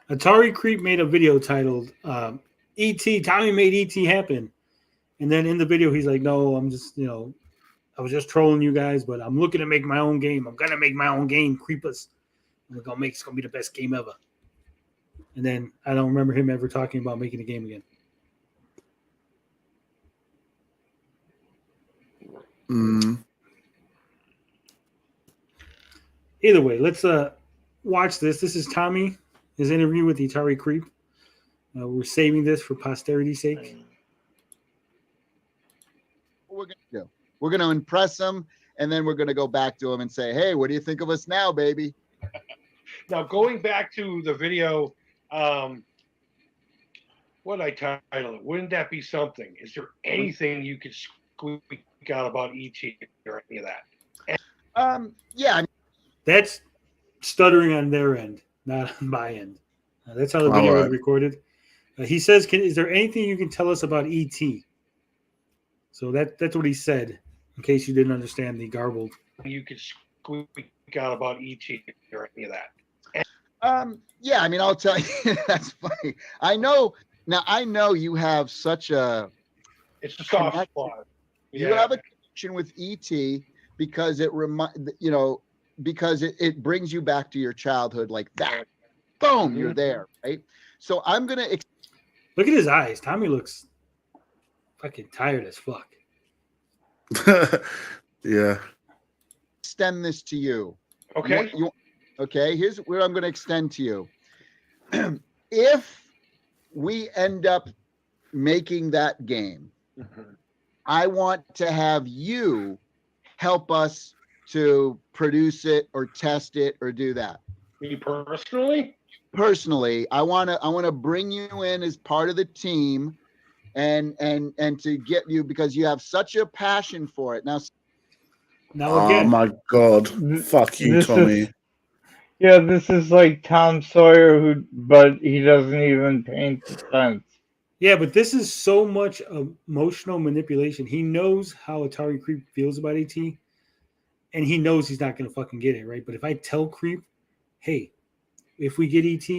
Atari Creep made a video titled "E.T. Tommy made E.T. happen," and then in the video he's like, "No, I'm just I was just trolling you guys, but I'm looking to make my own game. I'm gonna make my own game, Creepus. It's gonna be the best game ever." And then I don't remember him ever talking about making a game again. Either way, let's watch this. This is Tommy, his interview with the Atari Creep. We're saving this for posterity's sake. What we're going to do, we're going to impress them, and then we're going to go back to them and say, hey, what do you think of us now, baby? Now, going back to the video, what did I title it? Wouldn't that be something? Is there anything you could squeak out about E.T. or any of that? Yeah. That's stuttering on their end, not on my end. That's how the video was recorded. He says, is there anything you can tell us about E.T.? So that's what he said, in case you didn't understand the garbled. You could squeak out about E.T. or any of that. Yeah, I mean, I'll tell you, that's funny. I know you have such a... It's a soft spot. You have a connection with E.T. because it brings you back to your childhood like that. Boom, you're there, right? So I'm going to... Look at his eyes. Tommy looks fucking tired as fuck. Yeah. Extend this to you. Okay. Okay, here's where I'm going to extend to you. If we end up making that game, I want to have you help us to produce it or test it or do that. Me personally? Personally, I want to bring you in as part of the team and to get you, because you have such a passion for it. Now oh my God. Fuck you, Tommy. This is like Tom Sawyer, but he doesn't even paint the fence. Yeah, but this is so much emotional manipulation. He knows how Atari Creep feels about ET, and he knows he's not going to fucking get it, right? But if I tell Creep hey, if we get ET,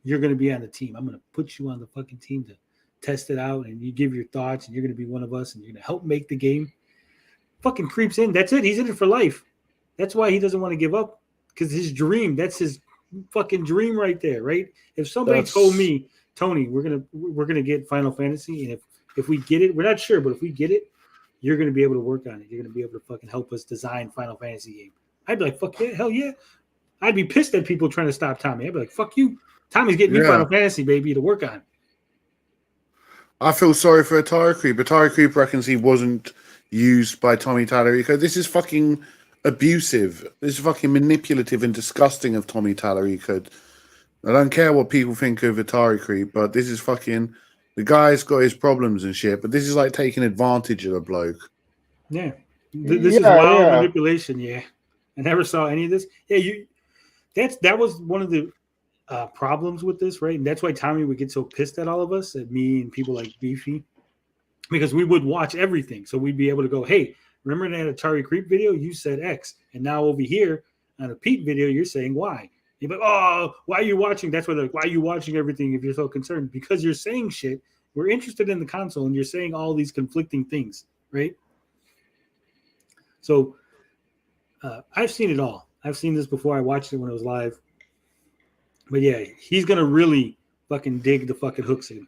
you're going to be on the team. I'm going to put you on the fucking team to test it out, and you give your thoughts, and you're going to be one of us, and you're going to help make the game. Fucking creeps in. That's it. He's in it for life. That's why he doesn't want to give up, because his dream, that's his fucking dream right there, right? If somebody told me, Tony, we're gonna get Final Fantasy, and if we get it, we're not sure, but if we get it, you're gonna be able to work on it. You're gonna be able to fucking help us design Final Fantasy game. I'd be like, fuck yeah, hell yeah. I'd be pissed at people trying to stop Tommy. I'd be like, fuck you. Tommy's getting me Final Fantasy, baby, to work on. I feel sorry for Atari Creep. Atari Creep reckons he wasn't used by Tommy Tallarico. This is fucking abusive. This is fucking manipulative and disgusting of Tommy Tallarico. I don't care what people think of Atari Creep, but this is fucking... The guy's got his problems and shit, but this is like taking advantage of a bloke. Yeah. This is wild manipulation, yeah. I never saw any of this. Yeah, that was one of the problems with this, right? And that's why Tommy would get so pissed at all of us, at me and people like Beefy, because we would watch everything. So we'd be able to go, hey, remember that Atari Creep video? You said X. And now over here on a Pete video, you're saying Y. You're like, oh, why are you watching? That's why they're like, why are you watching everything if you're so concerned? Because you're saying shit. We're interested in the console, and you're saying all these conflicting things, right? So I've seen it all. I've seen this before. I watched it when it was live. But yeah, he's going to really fucking dig the fucking hooks in.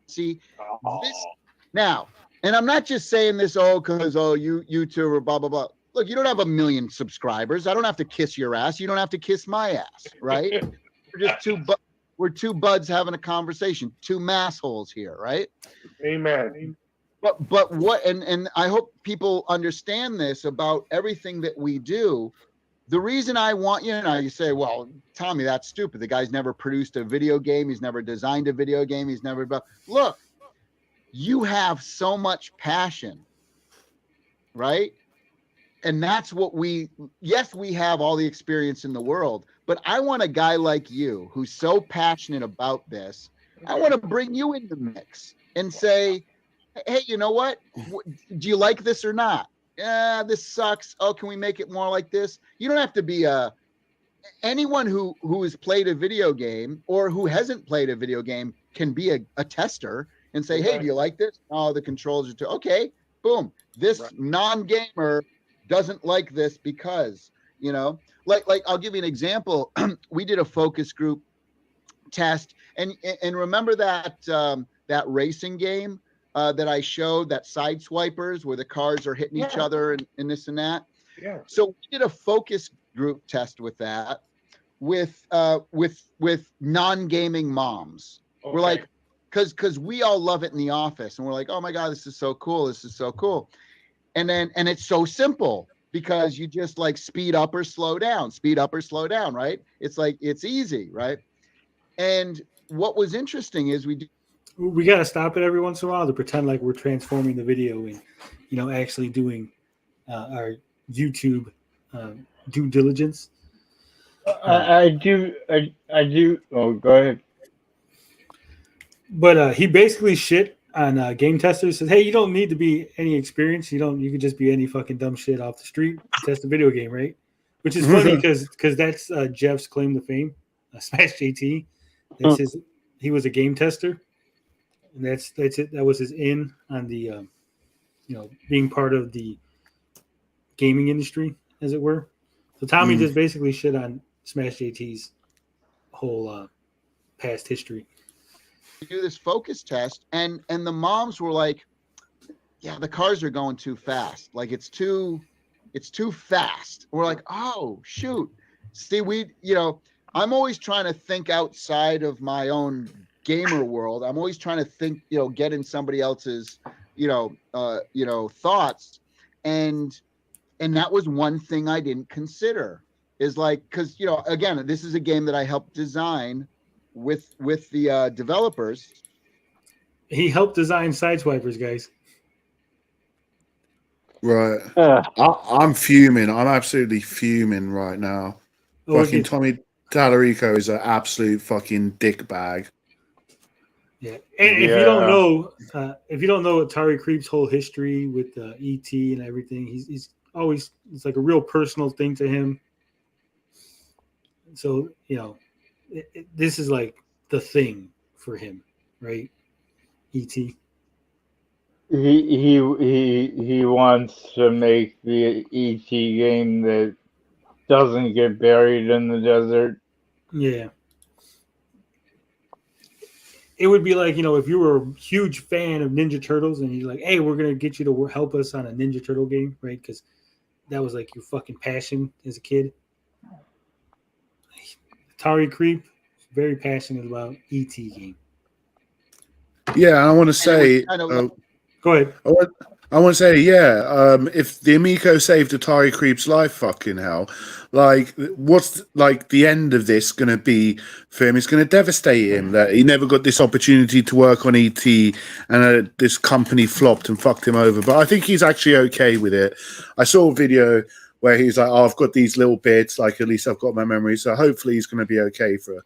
See, this now, and I'm not just saying this because YouTuber, blah, blah, blah. Look, you don't have 1 million subscribers. I don't have to kiss your ass. You don't have to kiss my ass, right? We're two buds having a conversation, two massholes here, right? Amen. But what, and I hope people understand this about everything that we do. The reason I want you say, well, Tommy, that's stupid. The guy's never produced a video game. He's never designed a video game. He's never, look, you have so much passion, right? And that's what we have all the experience in the world, but I want a guy like you who's so passionate about this. I want to bring you in the mix and say, hey, you know what? Do you like this or not? Yeah, this sucks. Oh, can we make it more like this? You don't have to be anyone who has played a video game or who hasn't played a video game can be a tester and say, hey, do you like this? Oh, the controls are too, okay, boom. This non-gamer doesn't like this because, like I'll give you an example. We did a focus group test, and remember that that racing game that I showed, that side swipers where the cars are hitting each other and this and that. Yeah. So we did a focus group test with that with non-gaming moms. Okay. We're like, because we all love it in the office, and we're like, oh my God, this is so cool. This is so cool. And it's so simple because you just like speed up or slow down, right? It's like, it's easy, right? And what was interesting is we got to stop it every once in a while to pretend like we're transforming the video and, actually doing our YouTube due diligence. I do. Oh, go ahead. But he basically shit on game testers. Says, hey, you don't need to be any experience. You could just be any fucking dumb shit off the street to test a video game, right? Which is funny because that's Jeff's claim to fame. Smash JT. That's he was a game tester. And that's it. That was his in on the, being part of the gaming industry, as it were. So Tommy just basically shit on Smash JT's whole past history. Do this focus test, and the moms were like, "Yeah, the cars are going too fast. Like it's too fast." We're like, "Oh shoot!" See, I'm always trying to think outside of my own gamer world. I'm always trying to think, get in somebody else's, thoughts. And that was one thing I didn't consider is like, because, again, this is a game that I helped design with the developers. He helped design Sideswipers, guys. Right. I'm fuming. I'm absolutely fuming right now. Fucking Tommy Tallarico is an absolute fucking dick bag. Yeah, and if you don't know Atari Creep's whole history with ET and everything, he's always, it's like a real personal thing to him. So, you know, this is like the thing for him, right? E.T. He wants to make the ET game that doesn't get buried in the desert. Yeah. It would be like, you know, if you were a huge fan of Ninja Turtles and you're like, hey, we're going to get you to help us on a Ninja Turtle game, right? Because that was like your fucking passion as a kid. Atari Creep, very passionate about E.T. game. Yeah, I want to say. Go ahead. I want to say, yeah. If the Amico saved Atari Creep's life, fucking hell, like, what's like the end of this going to be for him? It's going to devastate him that he never got this opportunity to work on ET, and this company flopped and fucked him over. But I think he's actually okay with it. I saw a video where he's like, "Oh, I've got these little bits. Like, at least I've got my memory." So hopefully, he's going to be okay for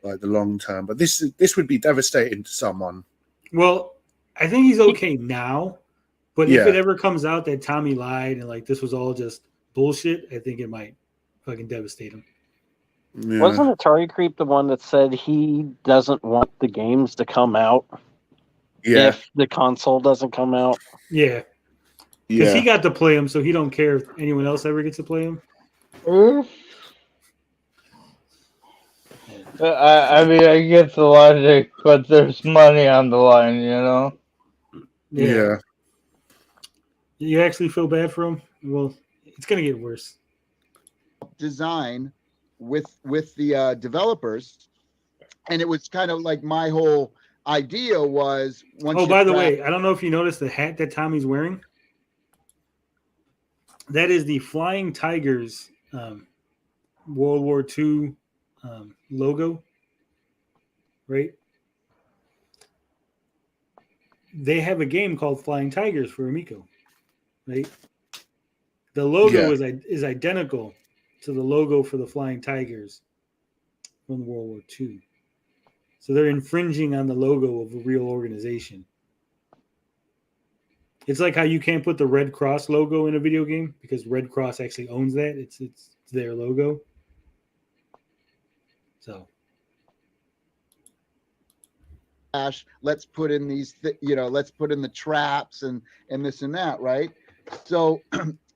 like the long term. But this would be devastating to someone. Well, I think he's okay now, but Yeah. if it ever comes out that Tommy lied and like this was all just bullshit, I think it might fucking devastate him. Yeah. Wasn't Atari Creep the one that said he doesn't want the games to come out if the console doesn't come out? Yeah. Because he got to play them, so he don't care if anyone else ever gets to play them. I mean, I get the logic, but there's money on the line, you know? Yeah. You actually feel bad for him? Well, it's going to get worse. Design with the developers, and it was kind of like my whole idea was once. Oh, by the way, I don't know if you noticed the hat that Tommy's wearing. That is the Flying Tigers World War II logo, right? They have a game called Flying Tigers for Amico, right? The logo is identical to the logo for the Flying Tigers from World War II. So they're infringing on the logo of a real organization. It's like how you can't put the Red Cross logo in a video game because Red Cross actually owns that. It's their logo. So let's put in these, let's put in the traps and this and that, right? So,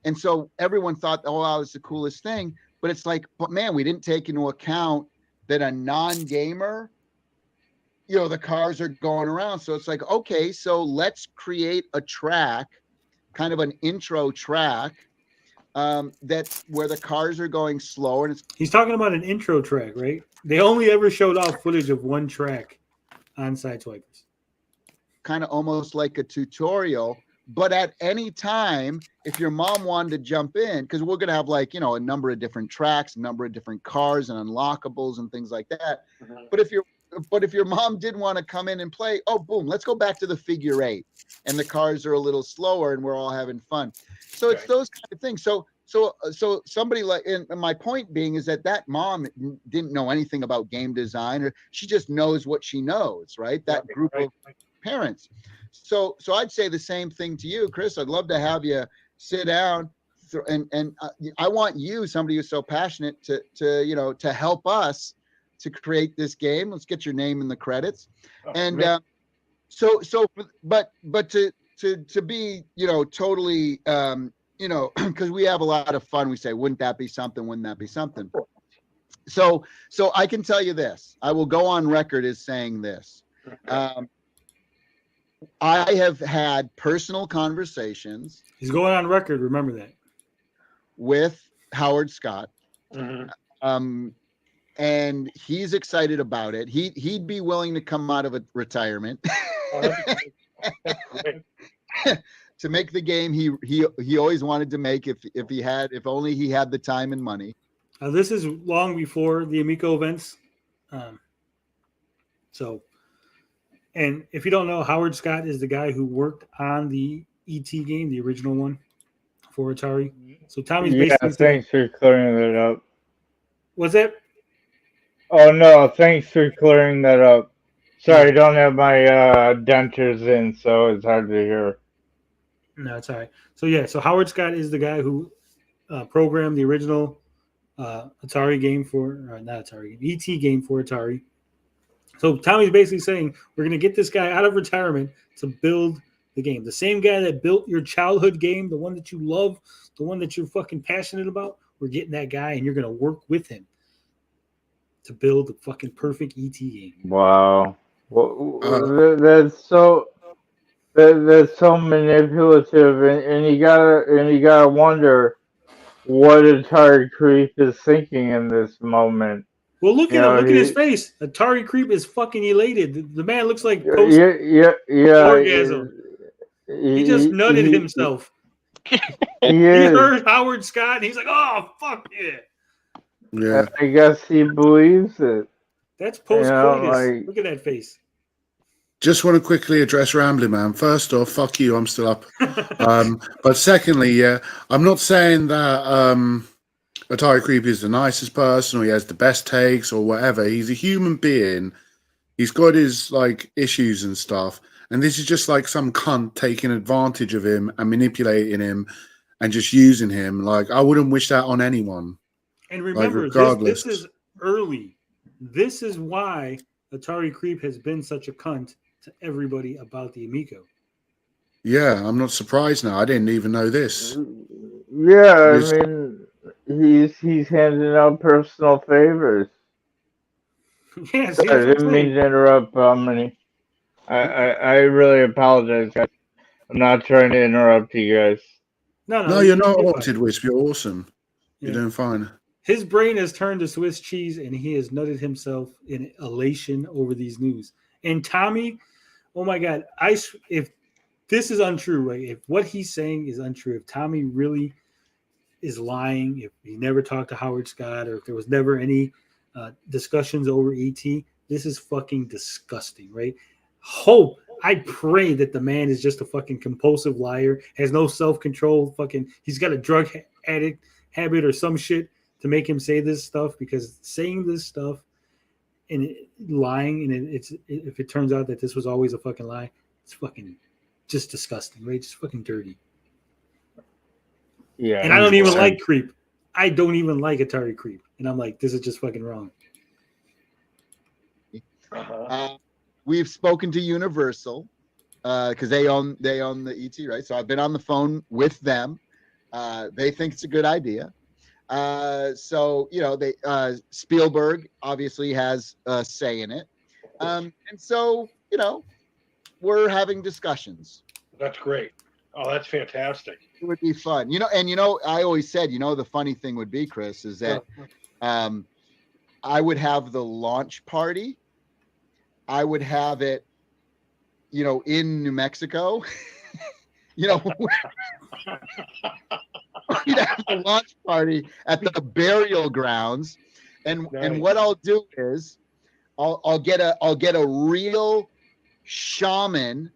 and so everyone thought, oh, wow, it's the coolest thing. But it's like, but man, we didn't take into account that a non-gamer, the cars are going around. So it's like, okay, so let's create a track, kind of an intro track, that's where the cars are going slower. And he's talking about an intro track, right? They only ever showed off footage of one track on Sideswipers. Kind of almost like a tutorial, but at any time, if your mom wanted to jump in, because we're going to have like, a number of different tracks, a number of different cars and unlockables and things like that. Mm-hmm. But if your mom did want to come in and play, oh, boom, let's go back to the figure 8 and the cars are a little slower and we're all having fun. So it's those kind of things. So somebody like, and my point being is that mom didn't know anything about game design, or she just knows what she knows, right? That group of parents. So I'd say the same thing to you, Chris. I'd love to have you sit down and I want you, somebody who's so passionate, to help us to create this game. Let's get your name in the credits. And but to be, totally, because we have a lot of fun. We say, wouldn't that be something? Wouldn't that be something? So I can tell you this. I will go on record as saying this. I have had personal conversations. He's going on record. Remember that. With Howard Scott. Mm-hmm. And he's excited about it. He'd be willing to come out of a retirement to make the game he always wanted to make if only he had the time and money. This is long before the Amico events. And if you don't know, Howard Scott is the guy who worked on the ET game, the original one for Atari. So Tommy's basically thanks for clearing that up. What's that? Oh no, thanks for clearing that up. Sorry, I don't have my dentures in, so it's hard to hear. No, it's all right. So yeah, so Howard Scott is the guy who programmed the original Atari game for not Atari game, ET game for Atari. So Tommy's basically saying we're going to get this guy out of retirement to build the game. The same guy that built your childhood game, the one that you love, the one that you're fucking passionate about. We're getting that guy, and you're going to work with him to build the fucking perfect ET game. Wow. Well, that's so manipulative, and you gotta wonder what Atari Creep is thinking in this moment. Well, look You at him. know, Look at his face. Atari Creep is fucking elated. The man looks like post yeah. orgasm. He just nutted himself. He He is. heard Howard Scott, and he's like, "Oh fuck yeah!" Yeah. I guess he believes it. That's post You know, coitus. like- Look at that face. Just want to quickly address Rambling Man. First off, fuck you, I'm still up. But secondly, yeah, I'm not saying that Atari Creep is the nicest person or he has the best takes or whatever. He's a human being. He's got his like issues and stuff. And this is just like some cunt taking advantage of him and manipulating him and just using him. Like, I wouldn't wish that on anyone. And remember, regardless. this is early. This is why Atari Creep has been such a cunt to everybody about the Amico. Yeah, I'm not surprised now. I didn't even know this. Yeah, This- I mean, he's handing out personal favors. Yes, I didn't mean to interrupt, Mini. I really apologize, guys. I'm not trying to interrupt you guys. No, you're not haunted, Wisp. You're awesome. You're doing fine. His brain has turned to Swiss cheese, and he has nutted himself in elation over these news. And Tommy, oh my God, if this is untrue, right? If what he's saying is untrue, if Tommy really is lying, if he never talked to Howard Scott, or if there was never any discussions over ET, this is fucking disgusting, right? I pray that the man is just a fucking compulsive liar, has no self-control, fucking, he's got a drug addict habit or some shit to make him say this stuff, because saying this stuff and lying, and if it turns out that this was always a fucking lie, it's fucking just disgusting, right? Just fucking dirty. Yeah. And I don't even like Creep. I don't even like Atari Creep. And I'm like, this is just fucking wrong. We've spoken to Universal because they own the ET, right? So I've been on the phone with them. They think it's a good idea. So they Spielberg obviously has a say in it, and so we're having discussions. That's great. Oh, that's fantastic. It would be fun, and I always said, the funny thing would be, Chris, is that I would have the launch party. I would have it, in New Mexico. We'd have the launch party at the burial grounds, and what I'll do is I'll get a real shaman,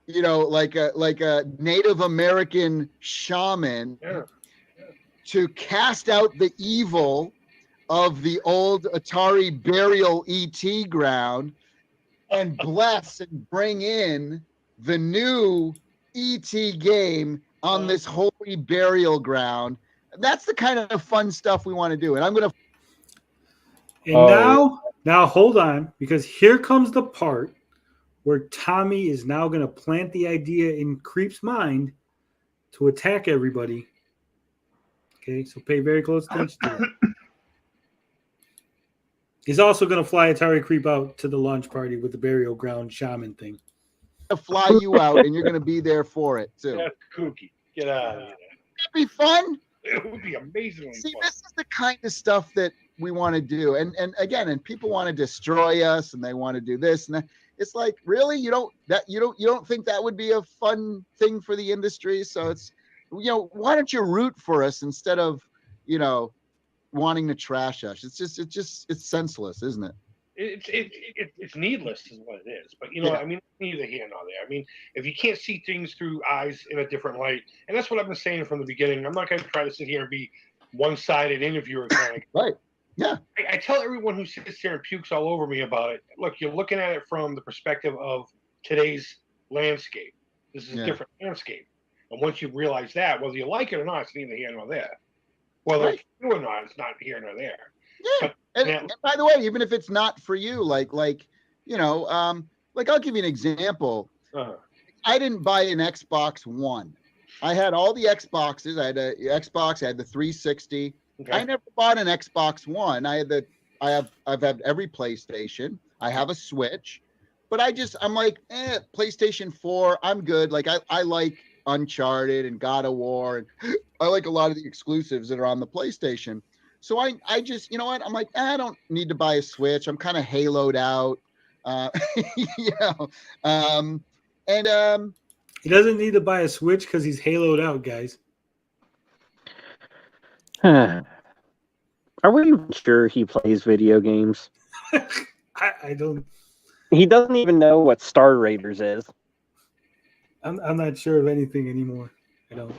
like a Native American shaman, to cast out the evil of the old Atari burial ET ground and bless and bring in the new ET game on this holy burial ground. That's the kind of fun stuff we want to do. And I'm going to. And now hold on, because here comes the part where Tommy is now going to plant the idea in Creep's mind to attack everybody. Okay, so pay very close attention to that. He's also going to fly Atari Creep out to the launch party with the burial ground shaman thing. To fly you out, and you're going to be there for it too. That's kooky. Get out of here. That'd be fun. It would be amazingly See, fun. this is the kind of stuff that we want to do, and people want to destroy us, and they want to do this and that. It's like, really, you don't think that would be a fun thing for the industry? So it's, why don't you root for us instead of, wanting to trash us? It's senseless, isn't it? It's needless is what it is. But neither here nor there. I mean, if you can't see things through eyes in a different light, and that's what I've been saying from the beginning. I'm not going to try to sit here and be one-sided interviewer kind of. Right. Yeah. I tell everyone who sits there and pukes all over me about it, look, you're looking at it from the perspective of today's landscape. This is a different landscape. And once you realize that, whether you like it or not, it's neither here nor there. Whether it's true or not, it's not here nor there. Yeah. And by the way, even if it's not for you, like I'll give you an example. I didn't buy an Xbox One. I had all the Xboxes. I had a Xbox. I had the 360. Okay. I never bought an Xbox One. I've had every PlayStation. I have a Switch, but I'm like, PlayStation 4. I'm good. Like I like Uncharted and God of War, and I like a lot of the exclusives that are on the PlayStation. So I just, you know what? I'm like, I don't need to buy a Switch. I'm kind of haloed out. He doesn't need to buy a Switch because he's haloed out, guys. Are we even sure he plays video games? I don't. He doesn't even know what Star Raiders is. I'm not sure of anything anymore. I don't.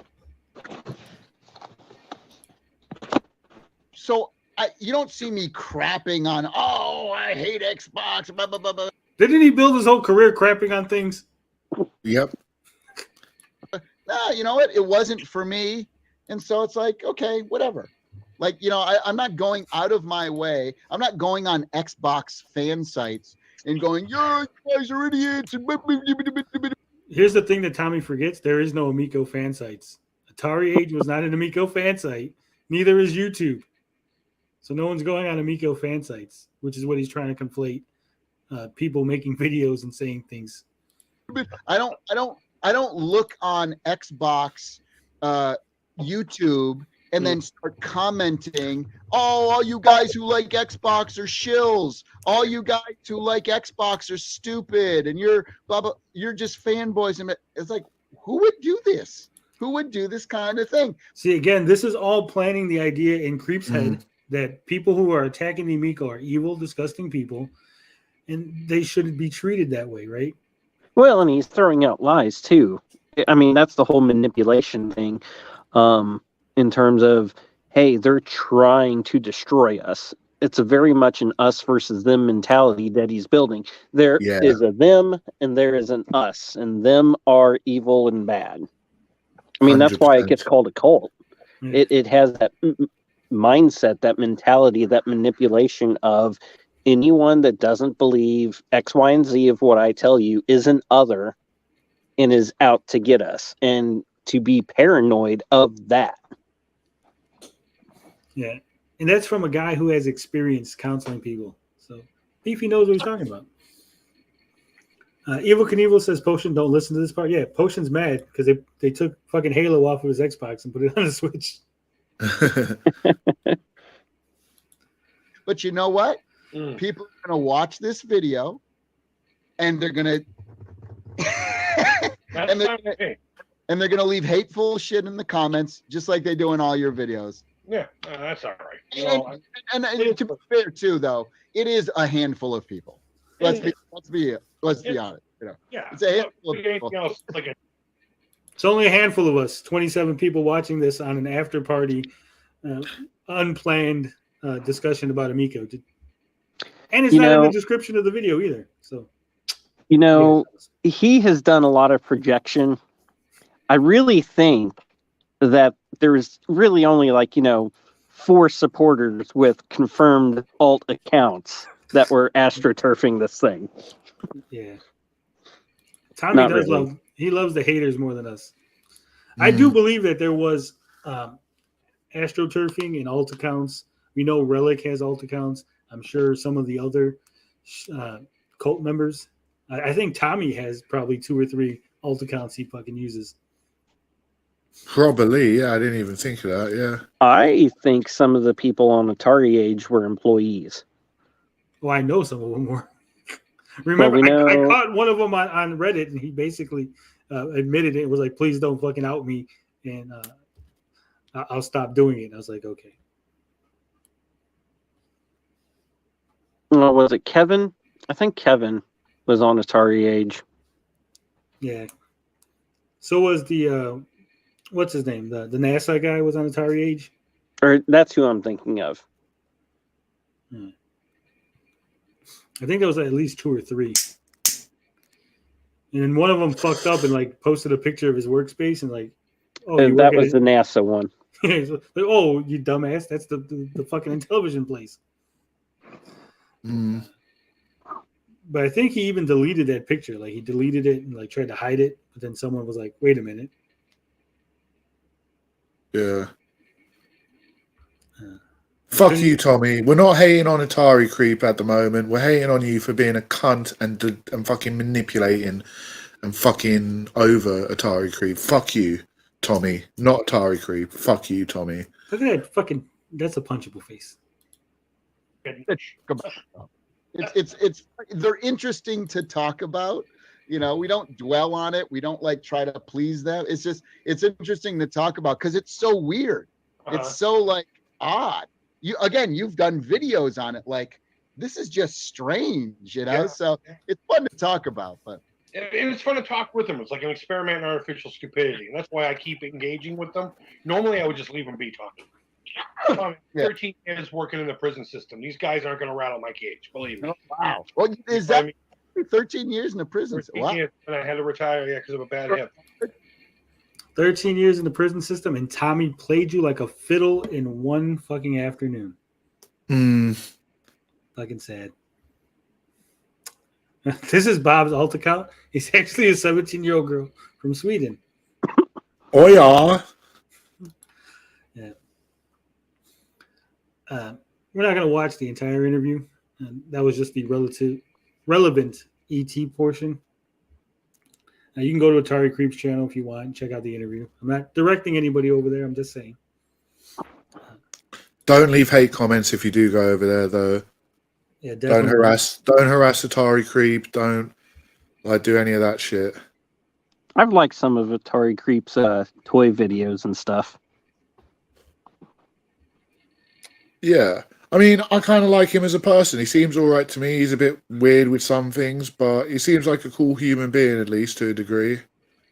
So you don't see me crapping on, I hate Xbox, blah, blah, blah, blah. Didn't he build his whole career crapping on things? Yep. No, you know what? It wasn't for me. And so it's like, okay, whatever. Like, I'm not going out of my way. I'm not going on Xbox fan sites and going, you guys are idiots. Here's the thing that Tommy forgets. There is no Amico fan sites. Atari Age was not an Amico fan site. Neither is YouTube. So no one's going on Amico fan sites, which is what he's trying to conflate. People making videos and saying things. I don't look on Xbox YouTube and then start commenting, all you guys who like Xbox are shills. All you guys who like Xbox are stupid, and you're blah blah. You're just fanboys. And it's like, who would do this? Who would do this kind of thing? See, again, this is all planting the idea in Creep's head that people who are attacking the Amico are evil, disgusting people, and they shouldn't be treated that way, right? Well, and he's throwing out lies too. I mean, that's the whole manipulation thing. In terms of, hey, they're trying to destroy us. It's a very much an us versus them mentality that he's building. There is a them and there is an us, and them are evil and bad. I mean, that's why it gets called a cult. It has that mindset, that mentality, that manipulation of anyone that doesn't believe X, Y, and Z of what I tell you is an other and is out to get us, and to be paranoid of that. Yeah, and that's from a guy who has experience counseling people. So Beefy knows what he's talking about. Evil Knievel says Potion don't listen to this part. Yeah, Potion's mad because they took fucking Halo off of his Xbox and put it on the Switch. But you know what? People are going to watch this video and they're going to and they're going to leave hateful shit in the comments just like they do in all your videos. Yeah, that's all right. And to be fair too, though, it is a handful of people. Let's be honest. Yeah, it's a handful of people. It's only a handful of us, 27 people watching this on an after party, unplanned discussion about Amico. And it's not in the description of the video either. So, he has done a lot of projection. I really think that there's really only 4 supporters with confirmed alt accounts that were astroturfing this thing. Yeah. Tommy he loves the haters more than us. I do believe that there was astroturfing and alt accounts. We know Relic has alt accounts. I'm sure some of the other cult members. I think Tommy has probably 2 or 3 alt accounts he fucking uses. Probably, yeah. I didn't even think of that, yeah. I think some of the people on Atari Age were employees. Well, I know some of them were. Remember, I caught one of them on Reddit, and he basically admitted it. It was like, please don't fucking out me, and I'll stop doing it. And I was like, okay. Well, was it Kevin? I think Kevin was on Atari Age. Yeah. So was the, what's his name? The NASA guy was on Atari Age? Or that's who I'm thinking of. I think there was at least 2 or 3. And then one of them fucked up and like posted a picture of his workspace and like, oh, And you that work was the NASA one. He's like, oh, you dumbass! That's the fucking television place. But I think he even deleted that picture. Like he deleted it and like tried to hide it. But then someone was like, "Wait a minute." Yeah. Fuck you, Tommy. We're not hating on Atari Creep at the moment. We're hating on you for being a cunt and fucking manipulating and fucking over Atari Creep. Fuck you, Tommy. Not Atari Creep. Fuck you, Tommy. Look at that fucking. That's a punchable face. It's they're interesting to talk about. You know, we don't dwell on it. We don't like try to please them. It's just it's interesting to talk about because it's so weird. It's so like odd. You've done videos on it. Like this is just strange, you know. Yeah. So it's fun to talk about, but it's fun to talk with them. It's like an experiment in artificial stupidity, and that's why I keep engaging with them. Normally, I would just leave them be talking. 13 years working in the prison system. These guys aren't going to rattle my cage. Believe me. Wow. Well, is that 13 years in the prison? 13 Wow. years, and I had to retire because of a bad hip. 13 years in the prison system, and Tommy played you like a fiddle in one fucking afternoon. Fucking sad. This is Bob's alt account. He's actually a 17-year-old girl from Sweden. Oh yeah. Yeah. We're not going to watch the entire interview. That was just the relevant ET portion. Now, you can go to Atari Creeps channel if you want and check out the interview. I'm not directing anybody over there. I'm just saying. Don't leave hate comments if you do go over there, though. Yeah, Don't definitely. harass Atari Creep. Don't like do any of that shit. I've liked some of Atari Creep's toy videos and stuff. Yeah. I mean, I kind of like him as a person. He seems all right to me. He's a bit weird with some things, but he seems like a cool human being, at least to a degree.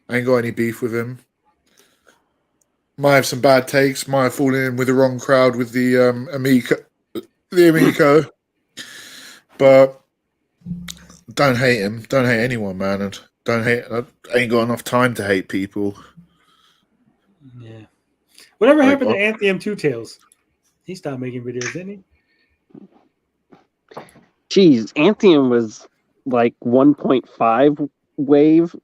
I ain't got any beef with him. Might have some bad takes. Might have fallen in with the wrong crowd with the Amico. But don't hate him. Don't hate anyone, man. And I ain't got enough time to hate people. Yeah. Whatever happened to Anthem Two Tails? He stopped making videos, didn't he? Geez, Anthem was like 1.5 wave.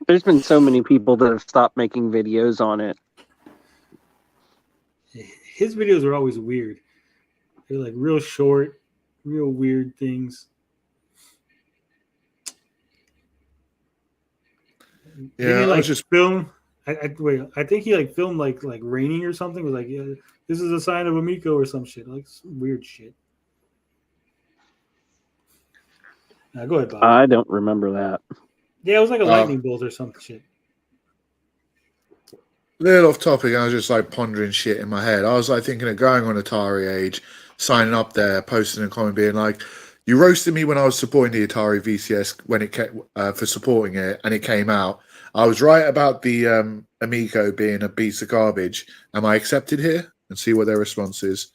There's been so many people that have stopped making videos on it. His videos are always weird. They're like real short, real weird things. Yeah, he, like, I was just film. I think he like filmed like raining or something. It was like, yeah, this is a sign of Amico or some shit. Like some weird shit. Go ahead, Bob. I don't remember that. Yeah, it was like a lightning bolt or some shit. little off topic. I was just like pondering shit in my head. I was like thinking of going on Atari Age, signing up there, posting a comment, being like, "You roasted me when I was supporting the Atari VCS when it came for supporting it, and it came out. I was right about the Amico being a piece of garbage. Am I accepted here?" And see what their response is.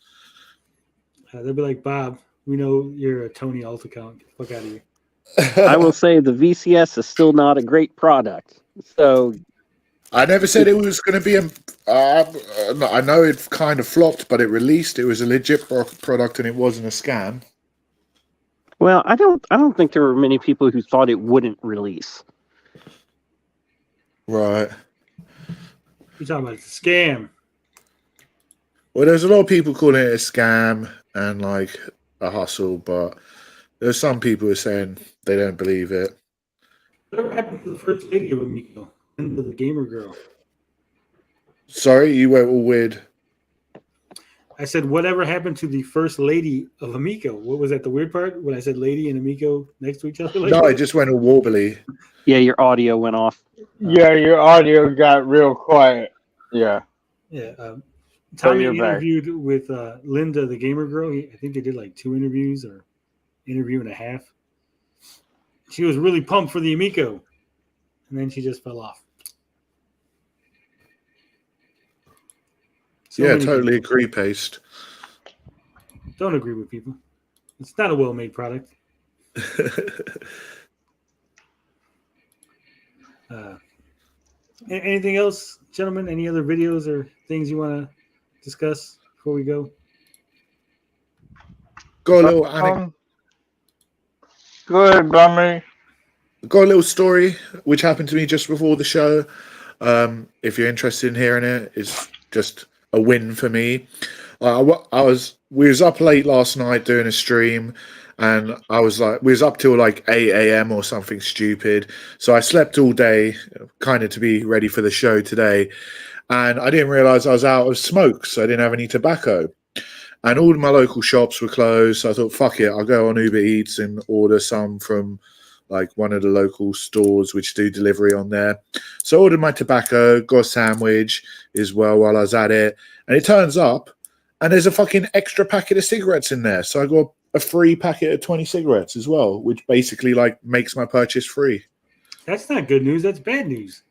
They'll be like, "Bob, we know you're a Tony alt account. Get the fuck out of here." I will say the VCS is still not a great product. So I never said it was going to be a. I know it kind of flopped, but it released. It was a legit product, and it wasn't a scam. well, I don't think there were many people who thought it wouldn't release. Right. You're talking about it's a scam. Well, there's a lot of people calling it a scam and like a hustle, but there's some people who are saying they don't believe it. Whatever happened to the first lady of Amico? Into the gamer girl. Sorry, you went all weird. I said, whatever happened to the first lady of Amico? What was that, the weird part? When I said lady and Amico next to each other? Like No, that? it just went all warbly. Yeah, your audio went off. Yeah, your audio got real quiet. Yeah. Yeah. So Tommy you're back. interviewed with Linda, the gamer girl. I think they did like 2 interviews or interview and a half. She was really pumped for the Amico. And then she just fell off. So Yeah, many totally people agree, Paste. don't agree with people. It's not a well-made product. Anything else, gentlemen? Any other videos or things you want to discuss before we go? Got a little Go ahead, Bummy. got a little story which happened to me just before the show. If you're interested in hearing it, it's just a win for me. We was up late last night doing a stream, and we was up till like 8 a.m. or something stupid. So I slept all day, kind of to be ready for the show today. And I didn't realize I was out of smoke, so I didn't have any tobacco. And all of my local shops were closed. So I thought, fuck it, I'll go on Uber Eats and order some from like one of the local stores which do delivery on there. So I ordered my tobacco, got a sandwich as well while I was at it. And it turns up, and there's a fucking extra packet of cigarettes in there. So I got a free packet of 20 cigarettes as well, which basically like makes my purchase free. That's not good news. That's bad news.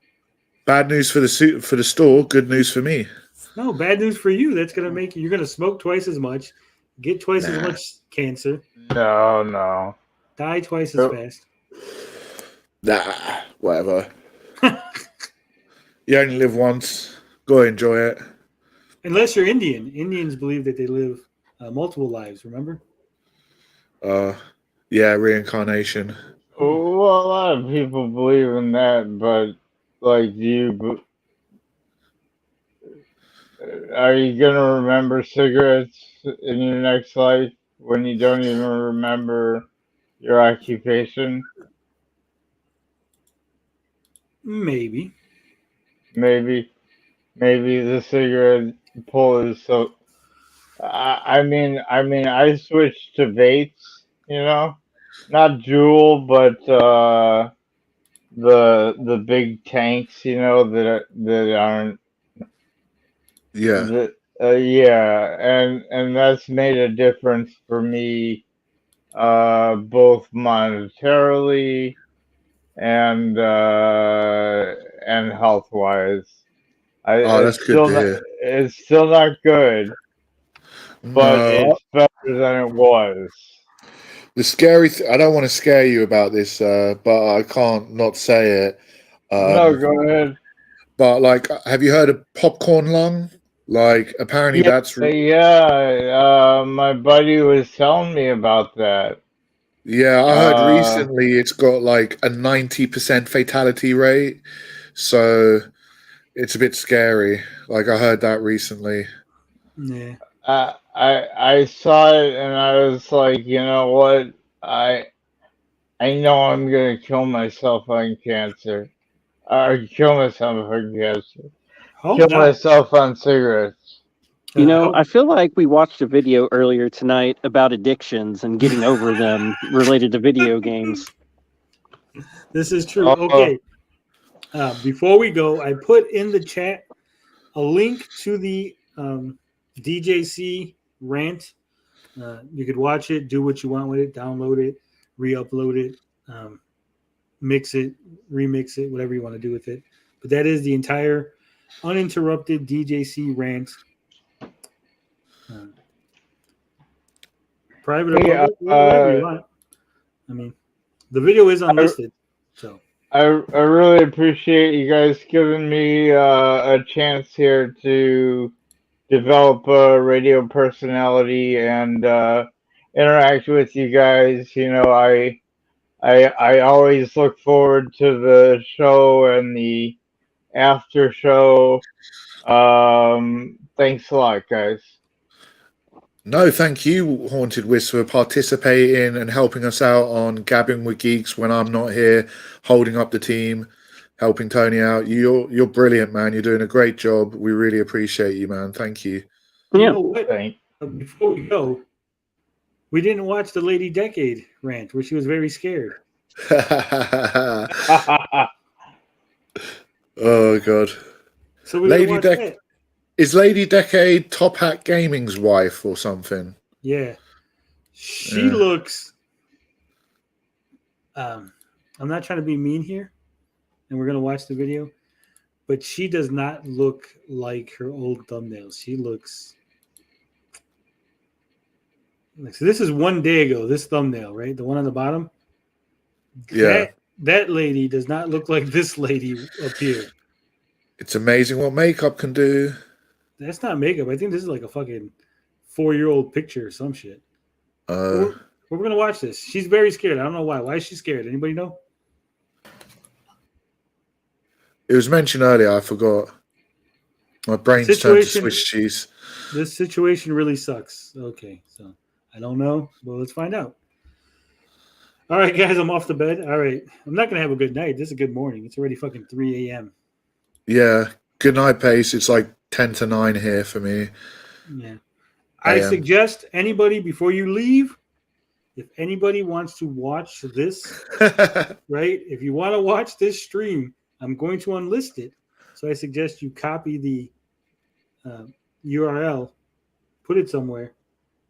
Bad news for the store. Good news for me. No, bad news for you. That's gonna make you're gonna smoke twice as much, get twice as much cancer. No. Die twice as fast. Nah, whatever. You only live once. Go enjoy it. Unless you're Indian. Indians believe that they live multiple lives, remember? Yeah, reincarnation. Well, a lot of people believe in that, but like, are you gonna remember cigarettes in your next life when you don't even remember your occupation? Maybe the cigarette pull is so. I mean, I switched to vapes. Not Juul, but the big tanks. That aren't. Yeah. Yeah, and that's made a difference for me, both monetarily and health wise. That's good to hear. It's still not good, but No. it's better than it was. The scary I don't want to scare you about this, but I can't not say it. No, go ahead. But like, have you heard of popcorn lung? Like, apparently that's my buddy was telling me about that. Yeah, I heard recently it's got like a 90% fatality rate, so it's a bit scary. Like, I heard that recently. Yeah. I saw it and I was like, you know what? I know I'm gonna kill myself on cancer. Or kill myself on cancer. Kill myself on cigarettes. I feel like we watched a video earlier tonight about addictions and getting over them related to video games. This is true. Okay. Before we go, I put in the chat a link to the DJC rant. You could watch it, do what you want with it, download it, re-upload it, mix it, remix it, whatever you want to do with it. But that is the entire uninterrupted DJC rant. Private or public, whatever you want. I mean, the video is unlisted. So I really appreciate you guys giving me a chance here to develop a radio personality and interact with you guys. I always look forward to the show and the after show. Thanks a lot, guys. No, thank you, Haunted Wisp, for participating and helping us out on Gabbing with Geeks when I'm not here, holding up the team, helping Tony out. You're brilliant, man. You're doing a great job. We really appreciate you, man. Thank you. You know what? Before we go, we didn't watch the Lady Decade rant where she was very scared. Oh God. So we is Lady Decade Top Hat Gaming's wife or something? Yeah. She looks I'm not trying to be mean here, and we're gonna watch the video, but she does not look like her old thumbnails. She looks so this is one day ago, this thumbnail, right? The one on the bottom. Yeah. that lady does not look like this lady up here. It's amazing what makeup can do. That's not makeup. I think this is like a fucking 4-year-old picture or some shit. We're gonna watch this. She's very scared. I don't know why. Why is she scared? Anybody know? It was mentioned earlier. I forgot. My brain's turned to Swiss cheese. This situation really sucks. Okay, so I don't know. Well, let's find out. All right, guys, I'm off to bed. All right, I'm not gonna have a good night. This is a good morning. It's already fucking 3 a.m. Yeah, good night, Pace. It's like 10 to 9 here for me. Yeah. I suggest anybody, before you leave, if anybody wants to watch this, right? If you want to watch this stream, I'm going to unlist it. So I suggest you copy the URL, put it somewhere,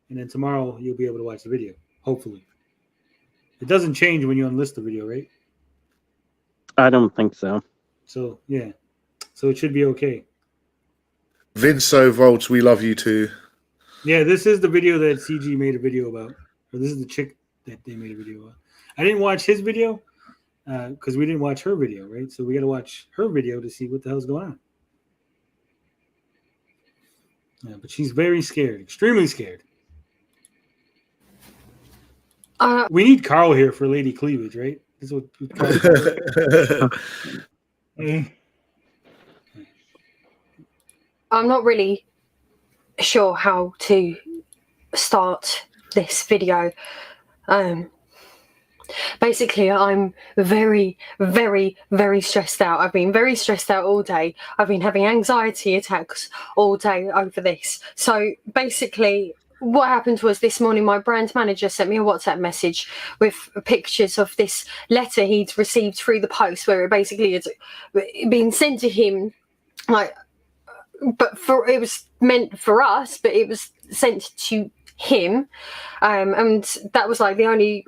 and then tomorrow you'll be able to watch the video, hopefully. It doesn't change when you unlist the video, right? I don't think so. So, yeah. So it should be okay. Vinso Volts, we love you too. Yeah, this is the video that CG made a video about. Or this is the chick that they made a video about. I didn't watch his video because we didn't watch her video, right? So we got to watch her video to see what the hell's going on. Yeah, but she's very scared, extremely scared. We need Carl here for Lady Cleavage, right? This is what I'm not really sure how to start this video. Basically, I'm very, very, very stressed out. I've been very stressed out all day. I've been having anxiety attacks all day over this. So basically, what happened was this morning, my brand manager sent me a WhatsApp message with pictures of this letter he'd received through the post, where it basically had been sent to him, like, but it was meant for us, but it was sent to him, and that was like the only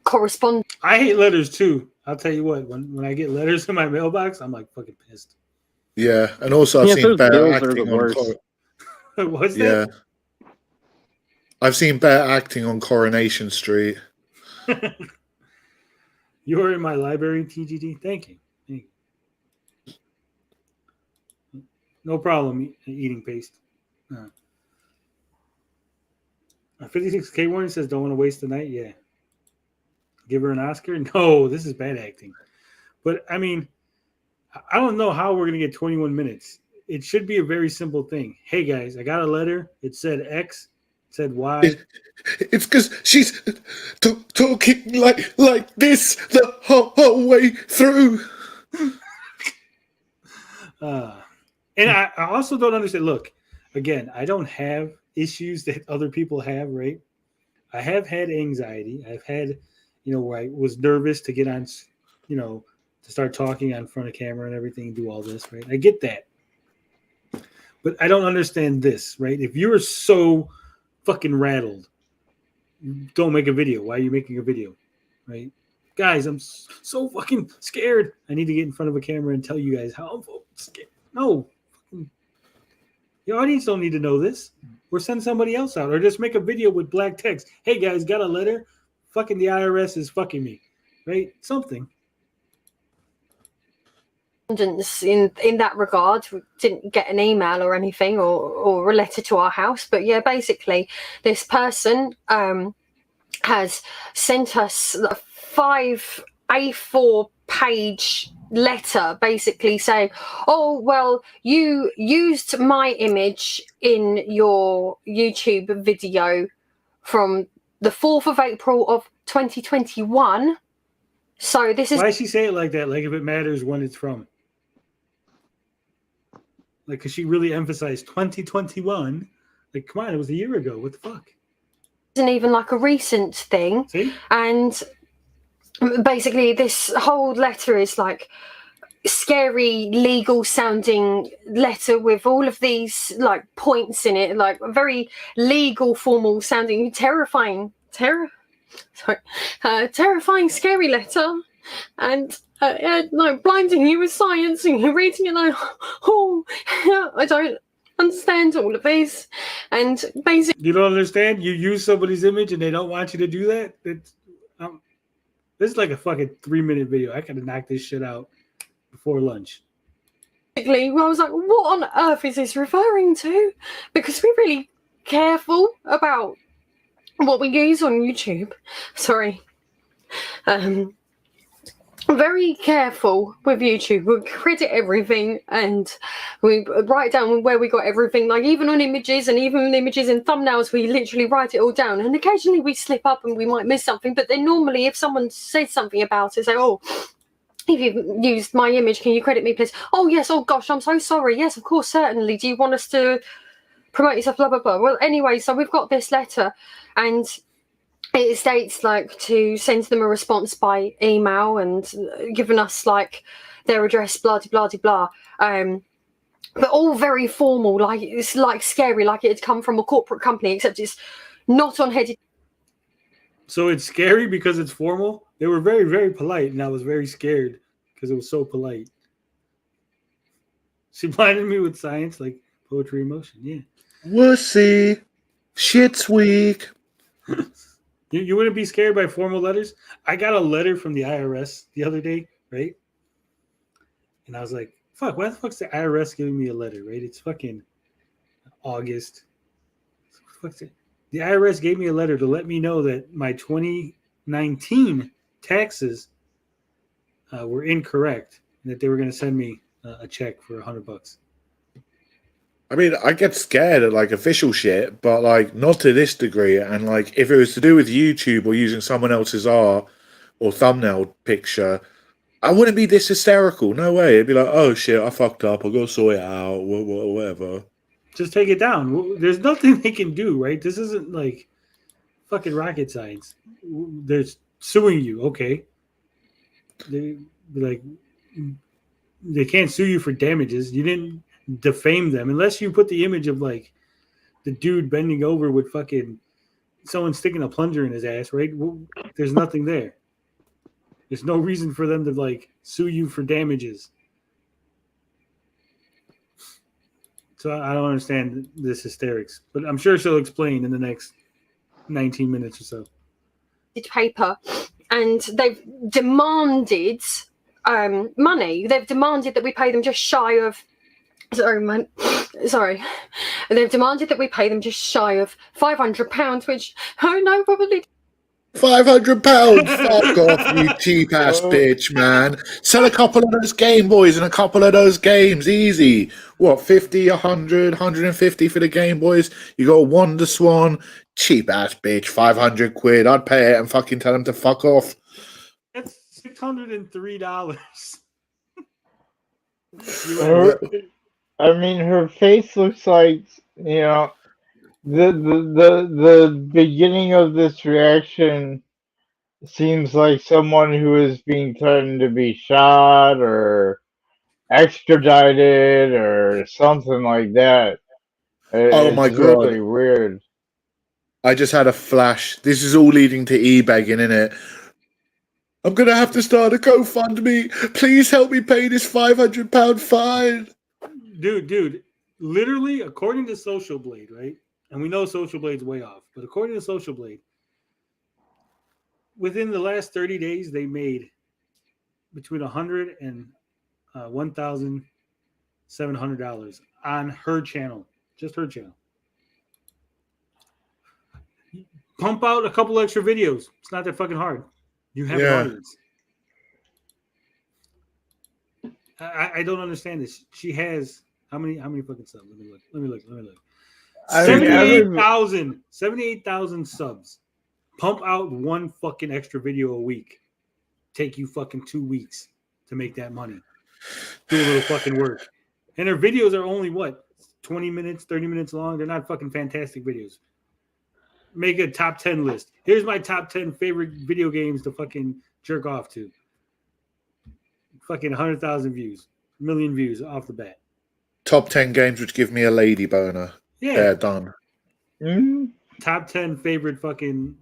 correspondence. I hate letters too. I'll tell you what, when I get letters in my mailbox, I'm like fucking pissed. Yeah, and also I've seen better acting on. What's that? I've seen better acting on Coronation Street. You are in my library, TGD. Thank you. No problem eating paste. 56K warning says, don't want to waste the night. Yeah. Give her an Oscar? No, this is bad acting. But, I mean, I don't know how we're going to get 21 minutes. It should be a very simple thing. Hey, guys, I got a letter. It said X. It said Y. It's because she's talking like this the whole way through. And I also don't understand. Look, again, I don't have issues that other people have, right? I have had anxiety. I've had, where I was nervous to get on, to start talking on front of camera and everything, do all this, right? I get that. But I don't understand this, right? If you're so fucking rattled, don't make a video. Why are you making a video, right? Guys, I'm so fucking scared. I need to get in front of a camera and tell you guys how I'm scared. No. Your audience don't need to know this. Or send somebody else out. Or just make a video with black text. Hey, guys, got a letter? Fucking the IRS is fucking me. Right? Something. In that regard, we didn't get an email or anything or a letter to our house. But yeah, basically, this person has sent us a 5 A4 page letter basically saying, oh, well, you used my image in your YouTube video from the 4th of April of 2021. So this is... Why does she say it like that? Like if it matters when it's from? Like, because she really emphasized 2021. Like, come on, it was a year ago. What the fuck? Isn't even like a recent thing. See? And basically this whole letter is like scary legal sounding letter with all of these like points in it, like very legal formal sounding, terrifying scary letter, and blinding you with science, and you're reading it like, oh, I don't understand all of this. And basically, you don't understand? You use somebody's image and they don't want you to do that? This is like a fucking 3-minute video. I could have knocked this shit out before lunch. I was like, what on earth is this referring to? Because we're really careful about what we use on YouTube. Sorry. Very careful with YouTube. We credit everything and we write down where we got everything. Like even on images and even images and thumbnails, we literally write it all down. And occasionally we slip up and we might miss something. But then normally if someone says something about it, say, oh, if you've used my image, can you credit me, please? Oh, yes. Oh, gosh, I'm so sorry. Yes, of course, certainly. Do you want us to promote yourself? Blah, blah, blah. Well, anyway, so we've got this letter and it states like to send them a response by email and giving us like their address, blah, blah, blah, blah. But all very formal, like it's like scary, like it had come from a corporate company, except it's not on headed. So it's scary because it's formal. They were very, very polite, and I was very scared because it was so polite. She blinded me with science, like poetry in motion. Yeah. Wussy. Shit's weak. You wouldn't be scared by formal letters? I got a letter from the IRS the other day, right? And I was like, fuck, why the fuck's the IRS giving me a letter, right? It's fucking August. The IRS gave me a letter to let me know that my 2019 taxes were incorrect and that they were going to send me a check for $100. I mean, I get scared at like official shit, but like not to this degree. And like if it was to do with YouTube or using someone else's art or thumbnail picture, I wouldn't be this hysterical. No way. It'd be like, oh shit, I fucked up. I'll go sort it out. Whatever. Just take it down. There's nothing they can do, right? This isn't like fucking rocket science. They're suing you, okay? They can't sue you for damages. You didn't defame them unless you put the image of like the dude bending over with fucking someone sticking a plunger in his ass, right? Well, there's nothing there. There's no reason for them to like sue you for damages. So I don't understand this hysterics, but I'm sure she'll explain in the next 19 minutes or so. Paper, and they've demanded money. They've demanded that we pay them just shy of. Sorry. They've demanded that we pay them just shy of £500, which no, probably. £500? Fuck off, you cheap ass bitch, man. Sell a couple of those Game Boys and a couple of those games, easy. What, 50, 100, 150 for the Game Boys? You got a Wonder Swan, cheap ass bitch, 500 quid. I'd pay it and fucking tell them to fuck off. That's $603. I mean, her face looks like, you know, the beginning of this reaction seems like someone who is being threatened to be shot or extradited or something like that. Oh my It's God. really weird. I just had a flash. This is all leading to e-begging, innit? I'm going to have to start a GoFundMe. Please help me pay this £500 fine. Dude, literally, according to Social Blade, right? And we know Social Blade's way off, but according to Social Blade, within the last 30 days, they made between $100 and $1,700 on her channel, just her channel. Pump out a couple extra videos. It's not that fucking hard. You have an audience. I don't understand this. She has how many fucking subs? Let me look. 78,000 subs. Pump out one fucking extra video a week. Take you fucking 2 weeks to make that money. Do a little fucking work. And her videos are only what? 20 minutes, 30 minutes long. They're not fucking fantastic videos. Make a top 10 list. Here's my top 10 favorite video games to fucking jerk off to. Fucking 100,000 views. 1 million views off the bat. Top 10 games which give me a lady boner. Yeah. They're done. Top 10 favorite fucking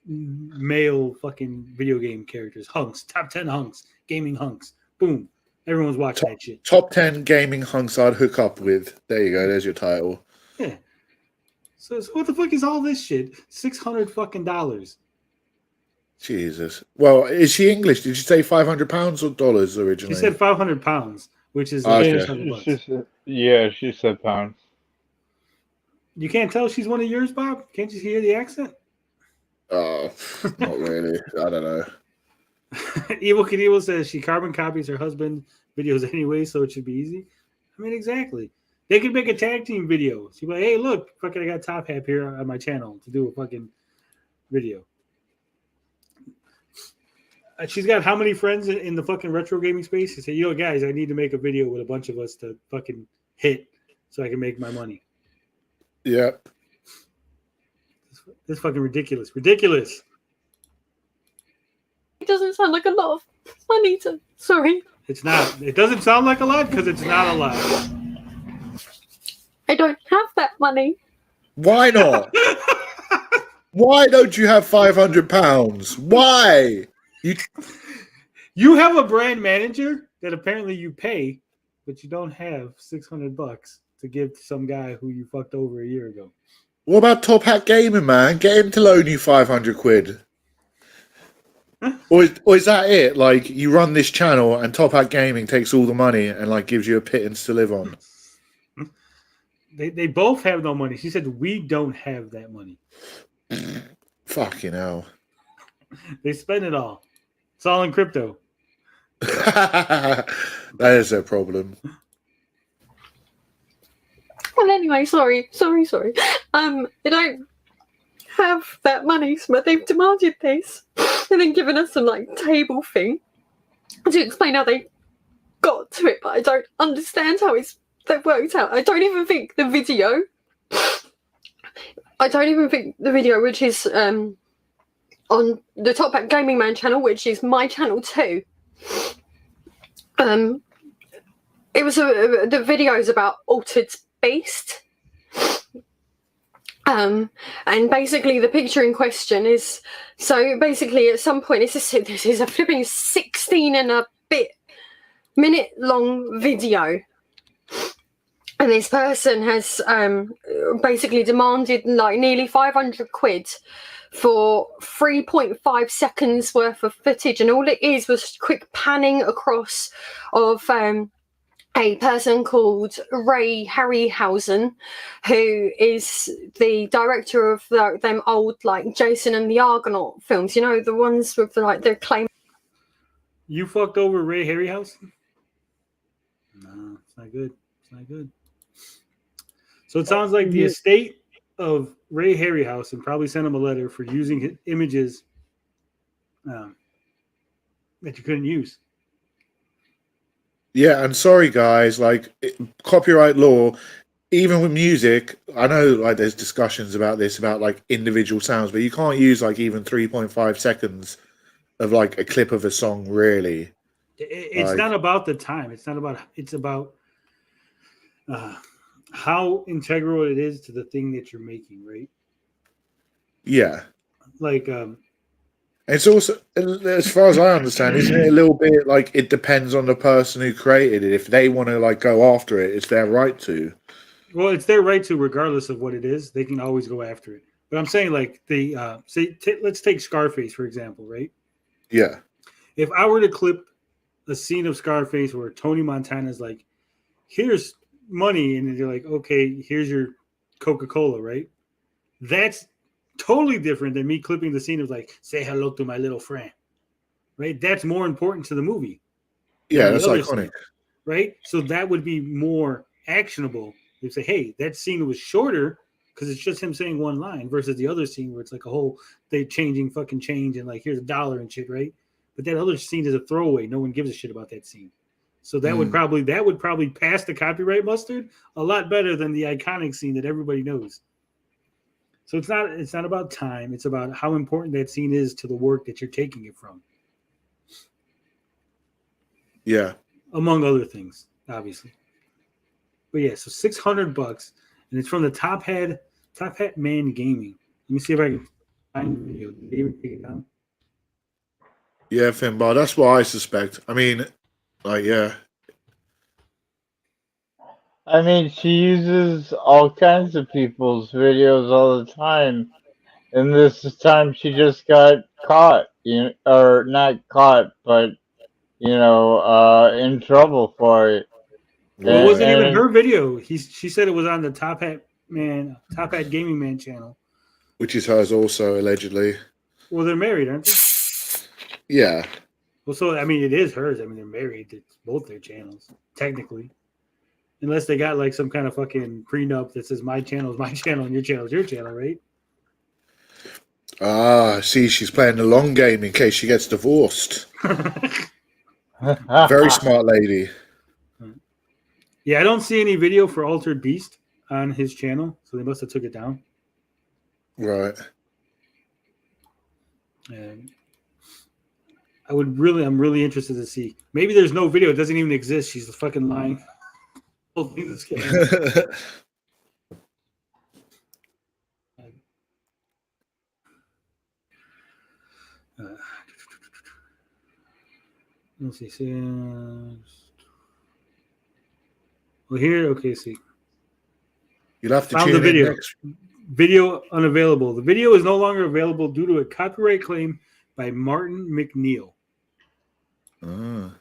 male fucking video game characters. Hunks. Top 10 hunks. Gaming hunks. Boom. Everyone's watching that shit. Top 10 gaming hunks I'd hook up with. There you go. There's your title. Yeah. So what the fuck is all this shit? $600 fucking dollars. Jesus. Well, is she English? Did you say £500 or dollars She originally? said £500, which is like Okay. $600. She said pounds. You can't tell she's one of yours, Bob? Can't you hear the accent? Oh, not really. I don't know. Evil Kid Evil says she carbon copies her husband's videos anyway, so it should be easy. I mean, exactly. They could make a tag team video. She'd be like, hey, look, fucking I got Top Hat here on my channel to do a fucking video. She's got how many friends in the fucking retro gaming space? She said, yo, guys, I need to make a video with a bunch of us to fucking hit so I can make my money. Yep. This is fucking ridiculous. Ridiculous. It doesn't sound like a lot of money to. Sorry. It's not. It doesn't sound like a lot because it's not a lot. I don't have that money. Why not? Why don't you have £500? Why? You have a brand manager that apparently you pay, but you don't have $600 to give to some guy who you fucked over a year ago. What about Top Hat Gaming, man? Get him to loan you £500. Or is that it? Like, you run this channel and Top Hat Gaming takes all the money and like gives you a pittance to live on. They both have no money. She said we don't have that money. Fucking hell. They spend it all. It's all in crypto. That is their problem. Well, anyway, sorry. They don't have that money, but they've demanded this and then given us some like table thing to explain how they got to it, but I don't understand how that worked out. I don't even think the video, which is on the Top Hat Gaming Man channel, which is my channel too. It was the video is about Altered Beast. And basically the picture in question is, so basically at some point this is a flipping 16 and a bit minute long video, and this person has basically demanded like nearly 500 quid for 3.5 seconds worth of footage, and all it is was quick panning across of a person called Ray Harryhausen, who is the director of them old like Jason and the Argonaut films, you know, the ones with like the claim. You fucked over Ray Harryhausen? No, it's not good. It's not good. So it sounds like the estate of Ray Harryhausen probably sent him a letter for using his images that you couldn't use. Yeah, and sorry guys, like copyright law, even with music, I know like there's discussions about this, about like individual sounds, but you can't use like even 3.5 seconds of like a clip of a song, really. It's like, not about the time. It's about how integral it is to the thing that you're making, right? Yeah. Like it's also, as far as I understand, isn't it a little bit like it depends on the person who created it? If they want to like go after it, it's their right to. Well, it's their right to, regardless of what it is. They can always go after it. But I'm saying, like, let's take Scarface for example, right? Yeah. If I were to clip a scene of Scarface where Tony Montana's like, "Here's money," and you're like, "Okay, here's your Coca-Cola," right? That's totally different than me clipping the scene of like, "Say hello to my little friend," right? That's more important to the movie. Yeah, that's iconic, right? So that would be more actionable. You say, "Hey, that scene was shorter because it's just him saying one line," versus the other scene where it's like a whole they changing fucking change and like here's $1 and shit, right? But that other scene is a throwaway. No one gives a shit about that scene. So that would probably pass the copyright mustard a lot better than the iconic scene that everybody knows. So it's not about time. It's about how important that scene is to the work that you're taking it from. Yeah. Among other things, obviously. But yeah, so $600, and it's from the Top Hat Man Gaming. Let me see if I can find the video. Did they even take it down? Yeah, Finbar, that's what I suspect. I mean, like, yeah. I mean, she uses all kinds of people's videos all the time, and this time she just got caught or not caught, but in trouble for it. Well, it wasn't even And her video. She said it was on the Top Hat Gaming Man channel. Which is hers also, allegedly. Well, they're married, aren't they? Yeah. Well, so I mean, it is hers. I mean, they're married. It's both their channels, technically, unless they got like some kind of fucking prenup that says my channel is my channel and your channel is your channel, right? Ah, see, she's playing the long game in case she gets divorced. Very smart lady. Yeah, I don't see any video for Altered Beast on his channel, so they must have took it down. Right. I'm really interested to see. Maybe there's no video; it doesn't even exist. She's fucking lying. This kid. Let's see. Well, here, okay. See, you'll have to found tune the video. in next. Video unavailable. The video is no longer available due to a copyright claim by Martin McNeil. Ah.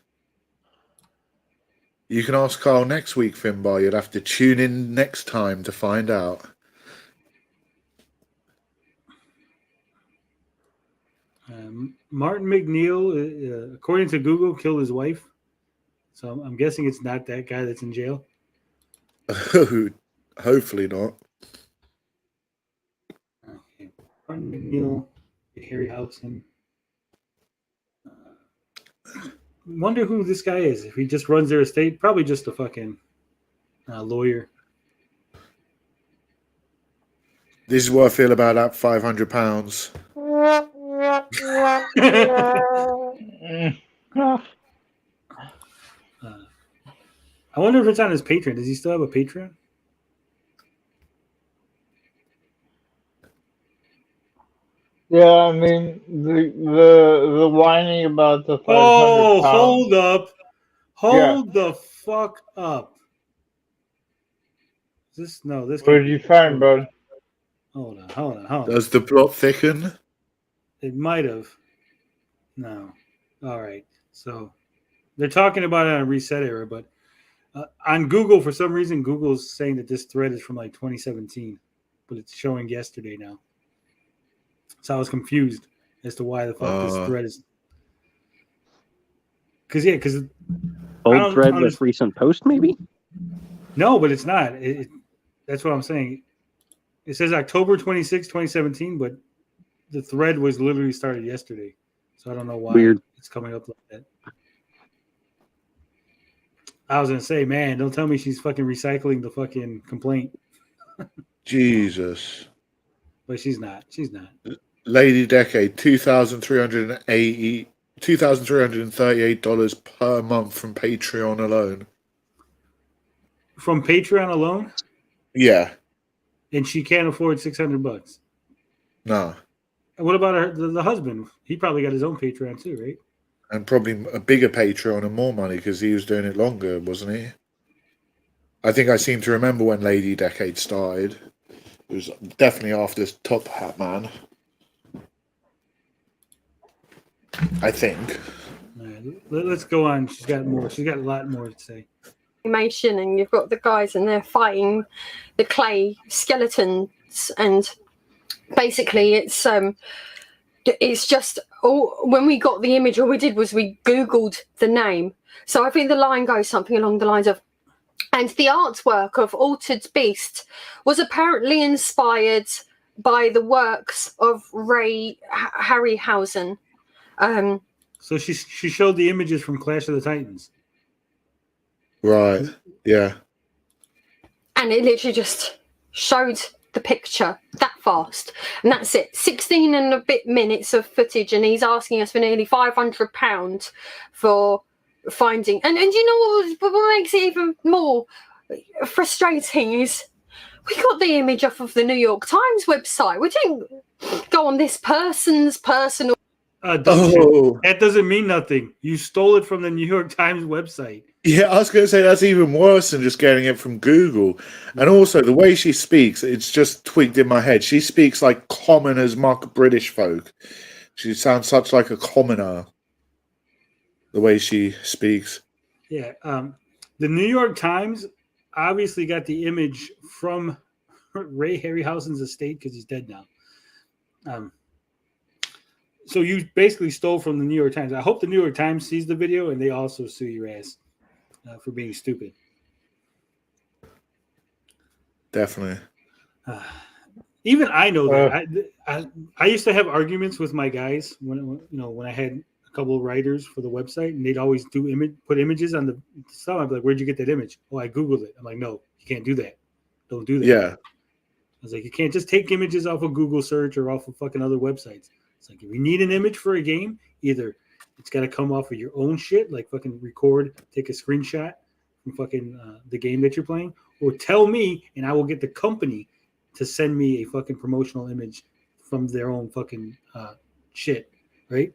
You can ask Carl next week, Finbar. You'll have to tune in next time to find out. Martin McNeil, according to Google, killed his wife. So I'm guessing it's not that guy that's in jail. Hopefully not. Martin McNeil, Harryhausen. Wonder who this guy is. If he just runs their estate, probably just a fucking lawyer. This is what I feel about that £500. I wonder if it's on his Patreon. Does he still have a Patreon? yeah, I mean the whining about the 500 Oh, pounds. hold up. Hold the fuck up. This What did you find, bud? Hold on. Does the plot thicken? It might have. No. All right. So they're talking about it on Reset Era, but on Google, for some reason, Google's saying that this thread is from like 2017, but it's showing yesterday now. So I was confused as to why the fuck this thread is. Because old thread with recent post, maybe? No, but it's not. That's what I'm saying. It says October 26, 2017, but the thread was literally started yesterday. So I don't know why it's coming up like that. I was going to say, man, don't tell me she's fucking recycling the fucking complaint. Jesus. But she's not. She's not. Lady Decade, $2,338 per month from Patreon alone. From Patreon alone? Yeah. And she can't afford $600. No. And what about the husband? He probably got his own Patreon too, right? And probably a bigger Patreon and more money because he was doing it longer, wasn't he? I think I seem to remember when Lady Decade started. It was definitely after Top Hat Man. I think. Right, let's go on. She's got more. She's got a lot more to say. Animation, and you've got the guys and they're fighting the clay skeletons, and basically it's just when we got the image, all we did was we Googled the name. So I think the line goes something along the lines of, and the artwork of Altered Beast was apparently inspired by the works of Ray Harryhausen. So she showed the images from Clash of the Titans. Right. Yeah. And it literally just showed the picture that fast, and that's it. 16 and a bit minutes of footage, and he's asking us for nearly £500 for finding. And you know what makes it even more frustrating is we got the image off of the New York Times website. We didn't go on this person's personal. That doesn't mean nothing. You stole it from the New York Times website. Yeah, I was going to say that's even worse than just getting it from Google. And also, the way she speaks, it's just twigged in my head. She speaks like common as muck British folk. She sounds such like a commoner. The way she speaks. Yeah. The New York Times obviously got the image from Ray Harryhausen's estate because he's dead now. So you basically stole from the New York Times. I hope the New York Times sees the video and they also sue your ass for being stupid. Definitely. Even I know that. I used to have arguments with my guys when I had a couple of writers for the website, and they'd always put images on the stuff. I'd be like, "Where'd you get that image?" "Oh, I Googled it." I'm like, "No, you can't do that. Don't do that." Yeah. I was like, "You can't just take images off of Google search or off of fucking other websites." It's like, if you need an image for a game, either it's got to come off of your own shit, like fucking record, take a screenshot from fucking the game that you're playing, or tell me, and I will get the company to send me a fucking promotional image from their own fucking shit, right?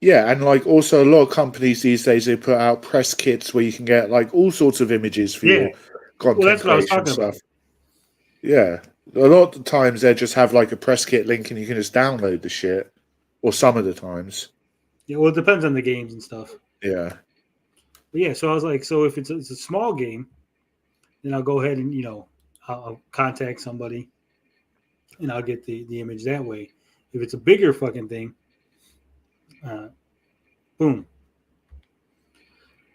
Yeah, and like also a lot of companies these days, they put out press kits where you can get like all sorts of images for your content Well, that's what I was creation talking stuff. about. Yeah, a lot of the times they just have like a press kit link and you can just download the shit, or some of the times. Yeah, well, it depends on the games and stuff. Yeah. But yeah, so I was like, so if it's a small game, then I'll go ahead and I'll contact somebody, and I'll get the image that way. If it's a bigger fucking thing, boom.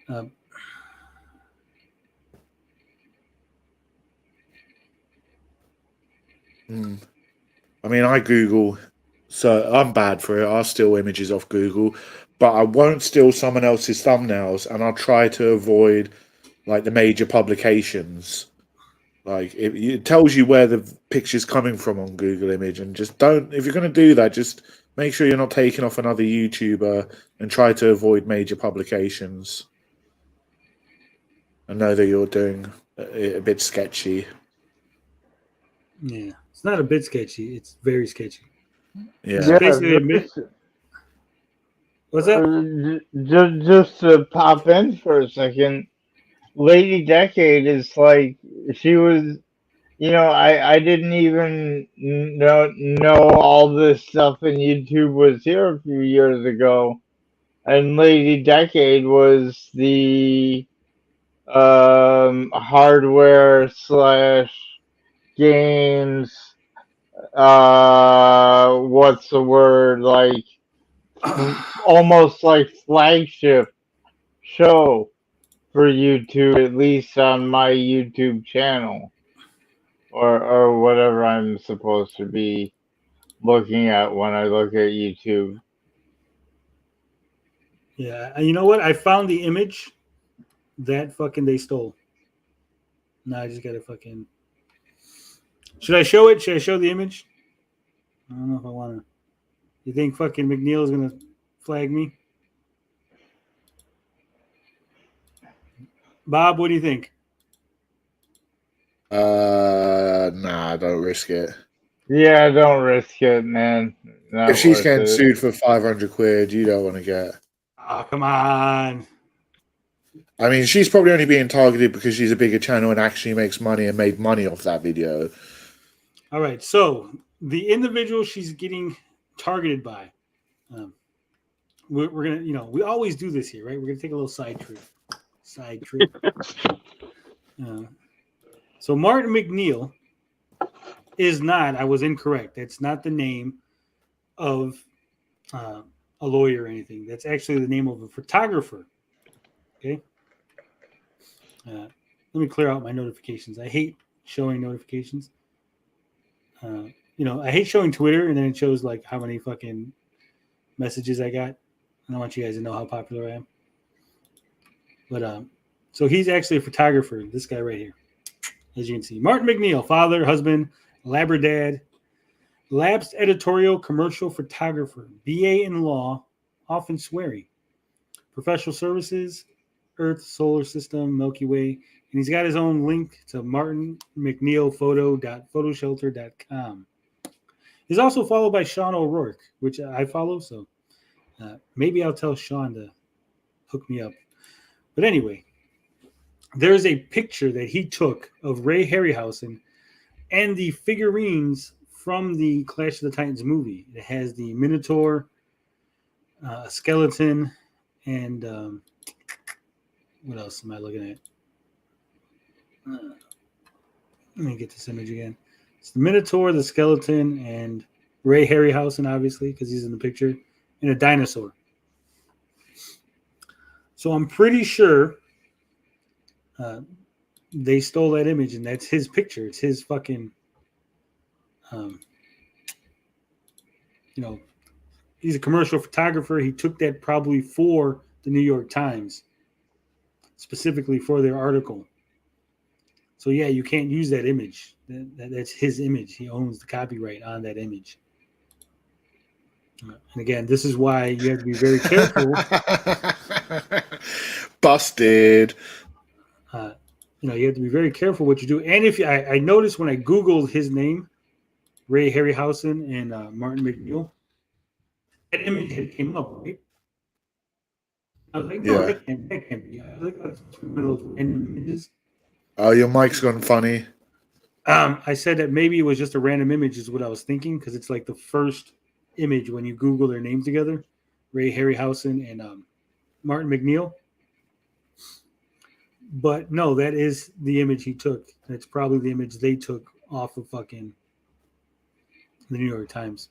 I mean, I Google, so I'm bad for it. I'll steal images off Google, but I won't steal someone else's thumbnails, and I'll try to avoid like the major publications. Like it tells you where the picture's coming from on Google Image, and just don't. If you're going to do that, just make sure you're not taking off another YouTuber, and try to avoid major publications. I know that you're doing it a bit sketchy. Yeah, it's not a bit sketchy. It's very sketchy. Yeah. It's basically what's that? Just to pop in for a second, Lady Decade is like, she was, I didn't even know all this stuff in YouTube was here a few years ago, and Lady Decade was the hardware / games, what's the word, like almost like flagship show for YouTube, at least on my YouTube channel, or whatever I'm supposed to be looking at when I look at YouTube. Yeah, and you know what? I found the image that fucking they stole. Now I just gotta fucking. Should I show it? Should I show the image? I don't know if I want to. You think fucking McNeil is gonna flag me? Bob, what do you think? Nah, don't risk it. Yeah, don't risk it, man. Not If she's worth getting it. sued for 500 quid, you don't want to get. Oh, come on. I mean, she's probably only being targeted because she's a bigger channel and actually makes money and made money off that video. All right, so the individual she's getting targeted by, we're gonna, we always do this here, right? We're gonna take a little side trip. So Martin McNeil is not. I was incorrect. That's not the name of a lawyer or anything. That's actually the name of a photographer. Okay. Let me clear out my notifications. I hate showing notifications. I hate showing Twitter and then it shows like how many fucking messages I got. I don't want you guys to know how popular I am. But so he's actually a photographer. This guy right here, as you can see, Martin McNeil, father, husband, Labradad, lapsed editorial commercial photographer, BA in law, often swearing, professional services, Earth, solar system, Milky Way, and he's got his own link to martinmcneilphoto.photoshelter.com. He's also followed by Sean O'Rourke, which I follow, so maybe I'll tell Sean to hook me up. But anyway, there's a picture that he took of Ray Harryhausen and the figurines from the Clash of the Titans movie. It has the Minotaur a skeleton, and what else am I looking at? Let me get this image again. It's the Minotaur, the skeleton, and Ray Harryhausen, obviously, because he's in the picture, and a dinosaur. So I'm pretty sure they stole that image, and that's his picture. It's his fucking, he's a commercial photographer. He took that probably for the New York Times, specifically for their article. So yeah, you can't use that image. That's his image. He owns the copyright on that image. And again, this is why you have to be very careful. Busted. You have to be very careful what you do. And if I noticed when I Googled his name, Ray Harryhausen and Martin McNeil, that image had came up, right? I was like, no, that can't be. I was like, that's one of those random images. Oh, your mic's gone funny. I said that maybe it was just a random image is what I was thinking, because it's like the first image when you Google their names together, Ray Harryhausen and Martin McNeil. But no, that is the image he took. That's probably the image they took off of fucking the New York Times.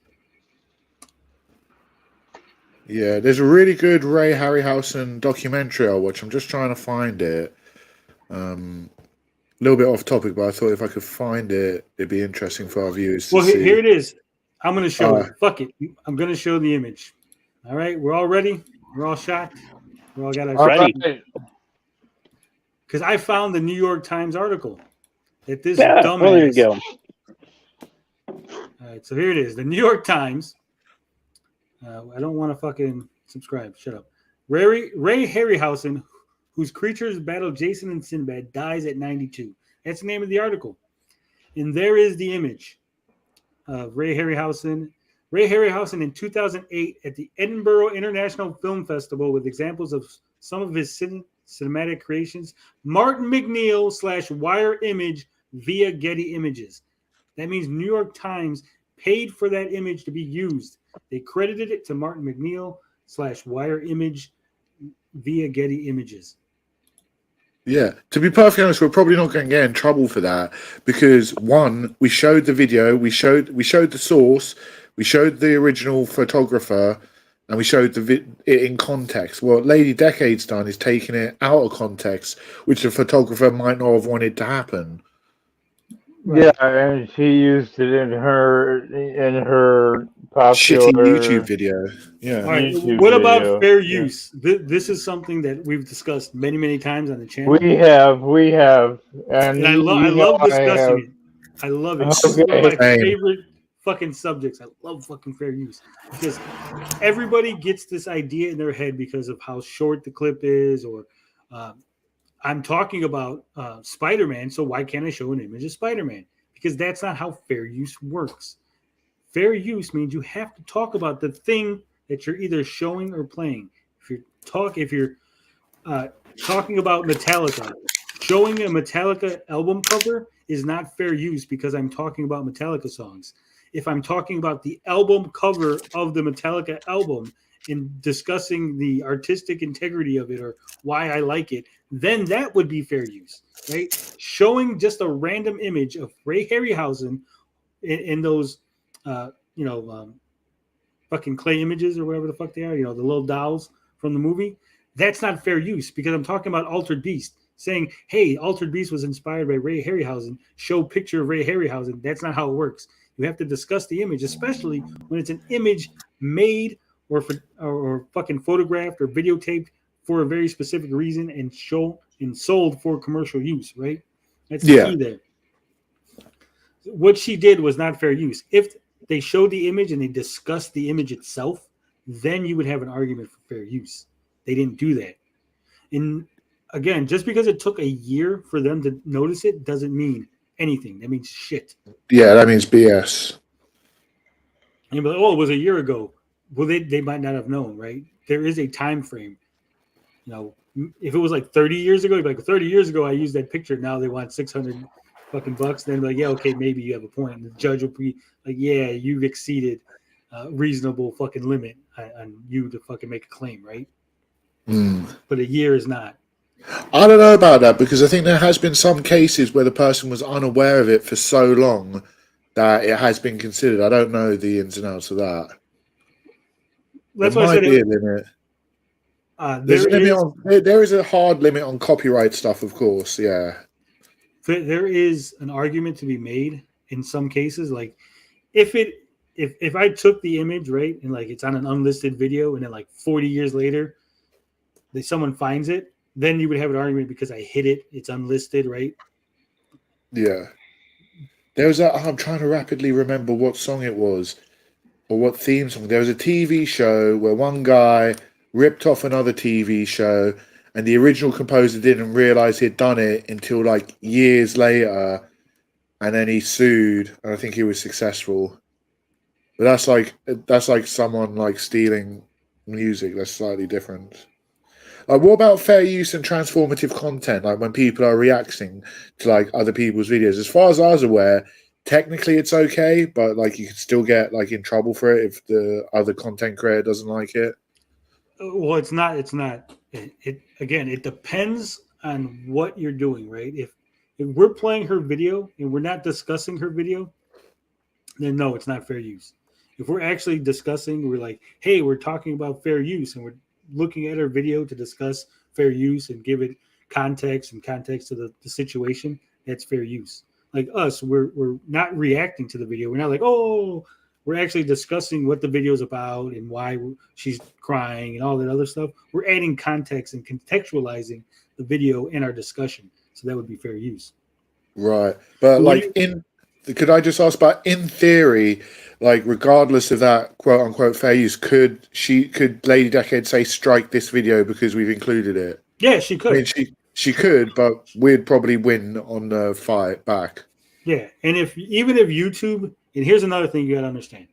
Yeah, there's a really good Ray Harryhausen documentary I'll watch. I'm just trying to find it. A little bit off topic, but I thought if I could find it, it'd be interesting for our viewers to see. Here it is. I'm going to show it. Fuck it. I'm going to show the image. All right, we're all ready. We're all shot. We all got our ready. Because I found the New York Times article that this dumbass. Well, there you go. All right, so here it is. The New York Times. I don't want to fucking subscribe. Shut up. Ray Harryhausen, whose creatures battle Jason and Sinbad, dies at 92. That's the name of the article. And there is the image of Ray Harryhausen. Ray Harryhausen in 2008 at the Edinburgh International Film Festival with examples of some of his cinematic creations. Martin McNeil / Wire Image via Getty Images. That means New York Times paid for that image to be used. They credited it to Martin McNeil / Wire Image via Getty Images. Yeah, to be perfectly honest, we're probably not going to get in trouble for that because one, we showed the video, we showed the source, we showed the original photographer, and we showed it in context. What Lady Decade's done is taking it out of context, which the photographer might not have wanted to happen. Right. Yeah, and she used it in her popular shitty YouTube video. Yeah. All right. What about fair use? This is something that we've discussed many, many times on the channel. We have, and I love discussing it. I love it. It's one of my favorite fucking subjects. I love fucking fair use because everybody gets this idea in their head because of how short the clip is, or I'm talking about Spider-Man, so why can't I show an image of Spider-Man? Because that's not how fair use works. Fair use means you have to talk about the thing that you're either showing or playing. If you're talking about Metallica, showing a Metallica album cover is not fair use because I'm talking about Metallica songs. If I'm talking about the album cover of the Metallica album and discussing the artistic integrity of it or why I like it, then that would be fair use, right? Showing just a random image of Ray Harryhausen in those, fucking clay images or whatever the fuck they are, the little dolls from the movie, that's not fair use because I'm talking about Altered Beast. Saying, hey, Altered Beast was inspired by Ray Harryhausen, show picture of Ray Harryhausen. That's not how it works. You have to discuss the image, especially when it's an image made or fucking photographed or videotaped for a very specific reason and sold for commercial use, right? That's the key there. What she did was not fair use. If they showed the image and they discussed the image itself, then you would have an argument for fair use. They didn't do that. And again, just because it took a year for them to notice it doesn't mean anything. That means shit. Yeah, that means BS. And you'll be like, oh, it was a year ago. Well, they might not have known, right? There is a time frame. If it was like 30 years ago, you'd be like, 30 years ago, I used that picture. Now they want $600 fucking bucks. Then like, yeah, okay, maybe you have a point. And the judge will be like, yeah, you've exceeded reasonable fucking limit on you to fucking make a claim, right? Hmm. But a year is not. I don't know about that because I think there has been some cases where the person was unaware of it for so long that it has been considered. I don't know the ins and outs of that. That's there why I might said be it, a limit. there There is a hard limit on copyright stuff, of course. Yeah. there is an argument to be made in some cases. Like if I took the image, right, and like it's on an unlisted video, and then like 40 years later, someone finds it, then you would have an argument because I hid it. It's unlisted, right? Yeah. There was I'm trying to rapidly remember what song it was or what theme song. There was a TV show where one guy ripped off another TV show and the original composer didn't realize he'd done it until like years later, and then he sued, and I think he was successful. But that's like someone like stealing music. That's slightly different. Like, what about fair use and transformative content? Like when people are reacting to like other people's videos. As far as I was aware, technically it's okay, but like you could still get like in trouble for it if the other content creator doesn't like it. Well, it's not. It again. It depends on what you're doing, right? If we're playing her video and we're not discussing her video, then no, it's not fair use. If we're actually discussing, we're like, hey, we're talking about fair use, and we're looking at her video to discuss fair use and give it context to the situation, that's fair use. Like us, we're not reacting to the video. We're not like, oh, we're actually discussing what the video is about and why she's crying and all that other stuff. We're adding context and contextualizing the video in our discussion. So that would be fair use. Right. But like could I just ask about in theory, like regardless of that quote unquote fair use, could Lady Decade say strike this video because we've included it? Yeah, she could. I mean, she could, but we'd probably win on the fight back. Yeah, and even if YouTube, and here's another thing you got to understand: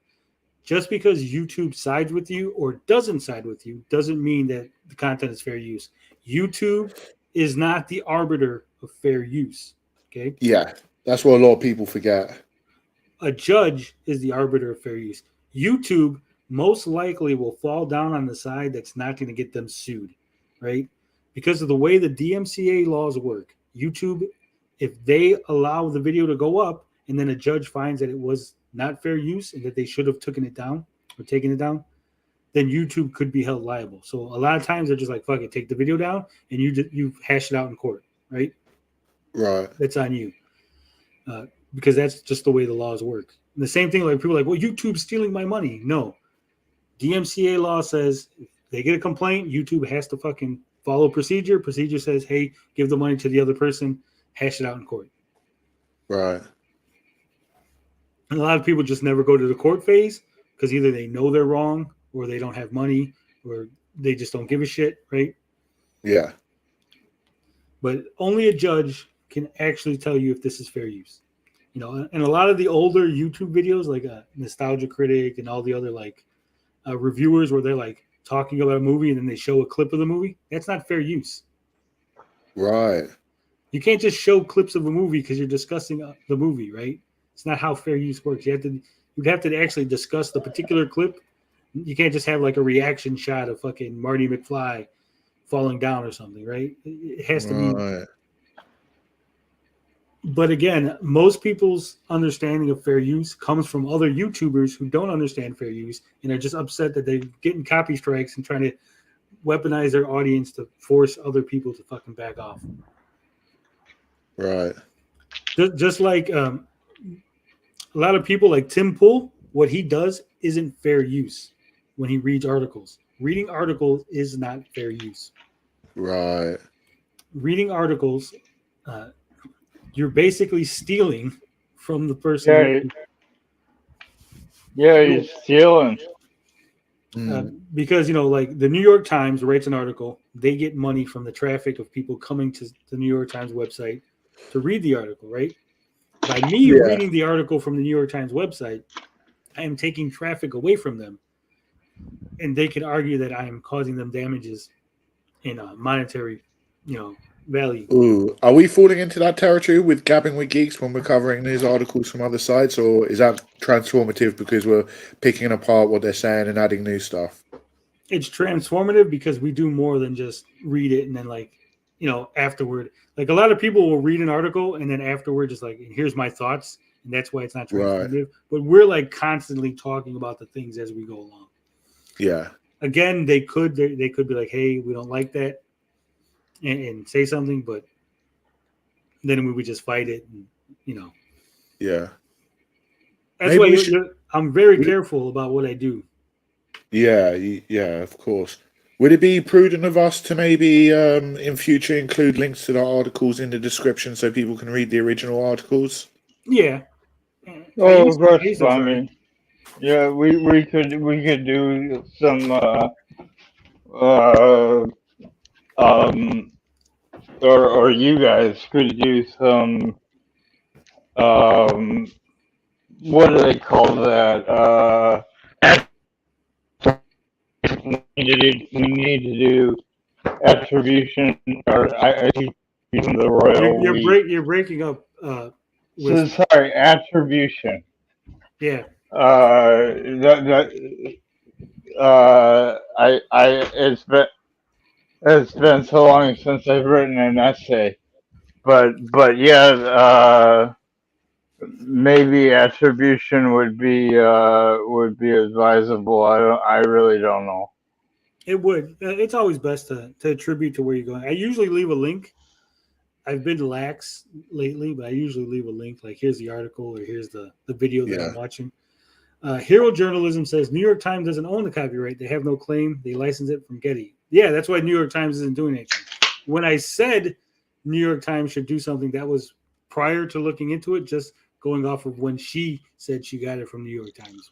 just because YouTube sides with you or doesn't side with you doesn't mean that the content is fair use. YouTube is not the arbiter of fair use. Okay. Yeah, that's what a lot of people forget. A judge is the arbiter of fair use. YouTube most likely will fall down on the side that's not going to get them sued, right? Because of the way the DMCA laws work, YouTube, if they allow the video to go up and then a judge finds that it was not fair use and that they should have taken it down, then YouTube could be held liable. So a lot of times they're just like, fuck it, take the video down, and you hash it out in court, right? Right. That's on you. Because that's just the way the laws work. And the same thing, like people are like, well, YouTube's stealing my money. No. DMCA law says if they get a complaint, YouTube has to fucking follow procedure. Procedure says, hey, give the money to the other person, hash it out in court. Right. And a lot of people just never go to the court phase because either they know they're wrong or they don't have money or they just don't give a shit, right? Yeah. But only a judge can actually tell you if this is fair use. You know, and a lot of the older YouTube videos, like Nostalgia Critic and all the other like reviewers where they're like talking about a movie and then they show a clip of the movie, that's not fair use. Right. You can't just show clips of a movie because you're discussing the movie, right? It's not how fair use works. You'd have to actually discuss the particular clip. You can't just have like a reaction shot of fucking Marty McFly falling down or something, right? It has to be. But again, most people's understanding of fair use comes from other YouTubers who don't understand fair use and are just upset that they're getting copy strikes and trying to weaponize their audience to force other people to fucking back off. Right. Just like a lot of people like Tim Pool, what he does isn't fair use when he reads articles. Reading articles is not fair use. Right. Reading articles, you're basically stealing from the person. Yeah, he's stealing. Because, you know, like the New York Times writes an article, they get money from the traffic of people coming to the New York Times website to read the article, right? By me reading the article from the New York Times website, I am taking traffic away from them. And they can argue that I am causing them damages in monetary, you know, value. Ooh, are we falling into that territory with Gabbing with Geeks when we're covering these articles from other sites, or is that transformative because we're picking apart what they're saying and adding new stuff? It's transformative because we do more than just read it and then afterward. Like a lot of people will read an article and then afterward just like, here's my thoughts, and that's why it's not transformative. Right. But we're like constantly talking about the things as we go along. Yeah. Again, they could be like, hey, we don't like that, and say something, but then we would just fight it, and Yeah. That's why I'm very careful about what I do. Yeah, of course. Would it be prudent of us to maybe in future include links to the articles in the description so people can read the original articles? Yeah. Oh, of course. I mean, yeah, we could do some or you guys could do some what do they call that? We need to do attribution, or I keep using the royal. You're breaking up. So sorry, attribution. Yeah. It's been so long since I've written an essay, but yeah, maybe attribution would be advisable. I really don't know. It would. It's always best to attribute to where you're going. I usually leave a link. I've been lax lately, but I usually leave a link. Like, here's the article, or here's the video that I'm watching. Hero Journalism says New York Times doesn't own the copyright. They have no claim. They license it from Getty. Yeah, that's why New York Times isn't doing anything. When I said New York Times should do something, that was prior to looking into it, just going off of when she said she got it from New York Times.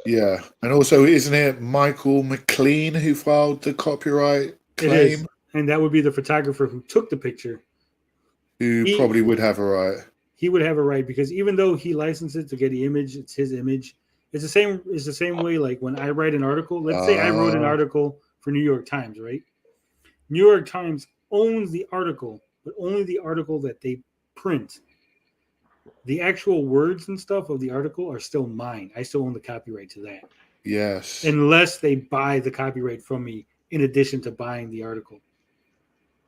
Yeah, and also, isn't it Michael McLean who filed the copyright claim? It is, and that would be the photographer who took the picture. Who probably would have a right. He would have a right because even though he licensed it to Getty Image, it's his image. It's the same. It's the same way. Like when I write an article, let's say I wrote an article for New York Times, right? New York Times owns the article, but only the article that they print. The actual words and stuff of the article are still mine. I still own the copyright to that. Yes. Unless they buy the copyright from me in addition to buying the article.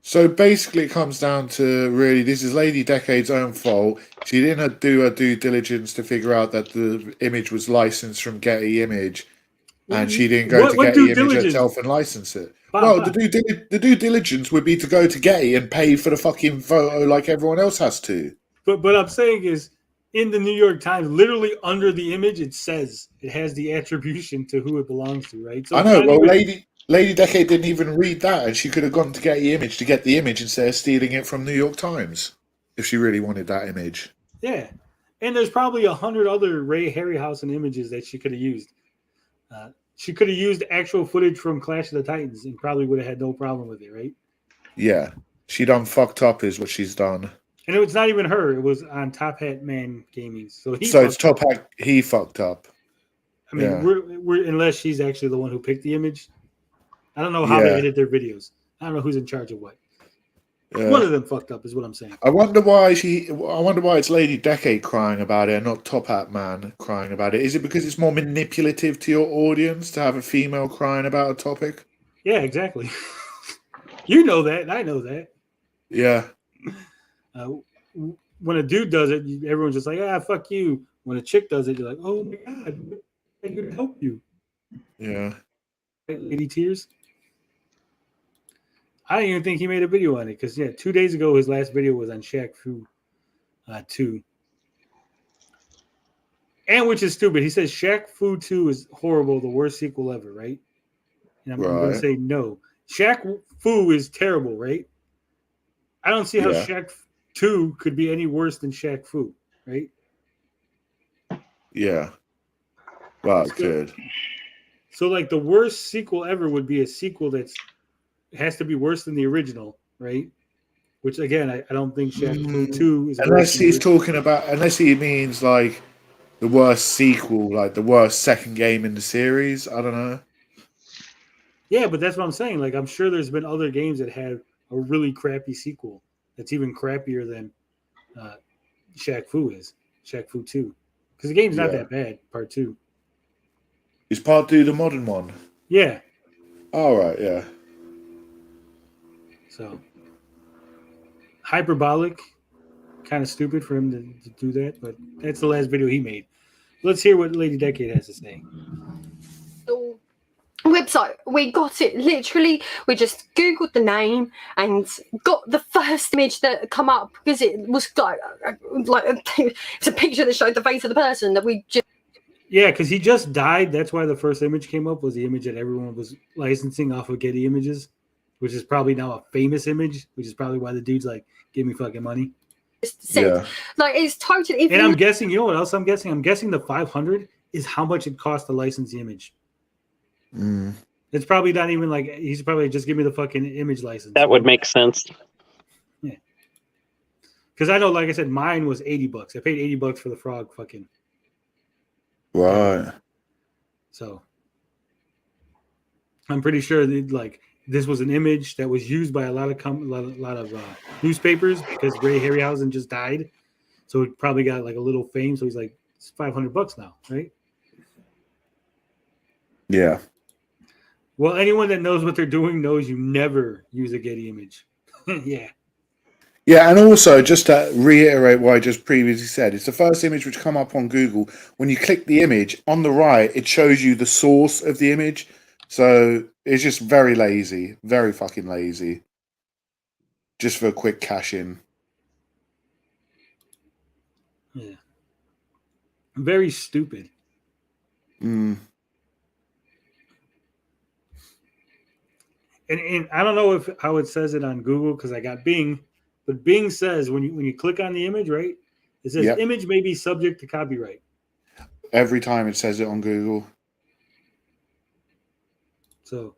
So basically it comes down to really, this is Lady Decade's own fault. She didn't do her due diligence to figure out that the image was licensed from Getty Image. And she didn't go to Getty Image herself and license it. The due diligence would be to go to Getty and pay for the fucking photo like everyone else has to. But what I'm saying is, in the New York Times, literally under the image, it says it has the attribution to who it belongs to, right? So I know. Well, Lady Decade didn't even read that, and she could have gone to Getty Image to get the image instead of stealing it from New York Times, if she really wanted that image. Yeah, and there's probably 100 other Ray Harryhausen images that she could have used. She could have used actual footage from Clash of the Titans and probably would have had no problem with it, right? Yeah, she done fucked up is what she's done. And it was not even her; it was on Top Hat Man Gaming. So it's Top Hat. He fucked up. I mean, we're unless she's actually the one who picked the image. I don't know how they edit their videos. I don't know who's in charge of what. One of them fucked up, is what I'm saying. I wonder why it's Lady Decade crying about it and not Top Hat Man crying about it. Is it because it's more manipulative to your audience to have a female crying about a topic? Yeah, exactly. You know that, and I know that. Yeah. When a dude does it, everyone's just like, fuck you. When a chick does it, you're like, oh my God, I could help you. Yeah. Lady Tears. I didn't even think he made a video on it because 2 days ago his last video was on Shaq Fu 2. And which is stupid. He says Shaq Fu 2 is horrible, the worst sequel ever, right? And I'm going to say no. Shaq Fu is terrible, right? I don't see how Shaq 2 could be any worse than Shaq Fu, right? Yeah. Well, it could. So like the worst sequel ever would be a sequel that's has to be worse than the original, right? Which again, I don't think Shaq Fu 2 is unless he means like the worst sequel, like the worst second game in the series. I don't know. Yeah, but that's what I'm saying. Like I'm sure there's been other games that have a really crappy sequel that's even crappier than Shaq Fu is. Shaq Fu 2. Because the game's not Yeah. that bad, part 2. Is part 2 the modern one? Yeah. All right, yeah. So hyperbolic, kind of stupid for him to do that, but that's the last video he made. Let's hear what Lady Decade has to say. Website, we got it literally. We just googled the name and got the first image that come up because it was like it's a picture that showed the face of the person that we just. Yeah, because he just died. That's why the first image came up, was the image that everyone was licensing off of Getty Images, which is probably now a famous image, which is probably why the dude's like, give me fucking money. Said, like, it's totally. And I'm guessing, you know what else I'm guessing? I'm guessing the 500 is how much it cost to license the image. It's probably not even like, he's probably just give me the fucking image license. That would make sense. Yeah. Because I know, like I said, mine was $80. I paid $80 for the frog fucking. Right. So I'm pretty sure that, like, this was an image that was used by a lot of newspapers because Ray Harryhausen just died. So it probably got like a little fame. So he's like, it's $500 now, right? Yeah. Well, anyone that knows what they're doing knows you never use a Getty image. Yeah. Yeah, and also, just to reiterate what I just previously said, it's the first image which come up on Google. When you click the image, on the right, it shows you the source of the image. So it's just very lazy, very fucking lazy. Just for a quick cash in. Yeah. Very stupid. And I don't know how it says it on Google because I got Bing, but Bing says when you click on the image, right? It says Yep. image may be subject to copyright. Every time it says it on Google. So,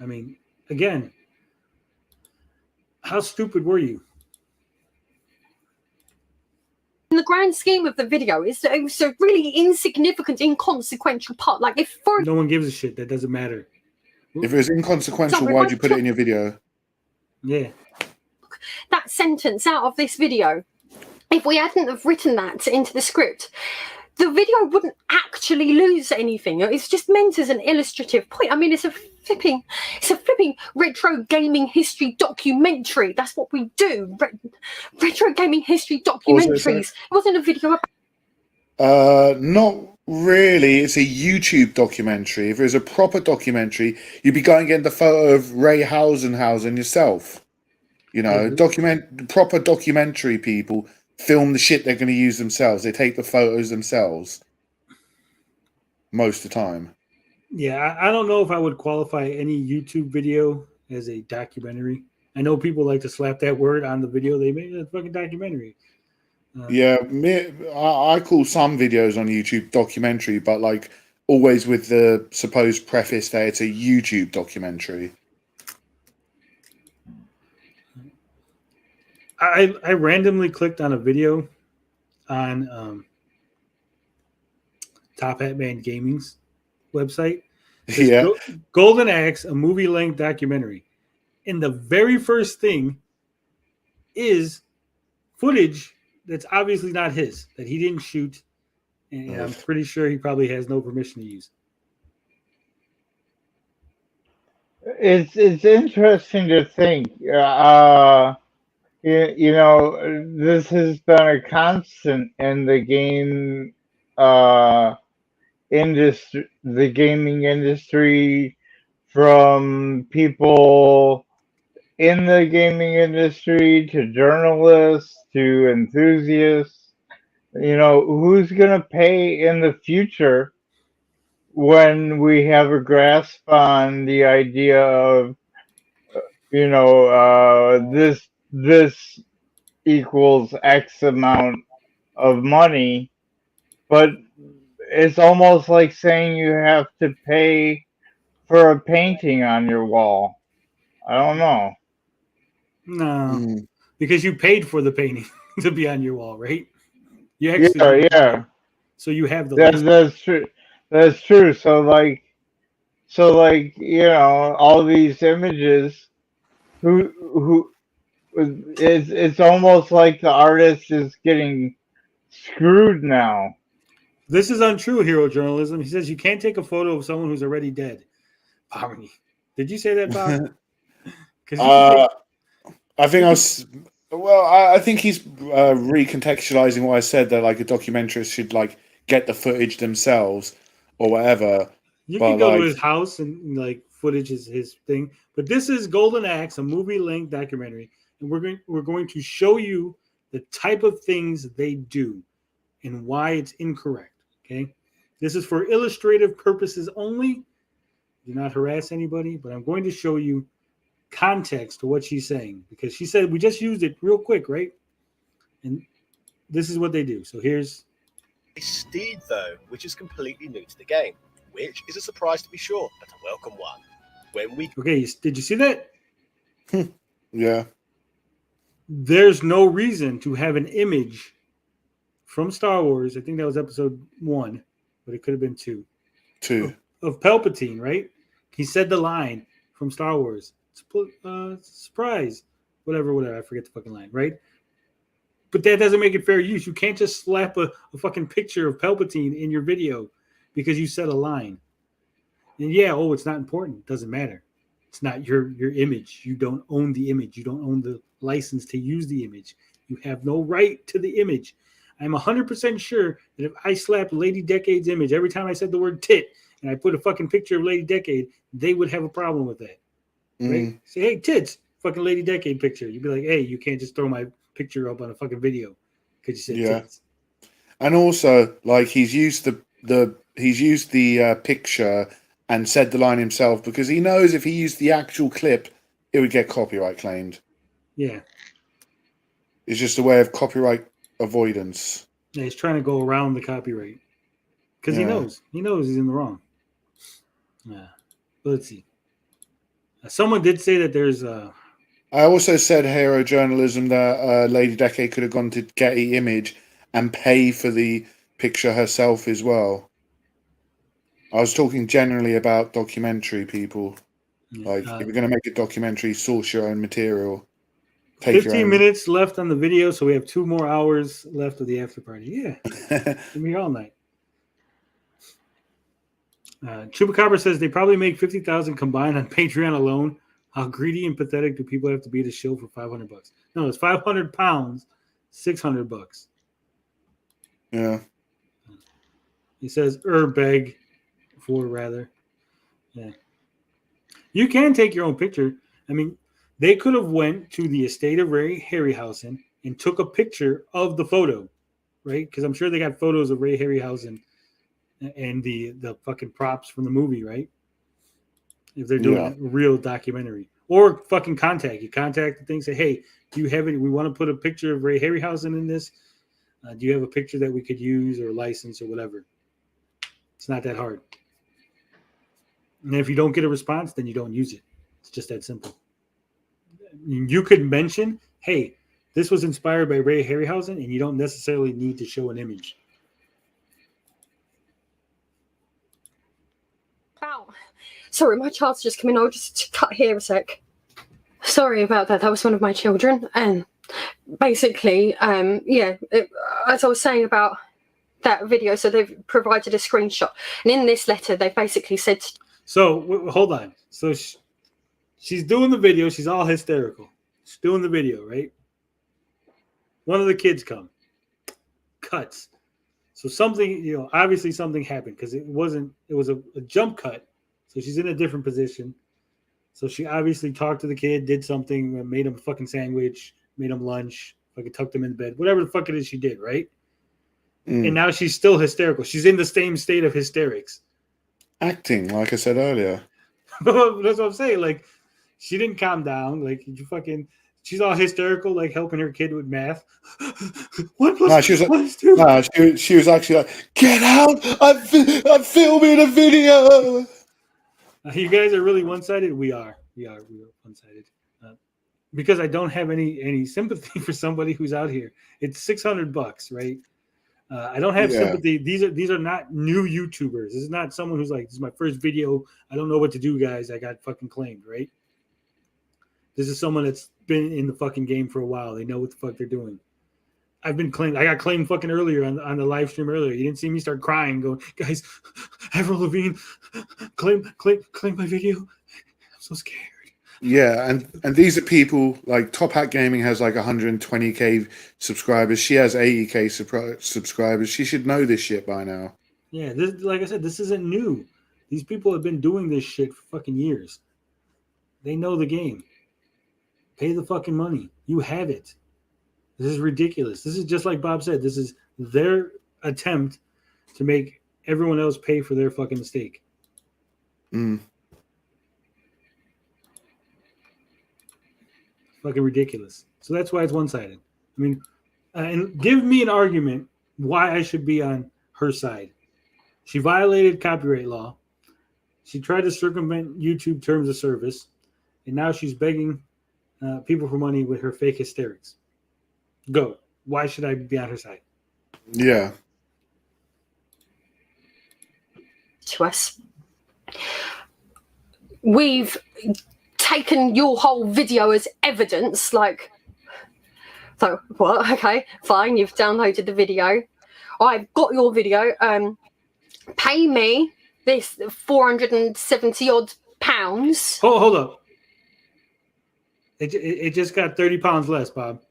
I mean, again, how stupid were you? In the grand scheme of the video, it was a really insignificant, inconsequential part. Like, if for No one gives a shit. That doesn't matter. If it was inconsequential, Sorry, why'd you put it in your video? Yeah. that sentence out of this video, if we hadn't have written that into the script, the video wouldn't actually lose anything. It's just meant as an illustrative point. I mean, it's a flipping retro gaming history documentary. That's what we do. Retro gaming history documentaries. It wasn't a video about. Not really. It's a YouTube documentary. If it was a proper documentary, you'd be going and getting the photo of Ray Harryhausen yourself. You know, proper documentary people film the shit they're going to use themselves. They take the photos themselves most of the time. Yeah, I don't know if I would qualify any YouTube video as a documentary. I know people like to slap that word on the video they made. It's a fucking documentary. I call some videos on YouTube documentary, but like always with the supposed preface that it's a YouTube documentary. I randomly clicked on a video on Top Hat Man Gaming's website. Yeah. Golden Axe, a movie-length documentary. And the very first thing is footage that's obviously not his, that he didn't shoot. And I'm pretty sure he probably has no permission to use. It's interesting to think. You know, this has been a constant in the game industry, the gaming industry, from people in the gaming industry to journalists to enthusiasts. You know, who's going to pay in the future when we have a grasp on the idea of, you know, this equals X amount of money, but it's almost like saying you have to pay for a painting on your wall. I don't know. No, because you paid for the painting to be on your wall, right? You actually, yeah. So you have the. That's true. That's true. So like, you know, all these images who it's almost like the artist is getting screwed now. This is untrue, hero journalism. He says you can't take a photo of someone who's already dead. Harmony. Did you say that, Bob? I think I was. Well, I think he's recontextualizing what I said, that like a documentarist should like get the footage themselves or whatever. You But can go like, to his house and like footage is his thing. But this is Golden Axe, a movie-length documentary, and we're going to show you the type of things they do and why it's incorrect. Okay, this is for illustrative purposes only. Do not harass anybody, but I'm going to show you context to what she's saying, because she said we just used it real quick, right? And this is what they do. So here's Steed, though, which is completely new to the game, which is a surprise to be sure, but a welcome one. When we did you see that? Yeah. There's no reason to have an image from Star Wars. I think that was episode 1, but it could have been 2. Of Palpatine, right? He said the line from Star Wars. Surprise, whatever. I forget the fucking line, right? But that doesn't make it fair use. You can't just slap a fucking picture of Palpatine in your video because you said a line. And yeah, it's not important. It doesn't matter. It's not your image. You don't own the image. You don't own the license to use the image. You have no right to the image. I'm 100% sure that if I slapped Lady Decade's image every time I said the word tit and I put a fucking picture of Lady Decade, they would have a problem with that. Right? Say, hey, tits, fucking Lady Decade picture. You'd be like, hey, you can't just throw my picture up on a fucking video because you said tits. And also, like, he's used the picture and said the line himself because he knows if he used the actual clip, it would get copyright claimed. Yeah. It's just a way of copyright avoidance. Yeah, he's trying to go around the copyright because he knows he's in the wrong. Yeah. But let's see. Someone did say that there's I also said hero journalism that Lady Decade could have gone to Getty Image and pay for the picture herself as well. I was talking generally about documentary people. Like, if you're going to make a documentary, source your own material. 15 minutes left on the video, so we have 2 more hours left of the after party. Yeah. Give me all night. Chupacabra says they probably make 50,000 combined on Patreon alone. How greedy and pathetic do people have to be to show for $500? No, it's 500 pounds, $600. Yeah. He says beg for rather. Yeah. You can take your own picture. I mean, they could have went to the estate of Ray Harryhausen and took a picture of the photo, right? Because I'm sure they got photos of Ray Harryhausen and the fucking props from the movie, right? If they're doing a real documentary. Or fucking contact the thing, say, hey, do you have any? We want to put a picture of Ray Harryhausen in this. Do you have a picture that we could use or license or whatever? It's not that hard. And if you don't get a response, then you don't use it. It's just that simple. You could mention, hey, this was inspired by Ray Harryhausen, and you don't necessarily need to show an image. Ow. Sorry, my child's just come in. I'll just cut here a sec. Sorry about that. That was one of my children. And basically, as I was saying about that video, so they've provided a screenshot. And in this letter, they basically said... So, hold on. So, she's doing the video. She's all hysterical. She's doing the video, right? One of the kids come. Cuts. So something, obviously something happened because it was a jump cut. So she's in a different position. So she obviously talked to the kid, did something, made him a fucking sandwich, made him lunch, fucking tucked him in bed, whatever the fuck it is she did, right? And now she's still hysterical. She's in the same state of hysterics. Acting, like I said earlier. That's what I'm saying. Like, she didn't calm down. Like, she's all hysterical, like helping her kid with math. She was actually like, get out! I'm filming a video. You guys are really one-sided. We are one-sided. Because I don't have any sympathy for somebody who's out here. It's $600, right? I don't have sympathy. These are not new YouTubers. This is not someone who's like, this is my first video. I don't know what to do, guys. I got fucking claimed, right? This is someone that's been in the fucking game for a while. They know what the fuck they're doing. I've been claimed. I got claimed fucking earlier on the live stream earlier. You didn't see me start crying, going, guys, Avril Lavigne, claim my video. I'm so scared. Yeah, and these are people like Top Hat Gaming has like 120k subscribers. She has 80k subscribers. She should know this shit by now. Yeah, this, like I said, this isn't new. These people have been doing this shit for fucking years. They know the game. Pay the fucking money. You have it. This is ridiculous. This is just like Bob said. This is their attempt to make everyone else pay for their fucking mistake. Mm. Fucking ridiculous. So that's why it's one-sided. I mean, and give me an argument why I should be on her side. She violated copyright law. She tried to circumvent YouTube terms of service, and now she's begging people for money with her fake hysterics. Go. Why should I be on her side? Yeah. To us. We've taken your whole video as evidence, like, so what? Okay, fine, you've downloaded the video. I've got your video. Pay me this 470 odd pounds. Hold up. It just got 30 pounds less, Bob.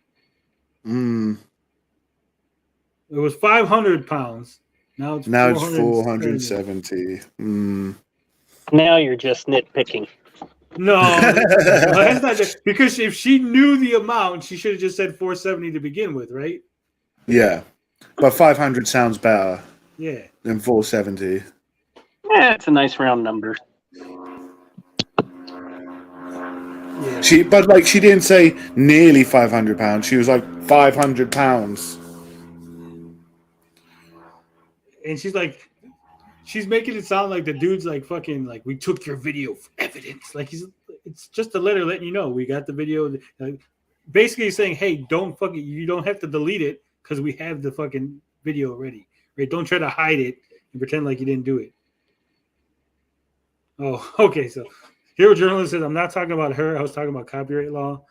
Mm. It was 500 pounds. Now it's 470. Mm. Now you're just nitpicking. No, that's not just, because if she knew the amount, she should have just said 470 to begin with, right? Yeah, but 500 sounds better. Yeah. Than 470. Yeah, it's a nice round number. Yeah. She didn't say nearly £500. She was like £500. And she's making it sound like the dude's like fucking like, we took your video for evidence. Like it's just a letter letting you know we got the video. Basically saying, hey, you don't have to delete it because we have the fucking video already. Right? Don't try to hide it and pretend like you didn't do it. Oh, okay. So Hero Journalist says, I'm not talking about her. I was talking about copyright law,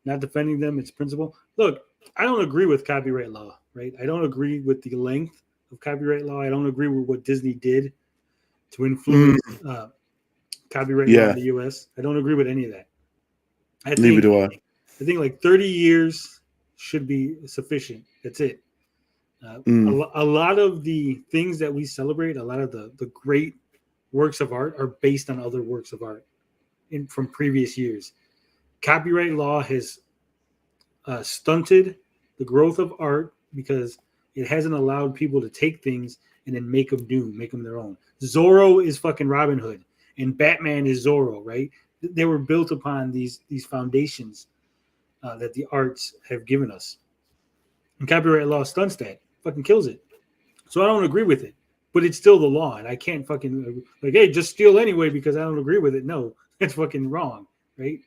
not defending them. It's principle. Look, I don't agree with copyright law, right? I don't agree with the length of copyright law. I don't agree with what Disney did to influence copyright law in the U.S. I don't agree with any of that. Neither do I. I think like 30 years should be sufficient. That's it. A lot of the things that we celebrate, a lot of the great works of art are based on other works of art from previous years. Copyright law has stunted the growth of art because it hasn't allowed people to take things and then make them new, make them their own. Zorro is fucking Robin Hood, and Batman is Zorro, right? They were built upon these foundations that the arts have given us. And copyright law stunts that, fucking kills it. So I don't agree with it, but it's still the law, and I can't fucking like, hey, just steal anyway because I don't agree with it. No, it's fucking wrong, right?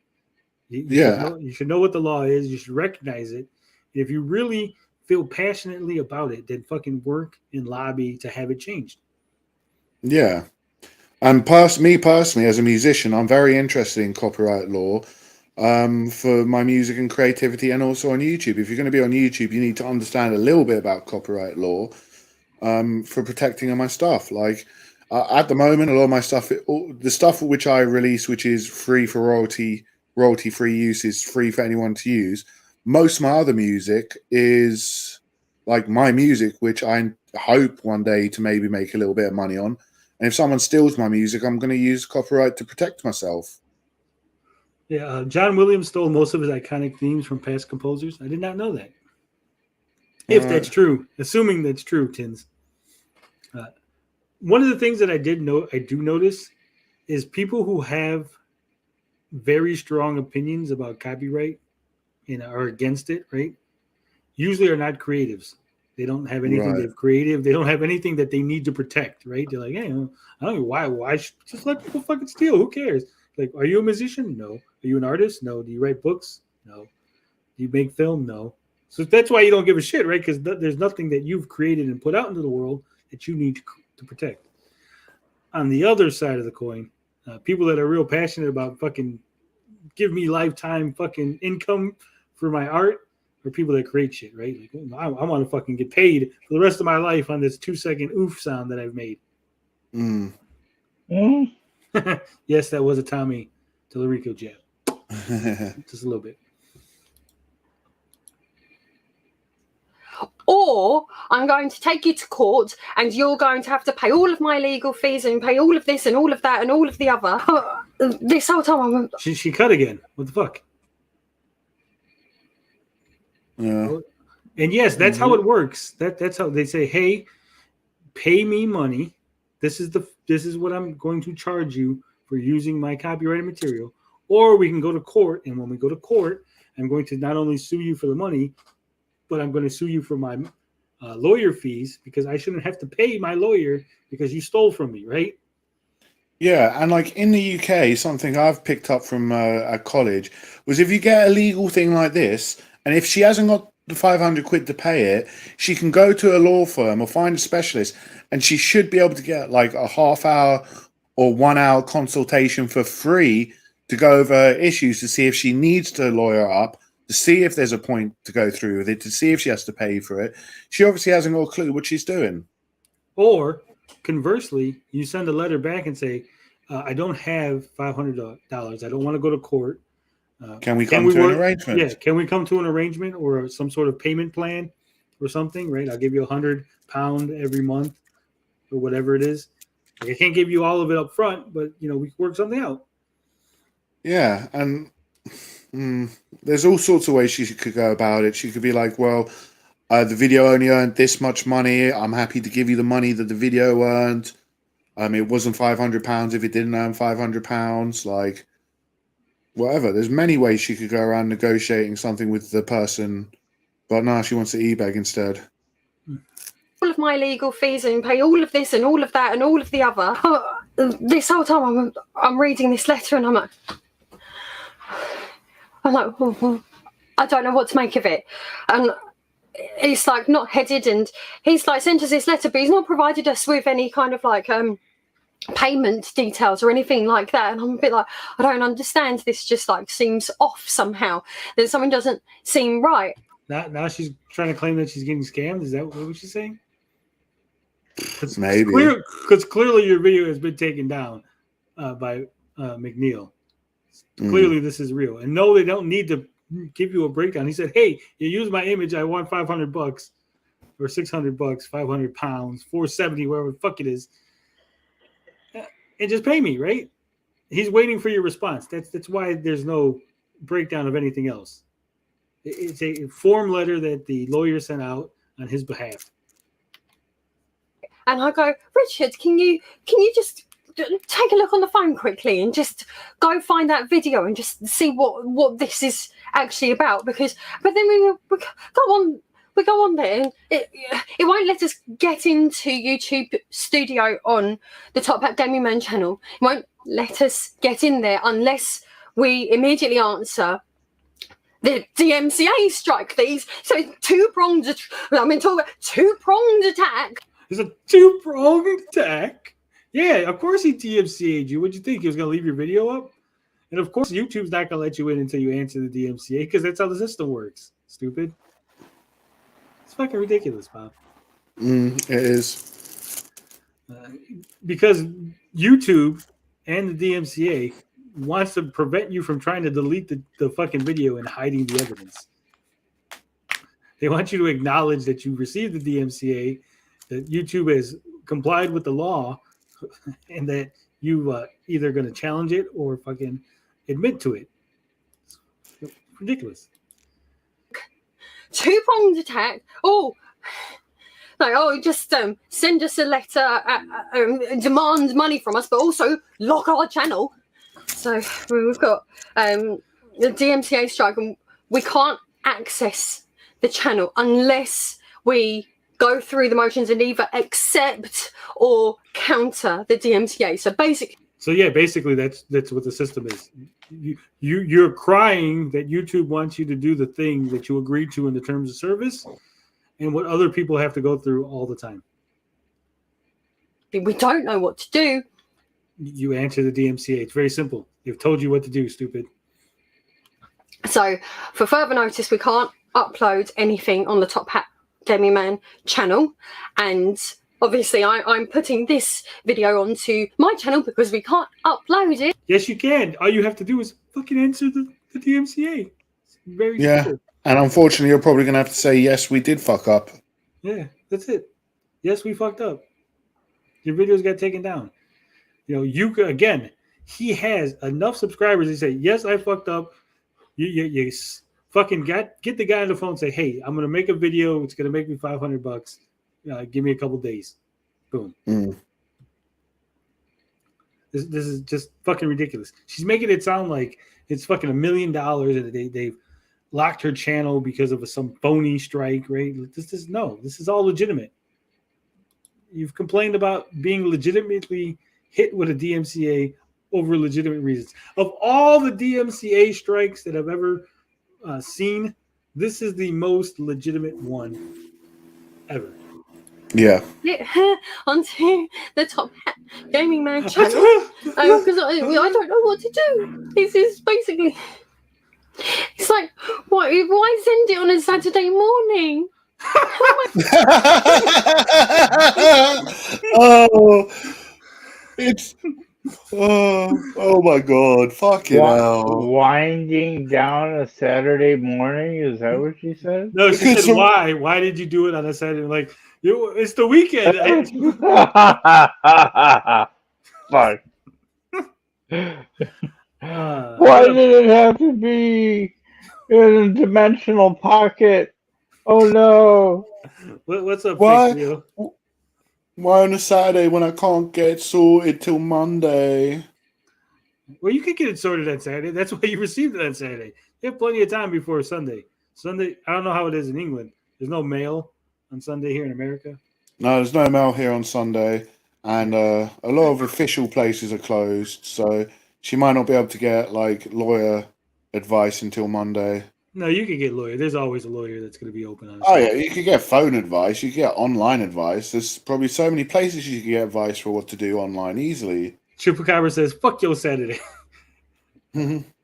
You should know what the law is. You should recognize it. If you really feel passionately about it, then fucking work and lobby to have it changed. Yeah. And me personally, as a musician, I'm very interested in copyright law for my music and creativity, and also on YouTube. If you're going to be on YouTube, you need to understand a little bit about copyright law for protecting my stuff. Like at the moment, a lot of my stuff, the stuff which I release, which is free for royalty-free use, is free for anyone to use. Most of my other music is like my music, which I hope one day to maybe make a little bit of money on. And if someone steals my music, I'm going to use copyright to protect myself. Yeah, John Williams stole most of his iconic themes from past composers. I did not know that. If that's true, assuming that's true, Tins. One of the things that I do notice is people who have very strong opinions about copyright and are against it, right? Usually are not creatives. They don't have anything they've creative. They don't have anything that they need to protect, right? They're like, hey, I don't know why just let people fucking steal. Who cares? Like, are you a musician? No. Are you an artist? No. Do you write books? No. Do you make film? No. So that's why you don't give a shit, right? Because there's nothing that you've created and put out into the world that you need to protect. On the other side of the coin, people that are real passionate about fucking give me lifetime fucking income for my art are people that create shit, right? Like, I want to fucking get paid for the rest of my life on this 2-second oof sound that I've made. Yes, that was a Tommy Tallarico jab. Just a little bit. Or I'm going to take you to court and you're going to have to pay all of my legal fees and pay all of this and all of that and all of the other. This whole time She cut again. What the fuck? Yeah. And yes, that's how it works. That's how they say, hey, pay me money. This is what I'm going to charge you for using my copyrighted material. Or we can go to court, and when we go to court, I'm going to not only sue you for the money, but I'm going to sue you for my lawyer fees because I shouldn't have to pay my lawyer because you stole from me, right? Yeah, and like in the UK, something I've picked up from at college was if you get a legal thing like this, and if she hasn't got the 500 quid to pay it, she can go to a law firm or find a specialist, and she should be able to get like a half-hour or 1-hour consultation for free to go over issues to see if she needs to lawyer up, to see if there's a point to go through with it, to see if she has to pay for it. She obviously hasn't got a clue what she's doing. Or conversely, you send a letter back and say, I don't have $500. I don't want to go to court. Can we come to an arrangement? Yeah, can we come to an arrangement or some sort of payment plan or something, right? I'll give you £100 every month or whatever it is. Like, I can't give you all of it up front, but, we can work something out. Yeah, and there's all sorts of ways she could go about it. She could be like, well, the video only earned this much money. I'm happy to give you the money that the video earned. It wasn't £500 if it didn't earn £500. Like, whatever. There's many ways she could go around negotiating something with the person. But no, she wants to e-bag instead. all of my legal fees and pay all of this and all of that and all of the other. This whole time I'm reading this letter and I'm like, oh, I don't know what to make of it. And it's like not headed, and he's like sent us this letter, but he's not provided us with any kind of like payment details or anything like that. And I'm a bit like, I don't understand. This just like seems off somehow. That something doesn't seem right. Now she's trying to claim that she's getting scammed. Is that what she's saying? Maybe. Because clearly your video has been taken down by McNeil. Clearly this is real. And no, they don't need to give you a breakdown. He said, hey, you use my image. I want $500 or $600, 500 pounds, 470, whatever the fuck it is. And just pay me, right? He's waiting for your response. That's why there's no breakdown of anything else. It's a form letter that the lawyer sent out on his behalf. And I go, Richard, can you just take a look on the phone quickly and just go find that video and just see what this is actually about? But then we go on there and it won't let us get into YouTube Studio on the Top Hat Gaming Man channel. It won't let us get in there unless we immediately answer the DMCA strike these. So it's two-pronged attack. It's a two-pronged attack. Yeah, of course he DMCA'd you. What'd you think? He was going to leave your video up? And of course YouTube's not going to let you in until you answer the DMCA because that's how the system works. Stupid. It's fucking ridiculous, Bob. It is. Because YouTube and the DMCA wants to prevent you from trying to delete the fucking video and hiding the evidence. They want you to acknowledge that you received the DMCA, that YouTube has complied with the law, and that you either going to challenge it or fucking admit to it. It's ridiculous. Two-pronged attack. Just send us a letter, demand money from us, but also lock our channel. So we've got the DMCA strike, and we can't access the channel unless we go through the motions and either accept or counter the DMCA. Basically that's what the system is. You're crying that YouTube wants you to do the thing that you agreed to in the terms of service and what other people have to go through all the time. We don't know what to do. You answer the DMCA. It's very simple. They've told you what to do, stupid. So, for further notice, we can't upload anything on the Top Hat Gaming Man channel, and obviously I'm putting this video onto my channel because we can't upload it. Yes, you can. All you have to do is fucking answer the DMCA. It's very simple. And unfortunately, you're probably going to have to say, yes, we did fuck up. Yeah, that's it. Yes, we fucked up. Your videos got taken down. You again, he has enough subscribers to say, yes, I fucked up. You fucking get the guy on the phone and say, hey, I'm going to make a video. It's going to make me $500. Give me a couple days. Boom. This is just fucking ridiculous. She's making it sound like it's fucking $1 million and they've locked her channel because of some phony strike, right? This is all legitimate. You've complained about being legitimately hit with a DMCA over legitimate reasons. Of all the DMCA strikes that I've ever seen, this is the most legitimate one ever. Yeah. Onto the Top Hat Gaming Man channel because I don't know what to do. This is basically, it's like, why send it on a Saturday morning? Oh my god, fucking hell. Winding down a Saturday morning, is that what she said? No, she said, why? Why did you do it on a Saturday? Like, it's the weekend. Fuck. Why did it have to be in a dimensional pocket? Oh no. What's up, Why? Fake Leo? Why on a Saturday when I can't get it sorted till Monday? Well, you could get it sorted on Saturday. That's why you received it on Saturday. You have plenty of time before Sunday. Sunday, I don't know how it is in England. There's no mail on Sunday here in America. No, there's no mail here on Sunday, and a lot of official places are closed, so she might not be able to get like lawyer advice until Monday. No, you can get lawyer. There's always a lawyer that's going to be open on. Oh yeah, you could get phone advice. You could get online advice. There's probably so many places you can get advice for what to do online easily. Chupacabra says, "Fuck your Saturday."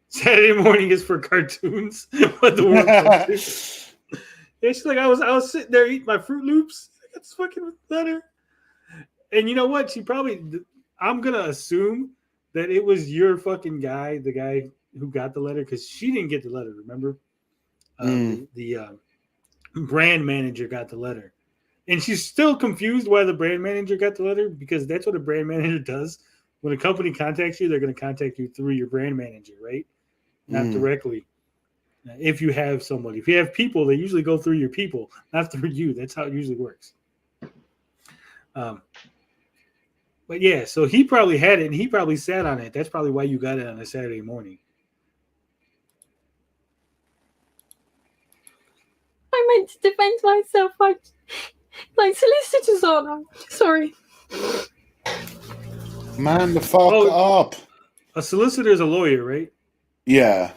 Saturday morning is for cartoons. What the world? Yeah, she's like, I was sitting there eating my Fruit Loops. I got this fucking letter, and you know what? She probably. I'm gonna assume that it was your fucking guy, the guy who got the letter, because she didn't get the letter. Remember? The brand manager got the letter, and she's still confused why the brand manager got the letter, because that's what a brand manager does. When a company contacts you, they're going to contact you through your brand manager, right? Not directly. If you have somebody, if you have people, they usually go through your people, not through you. That's how it usually works. But yeah, so he probably had it, and he probably sat on it. That's probably why you got it on a Saturday morning. I meant to defend myself. Like solicitors aren't. Sorry. Man, the fuck up. A solicitor is a lawyer, right? Yeah.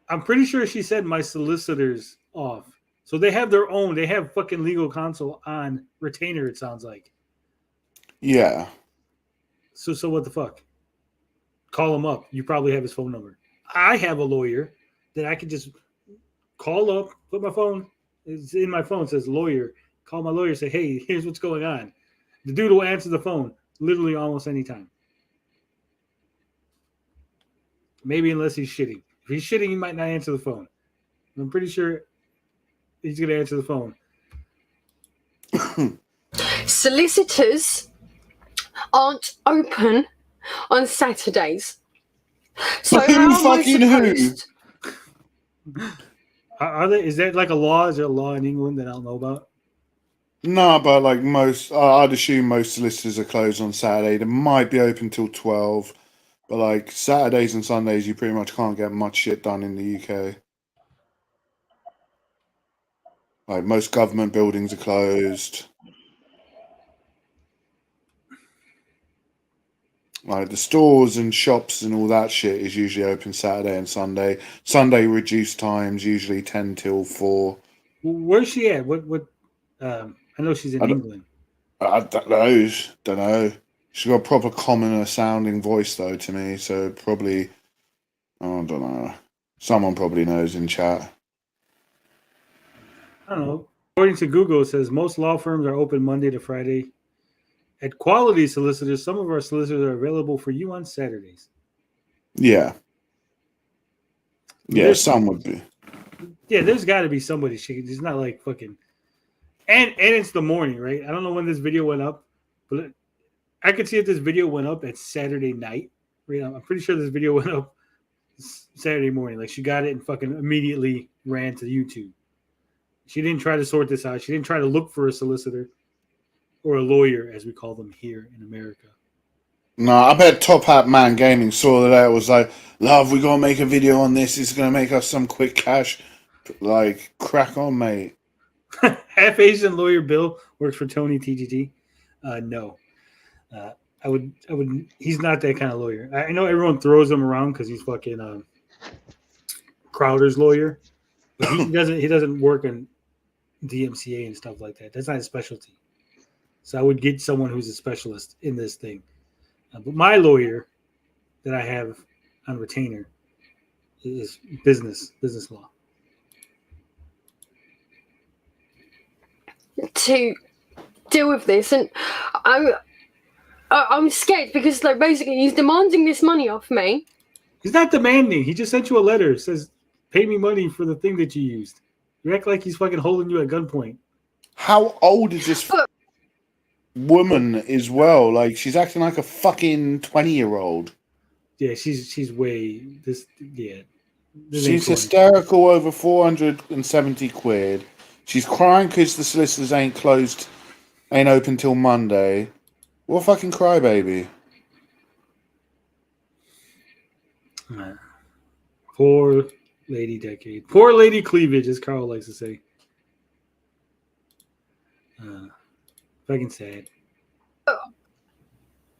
I'm pretty sure she said my solicitor's off. So they have their own. They have fucking legal counsel on retainer, it sounds like. Yeah. So what the fuck? Call him up. You probably have his phone number. I have a lawyer that I can just call up, put my phone. It's in my phone. It says lawyer. Call my lawyer, say, hey, here's what's going on. The dude will answer the phone literally almost any time. Maybe unless he's shitting. If he's shitting, he might not answer the phone. I'm pretty sure he's going to answer the phone. Solicitors aren't open on Saturdays. So how am I supposed? Are they? Is that like a law? Is there a law in England that I don't know about? No, but like most, I'd assume most solicitors are closed on Saturday. They might be open till 12, but like Saturdays and Sundays, you pretty much can't get much shit done in the UK. Like most government buildings are closed. Like the stores and shops and all that shit is usually open Saturday and Sunday. Sunday reduced times, usually 10 till 4. Where's she at? What? I know she's in England. I don't know. She's got a proper commoner sounding voice though to me, so probably I don't know. Someone probably knows in chat. I don't know. According to Google, it says most law firms are open Monday to Friday. At Quality Solicitors, some of our solicitors are available for you on Saturdays. Yeah. Yeah, There's- some would be. Yeah, there's got to be somebody. It's not like fucking. And it's the morning, right? I don't know when this video went up, but I could see if this video went up at Saturday night. Right? I'm pretty sure this video went up Saturday morning. Like she got it and fucking immediately ran to YouTube. She didn't try to sort this out. She didn't try to look for a solicitor or a lawyer, as we call them here in America. No, I bet Top Hat Man Gaming saw that it was like, love, we gotta make a video on this. It's gonna make us some quick cash. Like, crack on, mate. Half Asian lawyer Bill works for Tony TGT. No, I would. He's not that kind of lawyer. I know everyone throws him around because he's fucking Crowder's lawyer, but he doesn't. He doesn't work in DMCA and stuff like that. That's not his specialty. So I would get someone who's a specialist in this thing. But my lawyer that I have on retainer is business law. To deal with this, and I'm scared because like basically he's demanding this money off me. He's not demanding. He just sent you a letter. It says, "Pay me money for the thing that you used." You act like he's fucking holding you at gunpoint. How old is this woman as well? Like, she's acting like a fucking 20-year-old. Yeah, she's way this. Yeah, this She's ain't hysterical over 470 quid. She's crying because the solicitors ain't open till Monday. What a fucking crybaby. Poor lady decade. Poor lady cleavage, as Carl likes to say. Fucking sad.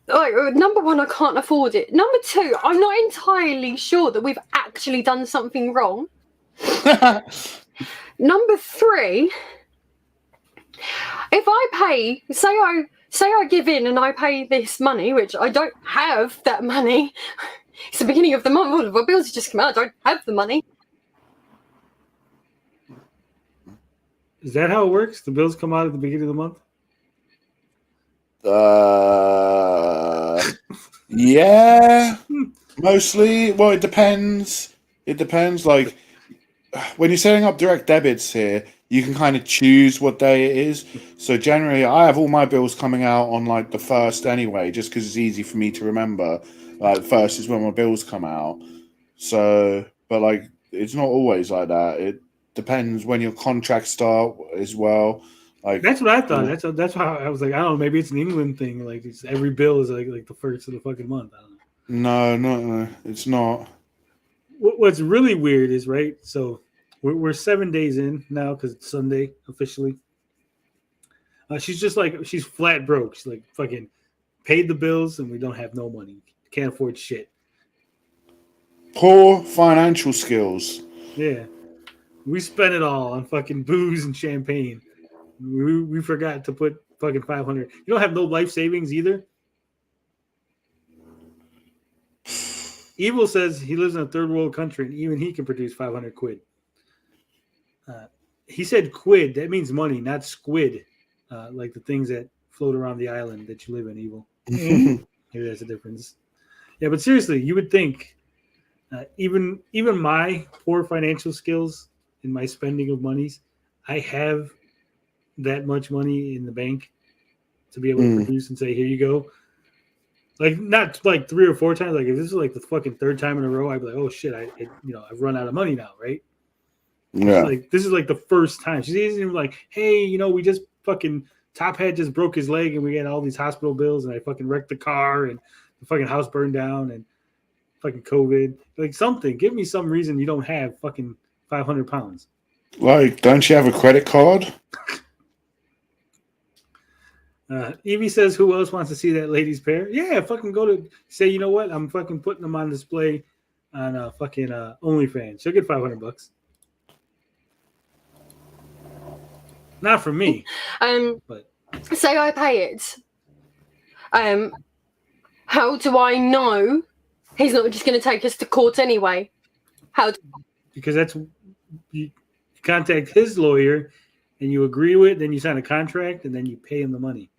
Like, number one, I can't afford it. Number two, I'm not entirely sure that we've actually done something wrong. Number three, if I pay, say I give in and I pay this money, which I don't have that money. It's the beginning of the month. All of our bills just come out. I don't have the money. Is that how it works? The bills come out at the beginning of the month? Yeah, mostly. Well, it depends. It depends. Like, when you're setting up direct debits here, you can kind of choose what day it is. So generally, I have all my bills coming out on like the 1st anyway, just because it's easy for me to remember. Like, the 1st is when my bills come out. So, but like, it's not always like that. It depends when your contracts start as well. Like, that's what I thought. That's how I was like, I don't know, maybe it's an England thing. Like, it's, every bill is like the 1st of the fucking month. I don't know. No, it's not. What's really weird is, right, so we're 7 days in now because it's Sunday officially. She's just like, she's flat broke. She's like, fucking paid the bills and we don't have no money. Can't afford shit. Poor financial skills. Yeah. We spent it all on fucking booze and champagne. We forgot to put fucking 500. You don't have no life savings either. Evil says he lives in a third world country and even he can produce 500 quid. He said quid. That means money, not squid. Like the things that float around the island that you live in, Evil. Maybe that's a difference. Yeah, but seriously, you would think even my poor financial skills in my spending of monies, I have that much money in the bank to be able to produce and say, here you go. Like, not like 3 or 4 times. Like, if this is like the fucking 3rd time in a row, I'd be like, oh shit, I've run out of money now, right? Yeah. Like, this is like the first time. She's even like, hey, we just fucking Top Hat just broke his leg and we had all these hospital bills and I fucking wrecked the car and the fucking house burned down and fucking COVID. Like, something. Give me some reason you don't have fucking 500 pounds. Like, don't you have a credit card? Evie says, who else wants to see that ladies pair? Yeah, fucking go to say, you know what? I'm fucking putting them on display on fucking OnlyFans. She'll get $500. Not from me. But Say I pay it. How do I know he's not just going to take us to court anyway? How do because that's you contact his lawyer and you agree with, then you sign a contract and then you pay him the money.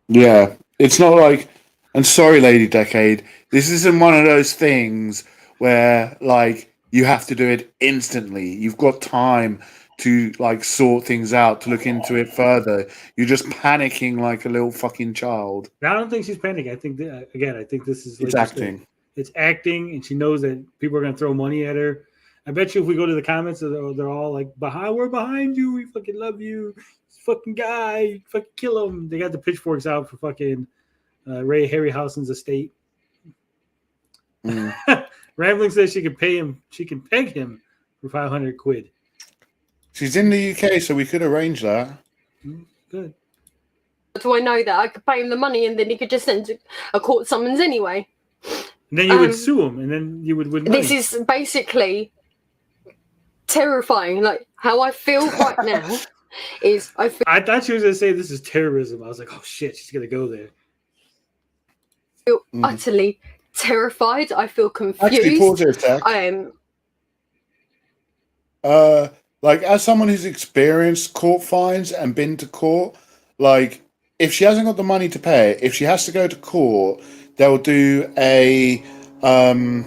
Yeah, it's not like, and sorry, Lady Decade, this isn't one of those things where like you have to do it instantly. You've got time to like sort things out, to look into it further. You're just panicking like a little fucking child. I don't think she's panicking. I think again, I think this is like It's acting. It's acting, and she knows that people are going to throw money at her. I bet you if we go to the comments, they're all like, we're behind you. We fucking love you. This fucking guy, fucking kill him. They got the pitchforks out for fucking Ray Harryhausen's estate. Rambling says she can pay him. She can peg him for 500 quid. She's in the UK, so we could arrange that. Good. Do I know that I could pay him the money and then he could just send a court summons anyway? And then you would sue him, and then you would win money. This is basically terrifying. Like how I feel right now is I thought she was going to say this is terrorism. I was like, oh shit, she's going to go there. feel utterly terrified. I feel confused. Actually, pause it a sec. I am. Like, as someone who's experienced court fines and been to court, like, if she hasn't got the money to pay, if she has to go to court, they'll do a, in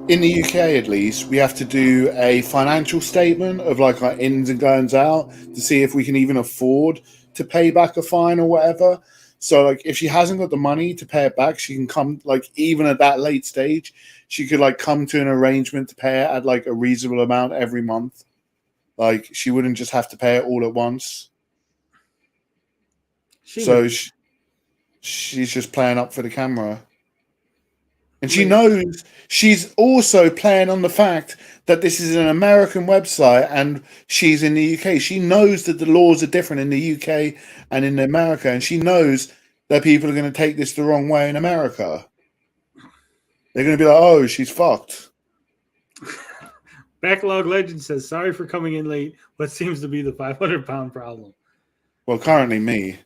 the UK at least, we have to do a financial statement of like our ins and goings out to see if we can even afford to pay back a fine or whatever. So, like, if she hasn't got the money to pay it back, she can come, like, even at that late stage, she could, like, come to an arrangement to pay it at, like, a reasonable amount every month. Like, she wouldn't just have to pay it all at once. She's just playing up for the camera. And she knows she's also playing on the fact that this is an American website and she's in the UK. She knows that the laws are different in the UK and in America, and she knows that people are going to take this the wrong way in America. They're going to be like, oh, she's fucked. Backlog Legend says, sorry for coming in late. What seems to be the 500-pound problem? Well, currently me.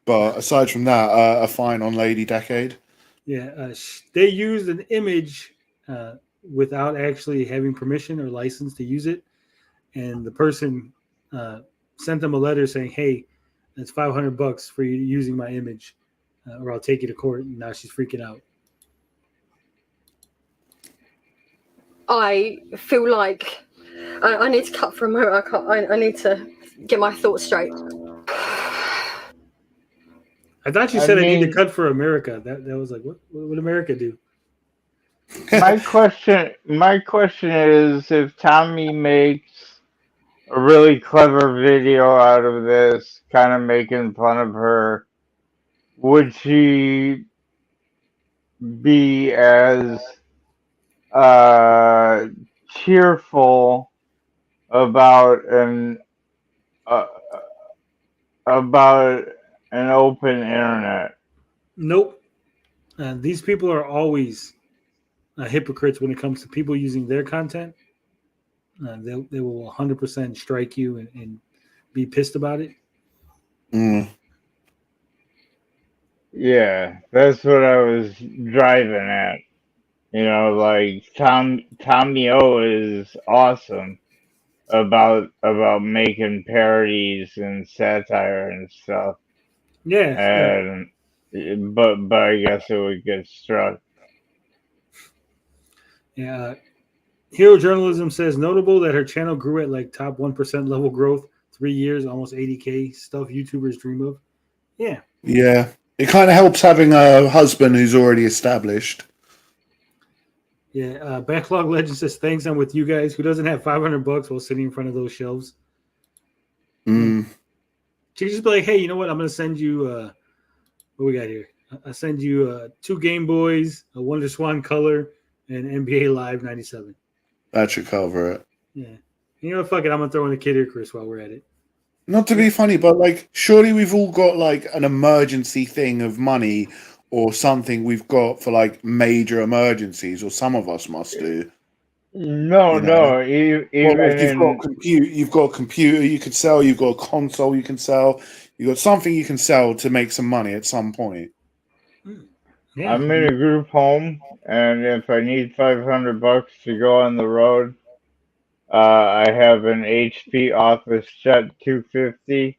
But aside from that, a fine on Lady Decade. Yeah, they used an image without actually having permission or license to use it. And the person sent them a letter saying, hey, that's $500 for you using my image or I'll take you to court. And now she's freaking out. I feel like I need to cut for a moment. I need to get my thoughts straight. I thought you said I need to cut for America. That was like, what would America do? My question is, if Tommy makes a really clever video out of this, kind of making fun of her, would she be as cheerful about an open internet? Nope. These people are always hypocrites when it comes to people using their content. They will 100% strike you and be pissed about it. Yeah, that's what I was driving at. You know, like Tommy O is awesome about making parodies and satire and stuff. Yeah. But I guess it would get struck. Yeah. Hero Journalism says notable that her channel grew at like top 1% level growth, 3 years, almost 80K, stuff YouTubers dream of. Yeah. Yeah. It kind of helps having a husband who's already established. Yeah. Backlog Legend says, thanks, I'm with you guys. Who doesn't have $500 while sitting in front of those shelves? She could just be like, hey, you know what? I'm going to send you, what we got here? I'll send you 2 Game Boys, a Wonder Swan Color, and NBA Live 97. That should cover it. Yeah. You know what? Fuck it. I'm going to throw in a Kid Icarus while we're at it. Not to be funny, but like, surely we've all got like an emergency thing of money or something we've got for like major emergencies, or some of us must do. No. Even you've got a computer you could sell, you've got a console you can sell, you've got something you can sell to make some money at some point. Yeah. I'm in a group home, and if I need $500 to go on the road, I have an HP Office Jet 250,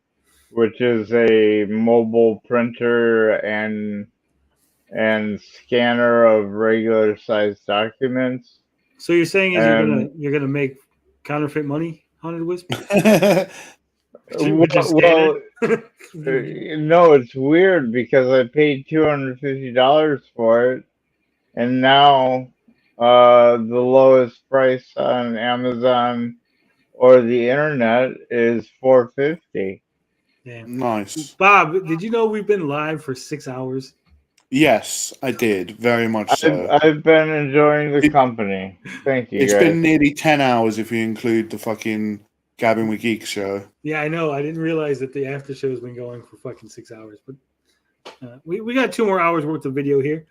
which is a mobile printer and scanner of regular sized documents. So you're saying is And you're gonna make counterfeit money, Haunted Wisp? well, no, it's weird because I paid $250 for it, and now the lowest price on Amazon or the internet is $450. Damn. Nice. Bob, did you know we've been live for 6 hours? Yes, I did. Very much so. I've been enjoying the company. Thank you, It's guys. been nearly 10 hours if you include the fucking Gabbing with Geeks show. Yeah, I know. I didn't realize that the after show's been going for fucking 6 hours, but we got 2 more hours worth of video here.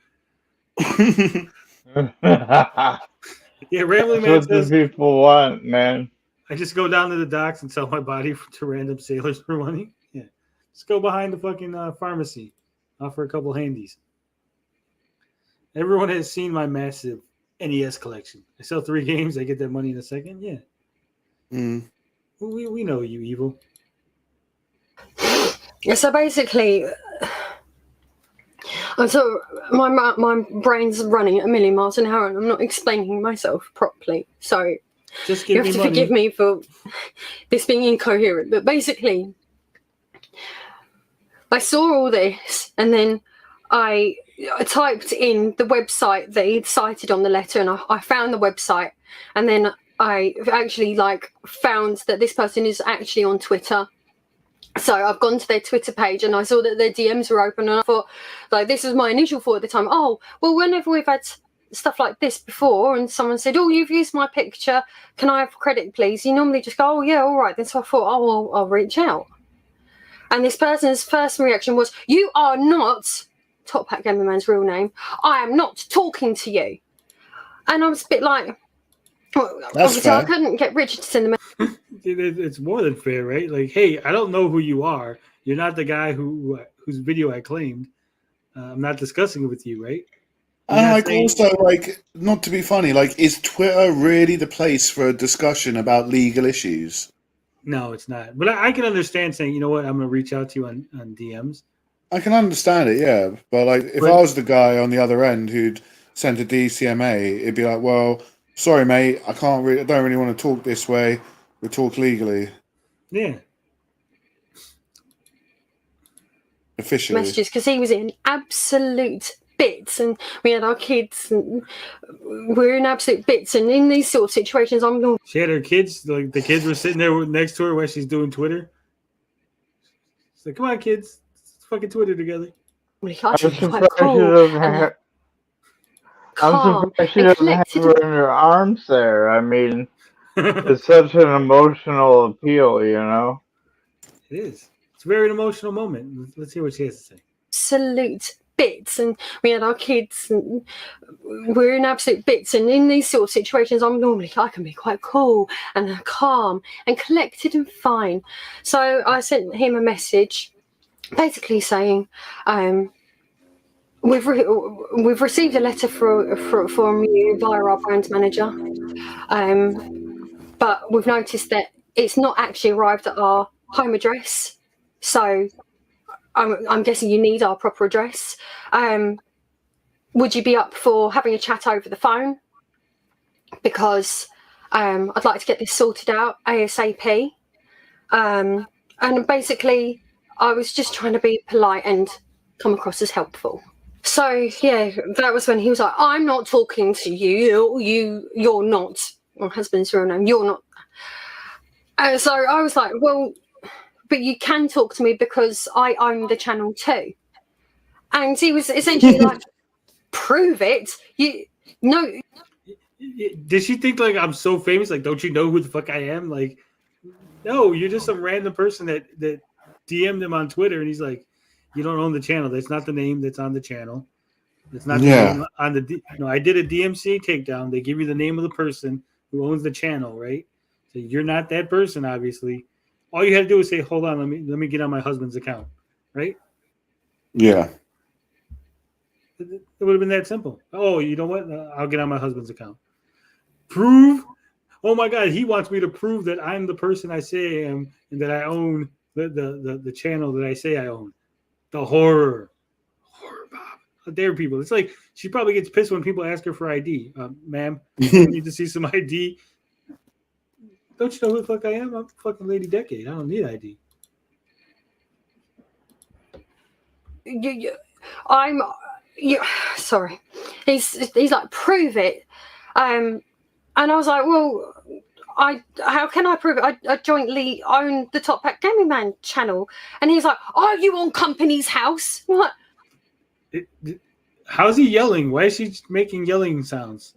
Yeah, Rambling Man That's what says the people want, man. I just go down to the docks and sell my body to random sailors for money. Yeah, just go behind the fucking pharmacy, offer a couple handies. Everyone has seen my massive NES collection. I sell 3 games, I get that money in a second. Yeah, we know you, evil. So basically, so my brain's running at a million miles an hour, and I'm not explaining myself properly. So just you give have me to money. forgive me for this being incoherent. But basically, I saw all this, and then I typed in the website that he'd cited on the letter, and I found the website, and then I actually found that this person is actually on Twitter. So I've gone to their Twitter page and I saw that their DMs were open, and I thought, this was my initial thought at the time. Oh, well, whenever we've had stuff like this before and someone said, oh, you've used my picture, can I have credit, please? You normally just go, oh, yeah, all right. Then so I thought, oh, I'll reach out. And this person's first reaction was, you are not, Top Hat Gamer Man's real name, I am not talking to you. And I was a bit like, well, obviously fair. I couldn't get Richard to send them. It's more than fair, right? Like, hey, I don't know who you are. You're not the guy whose video I claimed. I'm not discussing it with you, right? And also, not to be funny, is Twitter really the place for a discussion about legal issues? No, it's not. But I can understand saying, you know what, I'm going to reach out to you on DMs. I can understand it, yeah. But if I was the guy on the other end who'd sent a DCMA, it'd be like, well, sorry, mate, I don't really want to talk this way. We'll talk legally. Yeah. Officially. Messages, because he was in absolute bits, and we had our kids, and we're in absolute bits, and in these sort of situations, I'm going. She had her kids, the kids were sitting there next to her while she's doing Twitter. She's like, come on, kids, let's fucking Twitter together. I'm surprised she doesn't have her in her arms there. I mean, it's such an emotional appeal, you know? It is. It's a very emotional moment. Let's hear what she has to say. Absolute bits, and we had our kids, and we're in absolute bits, and in these sort of situations, I can be quite cool and calm and collected and fine. So I sent him a message, basically saying, we've received a letter from you via our brand manager, but we've noticed that it's not actually arrived at our home address. So I'm guessing you need our proper address. Would you be up for having a chat over the phone? Because I'd like to get this sorted out ASAP. And basically, I was just trying to be polite and come across as helpful. So, yeah, that was when he was like, I'm not talking to you. You're not. My husband's real name. You're not. So I was like, well, but you can talk to me because I own the channel too. And he was essentially like, prove it. Did she think I'm so famous? Don't you know who the fuck I am? No, you're just some random person that DM'd him on Twitter, and he's like, you don't own the channel. That's not the name that's on the channel. It's not the name on the. I did a DMCA takedown. They give you the name of the person who owns the channel, right? So you're not that person, obviously. All you had to do is say, hold on, let me get on my husband's account, right? Yeah. It would have been that simple. Oh, you know what? I'll get on my husband's account. Prove. Oh my God, he wants me to prove that I'm the person I say I am and that I own the channel that I say I own. The horror, Bob. How dare people? It's like she probably gets pissed when people ask her for ID. Ma'am, I need to see some ID. Don't you know who the fuck I am? I'm fucking Lady Decade. I don't need ID. Sorry. He's like, prove it. And I was like, well, how can I prove it? I jointly own the Top Pack Gaming Man channel. And he's like, are you on Company's House? What? How's he yelling? Why is she making yelling sounds?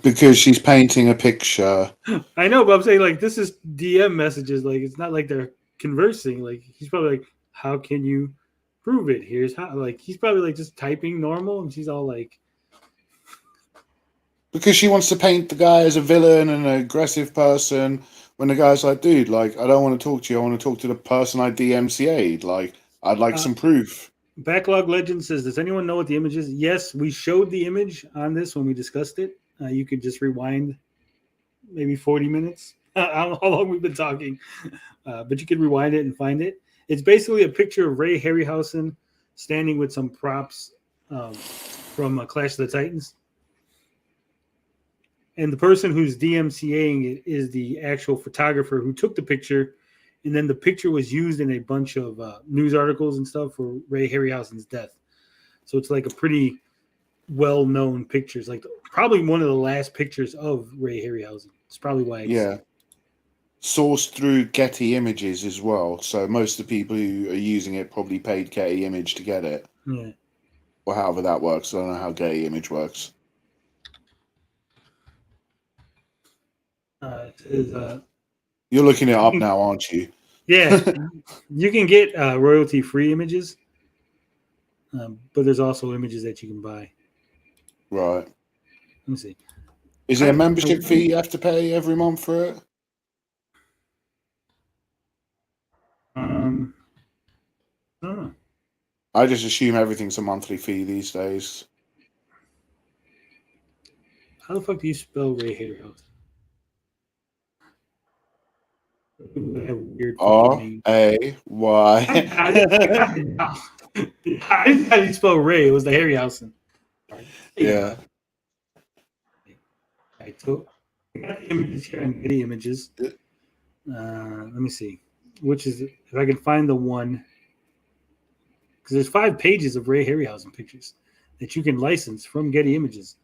Because she's painting a picture. I know, but I'm saying like this is DM messages. Like it's not like they're conversing. Like he's probably like, how can you prove it? Here's how. Like he's probably like just typing normal, and she's all like, because she wants to paint the guy as a villain and an aggressive person. When the guy's like, dude, like I don't want to talk to you. I want to talk to the person I DMCA'd. Like I'd like some proof. Backlog Legend says, does anyone know what the image is? Yes, we showed the image on this when we discussed it. You could just rewind maybe 40 minutes. I don't know how long we've been talking, but you could rewind it and find it. It's basically a picture of Ray Harryhausen standing with some props from Clash of the Titans. And the person who's DMCAing it is the actual photographer who took the picture. And then the picture was used in a bunch of news articles and stuff for Ray Harryhausen's death. So it's like a pretty well-known picture. It's like probably one of the last pictures of Ray Harryhausen. It's probably why it's sourced through Getty Images as well. So most of the people who are using it probably paid Getty Image to get it. Yeah. Or however that works. I don't know how Getty Image works. You're looking it up now, aren't you? Yeah. You can get royalty-free images, but there's also images that you can buy. Right. Let me see. Is it a membership fee you have to pay every month for it? I don't know. I just assume everything's a monthly fee these days. How the fuck do you spell Ray Harryhausen? R-A-Y. I didn't know how you spell Ray. It was the Harryhausen. Yeah. I got the images here and Getty Images. Let me see. Which is, if I can find the one, because there's 5 pages of Ray Harryhausen pictures that you can license from Getty Images.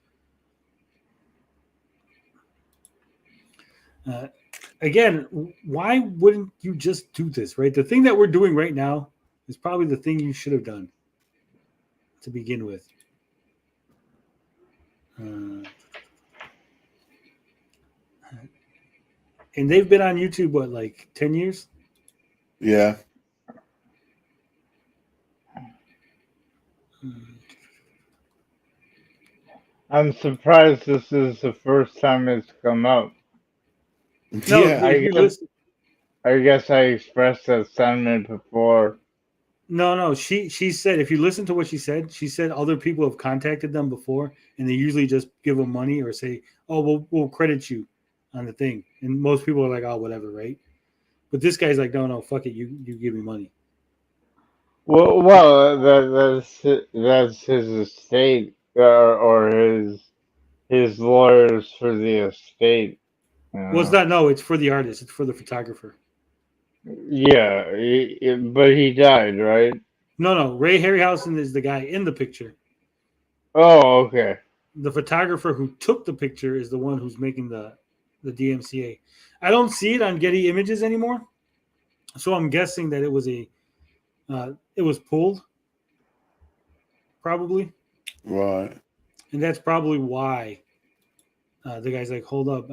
Again, why wouldn't you just do this, right? The thing that we're doing right now is probably the thing you should have done to begin with. And they've been on YouTube, what, like 10 years? Yeah. I'm surprised this is the first time it's come up. No, yeah. I guess I expressed that sentiment before. No. She said, if you listen to what she said other people have contacted them before, and they usually just give them money or say, "Oh, we'll credit you on the thing." And most people are like, "Oh, whatever," right? But this guy's like, "No, fuck it, you give me money." Well, that's his estate or his lawyers for the estate. Well, it's not. No, it's for the artist. It's for the photographer. Yeah, but he died, right? No. Ray Harryhausen is the guy in the picture. Oh, okay. The photographer who took the picture is the one who's making the DMCA. I don't see it on Getty Images anymore, so I'm guessing that it was pulled, probably. Right. And that's probably why the guy's like, hold up,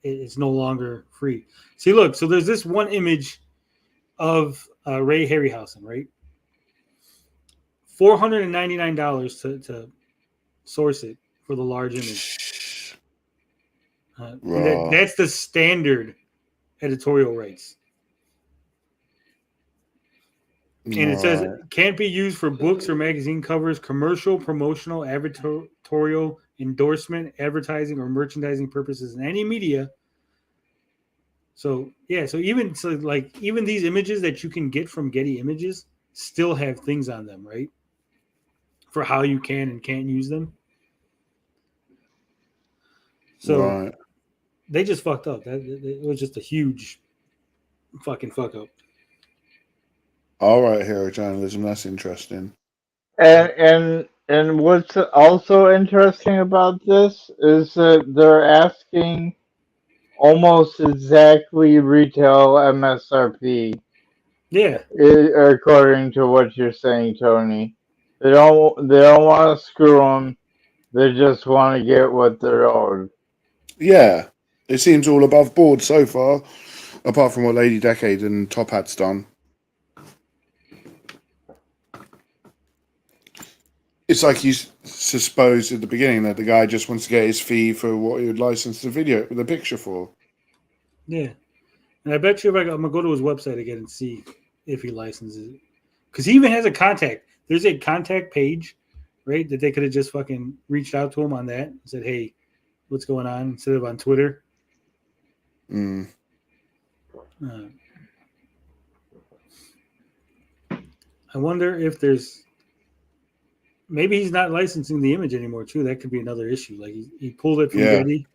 it's no longer free. See, look, so there's this one image of Ray Harryhausen, right? $499 to source it for the large image. That's the standard editorial rights. And it says can't be used for books or magazine covers, commercial, promotional, advertorial, endorsement, advertising, or merchandising purposes in any media. So yeah, even these images that you can get from Getty Images still have things on them, right? For how you can and can't use them. So they just fucked up. It was just a huge fucking fuck up. All right, hero journalism. That's interesting. And what's also interesting about this is that they're asking almost exactly retail MSRP. Yeah. According to what you're saying, Tony. They don't want to screw them. They just want to get what they're owed. Yeah, it seems all above board so far, apart from what Lady Decade and Top Hat's done. It's like you supposed at the beginning that the guy just wants to get his fee for what he would license the picture for. Yeah, and I bet you I'm gonna go to his website again and see if he licenses it, because he even has a contact. There's a contact page, right? That they could have just fucking reached out to him on that and said, "Hey, what's going on?" Instead of on Twitter. Mm. I wonder if there's maybe he's not licensing the image anymore too. That could be another issue. Like he pulled it from Getty.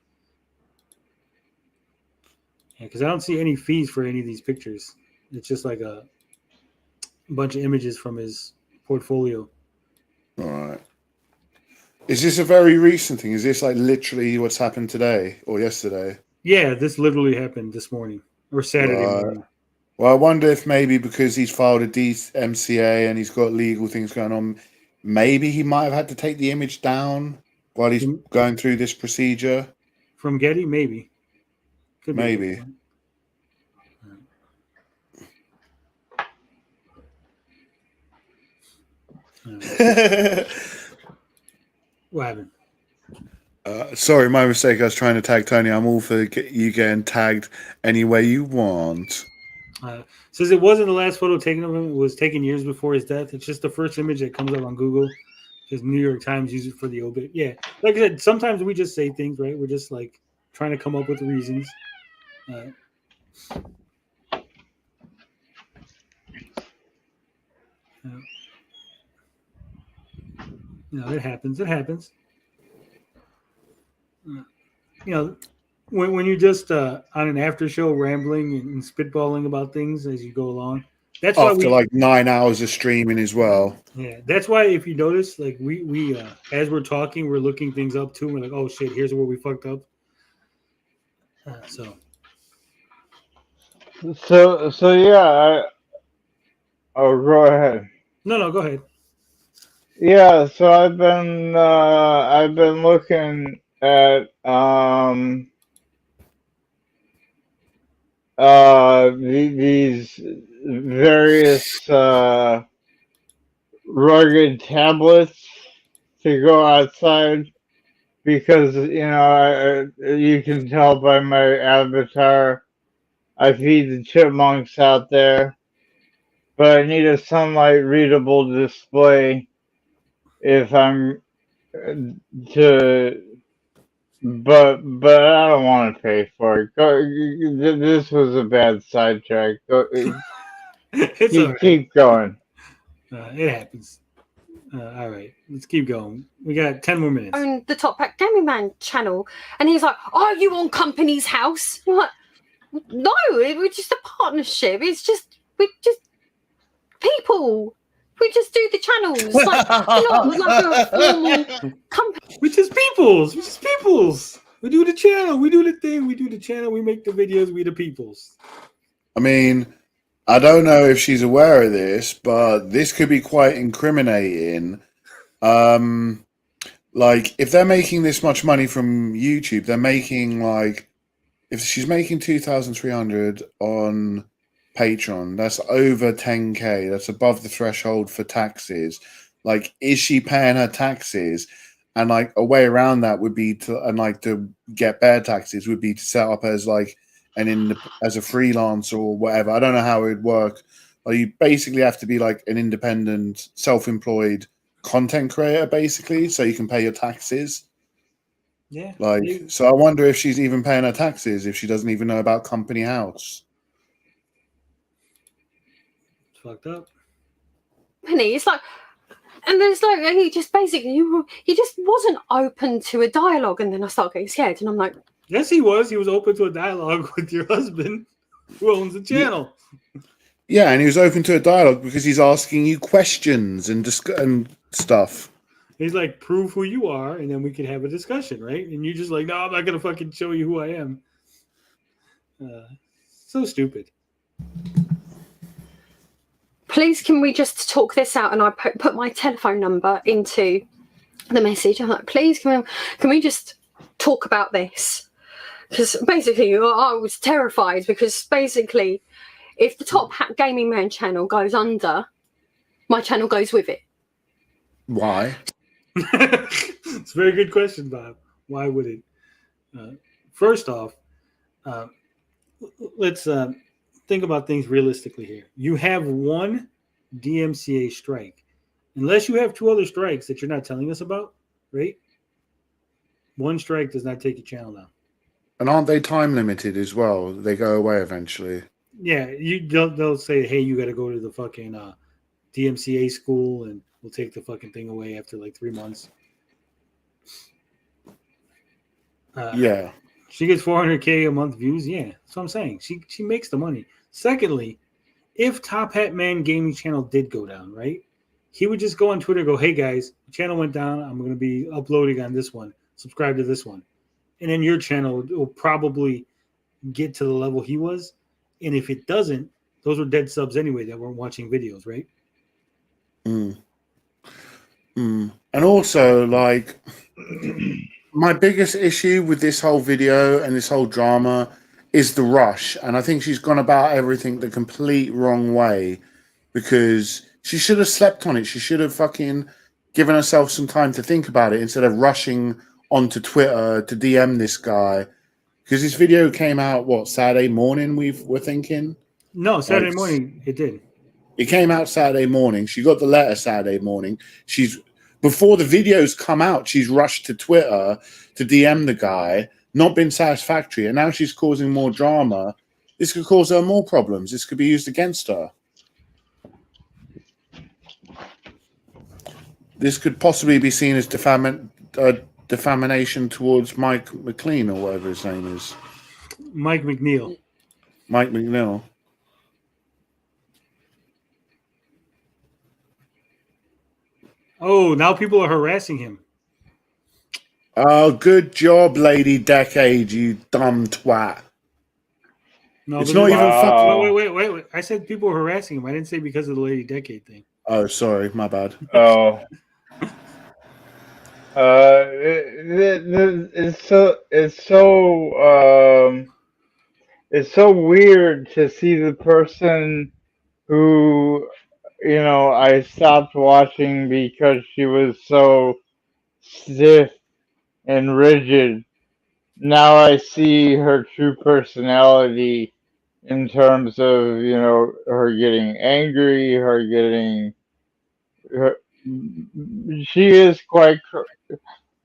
Yeah, because I don't see any fees for any of these pictures. It's just like a bunch of images from his portfolio. All right. Is this a very recent thing? Is this like literally what's happened today or yesterday? Yeah, this literally happened this morning or Saturday morning. Well, I wonder if maybe because he's filed a DMCA and he's got legal things going on, maybe he might have had to take the image down while he's going through this procedure. From Getty, maybe. Could be maybe. What happened? Sorry, my mistake. I was trying to tag Tony. I'm all for you getting tagged any way you want. Says it wasn't the last photo taken of him. It was taken years before his death. It's just the first image that comes up on Google because New York Times used it for the obit. Yeah, like I said, sometimes we just say things, right? We're just like trying to come up with reasons. It happens. It happens. When you're just on an after show rambling and spitballing about things as you go along, that's why after like 9 hours of streaming as well. Yeah, that's why if you notice, like we as we're talking, we're looking things up too. We're like, oh shit, here's where we fucked up. So yeah. Go ahead. No, go ahead. Yeah, so I've been looking at these various rugged tablets to go outside because you can tell by my avatar I feed the chipmunks out there, but I need a sunlight readable display if I'm but I don't want to pay for it. This was a bad sidetrack. Keep going. It happens. All right, let's keep going. We got 10 more minutes. On the Top Pack Gaming Man channel, and he's like, "Are you on Company's House?" I'm like, no, we're just a partnership. We're just people. We just do the channels. Like, not like a formal company. We're just peoples. We do the channel. We do the thing. We do the channel. We make the videos. We the peoples. I mean, I don't know if she's aware of this, but this could be quite incriminating. Like, if they're making this much money from YouTube, they're making like, if she's making 2,300 on Patreon, that's over 10K. That's above the threshold for taxes. Like, is she paying her taxes? And like a way around that would be to get bare taxes would be to set up as like as a freelancer or whatever. I don't know how it would work Like you basically have to be like an independent, self-employed content creator, basically, so you can pay your taxes. Yeah. Like, so I wonder if she's even paying her taxes if she doesn't even know about Company House. It's fucked up. Penny, it's like, and there's like he just basically he just wasn't open to a dialogue, and then I start getting scared, and I'm like, yes, he was. He was open to a dialogue with your husband, who owns the channel. Yeah, and he was open to a dialogue because he's asking you questions and stuff. He's like, prove who you are, and then we can have a discussion, right? And you're just like, no, I'm not gonna fucking show you who I am. So stupid. please can we just talk this out? And I put my telephone number into the message. I'm like, please can we just talk about this? Because basically I was terrified, because basically if the Top Hat Gaming Man channel goes under, my channel goes with it. Why? It's a very good question, Bob. Why would it? First off, let's think about things realistically here. You have one DMCA strike. Unless you have two other strikes that you're not telling us about, right? One strike does not take your channel down. And aren't they time limited as well? They go away eventually. Yeah, they'll say, hey, you got to go to the fucking DMCA school, and we'll take the fucking thing away after like 3 months. Yeah. She gets 400K a month views. Yeah, that's what I'm saying. She makes the money. Secondly, if Top Hat Man Gaming channel did go down, right? He would just go on Twitter and go, hey guys, the channel went down. I'm going to be uploading on this one. Subscribe to this one. And then your channel will probably get to the level he was. And if it doesn't, those were dead subs anyway that weren't watching videos, right? And also, like, my biggest issue with this whole video and this whole drama is the rush. And I think she's gone about everything the complete wrong way, because she should have slept on it. She should have fucking given herself some time to think about it instead of rushing onto Twitter to DM this guy. Because this video came out, Saturday morning, we're thinking? No, Saturday morning it did. It came out Saturday morning. She got the letter Saturday morning. Before the videos come out, she's rushed to Twitter to DM the guy, not been satisfactory, and now she's causing more drama. This could cause her more problems. This could be used against her. This could possibly be seen as defamation towards Mike McLean, or whatever his name is. Mike McNeil. Mike McNeil. Oh, now people are harassing him. Oh, good job, Lady Decade, you dumb twat. No, it's not even fucking... Wait. I said people were harassing him. I didn't say because of the Lady Decade thing. Oh, sorry. My bad. Oh. It's so weird to see the person who, I stopped watching because she was so stiff and rigid. Now I see her true personality in terms of, her getting angry, she is quite,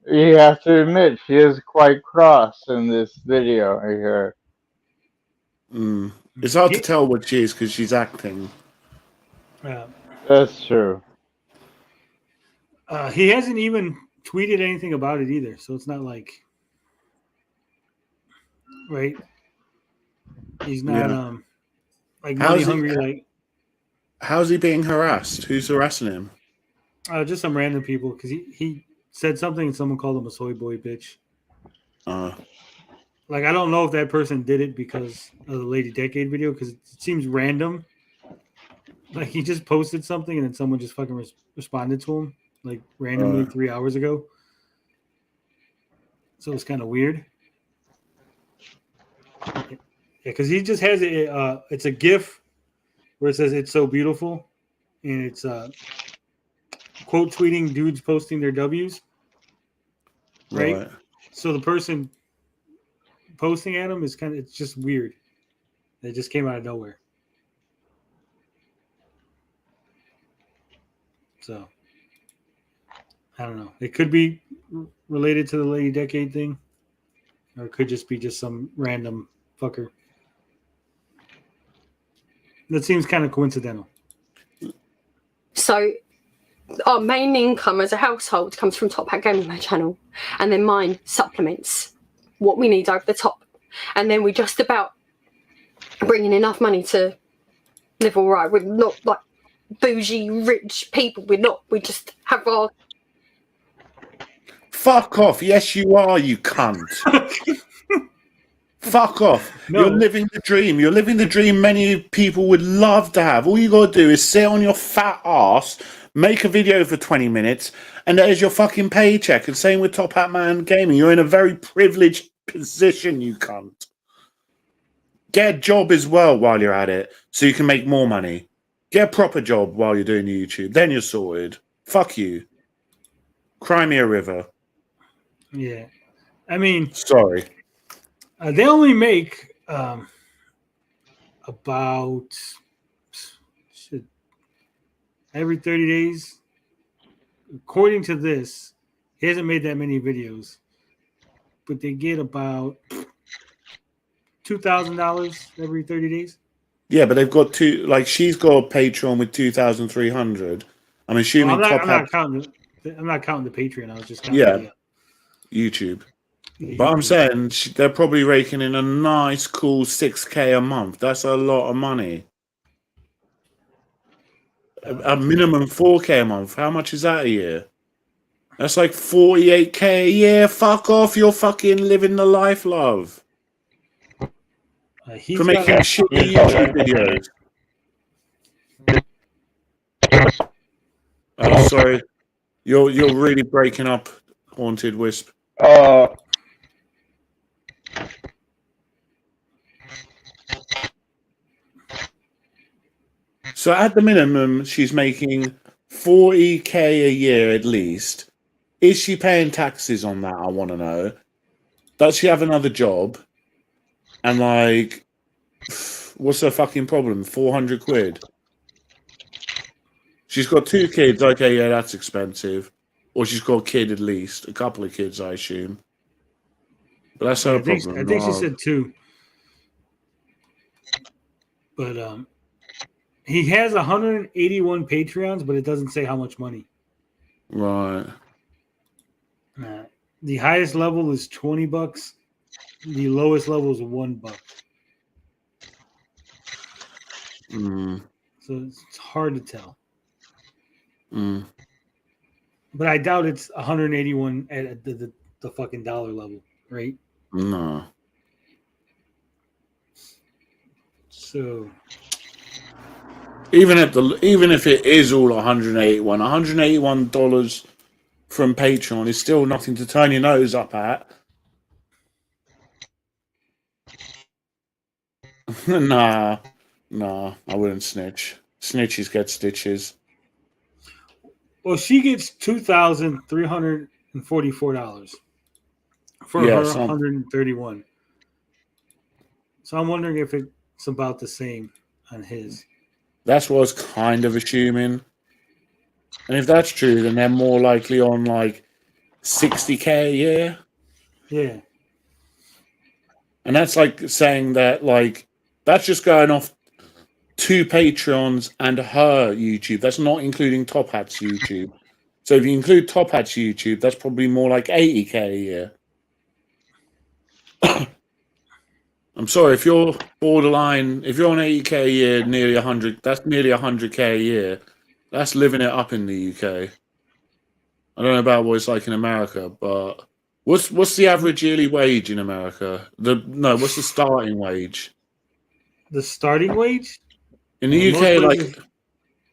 you have to admit, she is quite cross in this video here. It's hard to tell what she is because she's acting. That's true. He hasn't even tweeted anything about it either, so it's not like, right? He's not like money hungry. Like, how's he being harassed? Who's harassing him? Just some random people, because he said something and someone called him a soy boy bitch. Like, I don't know if that person did it because of the Lady Decade video, because it seems random. Like, he just posted something and then someone just fucking responded to him, like, randomly 3 hours ago. So it's kind of weird. Yeah, because he just has it's a GIF where it says "It's so beautiful," and it's quote tweeting dudes posting their W's, right? So the person posting at him is it's just weird. It just came out of nowhere. So I don't know. It could be related to the Lady Decade thing, or it could just be just some random fucker. That seems kind of coincidental. So our main income as a household comes from Top Hat Gaming, my channel, and then mine supplements what we need over the top, and then we just about bring in enough money to live all right. We're not like bougie rich people. We're not. We just have our. Fuck off. Yes, you are, you cunt. Fuck off. No. You're living the dream. You're living the dream many people would love to have. All you got to do is sit on your fat ass, make a video for 20 minutes, and there's your fucking paycheck. And same with Top Hat Man Gaming. You're in a very privileged position, you cunt. Get a job as well while you're at it so you can make more money. Get a proper job while you're doing YouTube. Then you're sorted. Fuck you. Cry me a river. Yeah. I mean, sorry. They only make about every 30 days. According to this, he hasn't made that many videos, but they get about $2,000 every 30 days. Yeah, but they've got two. Like she's got a Patreon with 2,300. I'm assuming Well, I'm Top not Hat. counting. I'm not counting the Patreon. I was just counting. YouTube. But I'm saying they're probably raking in a nice, cool 6K a month. That's a lot of money. A minimum 4K a month. How much is that a year? That's like 48K a year. Fuck off. You're fucking living the life, love. For making shitty YouTube videos. Oh, sorry. You're really breaking up, Haunted Wisp. So at the minimum, she's making 40K a year at least. Is she paying taxes on that? I want to know. Does she have another job? And like, what's her fucking problem? 400 quid. She's got 2 kids. Okay, yeah, that's expensive. Or she's got a kid at least. A couple of kids, I assume. But that's her problem. I think she said 2. But he has 181 Patreons, but it doesn't say how much money. Right. The highest level is $20. The lowest level is $1. So it's hard to tell. But I doubt it's 181 at the fucking dollar level, right? No. So even if it is all $181 from Patreon is still nothing to turn your nose up at. Nah, I wouldn't snitch. Snitches get stitches. Well, she gets $2,344 for her 131. So I'm wondering if it's about the same on his. That's what I was kind of assuming. And if that's true, then they're more likely on like 60K a year. Yeah. And that's like saying that like that's just going off 2 Patreons and her YouTube. That's not including Top Hat's YouTube. So if you include Top Hat's YouTube, that's probably more like 80K a year. I'm sorry, if you're borderline, if you're on 80K a year, nearly 100, that's nearly 100K a year. That's living it up in the UK. I don't know about what it's like in America, but what's the average yearly wage in America? What's the starting wage? The starting wage? In the UK, places,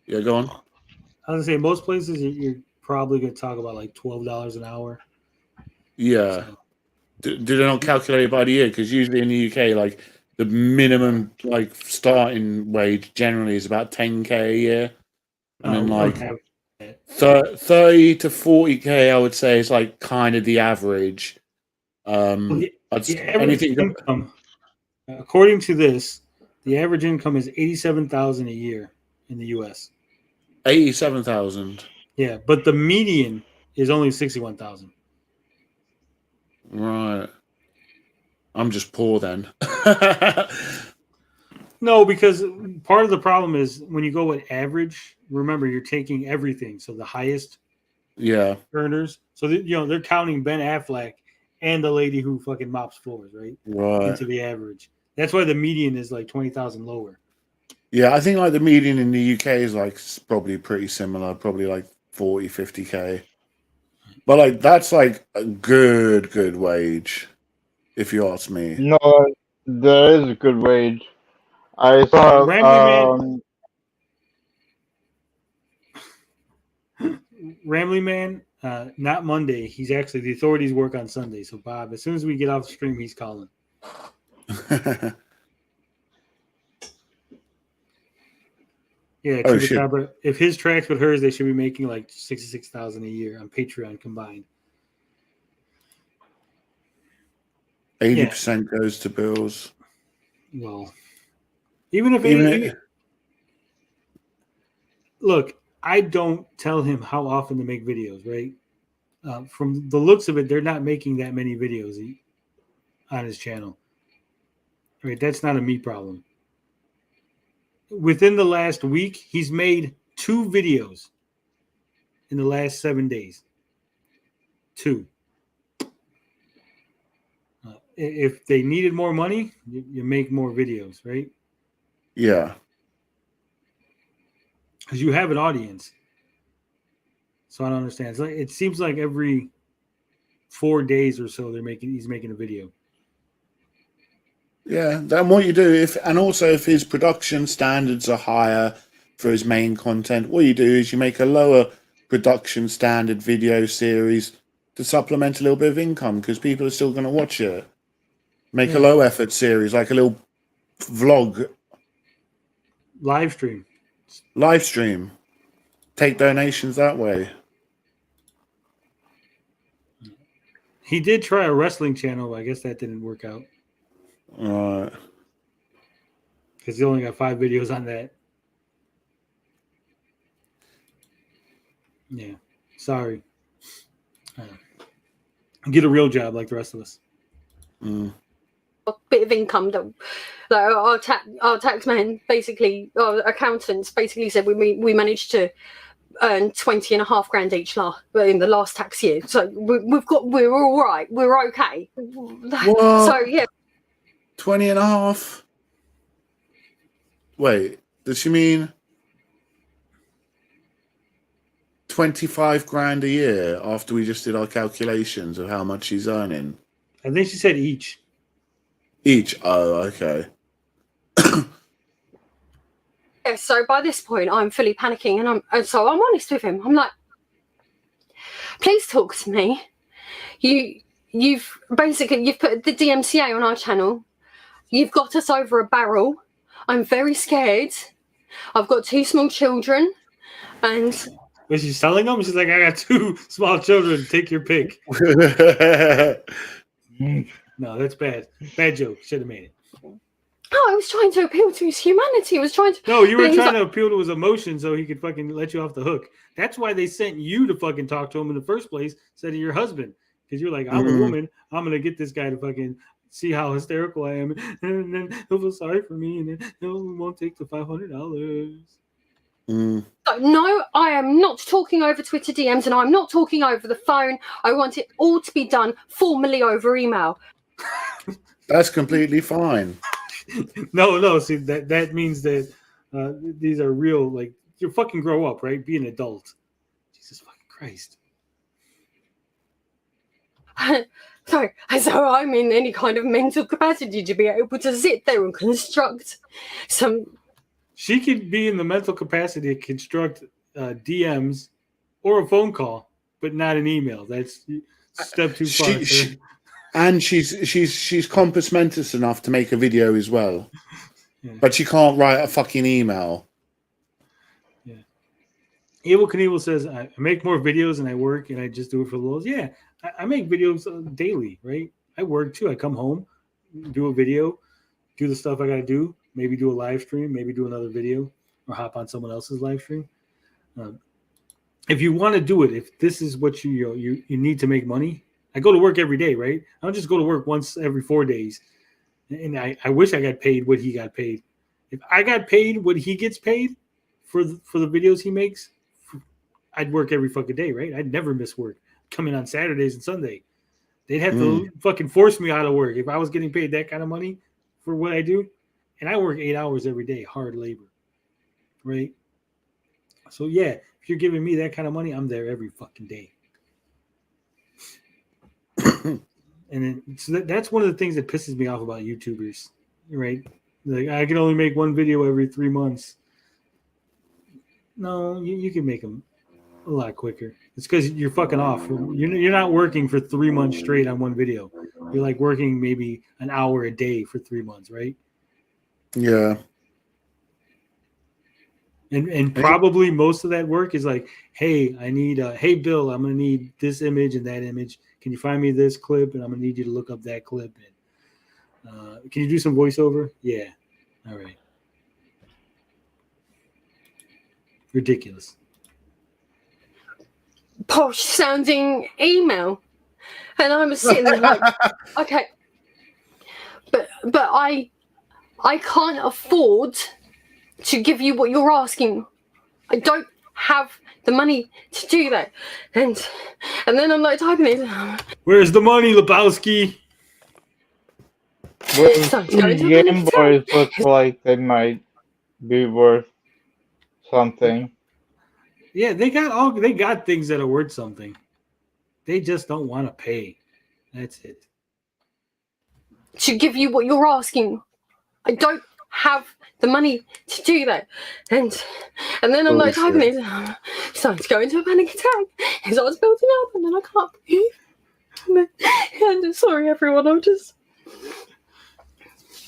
yeah, go on. I was gonna say most places you're probably gonna talk about like $12 an hour. Yeah. So. Do they not calculate it by the year? Because usually in the UK, like the minimum like starting wage generally is about 10K a year, and then like 30 to 40K, I would say is like kind of the average. The average income, according to this, the average income is $87,000 a year in the US. 87,000. Yeah, but the median is only 61,000. Right. I'm just poor then. No, because part of the problem is when you go with average, remember you're taking everything. So the highest earners. So they're counting Ben Affleck and the lady who fucking mops floors, right? Right. Into the average. That's why the median is like 20,000 lower. Yeah, I think like the median in the UK is like probably pretty similar, probably like 40, 50K. But like that's like a good wage, if you ask me. No, that is a good wage. I saw. Ramley Man, not Monday. He's actually the authorities work on Sunday. So Bob, as soon as we get off the stream, he's calling. Yeah, Chupacabra. If his tracks with hers, they should be making like 66,000 a year on Patreon combined. 80% goes to bills. Well, even look, I don't tell him how often to make videos, right? From the looks of it, they're not making that many videos on his channel. Right, that's not a me problem. Within the last week, he's made 2 videos in the last 7 days. 2. If they needed more money, you make more videos, right? Yeah. Because you have an audience. So I don't understand. It seems like every 4 days or so he's making a video. Yeah, then what you do if his production standards are higher for his main content, what you do is you make a lower production standard video series to supplement a little bit of income because people are still going to watch it. Make a low effort series, like a little vlog. Live stream. Take donations that way. He did try a wrestling channel. I guess that didn't work out. Right. Because he only got 5 videos on that. Yeah. Sorry. Get a real job like the rest of us. A bit of income though. Like our tax man basically, our accountants basically said we managed to earn 20.5 grand each in the last tax year. So we're all right. We're okay. What? So yeah. 20.5. Wait, does she mean 25 grand a year after we just did our calculations of how much she's earning? I think she said each. Each? Oh, okay. Yeah, so by this point, I'm fully panicking, and so I'm honest with him. I'm like, please talk to me. You've put the DMCA on our channel. You've got us over a barrel. I'm very scared. I've got 2 small children, and was she selling them? She's like, I got 2 small children. Take your pick. No, that's bad. Bad joke. Should have made it. Oh, I was trying to appeal to his humanity. I was trying to. No, you were trying to appeal to his emotions so he could fucking let you off the hook. That's why they sent you to fucking talk to him in the first place instead of your husband. Because you're like, I'm a woman. I'm going to get this guy to fucking see how hysterical I am. And then he'll feel sorry for me. And then he won't take the $500. No, I am not talking over Twitter DMs and I'm not talking over the phone. I want it all to be done formally over email. That's completely fine. No. See, that means that these are real. Like, you fucking grow up, right? Be an adult. Jesus fucking Christ. So I'm in any kind of mental capacity to be able to sit there and construct some. She could be in the mental capacity to construct DMs or a phone call, but not an email. That's step too far. And she's compass mentis enough to make a video as well, but she can't write a fucking email. Yeah. Evil Knievel says, I make more videos and I work and I just do it for the lulz. Yeah, I make videos daily, right? I work too. I come home, do a video, do the stuff I got to do, maybe do a live stream, maybe do another video or hop on someone else's live stream. if you want to do it, if this is what you need to make money, I go to work every day, right? I don't just go to work once every 4 days. And I wish I got paid what he got paid. If I got paid what he gets paid for the videos he makes, I'd work every fucking day, right? I'd never miss work. Come in on Saturdays and Sunday. They'd have to fucking force me out of work if I was getting paid that kind of money for what I do. And I work 8 hours every day, hard labor, right? So yeah, if you're giving me that kind of money, I'm there every fucking day. And then so that's one of the things that pisses me off about YouTubers, right? Like, I can only make one video every 3 months. No, you can make them a lot quicker. It's because you're fucking off. You're not working for 3 months straight on one video. You're like working maybe an hour a day for 3 months, right? Yeah. And probably most of that work is like, hey, I need hey Bill, I'm gonna need this image and that image. Can you find me this clip? And I'm gonna need you to look up that clip. And can you do some voiceover? Yeah. All right. Ridiculous. Posh sounding email. And I was sitting there like, okay. But I can't afford to give you what you're asking. I don't have the money to do that. And then I'm like typing it. Where's the money, Lebowski? Game Boys look like they might be worth something. Yeah, they got things that are worth something. They just don't want to pay. That's it. To give you what you're asking. I don't have the money to do that. And then I'm like typing it. Starting to go into a panic attack. It starts building up and then I can't breathe. And I'm sorry everyone, I'm just...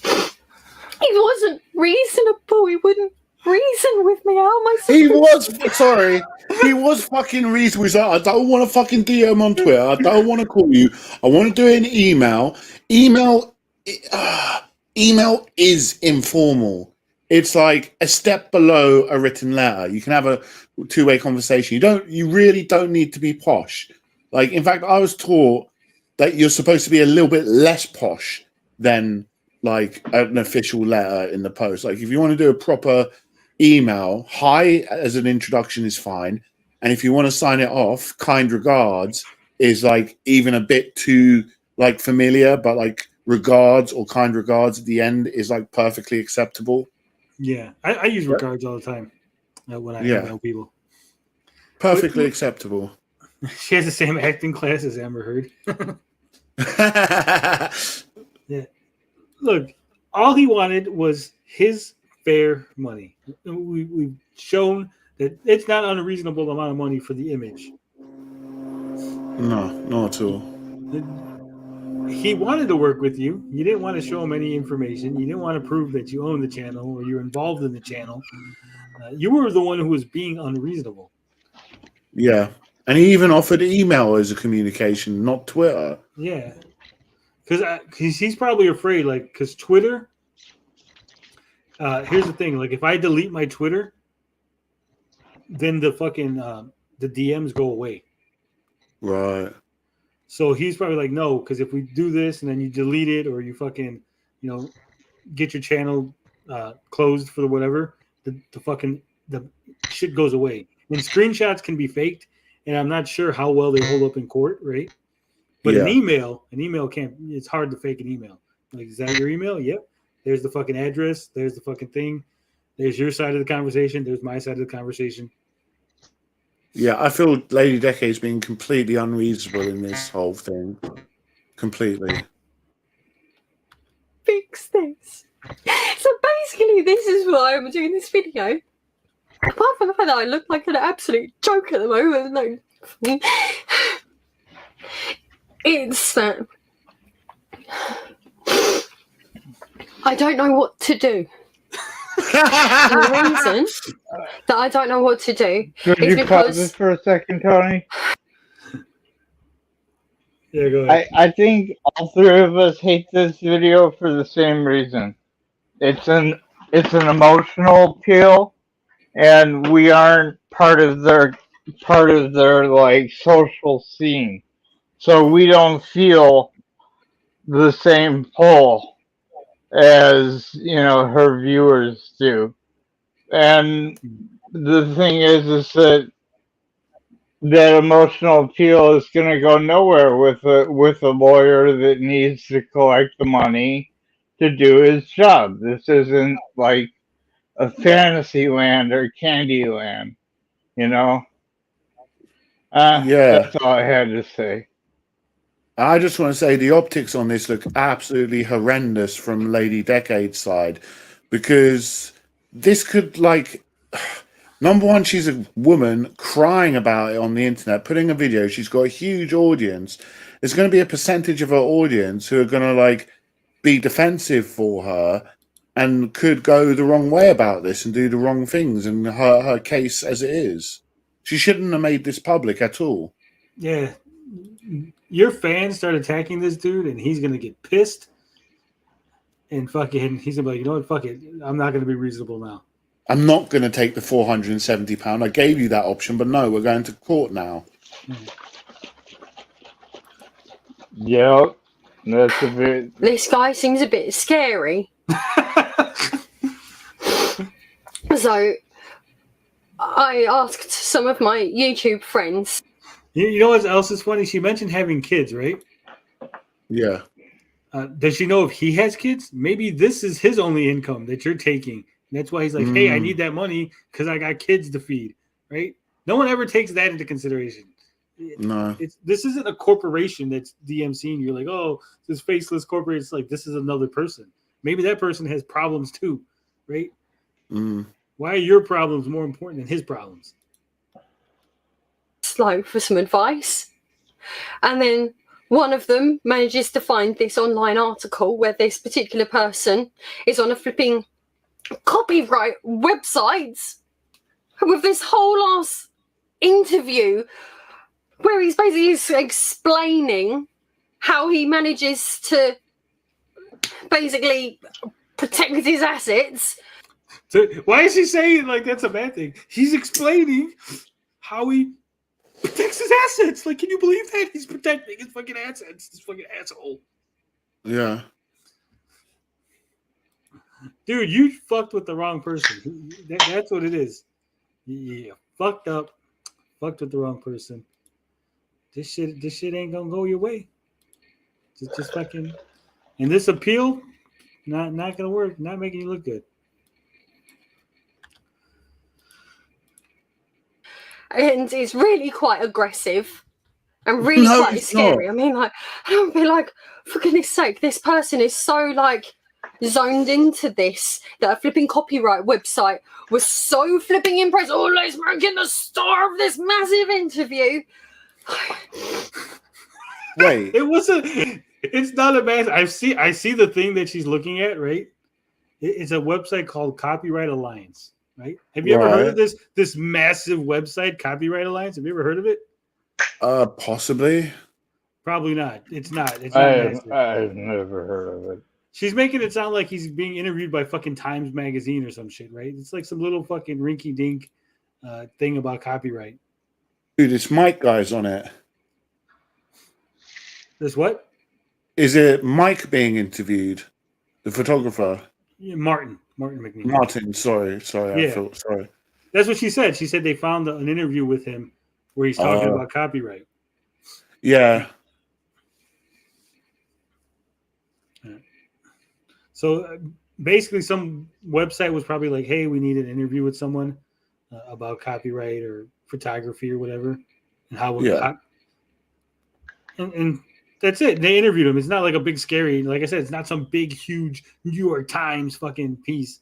He wasn't reasonable. He wouldn't reason with me. How am I He was fucking reasonable. He's like, I don't want to fucking DM on Twitter. I don't want to call you. I want to do an email. Email is informal. It's like a step below a written letter. You can have a two-way conversation. You really don't need to be posh. Like, in fact, I was taught that you're supposed to be a little bit less posh than like an official letter in the post. Like, if you want to do a proper email, hi as an introduction is fine. And if you want to sign it off, kind regards is like even a bit too like familiar, but like regards or kind regards at the end is like perfectly acceptable. Yeah, I use regards all the time when I email people. Perfectly acceptable. She has the same acting class as Amber Heard. Yeah. Look, all he wanted was his fair money. We've shown that it's not an unreasonable amount of money for the image. No, not at all. He wanted to work with you. You didn't want to show him any information. You didn't want to prove that you own the channel or you're involved in the channel. You were the one who was being unreasonable. Yeah. And he even offered email as a communication, not Twitter. Yeah. Because he's probably afraid, like, because Twitter, here's the thing, like, if I delete my Twitter, then the fucking, the DMs go away. Right. So he's probably like, no, because if we do this and then you delete it or you fucking, get your channel closed for the whatever, the shit goes away. And screenshots can be faked, and I'm not sure how well they hold up in court, right? But an email can't. It's hard to fake an email. Like, is that your email? Yep. There's the fucking address. There's the fucking thing. There's your side of the conversation. There's my side of the conversation. Yeah, I feel Lady Decade's being completely unreasonable in this whole thing. Completely. Fix this. So basically, this is why I'm doing this video. Apart from the fact that I look like an absolute joke at the moment, no. It's that I don't know what to do. The reason that I don't know what to do Could is you pause because this for a second, Tony? Yeah, go ahead. I think all three of us hate this video for the same reason. It's an emotional appeal, and we aren't part of their part of their like social scene, so we don't feel the same pull as her viewers do. And the thing is that emotional appeal is going to go nowhere with a lawyer that needs to collect the money to do his job. This isn't like a fantasy land or candy land, Yeah. That's all I had to say. I just want to say the optics on this look absolutely horrendous from Lady Decade's side, because this could, like, number one, she's a woman crying about it on the internet, putting a video. She's got a huge audience. There's going to be a percentage of her audience who are going to, like, be defensive for her and could go the wrong way about this and do the wrong things in her case as it is. She shouldn't have made this public at all. Yeah. Your fans start attacking this dude, and he's going to get pissed. And fucking, he's going to be like, you know what, fuck it. I'm not going to be reasonable now. I'm not going to take the £470. I gave you that option, but no, we're going to court now. Yep. That's a bit. This guy seems a bit scary. So I asked some of my YouTube friends. You know what else is funny? She mentioned having kids, right? Yeah. Does she know if he has kids? Maybe this is his only income that you're taking. And that's why he's like, hey, I need that money because I got kids to feed, right? No one ever takes that into consideration. No. This isn't a corporation that's DMCing. You're like, oh, this faceless corporation. It's like, this is another person. Maybe that person has problems too, right? Why are your problems more important than his problems? Slow for some advice. And then one of them manages to find this online article where this particular person is on a flipping copyright website with this whole ass interview where he's basically explaining how he manages to basically protect his assets. So why is he saying like that's a bad thing? He's explaining how he protects his assets. Like, can you believe that? He's protecting his fucking assets. This fucking asshole. Yeah. Dude, you fucked with the wrong person. That's what it is. Yeah, fucked up. Fucked with the wrong person. This shit ain't gonna go your way. Just fucking. And this appeal, not gonna work. Not making you look good. And it's really quite aggressive and really quite scary. I mean, like, I don't be like, for goodness sake, this person is so like zoned into this that a flipping copyright website was so flipping impressed. Oh, let's make it the star of this massive interview. Wait, it's not a mass. I see the thing that she's looking at, right? It's a website called Copyright Alliance. Right? Have you ever heard of this massive website, Copyright Alliance? Have you ever heard of it? Possibly. Probably not. It's not. It's not massive. I've never heard of it. She's making it sound like he's being interviewed by fucking Times Magazine or some shit, right? It's like some little fucking rinky-dink thing about copyright. Dude, it's Mike Guy's on it. This what? Is it Mike being interviewed? The photographer? Yeah, Martin McNeil. Martin, sorry. Yeah. Sorry. That's what she said. She said they found an interview with him where he's talking about copyright. Yeah. So basically, some website was probably like, "Hey, we need an interview with someone about copyright or photography or whatever, and how we and that's it. They interviewed him. It's not like a big scary. Like I said, it's not some big, huge New York Times fucking piece.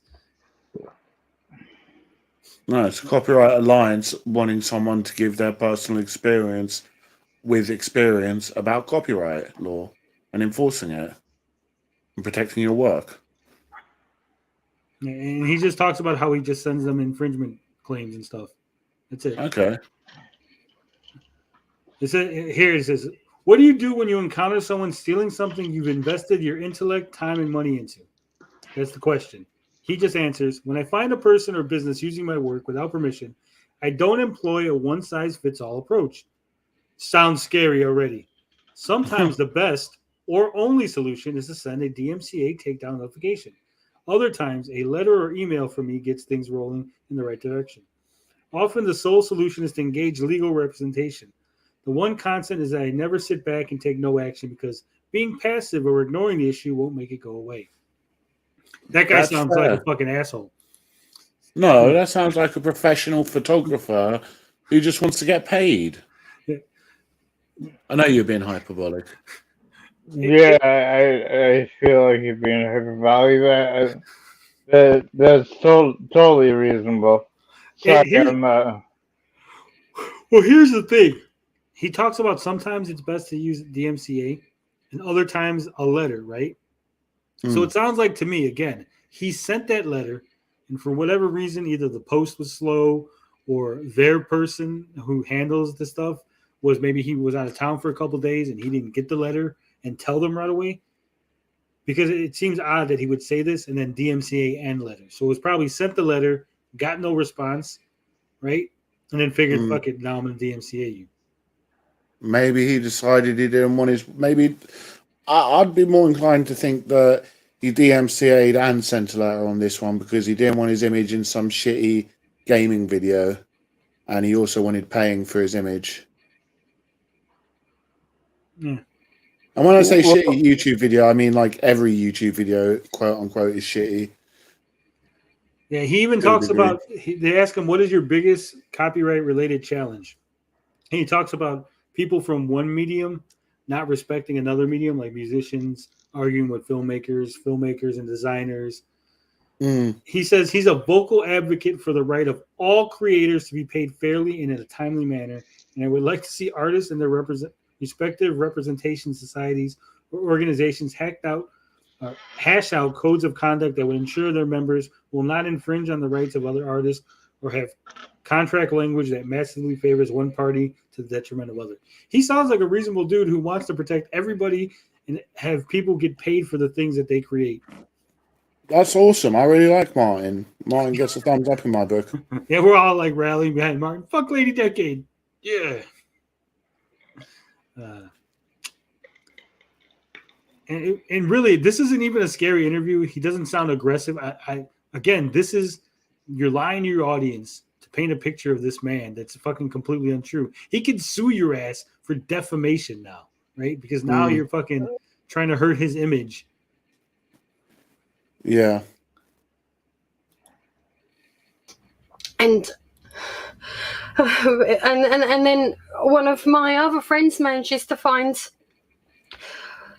No, it's a Copyright Alliance wanting someone to give their personal experience about copyright law and enforcing it and protecting your work. And he just talks about how he just sends them infringement claims and stuff. That's it. Okay. It says, what do you do when you encounter someone stealing something you've invested your intellect, time, and money into? That's the question. He just answers, when I find a person or business using my work without permission, I don't employ a one-size-fits-all approach. Sounds scary already. Sometimes the best or only solution is to send a DMCA takedown notification. Other times, a letter or email from me gets things rolling in the right direction. Often, the sole solution is to engage legal representation. The one constant is that I never sit back and take no action because being passive or ignoring the issue won't make it go away. That guy That's sounds like fair. a fucking asshole. No, that sounds like a professional photographer who just wants to get paid. I know you're being hyperbolic. Yeah, I feel like you're being hyperbolic. That's totally reasonable. Sorry, I'm Well, here's the thing. He talks about sometimes it's best to use DMCA and other times a letter, right? So it sounds like to me, again, he sent that letter, and for whatever reason, either the post was slow or their person who handles the stuff was maybe he was out of town for a couple of days and he didn't get the letter and tell them right away. Because it seems odd that he would say this and then DMCA and letter. So it was probably sent the letter, got no response, right? And then figured, fuck it, now I'm going to DMCA you. Maybe he decided he didn't want his. Maybe I'd be more inclined to think that he DMCA'd and sent a letter on this one because he didn't want his image in some shitty gaming video, and he also wanted paying for his image. Yeah. And when I say shitty YouTube video, I mean like every YouTube video, quote unquote, is shitty. Yeah, he even talks about, they ask him, what is your biggest copyright related challenge? And he talks about people from one medium not respecting another medium, like musicians arguing with filmmakers and designers. He says he's a vocal advocate for the right of all creators to be paid fairly and in a timely manner. And I would like to see artists and their respective representation societies or organizations hash out codes of conduct that would ensure their members will not infringe on the rights of other artists or have contract language that massively favors one party to the detriment of others. He sounds like a reasonable dude who wants to protect everybody and have people get paid for the things that they create. That's awesome. I really like Martin. Martin gets a thumbs up in my book. Yeah, we're all like rallying behind Martin. Fuck Lady Decade. Yeah. And really, this isn't even a scary interview. He doesn't sound aggressive. Again, this is, you're lying to your audience to paint a picture of this man that's fucking completely untrue. He could sue your ass for defamation now, right? Because now you're fucking trying to hurt his image. Yeah. And then one of my other friends manages to find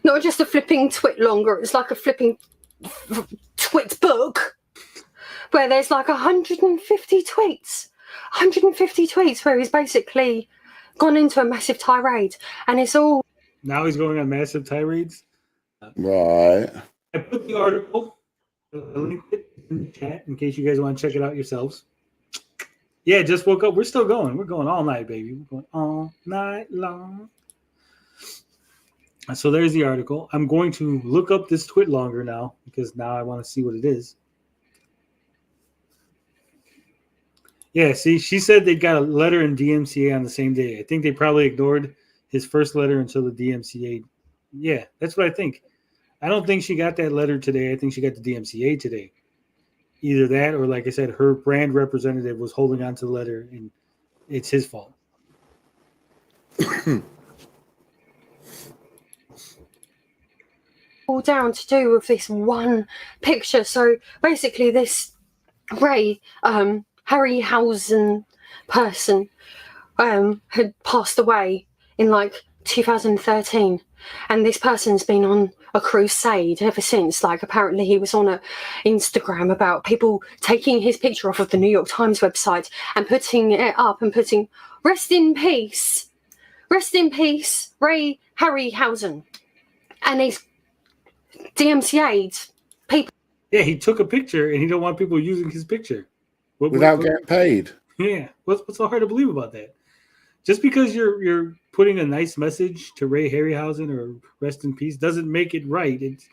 not just a flipping twit longer, it's like a flipping twit book where there's like 150 tweets where he's basically gone into a massive tirade, and it's all now he's going on massive tirades. Right. I put the article, link it in the chat in case you guys want to check it out yourselves. Yeah, just woke up. We're still going. We're going all night, baby. We're going all night long. So there's the article. I'm going to look up this twit longer now because now I want to see what it is. Yeah, see, she said they got a letter in DMCA on the same day. I think they probably ignored his first letter until the DMCA. Yeah, that's what I think. I don't think she got that letter today. I think she got the DMCA today. Either that or, like I said, her brand representative was holding on to the letter, and it's his fault. all down to do with this one picture. So basically this Harryhausen person had passed away in like 2013, and this person's been on a crusade ever since. Like apparently he was on a Instagram about people taking his picture off of the New York Times website and putting it up and putting rest in peace Ray Harryhausen, and he's DMCA'd people. Yeah, he took a picture and he don't want people using his picture without getting paid. Yeah, what's so hard to believe about that? Just because you're putting a nice message to Ray Harryhausen or rest in peace doesn't make it right. It's,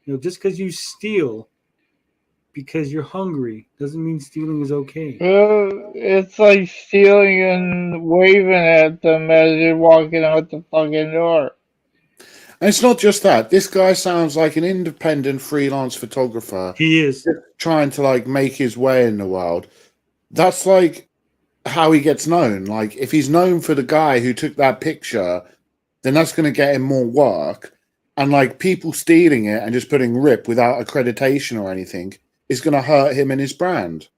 you know, just because you steal because you're hungry doesn't mean stealing is okay. It's like stealing and waving at them as you're walking out the fucking door. And it's not just that. This guy sounds like an independent freelance photographer. He is trying to like make his way in the world. That's like how he gets known. Like if he's known for the guy who took that picture, then that's going to get him more work. And like people stealing it and just putting RIP without accreditation or anything is going to hurt him and his brand.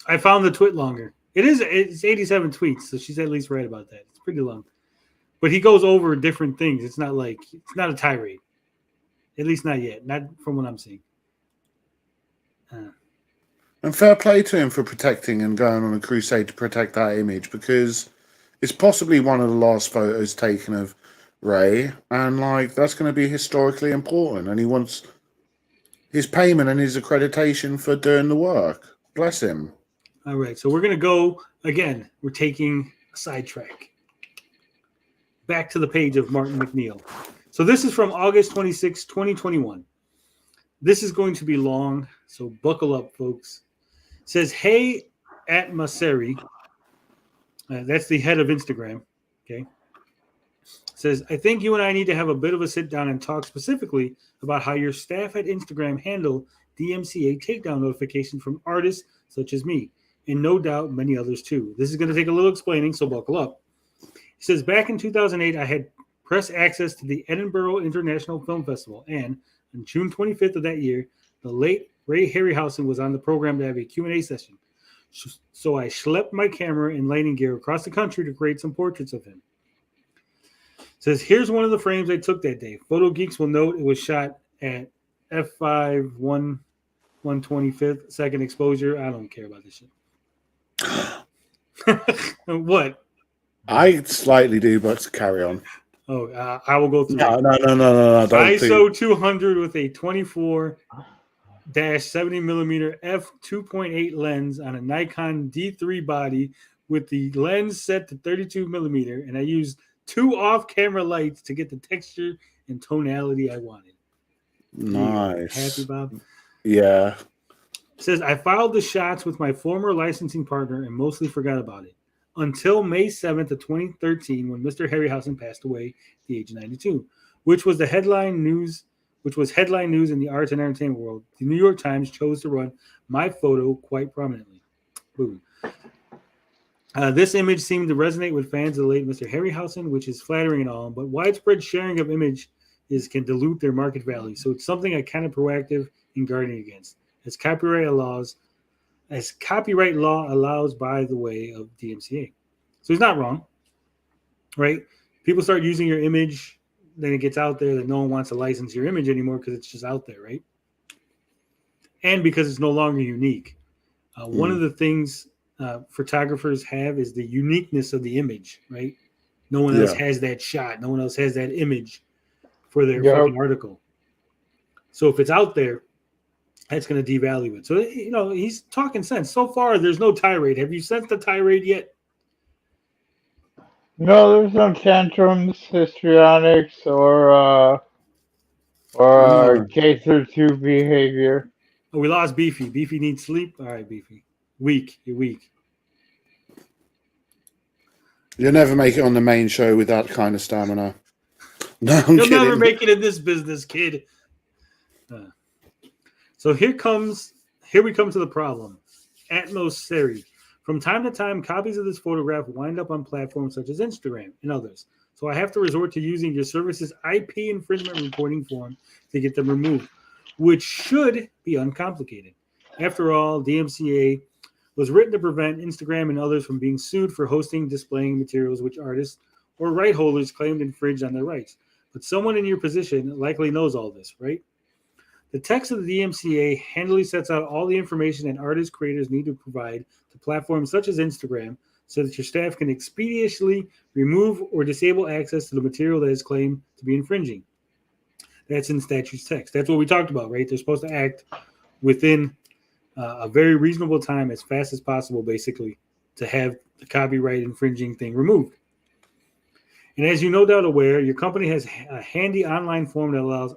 I found the tweet longer. It's 87 tweets, so she's at least right about that. It's pretty long. But he goes over different things. It's not a tirade. At least not yet. Not from what I'm seeing. And fair play to him for protecting and going on a crusade to protect that image, because it's possibly one of the last photos taken of Ray, and like that's going to be historically important, and he wants his payment and his accreditation for doing the work. Bless him. All right, so we're going to go again. We're taking a sidetrack back to the page of Martin McNeil. So this is from August 26, 2021. This is going to be long, so buckle up, folks. It says, hey, at Maseri. That's the head of Instagram. Okay. It says, I think you and I need to have a bit of a sit down and talk specifically about how your staff at Instagram handle DMCA takedown notifications from artists such as me, and no doubt many others too. This is going to take a little explaining, so buckle up. He says, back in 2008, I had press access to the Edinburgh International Film Festival, and on June 25th of that year, the late Ray Harryhausen was on the program to have a Q&A session. So I schlepped my camera and lighting gear across the country to create some portraits of him. It says, here's one of the frames I took that day. Photo geeks will note it was shot at f5 1/125th second exposure. I don't care about this shit. What? I slightly do, but carry on. Oh, I will go through. No. ISO 200 with a 24-70mm f2.8 lens on a Nikon D3 body with the lens set to 32mm, and I used 2 off-camera lights to get the texture and tonality I wanted. Nice. Happy, Bob? Yeah. It says, I filed the shots with my former licensing partner and mostly forgot about it until May 7th of 2013, when Mr. Harryhausen passed away at the age of 92, which was headline news in the arts and entertainment world. The New York Times chose to run my photo quite prominently. Boom. This image seemed to resonate with fans of the late Mr. Harryhausen, which is flattering and all, but widespread sharing of images can dilute their market value. So it's something I kind of proactive in guarding against, as copyright law allows by the way of DMCA. So he's not wrong, right? People start using your image, then it gets out there that no one wants to license your image anymore because it's just out there, right? And because it's no longer unique. One of the things photographers have is the uniqueness of the image, right? No one else has that shot. No one else has that image for their fucking article. So if it's out there, that's going to devalue it. So, he's talking sense. So far, there's no tirade. Have you sensed the tirade yet? No, there's no tantrums, histrionics, or K through 2 behavior. Oh, we lost Beefy. Beefy needs sleep. All right, Beefy. Weak. You're weak. You'll never make it on the main show with that kind of stamina. No, You'll never make it in this business, kid. So here we come to the problem. Atmos Seri. From time to time, copies of this photograph wind up on platforms such as Instagram and others. So I have to resort to using your service's IP infringement reporting form to get them removed, which should be uncomplicated. After all, DMCA was written to prevent Instagram and others from being sued for hosting, displaying materials which artists or right holders claimed infringed on their rights. But someone in your position likely knows all this, right? The text of the DMCA handily sets out all the information that artists, creators need to provide to platforms such as Instagram so that your staff can expeditiously remove or disable access to the material that is claimed to be infringing. That's in statute's text. That's what we talked about, right? They're supposed to act within a very reasonable time, as fast as possible, basically, to have the copyright infringing thing removed. And as you're no doubt aware, your company has a handy online form that allows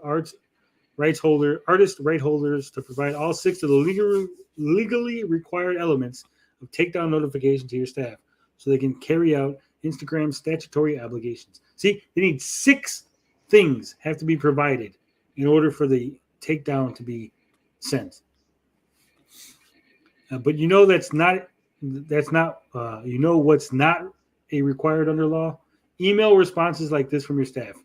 artist right holders to provide all 6 of the legally required elements of takedown notification to your staff so they can carry out Instagram's statutory obligations. See, they need 6 things have to be provided in order for the takedown to be sent. But you know what's not a required under law? Email responses like this from your staff.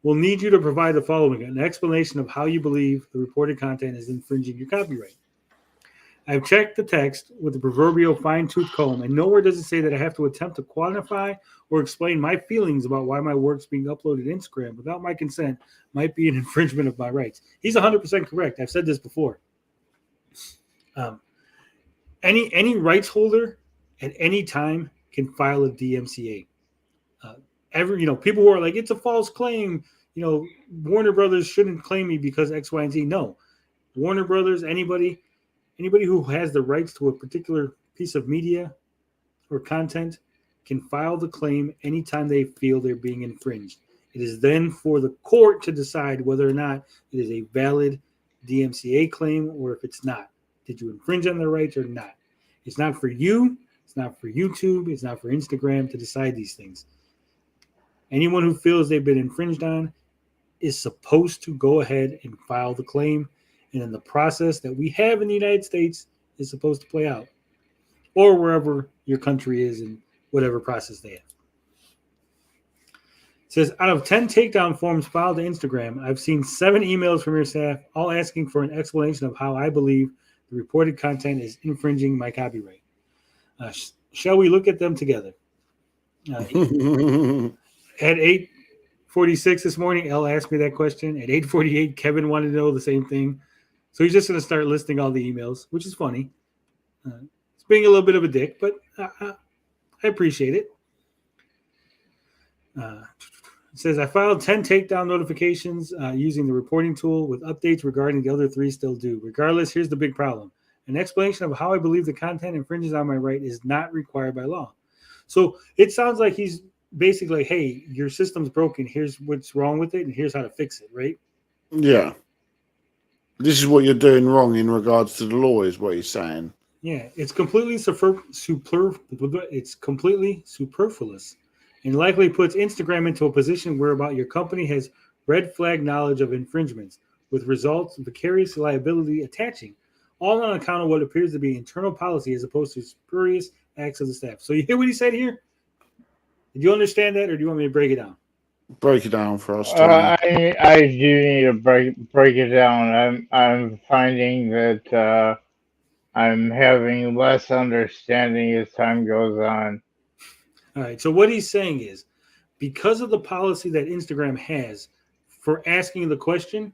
We'll need you to provide the following: an explanation of how you believe the reported content is infringing your copyright. I've checked the text with the proverbial fine-tooth comb, and nowhere does it say that I have to attempt to quantify or explain my feelings about why my work's being uploaded to Instagram without my consent might be an infringement of my rights. He's 100% correct. I've said this before. Any rights holder at any time can file a DMCA. People who are like, it's a false claim, Warner Brothers shouldn't claim me because X, Y, and Z. No, Warner Brothers, anybody who has the rights to a particular piece of media or content can file the claim anytime they feel they're being infringed. It is then for the court to decide whether or not it is a valid DMCA claim or if it's not. Did you infringe on their rights or not? It's not for you. It's not for YouTube. It's not for Instagram to decide these things. Anyone who feels they've been infringed on is supposed to go ahead and file the claim. And then the process that we have in the United States is supposed to play out. Or wherever your country is in whatever process they have. It says, out of 10 takedown forms filed to Instagram, I've seen 7 emails from your staff, all asking for an explanation of how I believe the reported content is infringing my copyright. Shall we look at them together? At 8:46 this morning, Elle asked me that question. At 8:48, Kevin wanted to know the same thing. So he's just going to start listing all the emails, which is funny. It's being a little bit of a dick, but I appreciate it. It says, I filed 10 takedown notifications using the reporting tool with updates regarding the other 3 still due. Regardless, here's the big problem. An explanation of how I believe the content infringes on my right is not required by law. So it sounds like he's basically, hey, your system's broken. Here's what's wrong with it, and here's how to fix it, right? Yeah. This is what you're doing wrong in regards to the law, is what he's saying. Yeah, it's completely superfluous and likely puts Instagram into a position whereby your company has red flag knowledge of infringements, with results vicarious liability attaching, all on account of what appears to be internal policy as opposed to spurious acts of the staff. So you hear what he said here? Did you understand that, or do you want me to break it down? Break it down for us. I do need to break it down. I'm finding that I'm having less understanding as time goes on. All right. So what he's saying is, because of the policy that Instagram has for asking the question,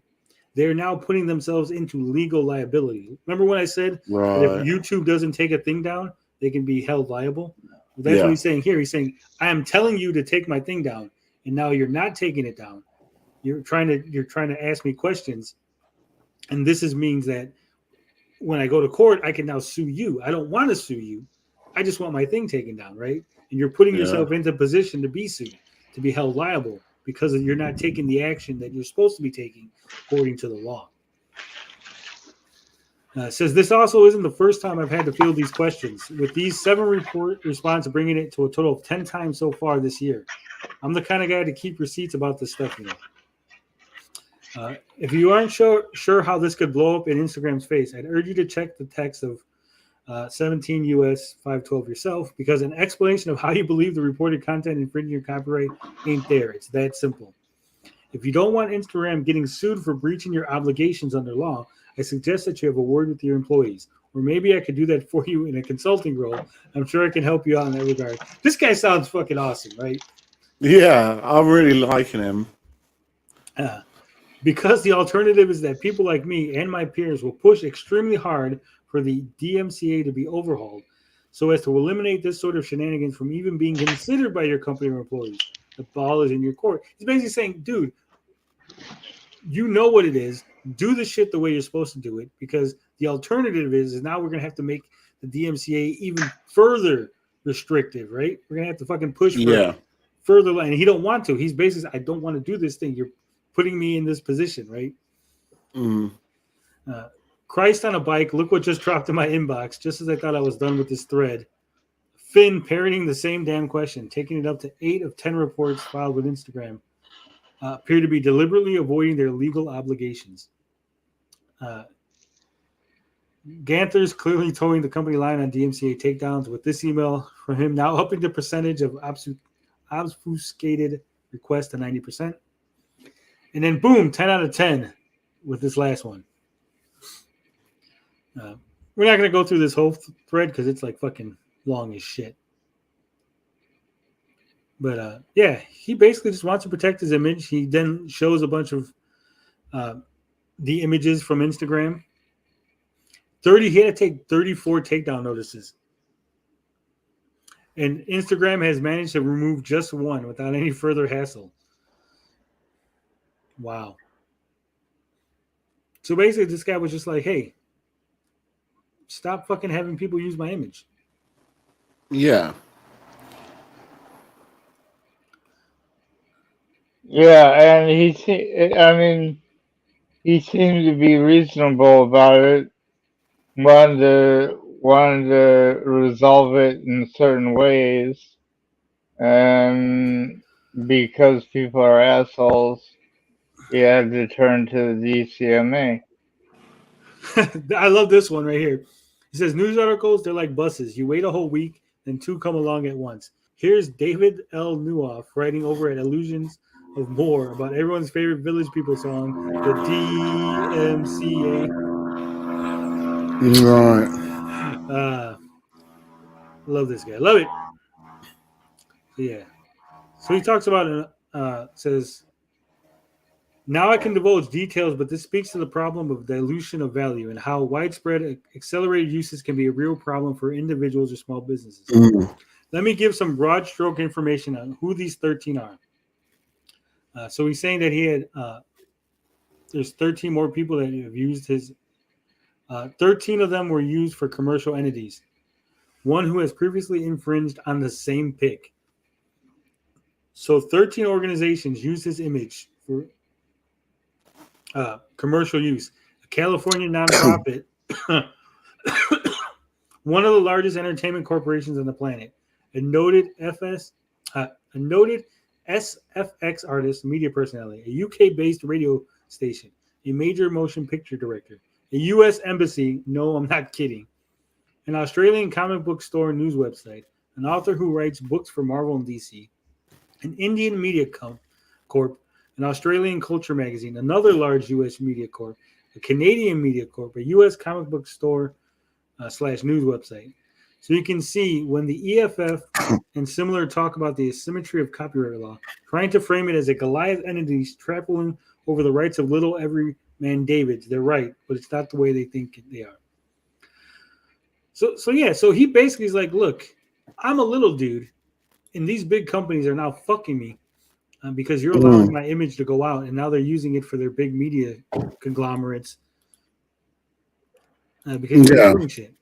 they're now putting themselves into legal liability. Remember when I said that if YouTube doesn't take a thing down, they can be held liable? Well, that's what he's saying here. He's saying, I am telling you to take my thing down, and now you're not taking it down. You're trying to ask me questions, and this means that when I go to court, I can now sue you. I don't want to sue you. I just want my thing taken down, right? And you're putting yourself into position to be sued, to be held liable, because you're not taking the action that you're supposed to be taking according to the law. Says this also isn't the first time I've had to field these questions. With these 7 responses, bringing it to a total of 10 times so far this year. I'm the kind of guy to keep receipts about this stuff, If you aren't sure how this could blow up in Instagram's face, I'd urge you to check the text of 17 US 512 yourself, because an explanation of how you believe the reported content infringing your copyright ain't there. It's that simple. If you don't want Instagram getting sued for breaching your obligations under law, I suggest that you have a word with your employees, or maybe I could do that for you in a consulting role. I'm sure I can help you out in that regard. This guy sounds fucking awesome, right? Yeah, I'm really liking him. Because the alternative is that people like me and my peers will push extremely hard for the DMCA to be overhauled so as to eliminate this sort of shenanigans from even being considered by your company or employees. The ball is in your court. He's basically saying, dude, you know what it is. Do the shit the way you're supposed to do it, because the alternative is now we're going to have to make the DMCA even further restrictive, right? We're going to have to fucking push for further line. And he don't want to. He's basically, I don't want to do this thing. You're putting me in this position, right? Christ on a bike. Look what just dropped in my inbox. Just as I thought I was done with this thread. Finn parroting the same damn question, taking it up to 8 of 10 reports filed with Instagram appear to be deliberately avoiding their legal obligations. Ganther's clearly towing the company line on DMCA takedowns, with this email from him now upping the percentage of obfuscated requests to 90%. And then boom, 10 out of 10 with this last one. We're not going to go through this whole thread because it's like fucking long as shit. But yeah, he basically just wants to protect his image. He then shows a bunch of the images from Instagram. He had to take 34 takedown notices. And Instagram has managed to remove just one without any further hassle. Wow. So basically, this guy was just like, hey, stop fucking having people use my image. Yeah. Yeah, and he seemed to be reasonable about it. Wanted to resolve it in certain ways, and because people are assholes, you have to turn to the DCMA. I love this one right here. He says, news articles, they're like buses. You wait a whole week, then 2 come along at once. Here's David L. Newoff writing over at Illusions of More about everyone's favorite Village People song, the DMCA. Right. Love this guy. Love it. So, yeah. So he talks about says, now I can divulge details, but this speaks to the problem of dilution of value and how widespread accelerated uses can be a real problem for individuals or small businesses. Let me give some broad stroke information on who these 13 are. So he's saying that he had, there's 13 more people that have used his, 13 of them were used for commercial entities. One who has previously infringed on the same pick. So 13 organizations use his image for commercial use. A California nonprofit, one of the largest entertainment corporations on the planet, a noted SFX artist, media personality, a UK-based radio station, a major motion picture director, a U.S. embassy. No, I'm not kidding. An Australian comic book store news website, an author who writes books for Marvel and DC, an Indian media corp, an Australian culture magazine, another large U.S. media corp, a Canadian media corp, a U.S. comic book store / news website. So you can see when the EFF and similar talk about the asymmetry of copyright law, trying to frame it as a Goliath entity trampling over the rights of little everyman Davids. They're right, but it's not the way they think they are. So he basically is like, look, I'm a little dude, and these big companies are now fucking me because you're allowing my image to go out, and now they're using it for their big media conglomerates because you're doing shit.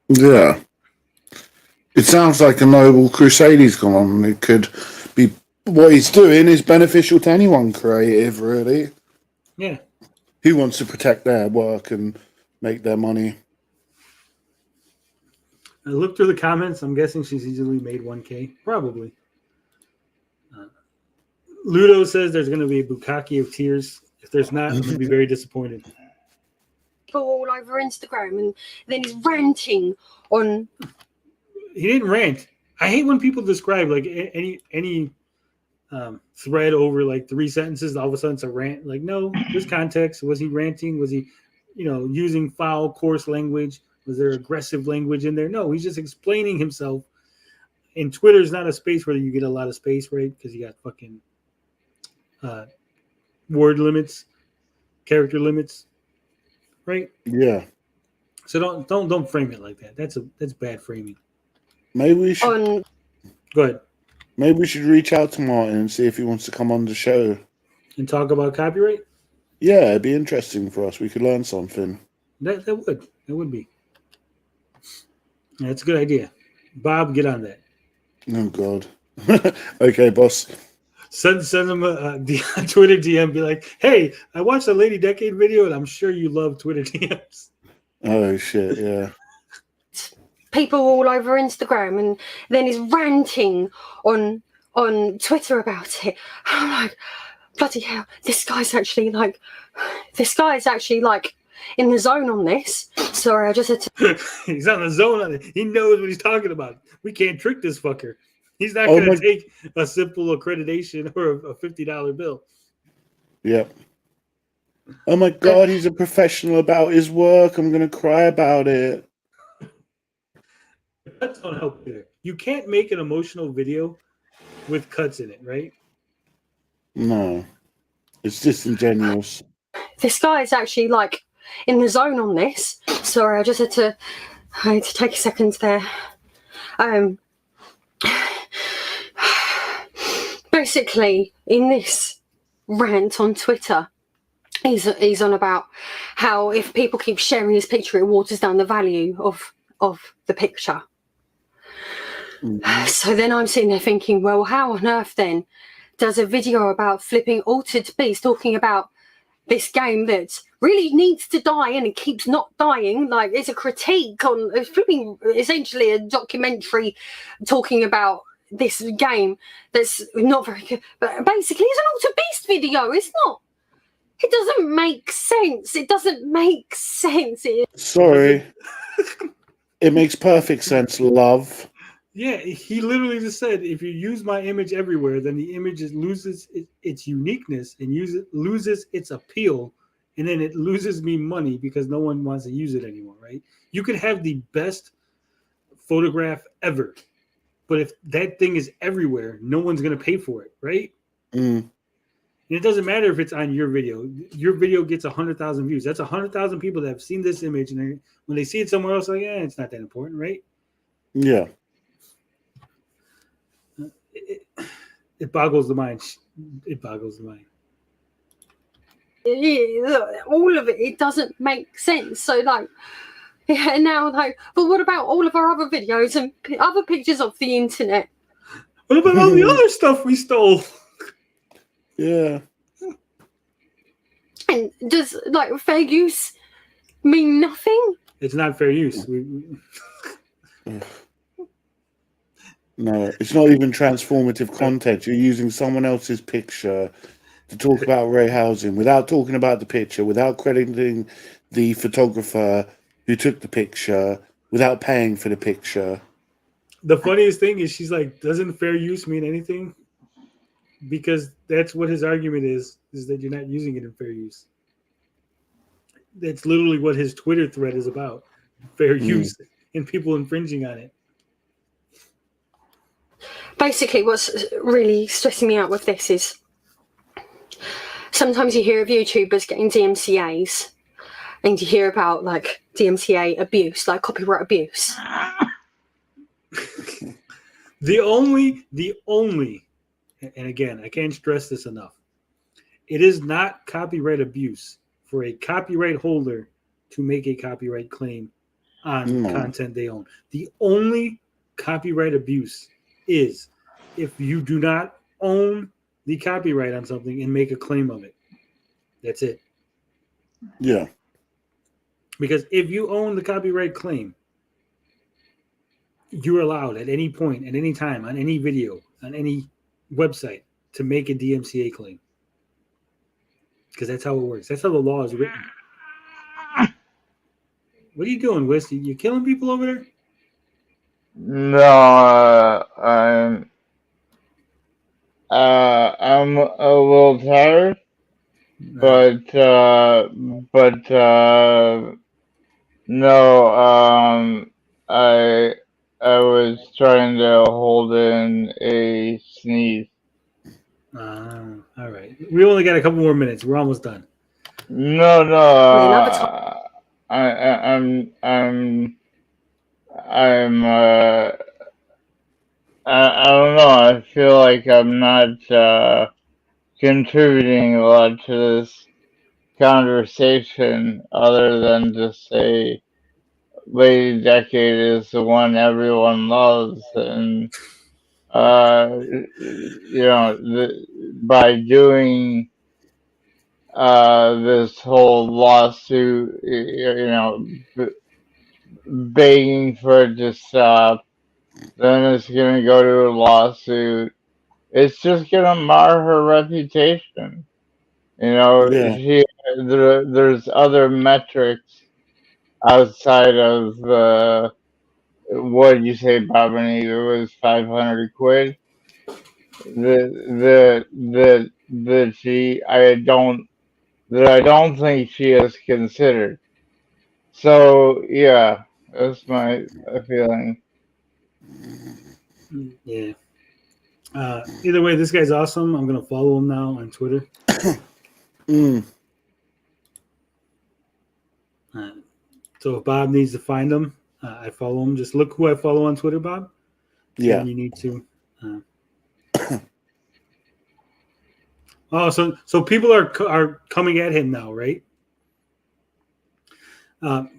Yeah. It sounds like a noble crusade he's gone on. It could be what he's doing is beneficial to anyone creative, really. Yeah. Who wants to protect their work and make their money? I looked through the comments. I'm guessing she's easily made 1K. Probably. Ludo says there's going to be a bukkake of tears. If there's not, I'm going to be very disappointed. All over Instagram, and then he's ranting on. He didn't rant. I hate when people describe like any thread over like 3 sentences. All of a sudden, it's a rant. Like, no, there's context. Was he ranting? Was he, using foul, coarse language? Was there aggressive language in there? No, he's just explaining himself. And Twitter's not a space where you get a lot of space, right? Because you got fucking word limits, character limits. Right? Yeah. So don't frame it like that. That's bad framing. Maybe we should go ahead. Maybe we should reach out to Martin and see if he wants to come on the show and talk about copyright. Yeah, it'd be interesting for us. We could learn something. That would be. That's a good idea. Bob, get on that. Oh God. Okay, boss. Send them a Twitter DM. Be like, hey, I watched a Lady Decade video, and I'm sure you love Twitter DMs. Oh shit! Yeah. People all over Instagram, and then is ranting on Twitter about it. I'm like, bloody hell, this guy's actually like in the zone on this. Sorry, I just had to. He's on the zone on it. He knows what he's talking about. We can't trick this fucker. He's not Oh going my- to take a simple accreditation or a $50 bill. Yep. Oh my god, he's a professional about his work. I'm gonna cry about it. Cuts don't help either. You can't make an emotional video with cuts in it, right? No, it's disingenuous. This guy is actually like in the zone on this. Sorry, I had to take a second there. Basically, in this rant on Twitter, he's on about how if people keep sharing his picture, it waters down the value of the picture. So then I'm sitting there thinking, well, how on earth then does a video about flipping Altered Beast talking about this game that really needs to die and it keeps not dying, like it's a critique on flipping, essentially a documentary talking about this game that's not very good, but basically it's an Altered Beast video. It's not. It doesn't make sense. It doesn't make sense. Sorry. It makes perfect sense, love. Yeah, he literally just said, if you use my image everywhere, then the image loses its uniqueness and loses its appeal, and then it loses me money because no one wants to use it anymore, right? You can have the best photograph ever, but if that thing is everywhere, no one's going to pay for it, right? Mm. And it doesn't matter if it's on your video. Your video gets 100,000 views. That's 100,000 people that have seen this image, and when they see it somewhere else, like, it's not that important, right? Yeah. It boggles the mind. It boggles the mind. All of it, it doesn't make sense. So like, yeah, now like, but what about all of our other videos and other pictures of the internet? What about all the other stuff we stole? Yeah. And does like fair use mean nothing? It's not fair use. No, it's not even transformative content. You're using someone else's picture to talk about Ray Housing without talking about the picture, without crediting the photographer who took the picture, without paying for the picture. The funniest thing is she's like, doesn't fair use mean anything? Because that's what his argument is that you're not using it in fair use. That's literally what his Twitter thread is about. Fair use and people infringing on it. Basically, what's really stressing me out with this is sometimes you hear of YouTubers getting DMCAs and you hear about like DMCA abuse, like copyright abuse. The only, and again, I can't stress this enough. It is not copyright abuse for a copyright holder to make a copyright claim on content they own. The only copyright abuse is if you do not own the copyright on something and make a claim of it. That's it. Yeah. Because if you own the copyright claim, you're allowed at any point, at any time, on any video, on any website to make a DMCA claim. Because that's how it works. That's how the law is written. What are you doing, Wes? You killing people over there? No, I'm a little tired, but no, I was trying to hold in a sneeze. All right. We only got a couple more minutes. We're almost done. No, I'm I don't know. I feel like I'm not contributing a lot to this conversation other than to say Lady Decade is the one everyone loves, and you know, by doing this whole lawsuit, begging for it to stop. Then it's going to go to a lawsuit. It's just going to mar her reputation. Yeah. There's other metrics outside of what did you say, Bobby? It was 500 quid. That I don't think she has considered. So yeah, that's my feeling. Yeah. Either way, this guy's awesome. I'm gonna follow him now on Twitter. So if Bob needs to find him, I follow him. Just look who I follow on Twitter, Bob. Yeah. And you need to. So people are coming at him now, right?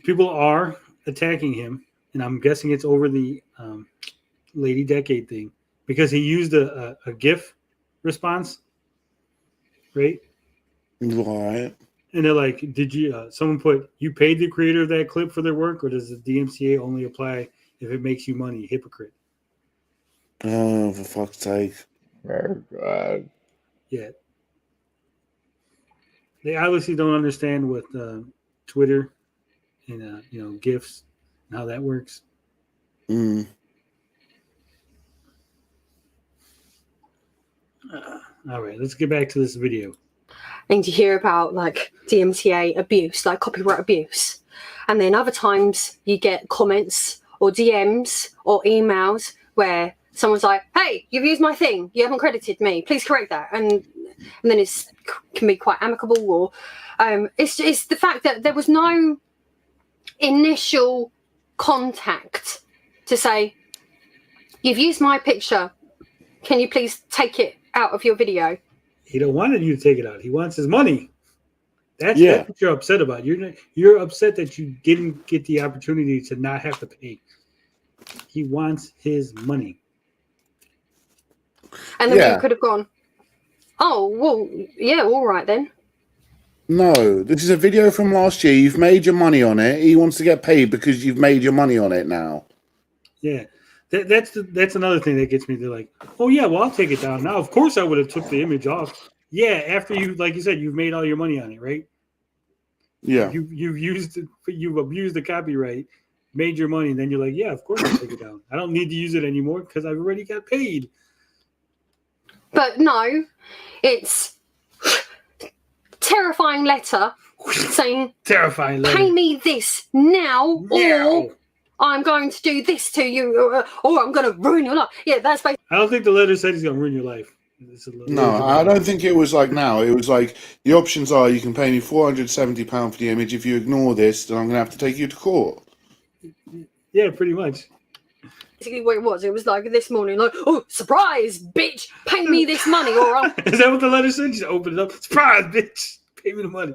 People are attacking him, and I'm guessing it's over the Lady Decade thing because he used a GIF response, right? Right. And they're like, "Did you?" Someone put, "You paid the creator of that clip for their work, or does the DMCA only apply if it makes you money?" Hypocrite. Oh, for fuck's sake! Oh God. Yeah. They obviously don't understand what Twitter and GIFs and how that works. All right, let's get back to this video. And you hear about like DMCA abuse, like copyright abuse. And then other times you get comments or DMs or emails where someone's like, "Hey, you've used my thing. You haven't credited me. Please correct that." And then it can be quite amicable, or it's the fact that there was no initial contact to say, "You've used my picture. Can you please take it out of your video?" He don't want you to take it out. He wants his money. That's what you're upset about. You're upset that you didn't get the opportunity to not have to pay. He wants his money. And the video could have gone, "Oh, well, yeah, all right then." No, this is a video from last year. You've made your money on it. He wants to get paid because you've made your money on it now. Yeah. That's another thing that gets me. They're like, "Oh yeah, well I'll take it down now." Of course I would have took the image off. Yeah, after you, like you said, you've made all your money on it, right? Yeah. You've abused the copyright, made your money, and then you're like, "Yeah, of course I'll take it down. I don't need to use it anymore because I've already got paid." But no, it's terrifying letter saying, "Terrifying letter. Pay me this now. Or I'm going to do this to you, or I'm going to ruin your life." Yeah, that's basically. I don't think the letter said he's going to ruin your life. No, I don't think it was like now. It was like the options are you can pay me £470 for the image. If you ignore this, then I'm going to have to take you to court. Yeah, pretty much. Basically what it was. It was like this morning, like, "Oh, surprise, bitch, pay me this money, or I'll..." Is that what the letter said? Just open it up. "Surprise, bitch, pay me the money."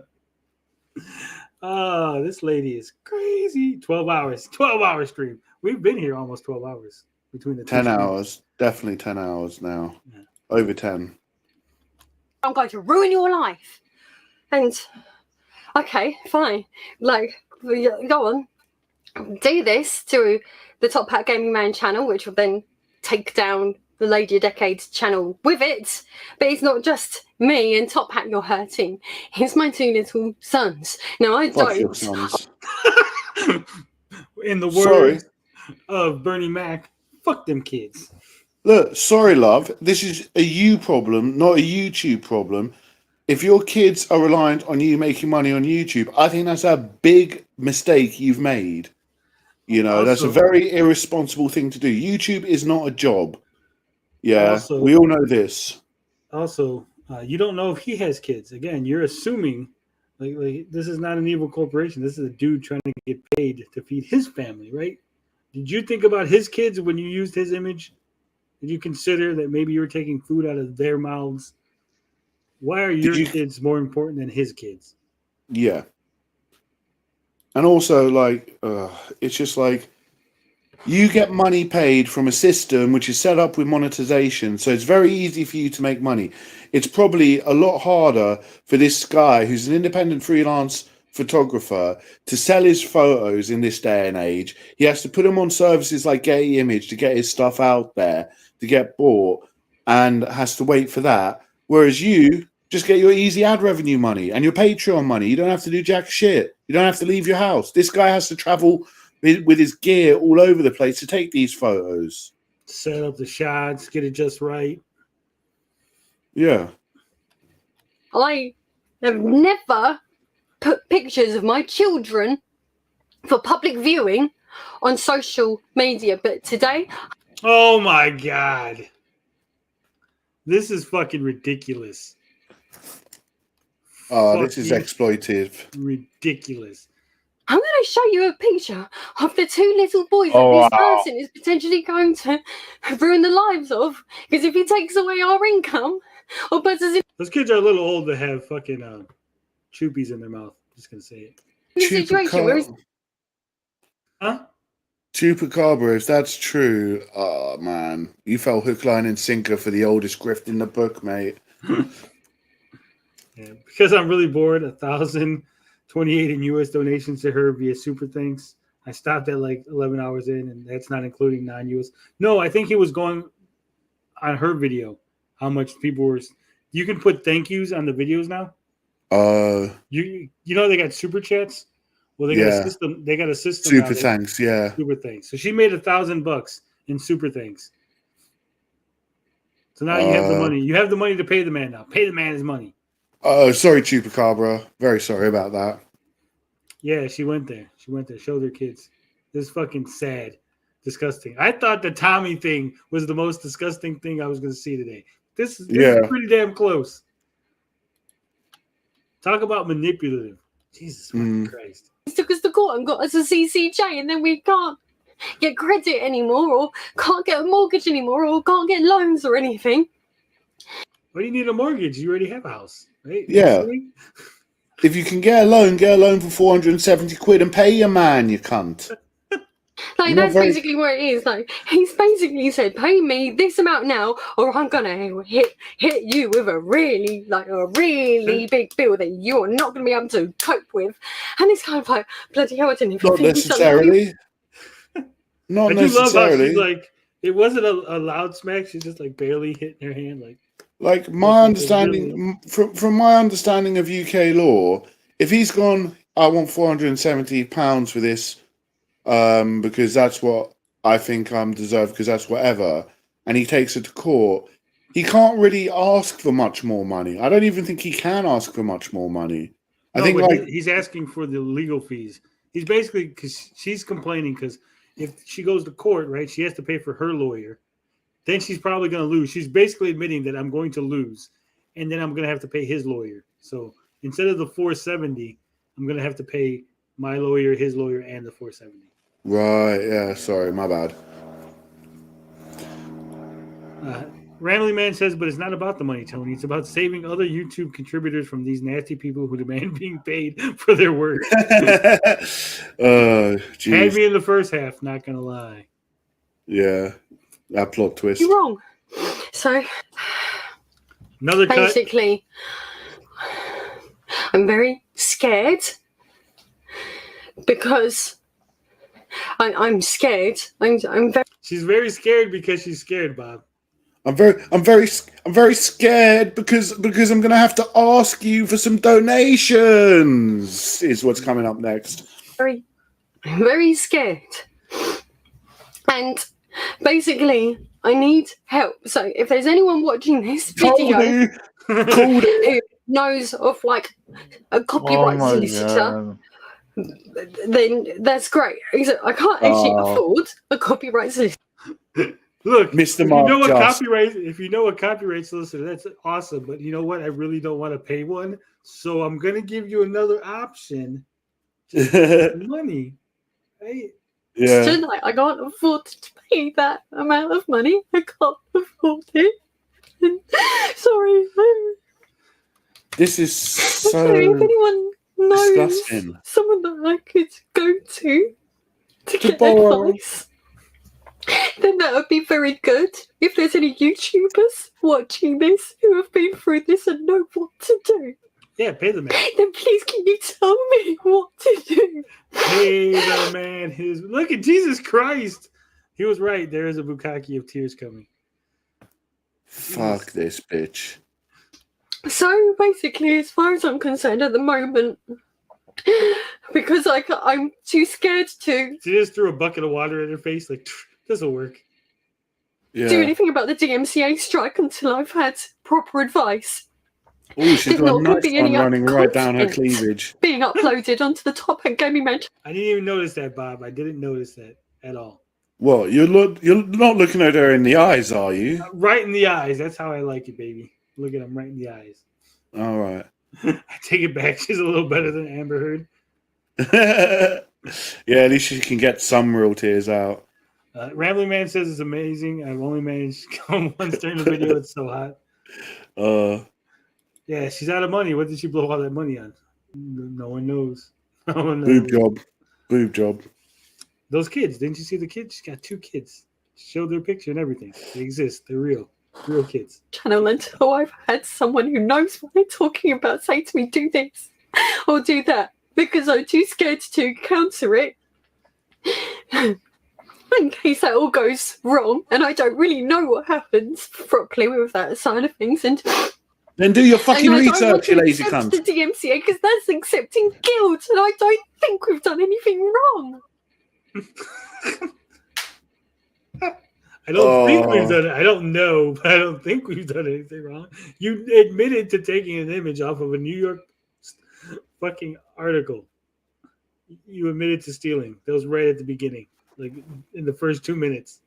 This lady is crazy. 12 hours. 12-hour stream. We've been here almost 12 hours between the 10 two hours. Definitely 10 hours now. Yeah. Over 10. "I'm going to ruin your life." And okay, fine. Like, go on. Do this to the Top Hat Gaming Man channel, which will then take down the Lady of Decades channel with it. But it's not just me and Top Hat you're hurting. It's my two little sons. No, I Fuck don't. your sons. In the words of Bernie Mac, fuck them kids. Look, sorry, love. This is a you problem, not a YouTube problem. If your kids are reliant on you making money on YouTube, I think that's a big mistake you've made. That's a very irresponsible thing to do. YouTube is not a job. Yeah, we all know this. Also, you don't know if he has kids. Again, you're assuming like this is not an evil corporation. This is a dude trying to get paid to feed his family, right? Did you think about his kids when you used his image? Did you consider that maybe you were taking food out of their mouths? Why are your kids more important than his kids? Yeah. And also, it's just like, You get money paid from a system which is set up with monetization, so it's very easy for you to make money. It's probably a lot harder for this guy who's an independent freelance photographer to sell his photos in this day and age. He has to put them on services like Getty Image to get his stuff out there, to get bought, and has to wait for that. Whereas you just get your easy ad revenue money and your Patreon money. You don't have to do jack shit. You don't have to leave your house. This guy has to travel with his gear all over the place to take these photos. Set up the shots, get it just right. Yeah. I have never put pictures of my children for public viewing on social media, but today... Oh my God. This is fucking ridiculous. Oh, this is exploitive. Ridiculous. I'm going to show you a picture of the two little boys Oh, that this wow. person is potentially going to ruin the lives of. Because if he takes away our income, or puts us in Those kids are a little old to have fucking choopies in their mouth. Just gonna say it. a situation where he's Chupacabra, if that's true, oh man, you fell hook, line, and sinker for the oldest grift in the book, mate. Yeah, because I'm really bored. 1,028 in U.S. donations to her via Super Thanks. I stopped at like 11 hours in, and that's not including non-U.S. No, I think he was going on her video. How much people were? You can put thank yous on the videos now. You know they got super chats. Well, they got a system. They got a system. Super now that- thanks, yeah. Super thanks. So she made $1,000 in super thanks. So now you have the money. You have the money to pay the man now. Pay the man his money. Oh, sorry, Chupacabra. Very sorry about that. Yeah, she went there. She went there. Showed her kids. This is fucking sad. Disgusting. I thought the Tommy thing was the most disgusting thing I was going to see today. This is pretty damn close. Talk about manipulative. Jesus fucking Christ. took us to court and got us a CCJ, and then we can't get credit anymore, or can't get a mortgage anymore, or can't get loans or anything. Why do you need a mortgage? You already have a house, right? Yeah. If you can get a loan for 470 quid and pay your man, you cunt. Like, You're that's not very- basically what it is. Like, he's basically said, pay me this amount now, or I'm gonna hit you with a really big bill that you're not gonna be able to cope with. And it's kind of like, bloody hell, I didn't even Not think of something. necessarily. Not I do love how necessarily. she's like, it wasn't a loud smack. She's just like barely hitting her hand. Like my understanding, from my understanding of UK law, if he's gone, I want £470 for this, because that's what I think I'm deserved, because that's whatever, and he takes it to court, he can't really ask for much more money. I don't even think he can ask for much more money. I think but like he's asking for the legal fees. He's basically, because she's complaining, because if she goes to court, right, she has to pay for her lawyer. Then she's probably going to lose. She's basically admitting that I'm going to lose, and then I'm going to have to pay his lawyer. So instead of the 470, I'm going to have to pay my lawyer, his lawyer, and the 470. right, yeah. Sorry, my bad. Ramley Man says, but it's not about the money, Tony. It's about saving other YouTube contributors from these nasty people who demand being paid for their work. Had Jeez. me in the first half, not going to lie. Yeah, that plot twist. You're wrong. So, Another cut. basically, I'm very scared because I'm scared. I'm very. She's very scared because she's scared, Bob. I'm very scared because I'm gonna have to ask you for some donations. Is what's coming up next. I'm very scared. And basically, I need help. So if there's anyone watching this video who knows of like a copyright solicitor, then that's great. Except I can't actually afford a copyright solicitor. Look, Mr. If Mark you know a Just. if you know a copyright solicitor, that's awesome. But you know what? I really don't want to pay one, so I'm gonna give you another option. Just money, right? Yeah. Tonight, I can't afford to pay that amount of money. I can't afford it. Sorry. This is Sorry, if so anyone knows disgusting. someone that I could go to get borrow. advice. then that would be very good. If there's any YouTubers watching this who have been through this and know what to do, Yeah, pay the man. then please can you tell me what to do? Pay the man his. Look at Jesus Christ. He was right. There is a bukkake of tears coming. Fuck this bitch. So basically, as far as I'm concerned at the moment, because I'm too scared to She just threw a bucket of water in her face. Like, this will work. do anything about the DMCA strike until I've had proper advice. Oh, she's There's got a not going to nice be one any running right down her content cleavage. being uploaded onto the Top End Gaming Mentor. I didn't even notice that, Bob. I didn't notice that at all. What? You're not looking at her in the eyes, are you? Right in the eyes. That's how I like it, baby. Look at him right in the eyes. All right. I take it back. She's a little better than Amber Heard. Yeah, at least she can get some real tears out. Rambling Man says it's amazing. I've only managed to come once during the video. It's so hot. Yeah, she's out of money. What did she blow all that money on? No one knows. No one knows. Boob job. Boob job. Those kids. Didn't you see the kids? She's got 2 kids. Showed their picture and everything. They exist. They're real. Real kids. Channel until I've had someone who knows what they're talking about say to me, do this or do that, because I'm too scared to counter it in case that all goes wrong and I don't really know what happens properly with that side of things. And then do your fucking and I don't want research, to you lazy accept cunt. the DMCA because that's accepting guilt, and I don't think we've done anything wrong. I don't think we've done it. I don't know, but I don't think we've done anything wrong. You admitted to taking an image off of a New York fucking article. You admitted to stealing. That was right at the beginning, like in the first 2 minutes.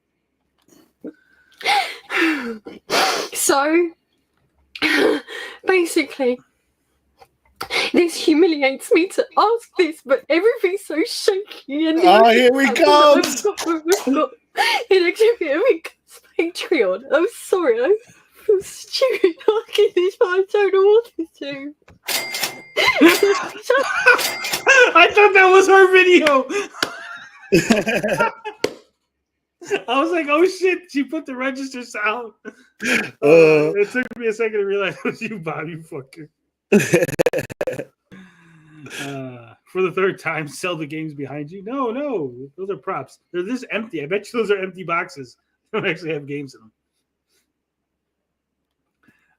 So, basically, this humiliates me to ask this, but everything's so shaky. And here we come. It actually becomes Patreon. I'm sorry, I feel stupid asking this, but I don't know what to do. I thought that was her video. I was like, oh shit, she put the register sound. It took me a second to realize it was you, Bob, you fucker. For the 3rd time, sell the games behind you. No, those are props. They're this empty. I bet you those are empty boxes. They don't actually have games in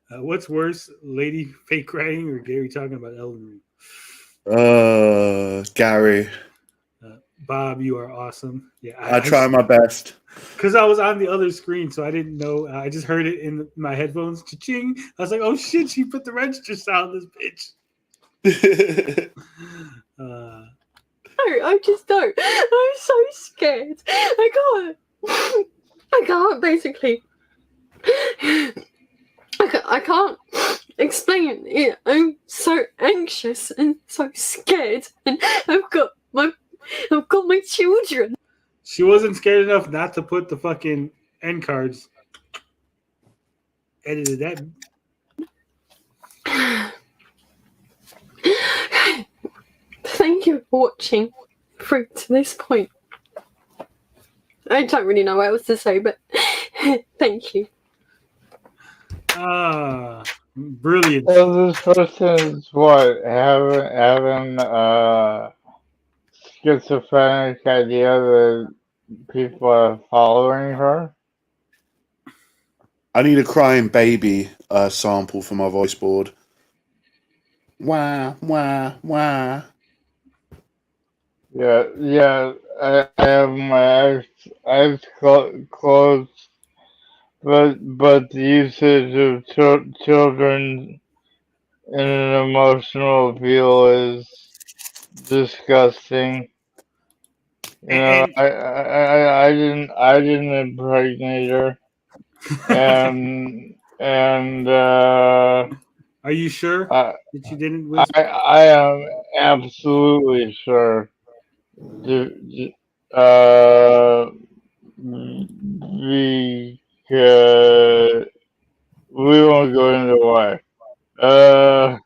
them. What's worse, Lady fake crying or Gary talking about Elden Ring? Gary. Bob, you are awesome. Yeah, I try my best. Because I was on the other screen, so I didn't know. I just heard it in my headphones. Cha-ching. I was like, oh shit, she put the register sound, this bitch. No, I just don't. I'm so scared. I can't basically. I can't explain it. I'm so anxious and so scared, and I've got my children. She wasn't scared enough not to put the fucking end cards. Edited that. Thank you for watching through to this point. I don't really know what else to say, but thank you. Brilliant. So this person's what, having schizophrenic idea that people are following her? I need a crying baby sample for my voice board. Wah, wah, wah. Yeah. I have my eyes closed, but the usage of children in an emotional appeal is disgusting. You know, I didn't impregnate her, and are you sure that you didn't whisper? I am absolutely sure. Because we won't go into why. But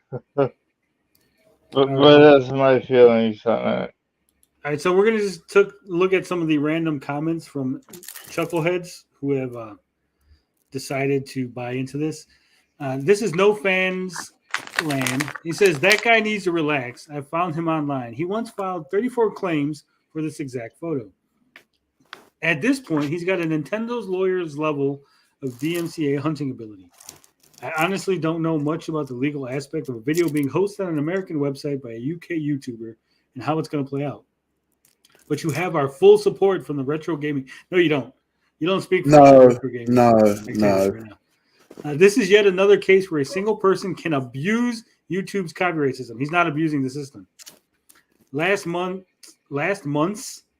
that's my feelings on it. All right, so we're gonna just look at some of the random comments from chuckleheads who have decided to buy into this. This is no fans land. He says that guy needs to relax. I found him online. He once filed 34 claims for this exact photo. At this point, he's got a Nintendo's lawyer's level of DMCA hunting ability. I honestly don't know much about the legal aspect of a video being hosted on an American website by a UK YouTuber and how it's going to play out. But you have our full support from the retro gaming. No, you don't. You don't speak for the retro gaming. No. This is yet another case where a single person can abuse YouTube's copyright system. He's not abusing the system. Last month,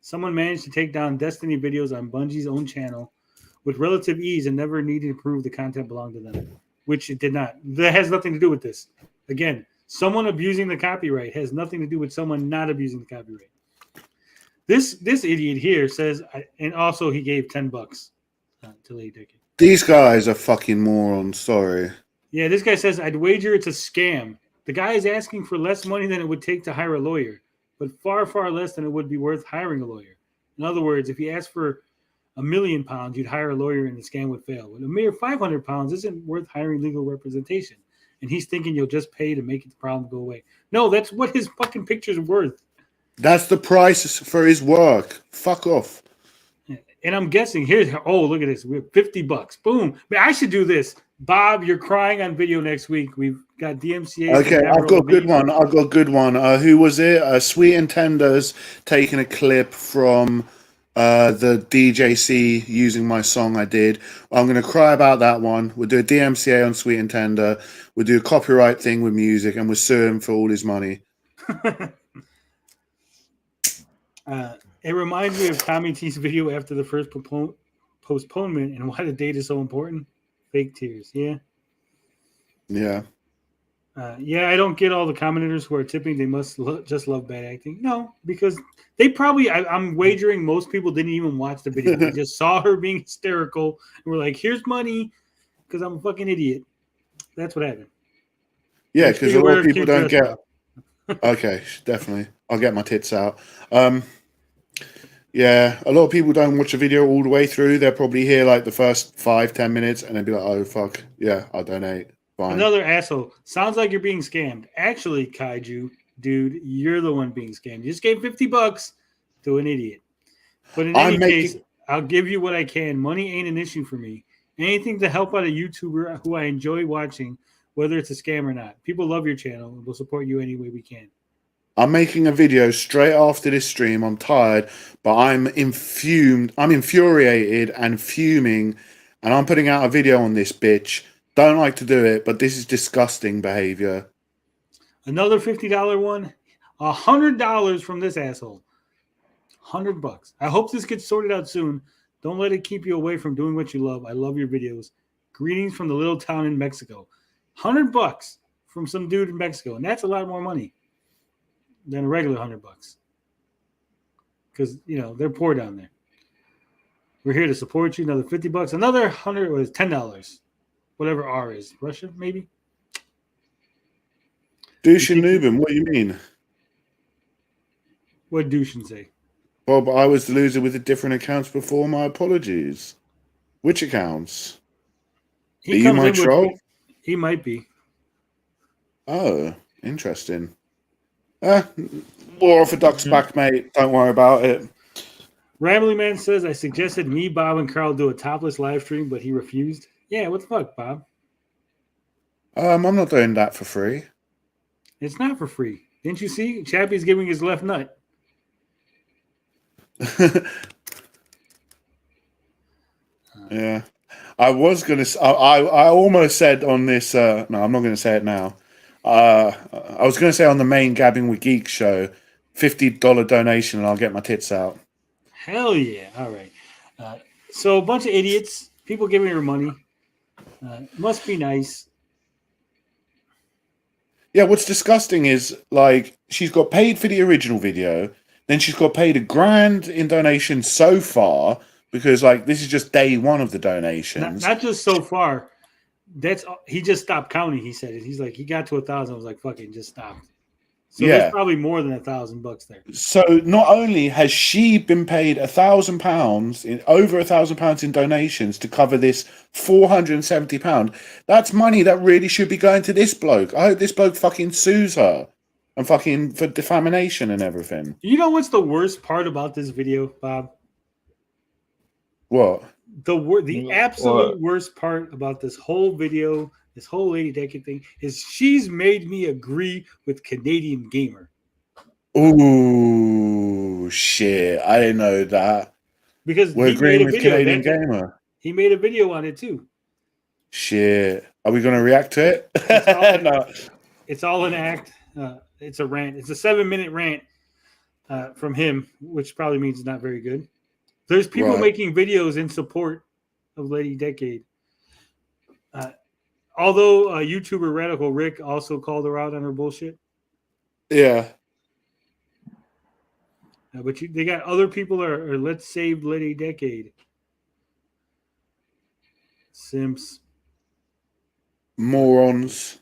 someone managed to take down Destiny videos on Bungie's own channel with relative ease and never needed to prove the content belonged to them, which it did not. That has nothing to do with this. Again, someone abusing the copyright has nothing to do with someone not abusing the copyright. This idiot here says, and also he gave $10 to Lady Dickey. These guys are fucking morons. Sorry. Yeah, this guy says, I'd wager it's a scam. The guy is asking for less money than it would take to hire a lawyer, but far, far less than it would be worth hiring a lawyer. In other words, if he asked for £1 million, you'd hire a lawyer and the scam would fail. But a mere £500 isn't worth hiring legal representation. And he's thinking you'll just pay to make the problem go away. No, that's what his fucking picture's worth. That's the price for his work. Fuck off. And I'm guessing look at this. We have $50. Boom. I should do this. Bob, you're crying on video next week. We've got DMCA. Okay, I've got a good one. Who was it? Sweet and Tender's taking a clip from the DJC using my song I did. I'm going to cry about that one. We'll do a DMCA on Sweet and Tender. We'll do a copyright thing with music, and we'll sue him for all his money. It reminds me of Tommy T's video after the first postponement and why the date is so important. Fake tears. Yeah. Yeah. I don't get all the commenters who are tipping. They must just love bad acting. No, because they probably, I'm wagering most people didn't even watch the video. They just saw her being hysterical and were like, here's money because I'm a fucking idiot. That's what happened. Yeah, because a lot of people don't get. Okay, definitely. I'll get my tits out. Yeah, a lot of people don't watch a video all the way through. They'll probably hear like the first 5-10 minutes and they'll be like, oh, fuck. Yeah, I'll donate. Fine. Another asshole. Sounds like you're being scammed. Actually, Kaiju, dude, you're the one being scammed. You just gave $50 to an idiot. But in any case, I'll give you what I can. Money ain't an issue for me. Anything to help out a YouTuber who I enjoy watching, whether it's a scam or not. People love your channel and we'll support you any way we can. I'm making a video straight after this stream. I'm tired, but I'm infuriated and fuming, and I'm putting out a video on this bitch. Don't like to do it, but this is disgusting behavior. Another $50 one. $100 from this asshole. $100. I hope this gets sorted out soon. Don't let it keep you away from doing what you love. I love your videos. Greetings from the little town in Mexico. $100 from some dude in Mexico, and that's a lot more money than a regular $100, because they're poor down there. We're here to support you. Another $50, another 100 was $10, whatever R is. Russia, maybe. Dushin Nubin, what do you mean? What did Dushin say? Well, but I was the loser with the different accounts before. My apologies. Which accounts? Are you my troll? He might be. Oh, interesting. More orthodox back, mate. Don't worry about it. Rambling Man says, I suggested me, Bob, and Carl do a topless live stream, but he refused. Yeah, what the fuck, Bob? I'm not doing that for free. It's not for free. Didn't you see? Chappie's giving his left nut. Yeah. I was going to... I almost said on this... no, I'm not going to say it now. I was going to say on the main Gabbing with Geeks show, $50 donation and I'll get my tits out. Hell yeah. All right. So a bunch of idiots, people giving her money. Must be nice. Yeah, what's disgusting is, like, she's got paid for the original video, then she's got paid $1,000 in donations so far, because, like, this is just day one of the donations. Not just so far. He just stopped counting. He said it. He's like, he got to 1,000. I was like, fuck it, just stopped. So there's probably more than $1,000 there. So not only has she been paid £1,000 over £1,000 in donations to cover this £470, that's money that really should be going to this bloke. I hope this bloke fucking sues her and fucking for defamation and everything. You know what's the worst part about this video, Bob? What? The absolute worst part about this whole video, this whole Lady Decade thing, is she's made me agree with Canadian Gamer. Ooh, shit. I didn't know that. Because we're agreeing with Canadian Gamer. He made a video on it too. Shit. Are we going to react to it? No. It's all an act. It's a rant. It's a 7-minute rant from him, which probably means it's not very good. There's people making videos in support of Lady Decade. Although YouTuber Radical Rick also called her out on her bullshit. Yeah. But they got other people are let's save Lady Decade. Simps. Morons.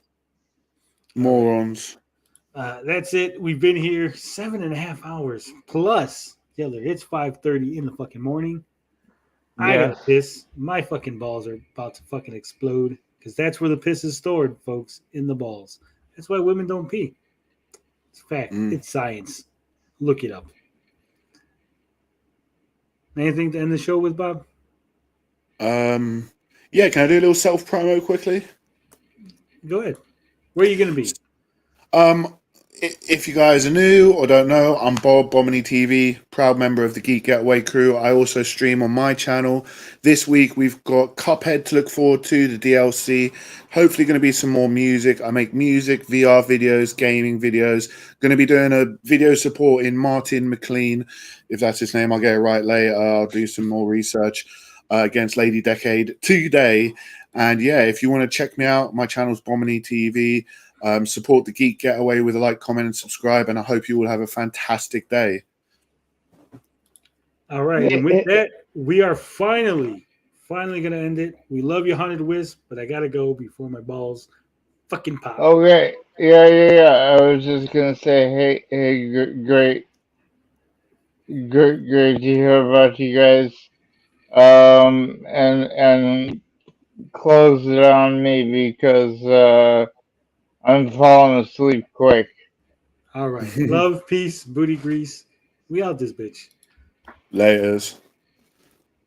That's it. We've been here 7.5 hours plus. It's 5:30 in the fucking morning. I gotta piss. My fucking balls are about to fucking explode because that's where the piss is stored, folks, in the balls. That's why women don't pee. It's a fact. It's science. Look it up. Anything to end the show with, Bob? Yeah, can I do a little self promo quickly? Go ahead. Where are you going to be? If you guys are new or don't know, I'm Bob, Bomini TV, proud member of the Geek Getaway crew. I also stream on my channel. This week we've got Cuphead to look forward to, the DLC. Hopefully going to be some more music. I make music, VR videos, gaming videos. Going to be doing a video support in Martin McLean. If that's his name, I'll get it right later. I'll do some more research against Lady Decade today. And yeah, if you want to check me out, my channel's Bomini TV. Support the Geek Getaway with a like, comment, and subscribe. And I hope you all have a fantastic day. All right. And with that, we are finally going to end it. We love you, Haunted Wiz, but I got to go before my balls fucking pop. Okay. Yeah. I was just going to say, hey, great to hear about you guys. And close it on me because I'm falling asleep quick. All right. Love, peace, booty grease. We out this bitch. Laters.